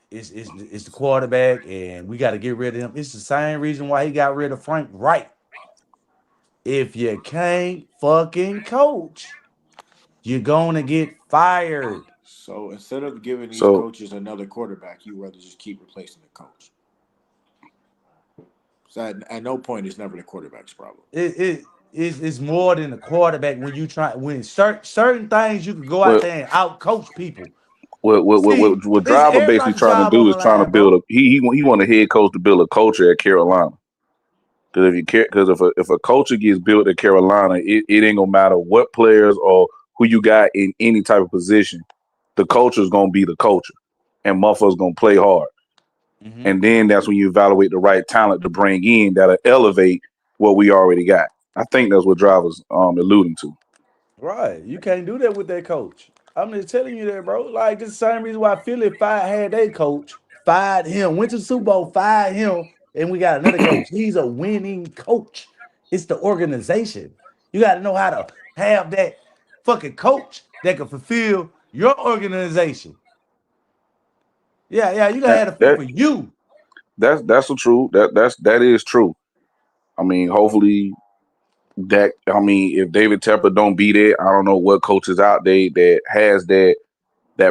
L: it's the quarterback and we got to get rid of him. It's the same reason why he got rid of Frank Wright. If you can't fucking coach, you're gonna get fired.
M: So instead of giving these coaches another quarterback, you rather just keep replacing the coach. So at no point it's never the quarterback's problem.
L: It's more than the quarterback when you try certain things you can go out there and out coach people.
J: What Driver basically trying to do is trying to build he want a head coach to build a culture at Carolina. Because if a culture gets built at Carolina, it ain't gonna matter what players or who you got in any type of position. The culture is gonna be the culture, and motherfuckers gonna play hard. And then that's when you evaluate the right talent to bring in that'll elevate what we already got. I think that's what Driver's alluding to.
L: Right, you can't do that with that coach. I'm just telling you that, bro. Like, it's the same reason why Philly had their coach, fired him, went to the Super Bowl, fired him, and we got another coach. He's a winning coach. It's the organization. You got to know how to have that fucking coach that can fulfill your organization. Yeah, you gotta have a fit for you.
J: That's true. That is true. I mean, hopefully if David Tepper don't be there, I don't know what coach is out there that has that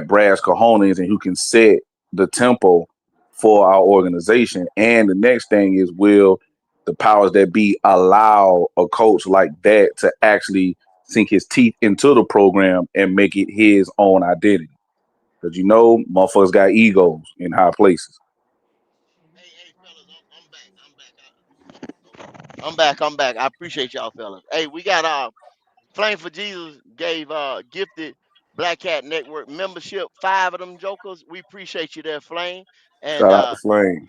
J: brass cojones and who can set the tempo for our organization. And the next thing is, will the powers that be allow a coach like that to actually sink his teeth into the program and make it his own identity? Because motherfuckers got egos in high places.
A: Hey, fellas, I'm back. I appreciate y'all, fellas. Hey, we got Flame for Jesus gifted Black Cat Network membership, 5 of them jokers. We appreciate you there, Flame. And
J: Shout out to Flame.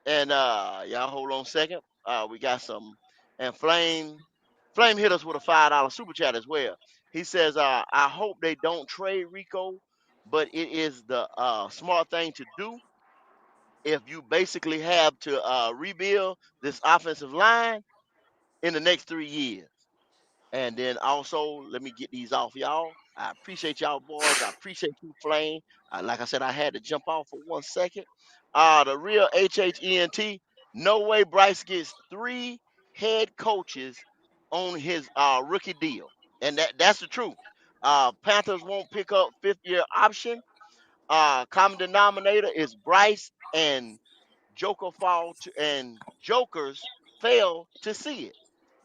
A: y'all hold on a second. We got some, and Flame hit us with a $5 super chat as well. He says, I hope they don't trade Rico, but it is the smart thing to do if you basically have to rebuild this offensive line in the next 3 years. And then also, let me get these off, y'all. I appreciate y'all, boys. I appreciate you, Flame. Like I said, I had to jump off for 1 second. The real HHENT, no way Bryce gets 3 head coaches on his rookie deal. And that's the truth. Panthers won't pick up 5th-year option. Common denominator is Bryce and Jokers fail to see it.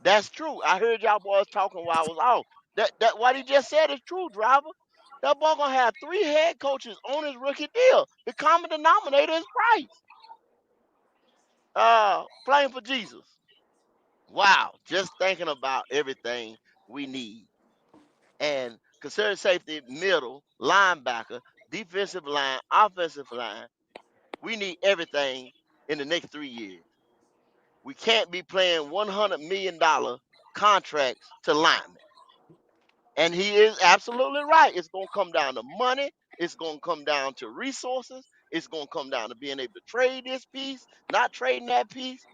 A: That's true. I heard y'all boys talking while I was off. That what he just said is true, driver. That boy gonna have 3 head coaches on his rookie deal. The common denominator is Bryce. Playing for Jesus. Wow, just thinking about everything we need. And consider safety, middle, linebacker, defensive line, offensive line. We need everything in the next 3 years. We can't be playing $100 million contracts to linemen. And he is absolutely right. It's going to come down to money. It's going to come down to resources. It's going to come down to being able to trade this piece, not trading that piece.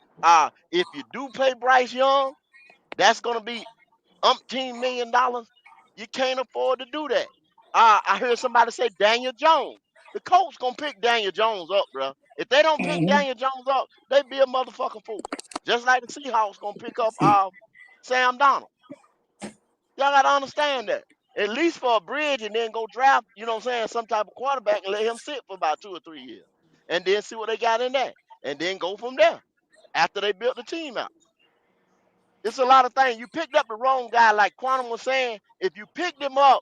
A: If you do pay Bryce Young, that's going to be umpteen $1 million. You can't afford to do that. I heard somebody say Daniel Jones. The Colts going to pick Daniel Jones up, bro. If they don't pick Daniel Jones up, they be a motherfucking fool. Just like the Seahawks going to pick up Sam Donald. Y'all got to understand that. At least for a bridge, and then go draft, some type of quarterback and let him sit for about 2 or 3 years. And then see what they got in that. And then go from there after they built the team out. It's a lot of things. You picked up the wrong guy, like Quantum was saying. If you picked him up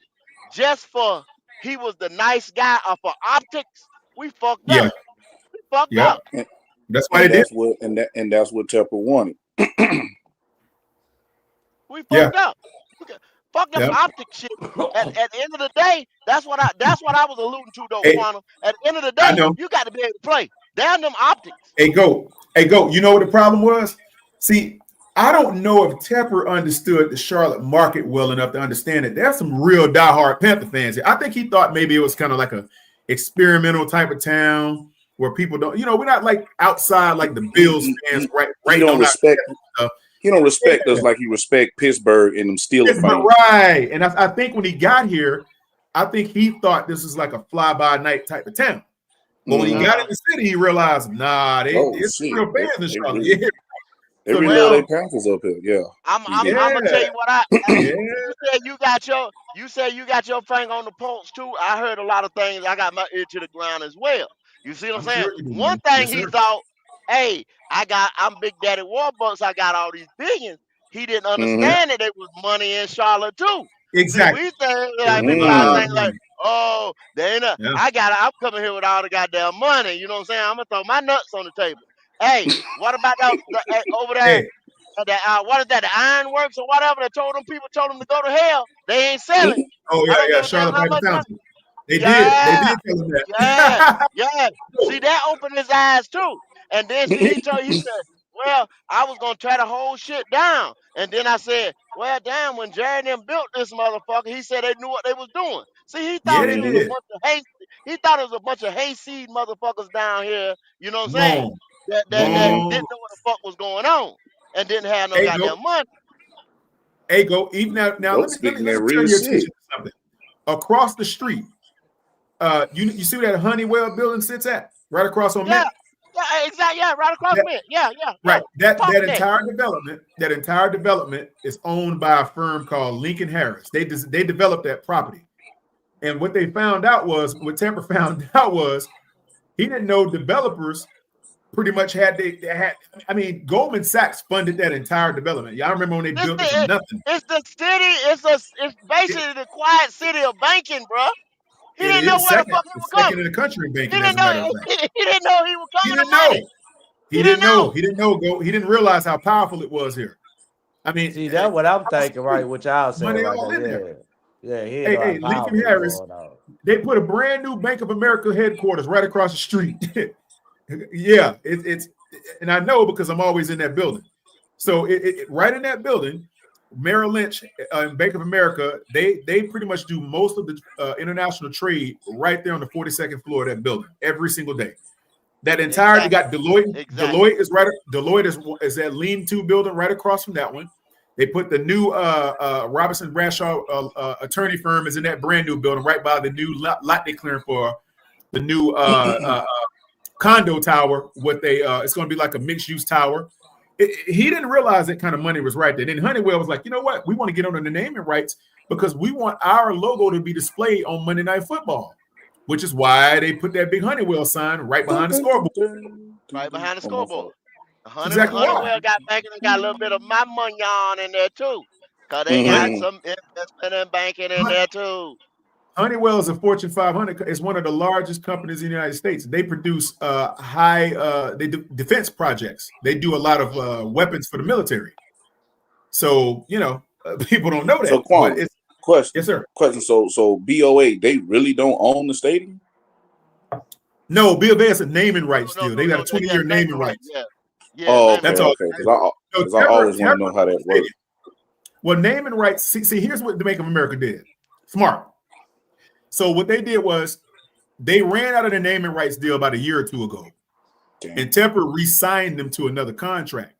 A: just for he was the nice guy or for optics, we fucked up. We fucked up.
I: That's why they did.
J: That's what Tepper wanted.
A: We fucked up. Fuck them optics shit. At the end of the day, that's what I was alluding to though, Quantum. At the end of the day, you got to be able to play. Damn them optics.
I: Hey, go. You know what the problem was? See, I don't know if Tepper understood the Charlotte market well enough to understand it. There's some real diehard Panther fans here. I think he thought maybe it was kind of like a experimental type of town where people don't, we're not like outside like the Bills fans, right?
J: He don't respect us like he respect Pittsburgh and them Steelers fans.
I: Right. And I think when he got here, I think he thought this is like a fly-by-night type of town. But when he got in the city, he realized, it's real fans in Charlotte. Yeah.
J: They really love their Panthers up here. Yeah.
A: I'm gonna tell you what you said you got your finger on the pulse too. I heard a lot of things. I got my ear to the ground as well. You see what I'm saying? One thing he thought, hey, I'm Big Daddy Warbucks. I got all these billions. He didn't understand that there was money in Charlotte too.
I: Exactly.
A: See, we think like, oh, they ain't I'm coming here with all the goddamn money. You know what I'm saying? I'm gonna throw my nuts on the table. Hey, what about over there? What is that? The Ironworks or whatever? They told them to go to hell. They ain't selling.
I: Oh yeah. Charlotte Fountain. They did tell him that.
A: Yeah. See, that opened his eyes too. And then he said, well, I was gonna tear the whole shit down. And then I said, well, damn, when Jerry and them built this motherfucker, he said they knew what they was doing. See, he thought it was a bunch of hayseed motherfuckers down here, you know what I'm saying? That didn't know what the fuck was going on and didn't have no goddamn money.
I: Hey, go even now. Let me turn your attention to something. Across the street, you see where that Honeywell building sits at? Right across on Mint?
A: Yeah, exactly. Yeah, right across Mint. Yeah.
I: Right. That entire development is owned by a firm called Lincoln Harris. They developed that property. And what Tepper found out was He didn't know developers pretty much had they had. I mean, Goldman Sachs funded that entire development. Y'all remember when they built it from nothing?
A: It's the city. It's basically the quiet city of banking, bro. He didn't know where the fuck he was coming.
I: Second in the country in banking.
A: He didn't know. He didn't know he was coming to money.
I: He didn't know. He didn't know. He didn't realize how powerful it was here. I mean,
L: see, that's what I'm thinking, right? What y'all saying?
I: Money
L: right
I: all in there.
L: Yeah.
I: Hey, Lincoln Harris. They put a brand new Bank of America headquarters right across the street. Yeah, it's and I know because I'm always in that building. So right in that building, Merrill Lynch and Bank of America, they pretty much do most of the international trade right there on the 42nd floor of that building every single day. That entire you got Deloitte. Exactly. Deloitte is right. Deloitte is that lean-to building right across from that one. They put the new Robinson Bradshaw attorney firm is in that brand new building right by the new lot they clearing for the new condo tower. What they it's going to be like a mixed-use tower. He didn't realize that kind of money was right there. Then Honeywell was like, you know what? We want to get on the naming rights because we want our logo to be displayed on Monday Night Football, which is why they put that big Honeywell sign right behind the scoreboard.
A: Right behind the scoreboard.
I: Exactly.
A: Honeywell got banking and got a little bit of my money on in there too. Because they got some investment in banking in there too.
I: Honeywell is a Fortune 500. It's one of the largest companies in the United States. They produce defense projects. They do a lot of weapons for the military. So, people don't know that.
J: So, Quan, question.
I: Yes, sir.
J: Question. So BOA, they really don't own the stadium?
I: No, BOA has a naming rights deal. They got a 20-year naming rights.
J: Yeah, that's all. Because I always want to know how that works.
I: Well, naming rights. See, here's what the Bank of America did. Smart. So what they did was they ran out of the naming rights deal about a year or two ago. And Tepper re-signed them to another contract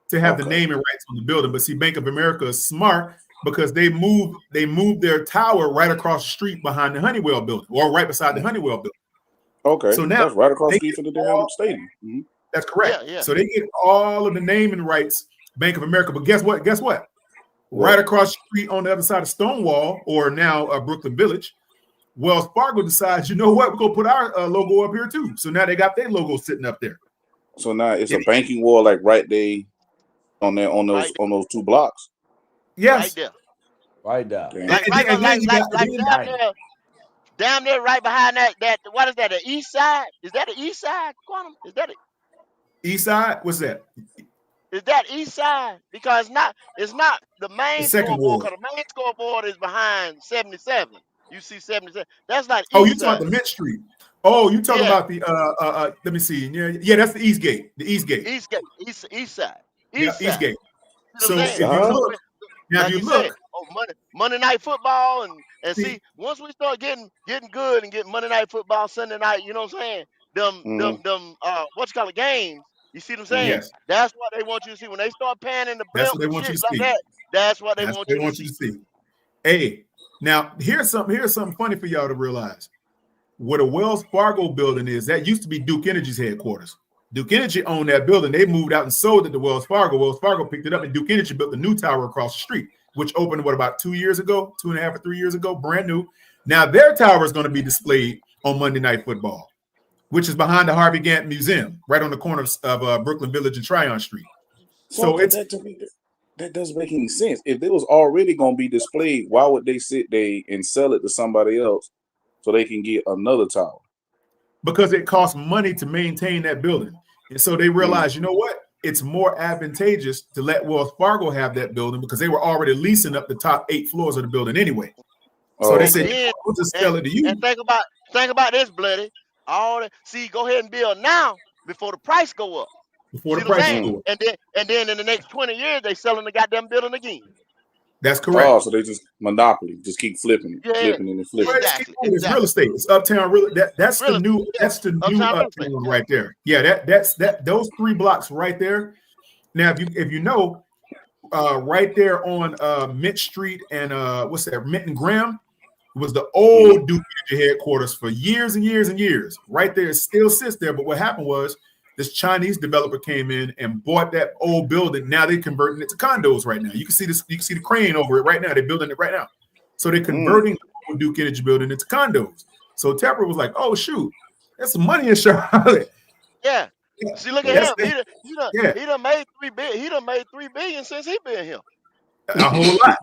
I: to have the naming rights on the building. But see, Bank of America is smart because they moved their tower right across the street behind the Honeywell building, or right beside the Honeywell building.
J: Okay.
I: So now
J: that's right across the street from the damn stadium. Mm-hmm.
I: That's correct. Yeah. So they get all of the naming rights, Bank of America. But guess what? Right across the street on the other side of Stonewall, or now Brooklyn Village, Wells Fargo decides, you know what, we're gonna put our logo up here too. So now they got their logo sitting up there.
J: So now it's a banking wall, like right there on those two blocks.
I: Yes,
L: right there.
A: Down there, right behind that. What is that? The east side? Is that the east side? Quantum? Is that it?
I: East side? What's that?
A: Is that east side? Because it's not the main scoreboard. Because the main scoreboard is behind 77. You see 77. That's not.
I: Oh, you talking about the Mint Street? Oh, you talking about the let me see. Yeah, that's the East Gate. The East Gate.
A: East Gate. East side.
I: East Gate. So
A: if you look, Monday Night Football and see, once we start getting good and getting Monday Night Football Sunday night, you know what I'm saying? Them what you call it, games. You see what I'm saying?
I: Yes.
A: That's what they want you to see when they start panning the belt.
I: That's what they want you to see.
A: That's what they want you to see.
I: Hey. Now, here's something funny for y'all to realize. What a Wells Fargo building is, that used to be Duke Energy's headquarters. Duke Energy owned that building. They moved out and sold it to Wells Fargo. Wells Fargo picked it up, and Duke Energy built a new tower across the street, which opened, about 2 years ago, 2.5 or 3 years ago, brand new. Now, their tower is going to be displayed on Monday Night Football, which is behind the Harvey Gantt Museum, right on the corner of Brooklyn Village and Tryon Street. So it's...
J: That doesn't make any sense. If it was already going to be displayed, why would they sit there and sell it to somebody else so they can get another tower?
I: Because it costs money to maintain that building. And so they realized, you know what? It's more advantageous to let Wells Fargo have that building because they were already leasing up the top 8 floors of the building anyway. So they said, we'll just sell it to you.
A: And think about this, Bloody. Go ahead and build now before the price go up.
I: Before the price go up.
A: And then in the next 20 years, they selling the goddamn building again.
I: That's correct.
J: Oh, so they just monopoly, just keep flipping it, flipping and flipping.
A: Exactly.
I: It's real estate. It's uptown real. That's the new uptown right there. Yeah, that's those 3 blocks right there. Now, if you know, right there on Mint Street and what's that? Mint and Graham was the old Duke Energy headquarters for years and years and years. Right there, it still sits there. But what happened was, this Chinese developer came in and bought that old building. Now they're converting it to condos right now. You can see this. You can see the crane over it right now. They're building it right now. So they're converting the Duke Energy building into condos. So Tepper was like, "Oh shoot, That's some money in Charlotte.
A: Yeah. See, look at him. He done made $3 billion. He done made $3 billion since he been here.
I: A whole lot.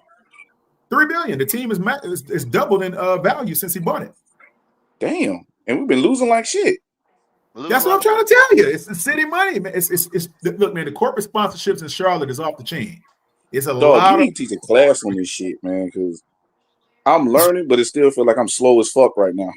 I: $3 billion. The team is doubled in value since he bought it.
J: Damn. And we've been losing like shit.
I: That's what I'm trying to tell you. It's the city money, man. It's look, man, the corporate sponsorships in Charlotte is off the chain. It's a lot.
J: You need to teach a class on this shit, man, because I'm learning, but it still feel like I'm slow as fuck right now.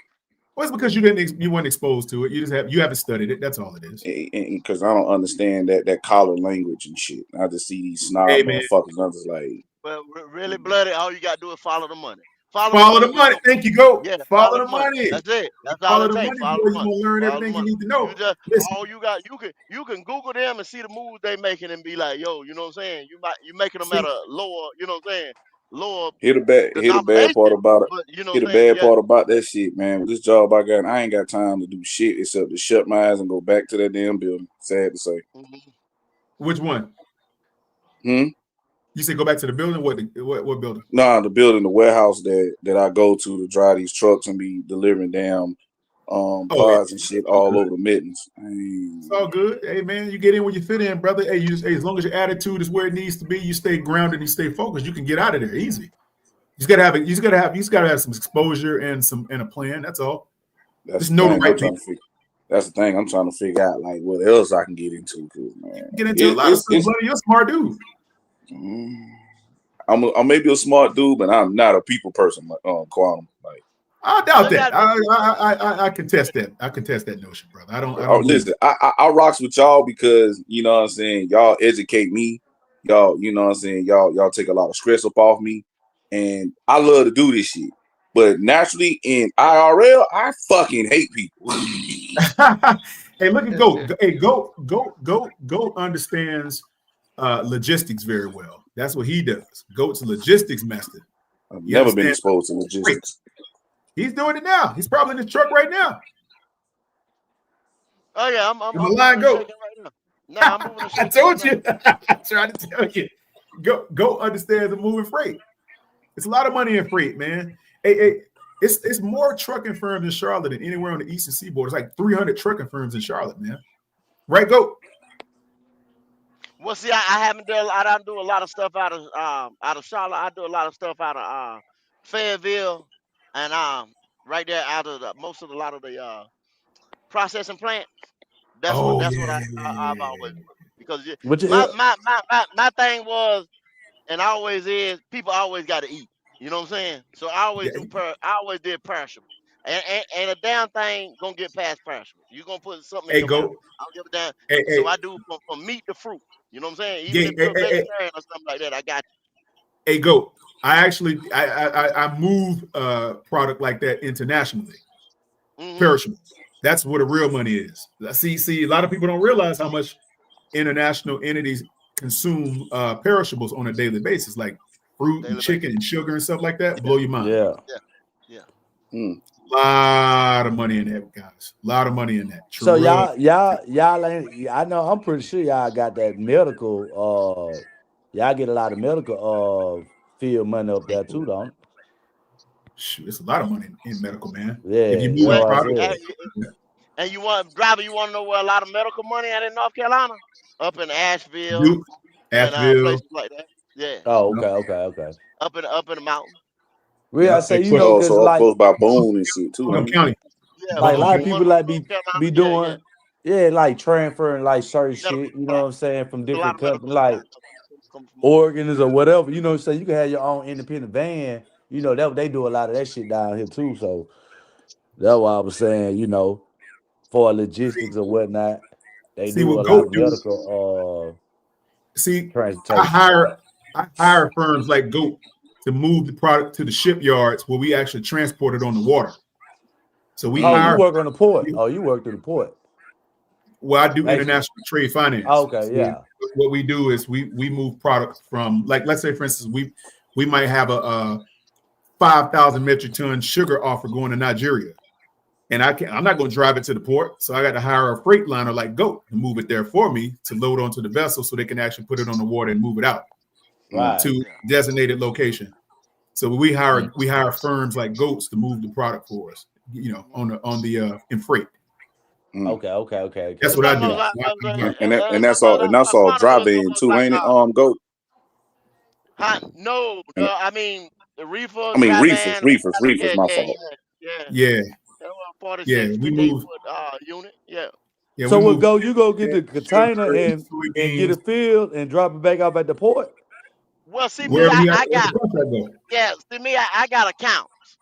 I: Well, it's because you weren't exposed to it. You haven't studied it. That's all it is.
J: Because I don't understand that collar language and shit. I just see these snob motherfuckers. I'm just like,
A: well, really bloody. All you gotta do is follow the money.
I: Follow the money. Thank you, Go.
A: Yeah,
I: follow the money.
A: That's it. That's
I: follow
A: all
I: the
A: it
I: money.
A: takes. Follow the money.
I: You're gonna learn everything you need to know.
A: All you got, you can Google them and see the moves they making and be like, yo, you know what I'm saying? You making them at a lower, you know what I'm saying? Lower.
J: Hear the bad part about it. But, you know, the bad part about that shit, man. With this job I got, I ain't got time to do shit except to shut my eyes and go back to that damn building. Sad to say.
A: Mm-hmm.
I: Which one? You said go back to the building? What building?
J: Nah, the building, the warehouse that I go to drive these trucks and be delivering damn pods and shit all over the mittens.
I: It's all good. Hey man, you get in where you fit in, brother. Hey, as long as your attitude is where it needs to be, you stay grounded and you stay focused, you can get out of there easy. You just gotta have some exposure and a plan. That's all.
J: That's
I: just know the right people.
J: That's the thing I'm trying to figure out, like what else I can get into. Man,
I: get into a lot of stuff, buddy. You're a smart dude.
J: I'm maybe a smart dude, but I'm not a people person like Quantum. Like
I: I doubt that. I contest that. I contest that notion, brother. I don't
J: listen. I rocks with y'all because you know what I'm saying. Y'all educate me. Y'all, you know what I'm saying. Y'all take a lot of stress up off me, and I love to do this shit. But naturally in IRL, I fucking hate people.
I: Hey, look at Go. Hey, Go understands logistics very well. That's what he does. Goat's a logistics master.
J: I've never been exposed to logistics.
I: He's doing it now. He's probably in his truck right now.
A: Oh yeah, I'm
I: the line Go.
A: Right now. No, I'm moving.
I: I told you. I tried to tell you. Go understands the moving freight. It's a lot of money in freight, man. Hey, it's more trucking firms in Charlotte than anywhere on the Eastern Seaboard. It's like 300 trucking firms in Charlotte, man. Right, Go.
A: Well, see, I haven't done. I don't do a lot of stuff out of Charlotte. I do a lot of stuff out of Fayetteville, and right there out of a lot of the processing plants. That's what I've always because my thing was, and always is, people always got to eat. You know what I'm saying? So I always did perishable. And a damn thing gonna get past perishable. You gonna put something in your mouth. I don't give a damn. So I do from meat to fruit. You know what I'm saying? Even if you're vegetarian or something like that, I got you.
I: Hey, Go. I actually I move product like that internationally. Perishable. That's where the real money is. See, a lot of people don't realize how much international entities consume perishables on a daily basis, like fruit and chicken and sugar and stuff like that. Blow your mind.
L: Yeah.
I: Lot of money in that, guys. A lot of money in that.
L: So y'all ain't. I know. I'm pretty sure y'all got that medical. Y'all get a lot of medical field money up there too, don't it?
I: Shoot, it's a lot of money in medical, man.
L: Yeah.
I: If you move product,
A: and you want to know where a lot of medical money at in North Carolina? Up in Asheville,
I: Duke, Asheville,
A: places like that. Yeah.
L: Oh, okay.
A: Up in the mountains.
L: Really, I say, you know, because like
J: close by Boone and shit too.
I: County.
A: Yeah,
L: like a lot of people like be doing, like transferring like certain shit. You know what I'm saying, from different companies, like organs or whatever. You know what I'm saying. You can have your own independent van. You know that they do a lot of that shit down here too. So that's why I was saying, you know, for logistics or whatnot, they do a lot of medical.
I: I hire firms like Goat to move the product to the shipyards where we actually transport it on the water. So we hire.
L: You work on the port. Oh, you work through the port.
I: Well, I do international trade finance.
L: Okay, yeah.
I: What we do is we move products from, like, let's say for instance, we might have a 5,000 metric ton sugar offer going to Nigeria, and I'm not going to drive it to the port, so I got to hire a freight liner like Goat to move it there for me to load onto the vessel so they can actually put it on the water and move it out.
L: Right.
I: To designated location. So we hire firms like Goats to move the product for us, you know, on the in freight.
L: Okay.
I: That's
A: It's
I: what I
A: almost
I: do.
A: like
J: And
A: it's
J: that's all.
A: almost
J: And
A: like
J: that's all
A: Carnival is
J: driving
A: almost
J: too,
A: like
J: ain't it? Goat.
A: no,
J: And
A: I mean the reefer,
J: I mean
A: dry
J: reefers,
A: van,
J: reefers,
A: yeah,
J: reefers. My
A: yeah,
J: fault.
A: yeah, yeah.
I: Yeah,
A: That was 46,
I: we
A: 58
I: move.
A: foot unit. Yeah.
I: Yeah, we
L: So we'll
I: move
L: go. You go get the container
I: sugar,
L: and get
I: soybeans,
L: it filled and drop it back off at the port.
A: Well, see me,
I: wherever you have
A: I
I: where the
A: got
I: contract go.
A: see me, I got accounts.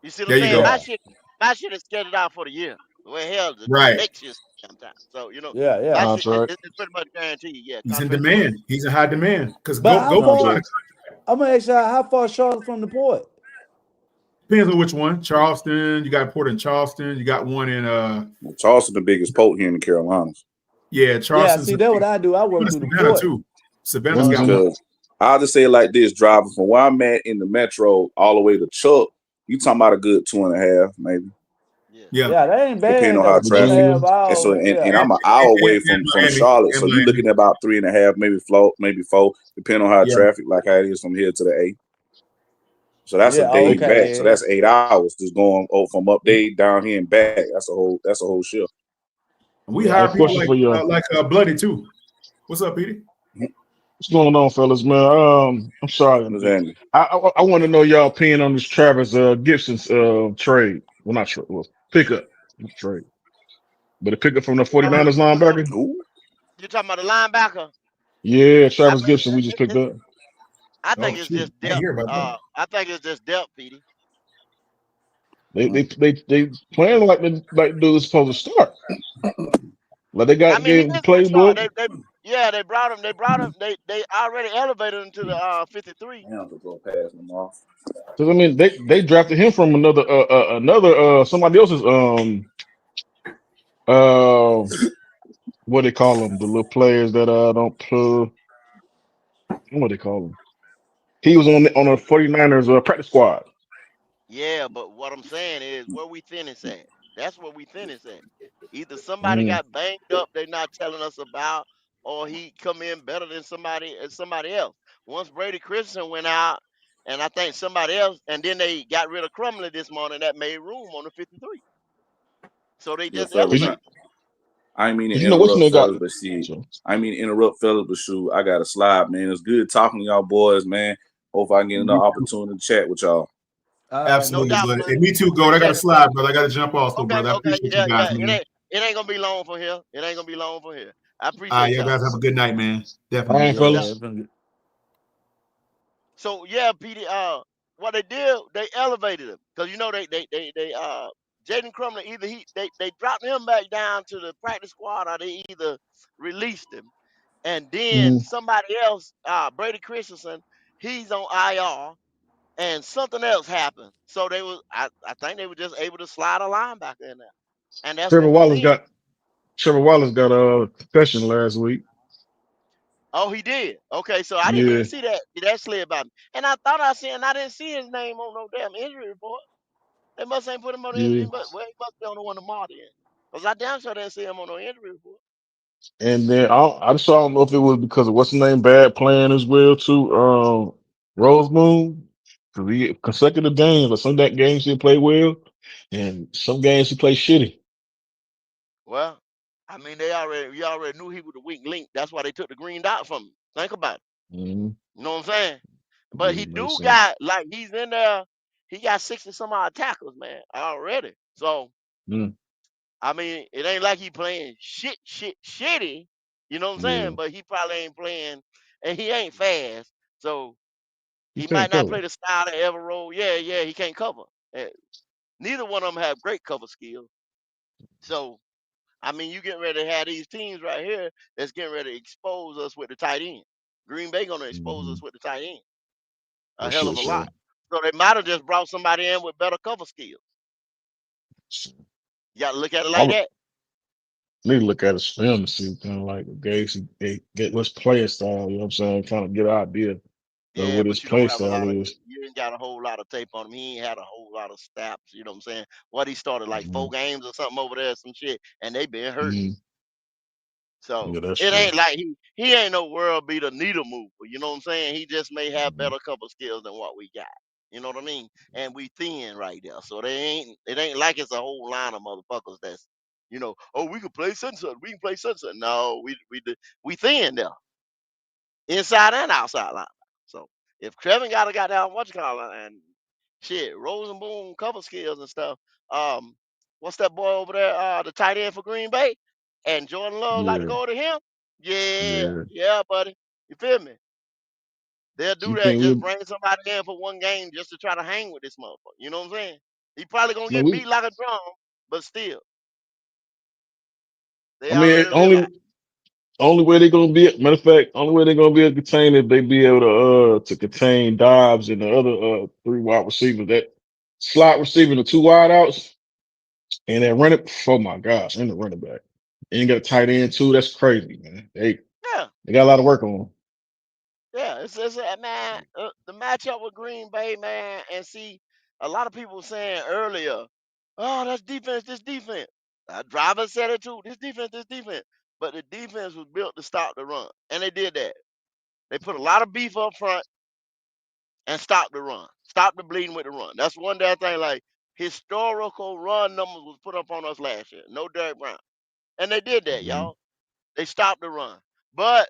A: You see what I'm
I: There you
A: saying?
I: go.
L: Yeah.
A: My shit is scheduled out for the year. Well, hell, the
I: Right.
A: next year sometime. So my
L: Yeah.
A: shit
B: Contract.
A: it's pretty much guaranteed. Yeah,
I: He's in
A: contract to year.
I: demand. He's in high demand because
L: But
I: go
L: how
I: go put
L: far?
I: on a
L: I'm gonna ask y'all how far Charlotte from the port.
I: depends on which one. Charleston, you got a port in Charleston. You got one in
J: Charleston, the biggest port here in the Carolinas.
I: yeah,
L: Yeah,
I: Charleston's
L: see, that's what I do. I work through the
I: Savannah
L: port.
I: too. Savannah's got one.
J: Because I'll just say it like this: driving from where I'm at in the metro all the way to Chuck, you talking about a good 2.5, maybe.
I: Yeah.
L: Yeah, that ain't
J: Depending
L: bad
J: on
L: though.
J: how
L: 2.5
J: traffic. And
L: hours.
J: so,
L: Yeah.
J: and I'm an hour away
I: And
J: from
I: Miami,
J: Charlotte,
I: and
J: so you
I: Miami.
J: looking at about 3.5, maybe four, depending on how
I: Yeah.
J: traffic, like how it is from here to the A. So that's a
L: Yeah,
J: day
L: okay,
J: back. So that's 8 hours just going from update down here and back. That's a whole shift.
I: We
B: Yeah,
I: hire
B: a
I: people
B: question for you.
I: like Bloody too. What's up, Petey?
B: What's going on, fellas, man? I'm sorry.
J: Exactly.
B: I want to know y'all opinion on this Travis Gibson's trade. Well, not trade. Well, pickup. Not trade. But a pickup from the 49ers linebacker.
J: Ooh.
A: You talking about the linebacker?
B: Yeah,
A: I
B: Travis
A: mean,
B: Gibson we just picked up.
A: I
I: Oh
A: think it's
I: shoot,
A: just
I: I didn't
A: depth.
I: hear about that.
A: I think it's just depth, Petey.
B: They playing like dude is supposed to start. Like they
A: I mean, he
B: gave
A: is
B: him the
A: gonna start.
B: playbook.
A: They brought him. They already elevated him to the 53.
J: Damn, to go past them off.
B: Because I mean they drafted him from another somebody else's what they call them, the little players that don't play, what they call them. He was on a 49ers practice squad.
A: Yeah, but what I'm saying is where we finish at. That's where we finish at. Either somebody
B: Mm.
A: got banged up they're not telling us about, or he come in better than somebody else. Once Brady Christensen went out, and I think somebody else, and then they got rid of Crumley this morning, that made room on the 53. So they
J: Yeah,
A: just
J: fellas.
B: You,
A: elevated.
J: I mean to
B: you know what's
J: interrupt,
B: name got
J: fellas, but see,
B: so,
J: but shoot, I got to slide, man. It's good talking to y'all boys, man. Hope I can get another opportunity to chat with y'all.
A: No
I: Absolutely,
A: doubt,
I: brother.
A: man.
I: And me too, Gold. I got
A: Appreciate
I: to
A: it.
I: slide, brother. I got to jump off, though,
A: Okay,
I: brother. I
A: okay,
I: appreciate you
A: yeah,
I: guys,
A: yeah.
I: man.
A: It ain't gonna be long from here. It ain't gonna be long from here. I
I: All right,
A: appreciate
I: you
A: y'all.
I: guys have a good night, man.
B: all
I: Definitely.
B: right,
A: No doubt.
B: fellas.
A: So yeah, PD. What they did, they elevated him because Jaden Crumley either they dropped him back down to the practice squad or they either released him, and then
B: Mm.
A: somebody else, Brady Christensen, he's on IR, and something else happened. So I think they were just able to slide a linebacker in there, and that's
B: Trevor
A: what we
B: Wallace
A: seeing.
B: got a concussion last week.
A: Oh, he did. Okay, so I didn't
B: Yeah.
A: even see that. That slid by me, and I thought I seen. I didn't see his name on no damn injury report. They must ain't put him on the
B: Yeah.
A: injury, but well, he must be on the one tomorrow then. Because I damn sure didn't see him on no injury report.
B: And then I just don't know if it was because of what's the name bad playing as well too. Rosemoon, because he consecutive games, like some that games he played well, and some games he played shitty.
A: Well, I mean, we already knew he was the weak link. That's why they took the green dot from him. Think about it.
B: Mm-hmm.
A: You know what I'm saying? But
B: Yeah,
A: he
B: it makes
A: do
B: sense.
A: got like he's in there. He got 60 some odd tackles, man, already. So
B: Mm.
A: I mean, it ain't like he playing shitty. You know what I'm
B: Yeah,
A: saying? But he probably ain't playing, and he ain't fast. So
B: he
A: he
B: can't
A: might not
B: cover.
A: play the style of ever roll. Yeah, he can't cover. Eh, Neither one of them have great cover skills. So, I mean, you getting ready to have these teams right here that's getting ready to expose us with the tight end. Green Bay gonna expose
B: Mm-hmm.
A: us with the tight end a
B: For
A: hell
B: sure,
A: of a
B: sir.
A: lot. So they might have just brought somebody in with better cover skills. You got to look at it
B: I
A: like that.
B: need to look at his film to see kind of like they get what's play style. You know what I'm saying? Kind of get an idea of
A: Yeah,
B: what his
A: but you don't
B: play
A: have a
B: style
A: lot of
B: is.
A: you ain't got a whole lot of tape on him. He ain't had a whole lot of snaps. You know what I'm saying? What he started like
B: Mm-hmm.
A: 4 games or something over there, some shit, and they been hurt.
B: Mm-hmm.
A: So
B: Yeah, that's
A: it
B: true.
A: ain't like he ain't no world beater needle mover. You know what I'm saying? He just may have
B: Mm-hmm.
A: better couple skills than what we got. You know what I mean? And we thin right there. So it ain't like it's a whole line of motherfuckers You know, oh, we can play sunset. We can play sunset. No, we thin there, inside and outside line. So if Trevin got a goddamn what you call it and shit, Rosenboom cover skills and stuff. What's that boy over there? The tight end for Green Bay, and Jordan Love like to
B: Yeah,
A: go to him. Yeah,
B: yeah.
A: yeah, buddy. You feel me? They'll
B: So
A: do
B: you
A: that.
B: think
A: Just
B: we?
A: bring somebody in for one game just to try to hang with this motherfucker. You know what I'm saying? He probably gonna
B: No,
A: get
B: we.
A: beat like a drum, but still, they
B: I mean,
A: already realize.
B: only way they're gonna be. Matter of fact, only way they're gonna be able to contain if they be able to contain Dobbs and the other three wide receivers. That slot receiver, the two wide outs, and that running. Oh my gosh, and the running back. And you got a tight end too. That's crazy, man.
A: Yeah,
B: They got a lot of work on.
A: yeah. It's man. The matchup with Green Bay, man, and see a lot of people saying earlier, oh, that's defense. This defense. Driver said it too. This defense. This defense. But the defense was built to stop the run, and they did that. They put a lot of beef up front and stop the run. Stop the bleeding with the run. That's one damn thing. Like historical run numbers was put up on us last year. No Derek Brown. And they did that,
B: Mhm.
A: y'all. They stopped the run. But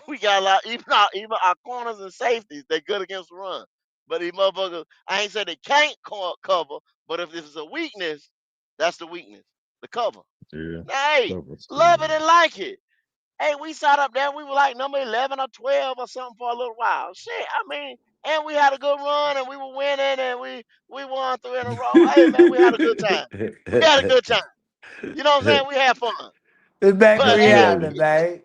A: we got a lot, even our corners and safeties, they good against the run. But these motherfuckers, I ain't said they can't cover, but if this is a weakness, that's the weakness. The cover.
B: Yeah.
A: Hey,
B: Covers,
A: love it
B: yeah.
A: and like it. Hey, we sat up there. We were like number 11 or 12 or something for a little while. Shit, I mean, and we had a good run and we were winning and we won 3 in a row. Hey, man, we had a good time. We had a good time. You know what I'm saying? We had fun.
L: It's back to
A: But
L: reality,
B: Absolutely.
L: man.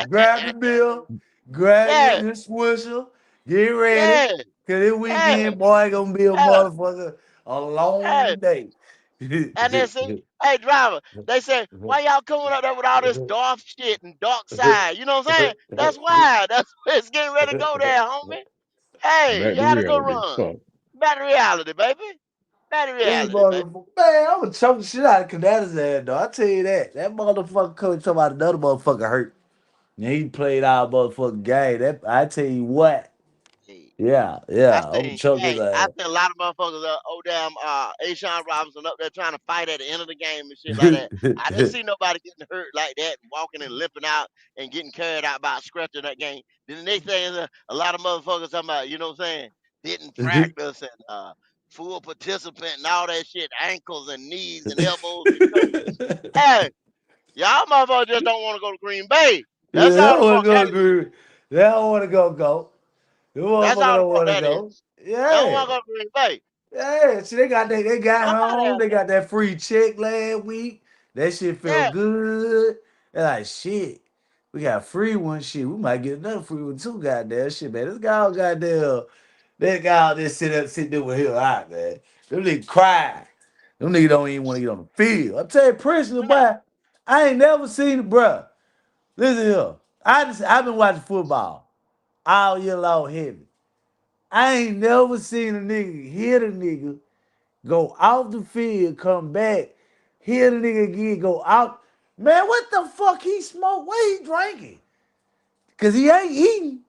L: Grab the bill, grab
A: yeah,
L: your swisher, get ready.
A: yeah,
L: Cause this
A: yeah,
L: weekend, boy, gonna be a
A: yeah,
L: motherfucker a
A: yeah.
L: long day.
A: And then see, hey driver, they say, why y'all coming up there with all this dark shit and dark side? You know what I'm saying? That's why. That's it's getting ready to go there, homie. Hey,
B: Back
A: you
B: to
A: had a good
B: reality.
A: run.
B: Fuck.
A: Back to reality, baby. Back to
L: These
A: reality, baby.
L: motherfuckers, man, I'm gonna choke the shit out of Canada's ass, though. I tell you that. That motherfucker coach talking about another motherfucker hurt. And he played our motherfucking game. That I tell you what.
A: Hey,
L: Yeah,
A: I
L: yeah. I'm gonna
A: think,
L: choke his
A: hey, I
L: ass.
A: think a lot of motherfuckers are, oh damn, Ashawn Robinson up there trying to fight at the end of the game and shit like that. I didn't see nobody getting hurt like that, and walking and limping out and getting carried out by a stretcher that game. Then the next thing is a lot of motherfuckers talking about, you know what I'm saying, didn't practice and full participant and all that shit, ankles and knees and elbows and shoulders. Hey, y'all motherfuckers just don't want to go to Green Bay.
L: Yeah,
A: That's
L: they
A: how
L: don't
A: the
L: want to
A: fuck
L: go
A: that
L: to
A: is.
L: Green. They don't want to go. The
A: That's
L: motherfucker
A: how the
L: don't
A: fuck
L: want to
A: that is.
L: go.
A: They don't
L: Yeah.
A: want to go to Green Bay.
L: Yeah. See, they got
A: Somebody
L: home.
A: else.
L: They got that free check last week. That shit felt
A: Yeah.
L: good. They're like, shit. We got free one shit. We might get another free one too, goddamn shit, man. This guy goddamn that guy out there sit there with him out, man. Them niggas cry. Them niggas don't even want to get on the field. I tell you, Princeton,
A: Yeah.
L: boy, I ain't never seen it, bruh. Listen here. I've been watching football all year long heavy. I ain't never seen a nigga hit a nigga, go off the field, come back, hit a nigga again, go out. Man, what the fuck he smoke? What he drinking? Cause he ain't eating.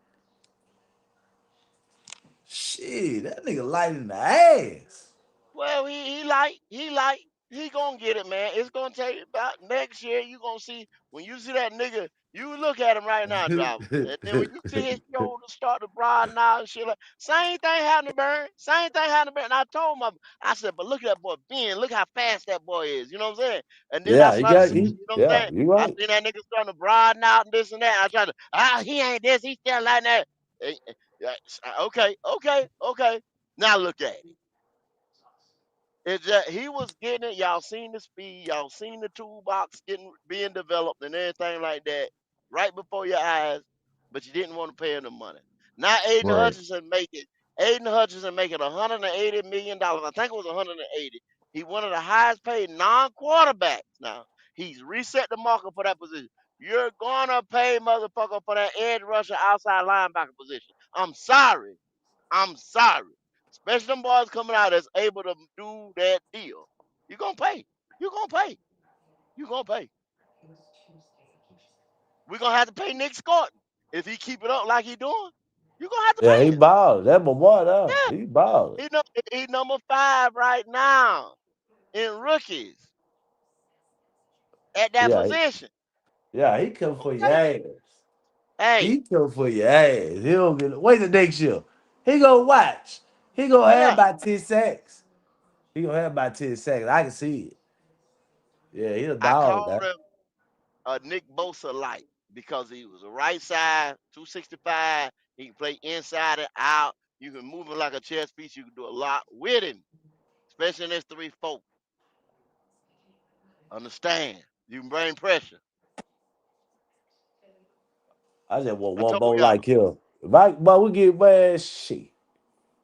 L: Shit, that nigga light in the ass.
A: Well, he gonna get it, man. It's gonna take about next year. You gonna see when you see that nigga. You look at him right now, driver, and then when you see his shoulders start to broaden out and shit, like same thing happened to Burn. Same thing happened to Burn. And I told him, I said, but look at that boy Ben. Look how fast that boy is. You know what I'm saying? And then I
L: Yeah, he
A: started
L: got
A: seeing,
L: he.
A: you know what I'm
L: Yeah,
A: saying?
L: you
A: I
L: right.
A: seen that nigga starting to broaden out and this and that. I tried to, he ain't this. He still like that. Okay. Now look at it. It's that he was getting it. Y'all seen the speed. Y'all seen the toolbox being developed and everything like that right before your eyes, but you didn't want to pay him the money. Now
B: Right.
A: Aiden Hutchinson making $180 million. I think it was 180. He one of the highest paid non-quarterbacks. Now he's reset the market for that position. You're gonna pay motherfucker for that edge rusher outside linebacker position. I'm sorry. I'm sorry. Especially them boys coming out that's able to do that deal. You're gonna pay. You're gonna pay. You're gonna pay. We're gonna have to pay Nick Scott. If he keep it up like he doing, you're gonna have to
L: Yeah,
A: pay
L: he
A: him.
L: balled. That my boy though.
A: Yeah.
L: He balled.
A: He number 5 right now in rookies. at that
L: Yeah,
A: position.
L: yeah, he come for your
A: Okay.
L: ass.
A: Hey,
L: He come for your ass. He don't get wait the next year. He gonna watch. He gonna have
A: yeah.
L: about 10 sacks. He gonna have about 10 sacks. I can see it. Yeah, he a
A: I
L: dog,
A: called
L: man.
A: him a Nick Bosa light because he was a right side, 265. He can play inside and out. You can move him like a chess piece. You can do a lot with him, especially in this 3-4. Understand? You can bring pressure.
L: I just want
A: I
L: one
A: told
L: more
A: y'all,
L: like him. But we get man shit.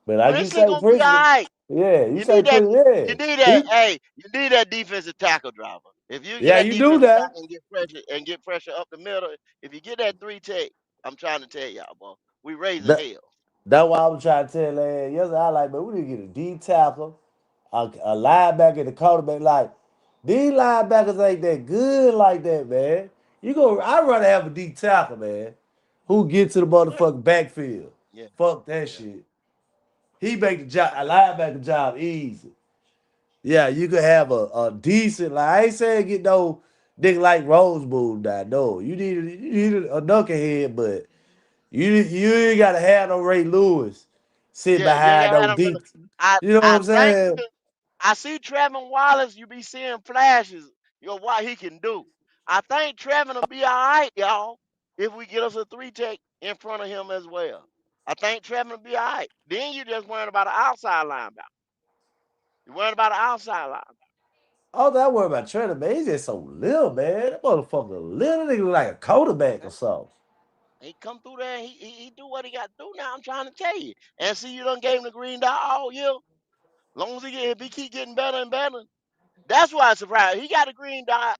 L: But like you
A: Princeton
L: say,
A: gonna be all
L: Princeton,
A: right.
L: yeah, you
A: You
L: say
A: need that.
L: Princeton, yeah.
A: You need that.
L: He
A: Hey, you need that defensive tackle driver. If you get
L: yeah,
A: that
L: you do
A: defensive
L: that.
A: tackle and get pressure up the middle, if you get that 3 tech, I'm trying to tell y'all, boy, we raising
L: That
A: hell.
L: that's why I was trying to tell yesterday. I like, man, we need to get a D tackle, a linebacker, and a quarterback. Like, these linebackers ain't that good like that, man. I'd rather have a D tackle, man, who get to the
A: What?
L: motherfucking backfield.
A: Yeah,
L: Fuck that
A: yeah.
L: shit. He make the job, a linebacker job easy. Yeah, you could have a decent, like, I ain't saying get no nigga like Roseboom die. No, you need a knucklehead, but you ain't gotta have no Ray Lewis sit
A: Yeah, you ain't
L: behind
A: gotta
L: no
A: have no
L: deep.
A: brother. I
L: You know what
A: I
L: I'm
A: think
L: saying?
A: I see Trevin Wallace. You be seeing flashes. What he can do. I think Trevin will be all right, y'all, if we get us a 3 tech in front of him as well. I think Trevin will be all right. Then you just worrying about an outside linebacker. You worrying about an outside linebacker.
L: All that worry about Trent, man. He's just so little, man. That motherfucker little nigga look like a quarterback or
A: Okay?
L: something.
A: He come through there and he do what he got to do now. I'm trying to tell you. And see, you done gave him the green dot all year. Long as if he keep getting better and better, that's why I'm surprised. He got a green dot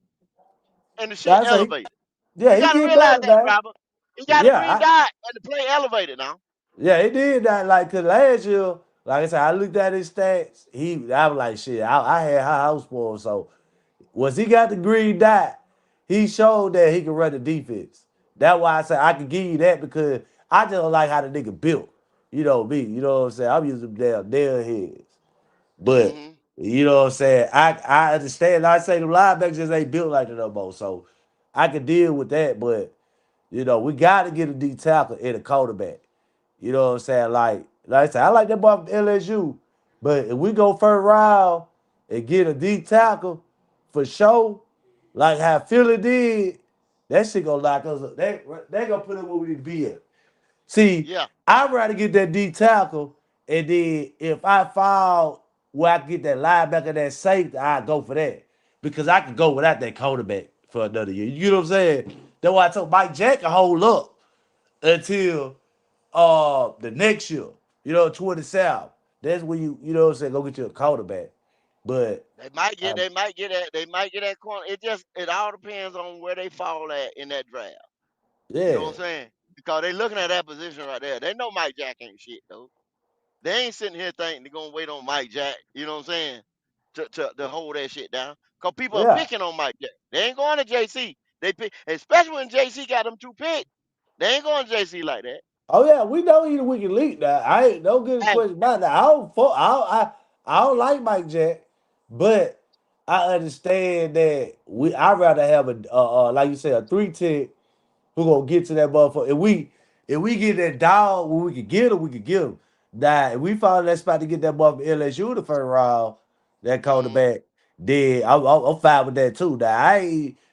A: and the shit
L: I say,
A: elevated.
L: yeah,
A: You
L: he
A: got to
L: get
A: realize
L: better
A: that,
L: now.
A: driver. He got a
L: Yeah,
A: green dot and the play elevated now.
L: yeah, he did that. Like, cause last year, like I said, I looked at his stats. I was like, shit, I had high house for him. So once he got the green dot, he showed that he can run the defense. That's why I said I can give you that because I just don't like how the nigga built. You know me. You know what I'm saying? I'm using them damn heads. But
A: Mm-hmm.
L: you know what I'm saying? I understand. I say the linebackers just ain't built like that no more. So I can deal with that. But we got to get a D tackle and a quarterback. You know what I'm saying? Like I said, I like that boy from LSU. But if we go first round and get a D tackle for sure, like how Philly did, that shit gonna lock us up. They gonna put it where we need to be at. See,
A: Yeah.
L: I'd rather get that D tackle, and then if I fall where I can get that linebacker, that safety, I go for that. Because I can go without that quarterback for another year. You know what I'm saying? That's why I told Mike Jack to hold up until the next year. 27. That's when you know what I'm saying, go get you a quarterback. But
A: They might get that corner. It all depends on where they fall at in that draft. You know
L: yeah.
A: what I'm saying? Because they looking at that position right there. They know Mike Jack ain't shit though. They ain't sitting here thinking they're gonna wait on Mike Jack, you know what I'm saying? To hold that shit down. Cause people are
L: Yeah.
A: picking on Mike Jack. They ain't going to JC. They pick, especially when JC got them 2 picks. They ain't going to JC like that.
L: Oh yeah, we know he's a wicked leak now. I ain't no good
A: Hey,
L: question about that. I don't like Mike Jack, but I understand that I'd rather have like you said, a 3 tech who gonna get to that motherfucker. If we get that dog when we could get him, we could get him. Now if we found that spot to get that motherfucker LSU the first round, that
A: mm-hmm.
L: quarterback, then I'm fine with that too. Now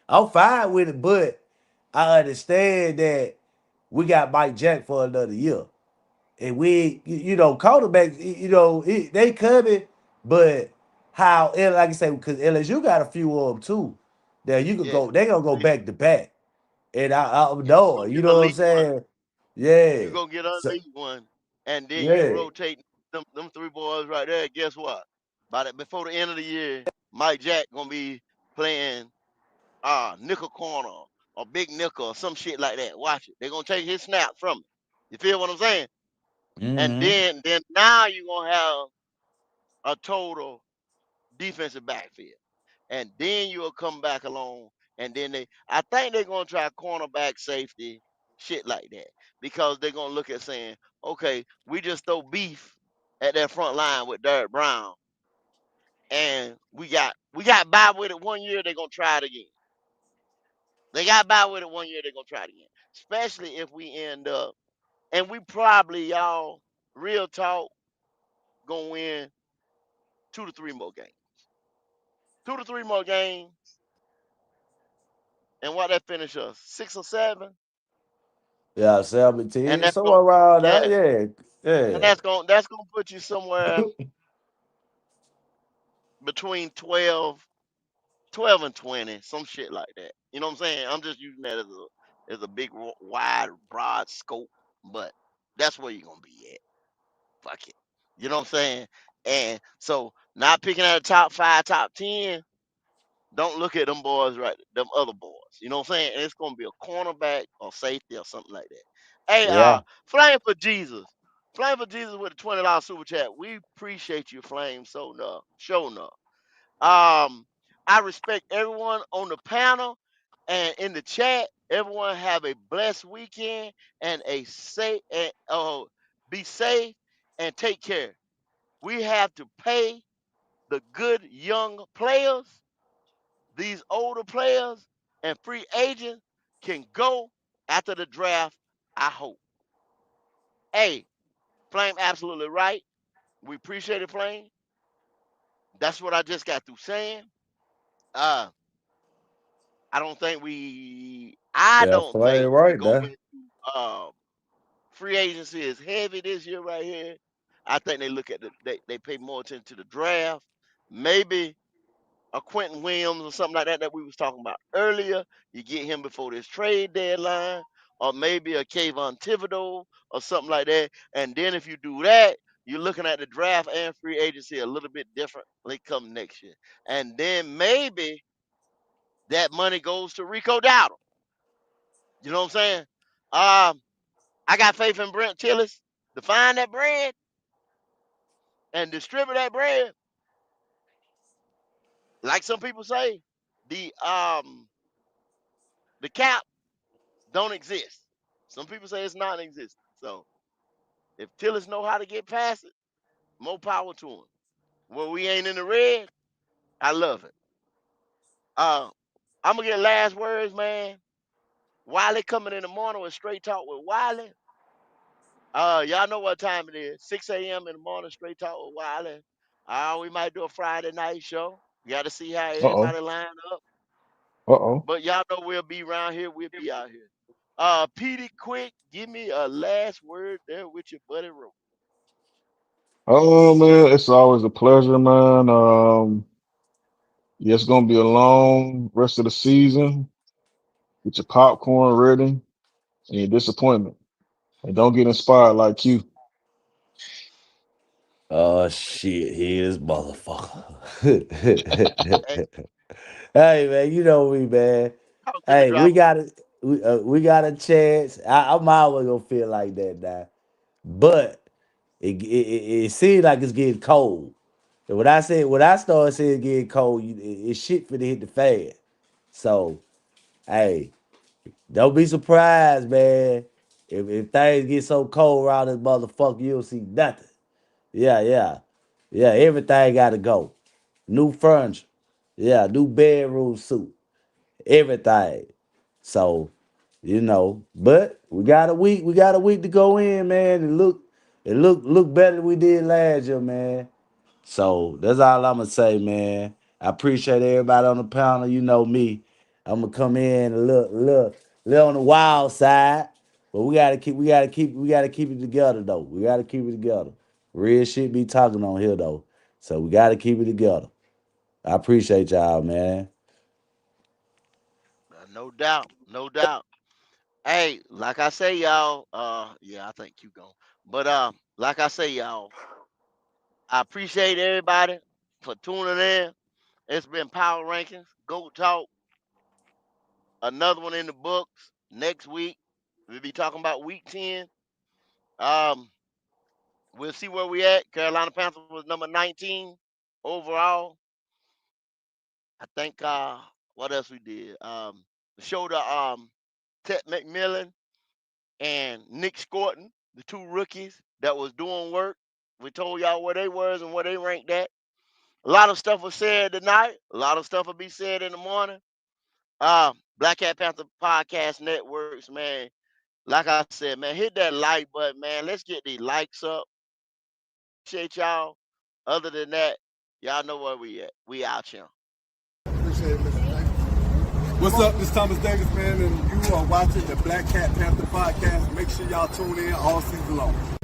L: I'm fine with it, but I understand that we got Mike Jack for another year. And quarterbacks, they coming, but like I say, because LSU got a few of them too. That you could
A: Yeah.
L: go, they gonna go
A: So
L: back to back. And I
A: yeah, you
L: know,
A: go
L: you
A: get
L: know
A: an
L: what I'm
A: elite one.
L: saying? Yeah.
A: You go get an
L: So
A: elite one, and then you
L: yeah.
A: rotate them 3 boys right there. Guess what? Before the end of the year, Mike Jack gonna be playing nickel corner or big nickel or some shit like that. Watch it. They're gonna take his snap from him. You feel what I'm saying? And
L: Mm-hmm.
A: then now you're gonna have a total defensive backfield. And then you'll come back along and then I think they're gonna try cornerback safety, shit like that. Because they're gonna look at saying, okay, we just throw beef at that front line with Derek Brown and we got by with it one year, they're gonna try it again. They got by with it 1 year. They're gonna try it again, especially if we end up and we probably y'all real talk gonna win 2 to 3 more games. 2 to 3 more games, and what that finish us 6 or 7,
H: Yeah,
A: and
H: 17,
A: that's going
H: somewhere around
A: yeah,
H: there. Yeah,
A: and
H: yeah,
A: that's gonna put you somewhere between 12 and 20, some shit like that. You know what I'm saying? I'm just using that as a big, wide, broad scope, but that's where you're gonna be at. Fuck it. You know what I'm saying? And so, not picking at the top 5, top 10. Don't look at them boys right, them other boys. You know what I'm saying? And it's gonna be a cornerback or safety or something like that. Hey,
H: yeah.
A: Flame for Jesus. Flame for Jesus with a $20 super chat. We appreciate you, Flame, so enough. Show enough. I respect everyone on the panel and in the chat. Everyone have a blessed weekend and a safe and be safe and take care. We have to pay the good young players. These older players and free agents can go after the draft, I hope. Hey, Flame, absolutely right. We appreciate it, Flame. That's what I just got through saying. Uh, I
H: Yeah,
A: don't
H: play
A: think we
H: right
A: go
H: there.
A: into free agency is heavy this year right here. I think they look at they pay more attention to the draft. Maybe a Quentin Williams or something like that we was talking about earlier. You get him before this trade deadline, or maybe a Kayvon Thibodeau or something like that. And then if you do that, you're looking at the draft and free agency a little bit differently come next year. And then maybe that money goes to Rico Dowdle. You know what I'm saying? I got faith in Brent Tillis to find that bread and distribute that bread. Like some people say, the um the cap don't exist. Some people say it's non-existent. So if Tillis know how to get past it, more power to him. Well, we ain't in the red. I love it. Uh, I'm gonna get last words, man. Wiley coming in the morning with Straight Talk with Wiley. Y'all know what time it is. 6 a.m. in the morning, Straight Talk with Wiley. We might do a Friday night show. You got to see how
B: Uh oh.
A: everybody line up.
B: Uh oh.
A: But y'all know we'll be around here. We'll be out here. Petey, quick, give me a last word there with your buddy Ro.
B: Oh man, it's always a pleasure, man. Yeah, it's gonna be a long rest of the season. Get your popcorn ready and your disappointment. And don't get inspired like you.
H: Oh shit, he is motherfucker.
A: Hey,
H: Hey man, you know me, man.
A: talk to me,
H: Hey,
A: driver.
H: we got a chance. I'm always gonna feel like that now. But it seems like it's getting cold. And when I started saying it's getting cold, it's shit for to hit the fan. So hey, don't be surprised, man. If things get so cold around this motherfucker, you'll see nothing. Yeah, yeah. Yeah, everything gotta go. New furniture. Yeah, new bedroom suit. Everything. So, but we got a week to go in, man, and look better than we did last year, man. So that's all I'm gonna say, man. I appreciate everybody on the panel. You know me. I'm gonna come in a little on the wild side. But we gotta keep it together though. We gotta keep it together. Real shit be talking on here though. So we gotta keep it together. I appreciate y'all, man.
A: No doubt, no doubt. Hey, like I say, y'all. Yeah, I think you gone. But like I say, y'all, I appreciate everybody for tuning in. It's been Power Rankings, Go Talk. Another one in the books next week. We'll be talking about week 10. Um, we'll see where we at. Carolina Panthers was number 19 overall. I think what else we did? Showed Ted McMillan and Nick Scorton, the two rookies that was doing work. We told y'all where they was and where they ranked at. A lot of stuff was said tonight. A lot of stuff will be said in the morning. Black Cat Panther Podcast Networks, man. Like I said, man, hit that like button, man. Let's get these likes up. Appreciate y'all. Other than that, y'all know where we at. We out here.
N: Appreciate it, Mr. Davis. What's up? This is Thomas Davis, man, and you are watching the Black Cat Panther Podcast. Make sure y'all tune in all season long.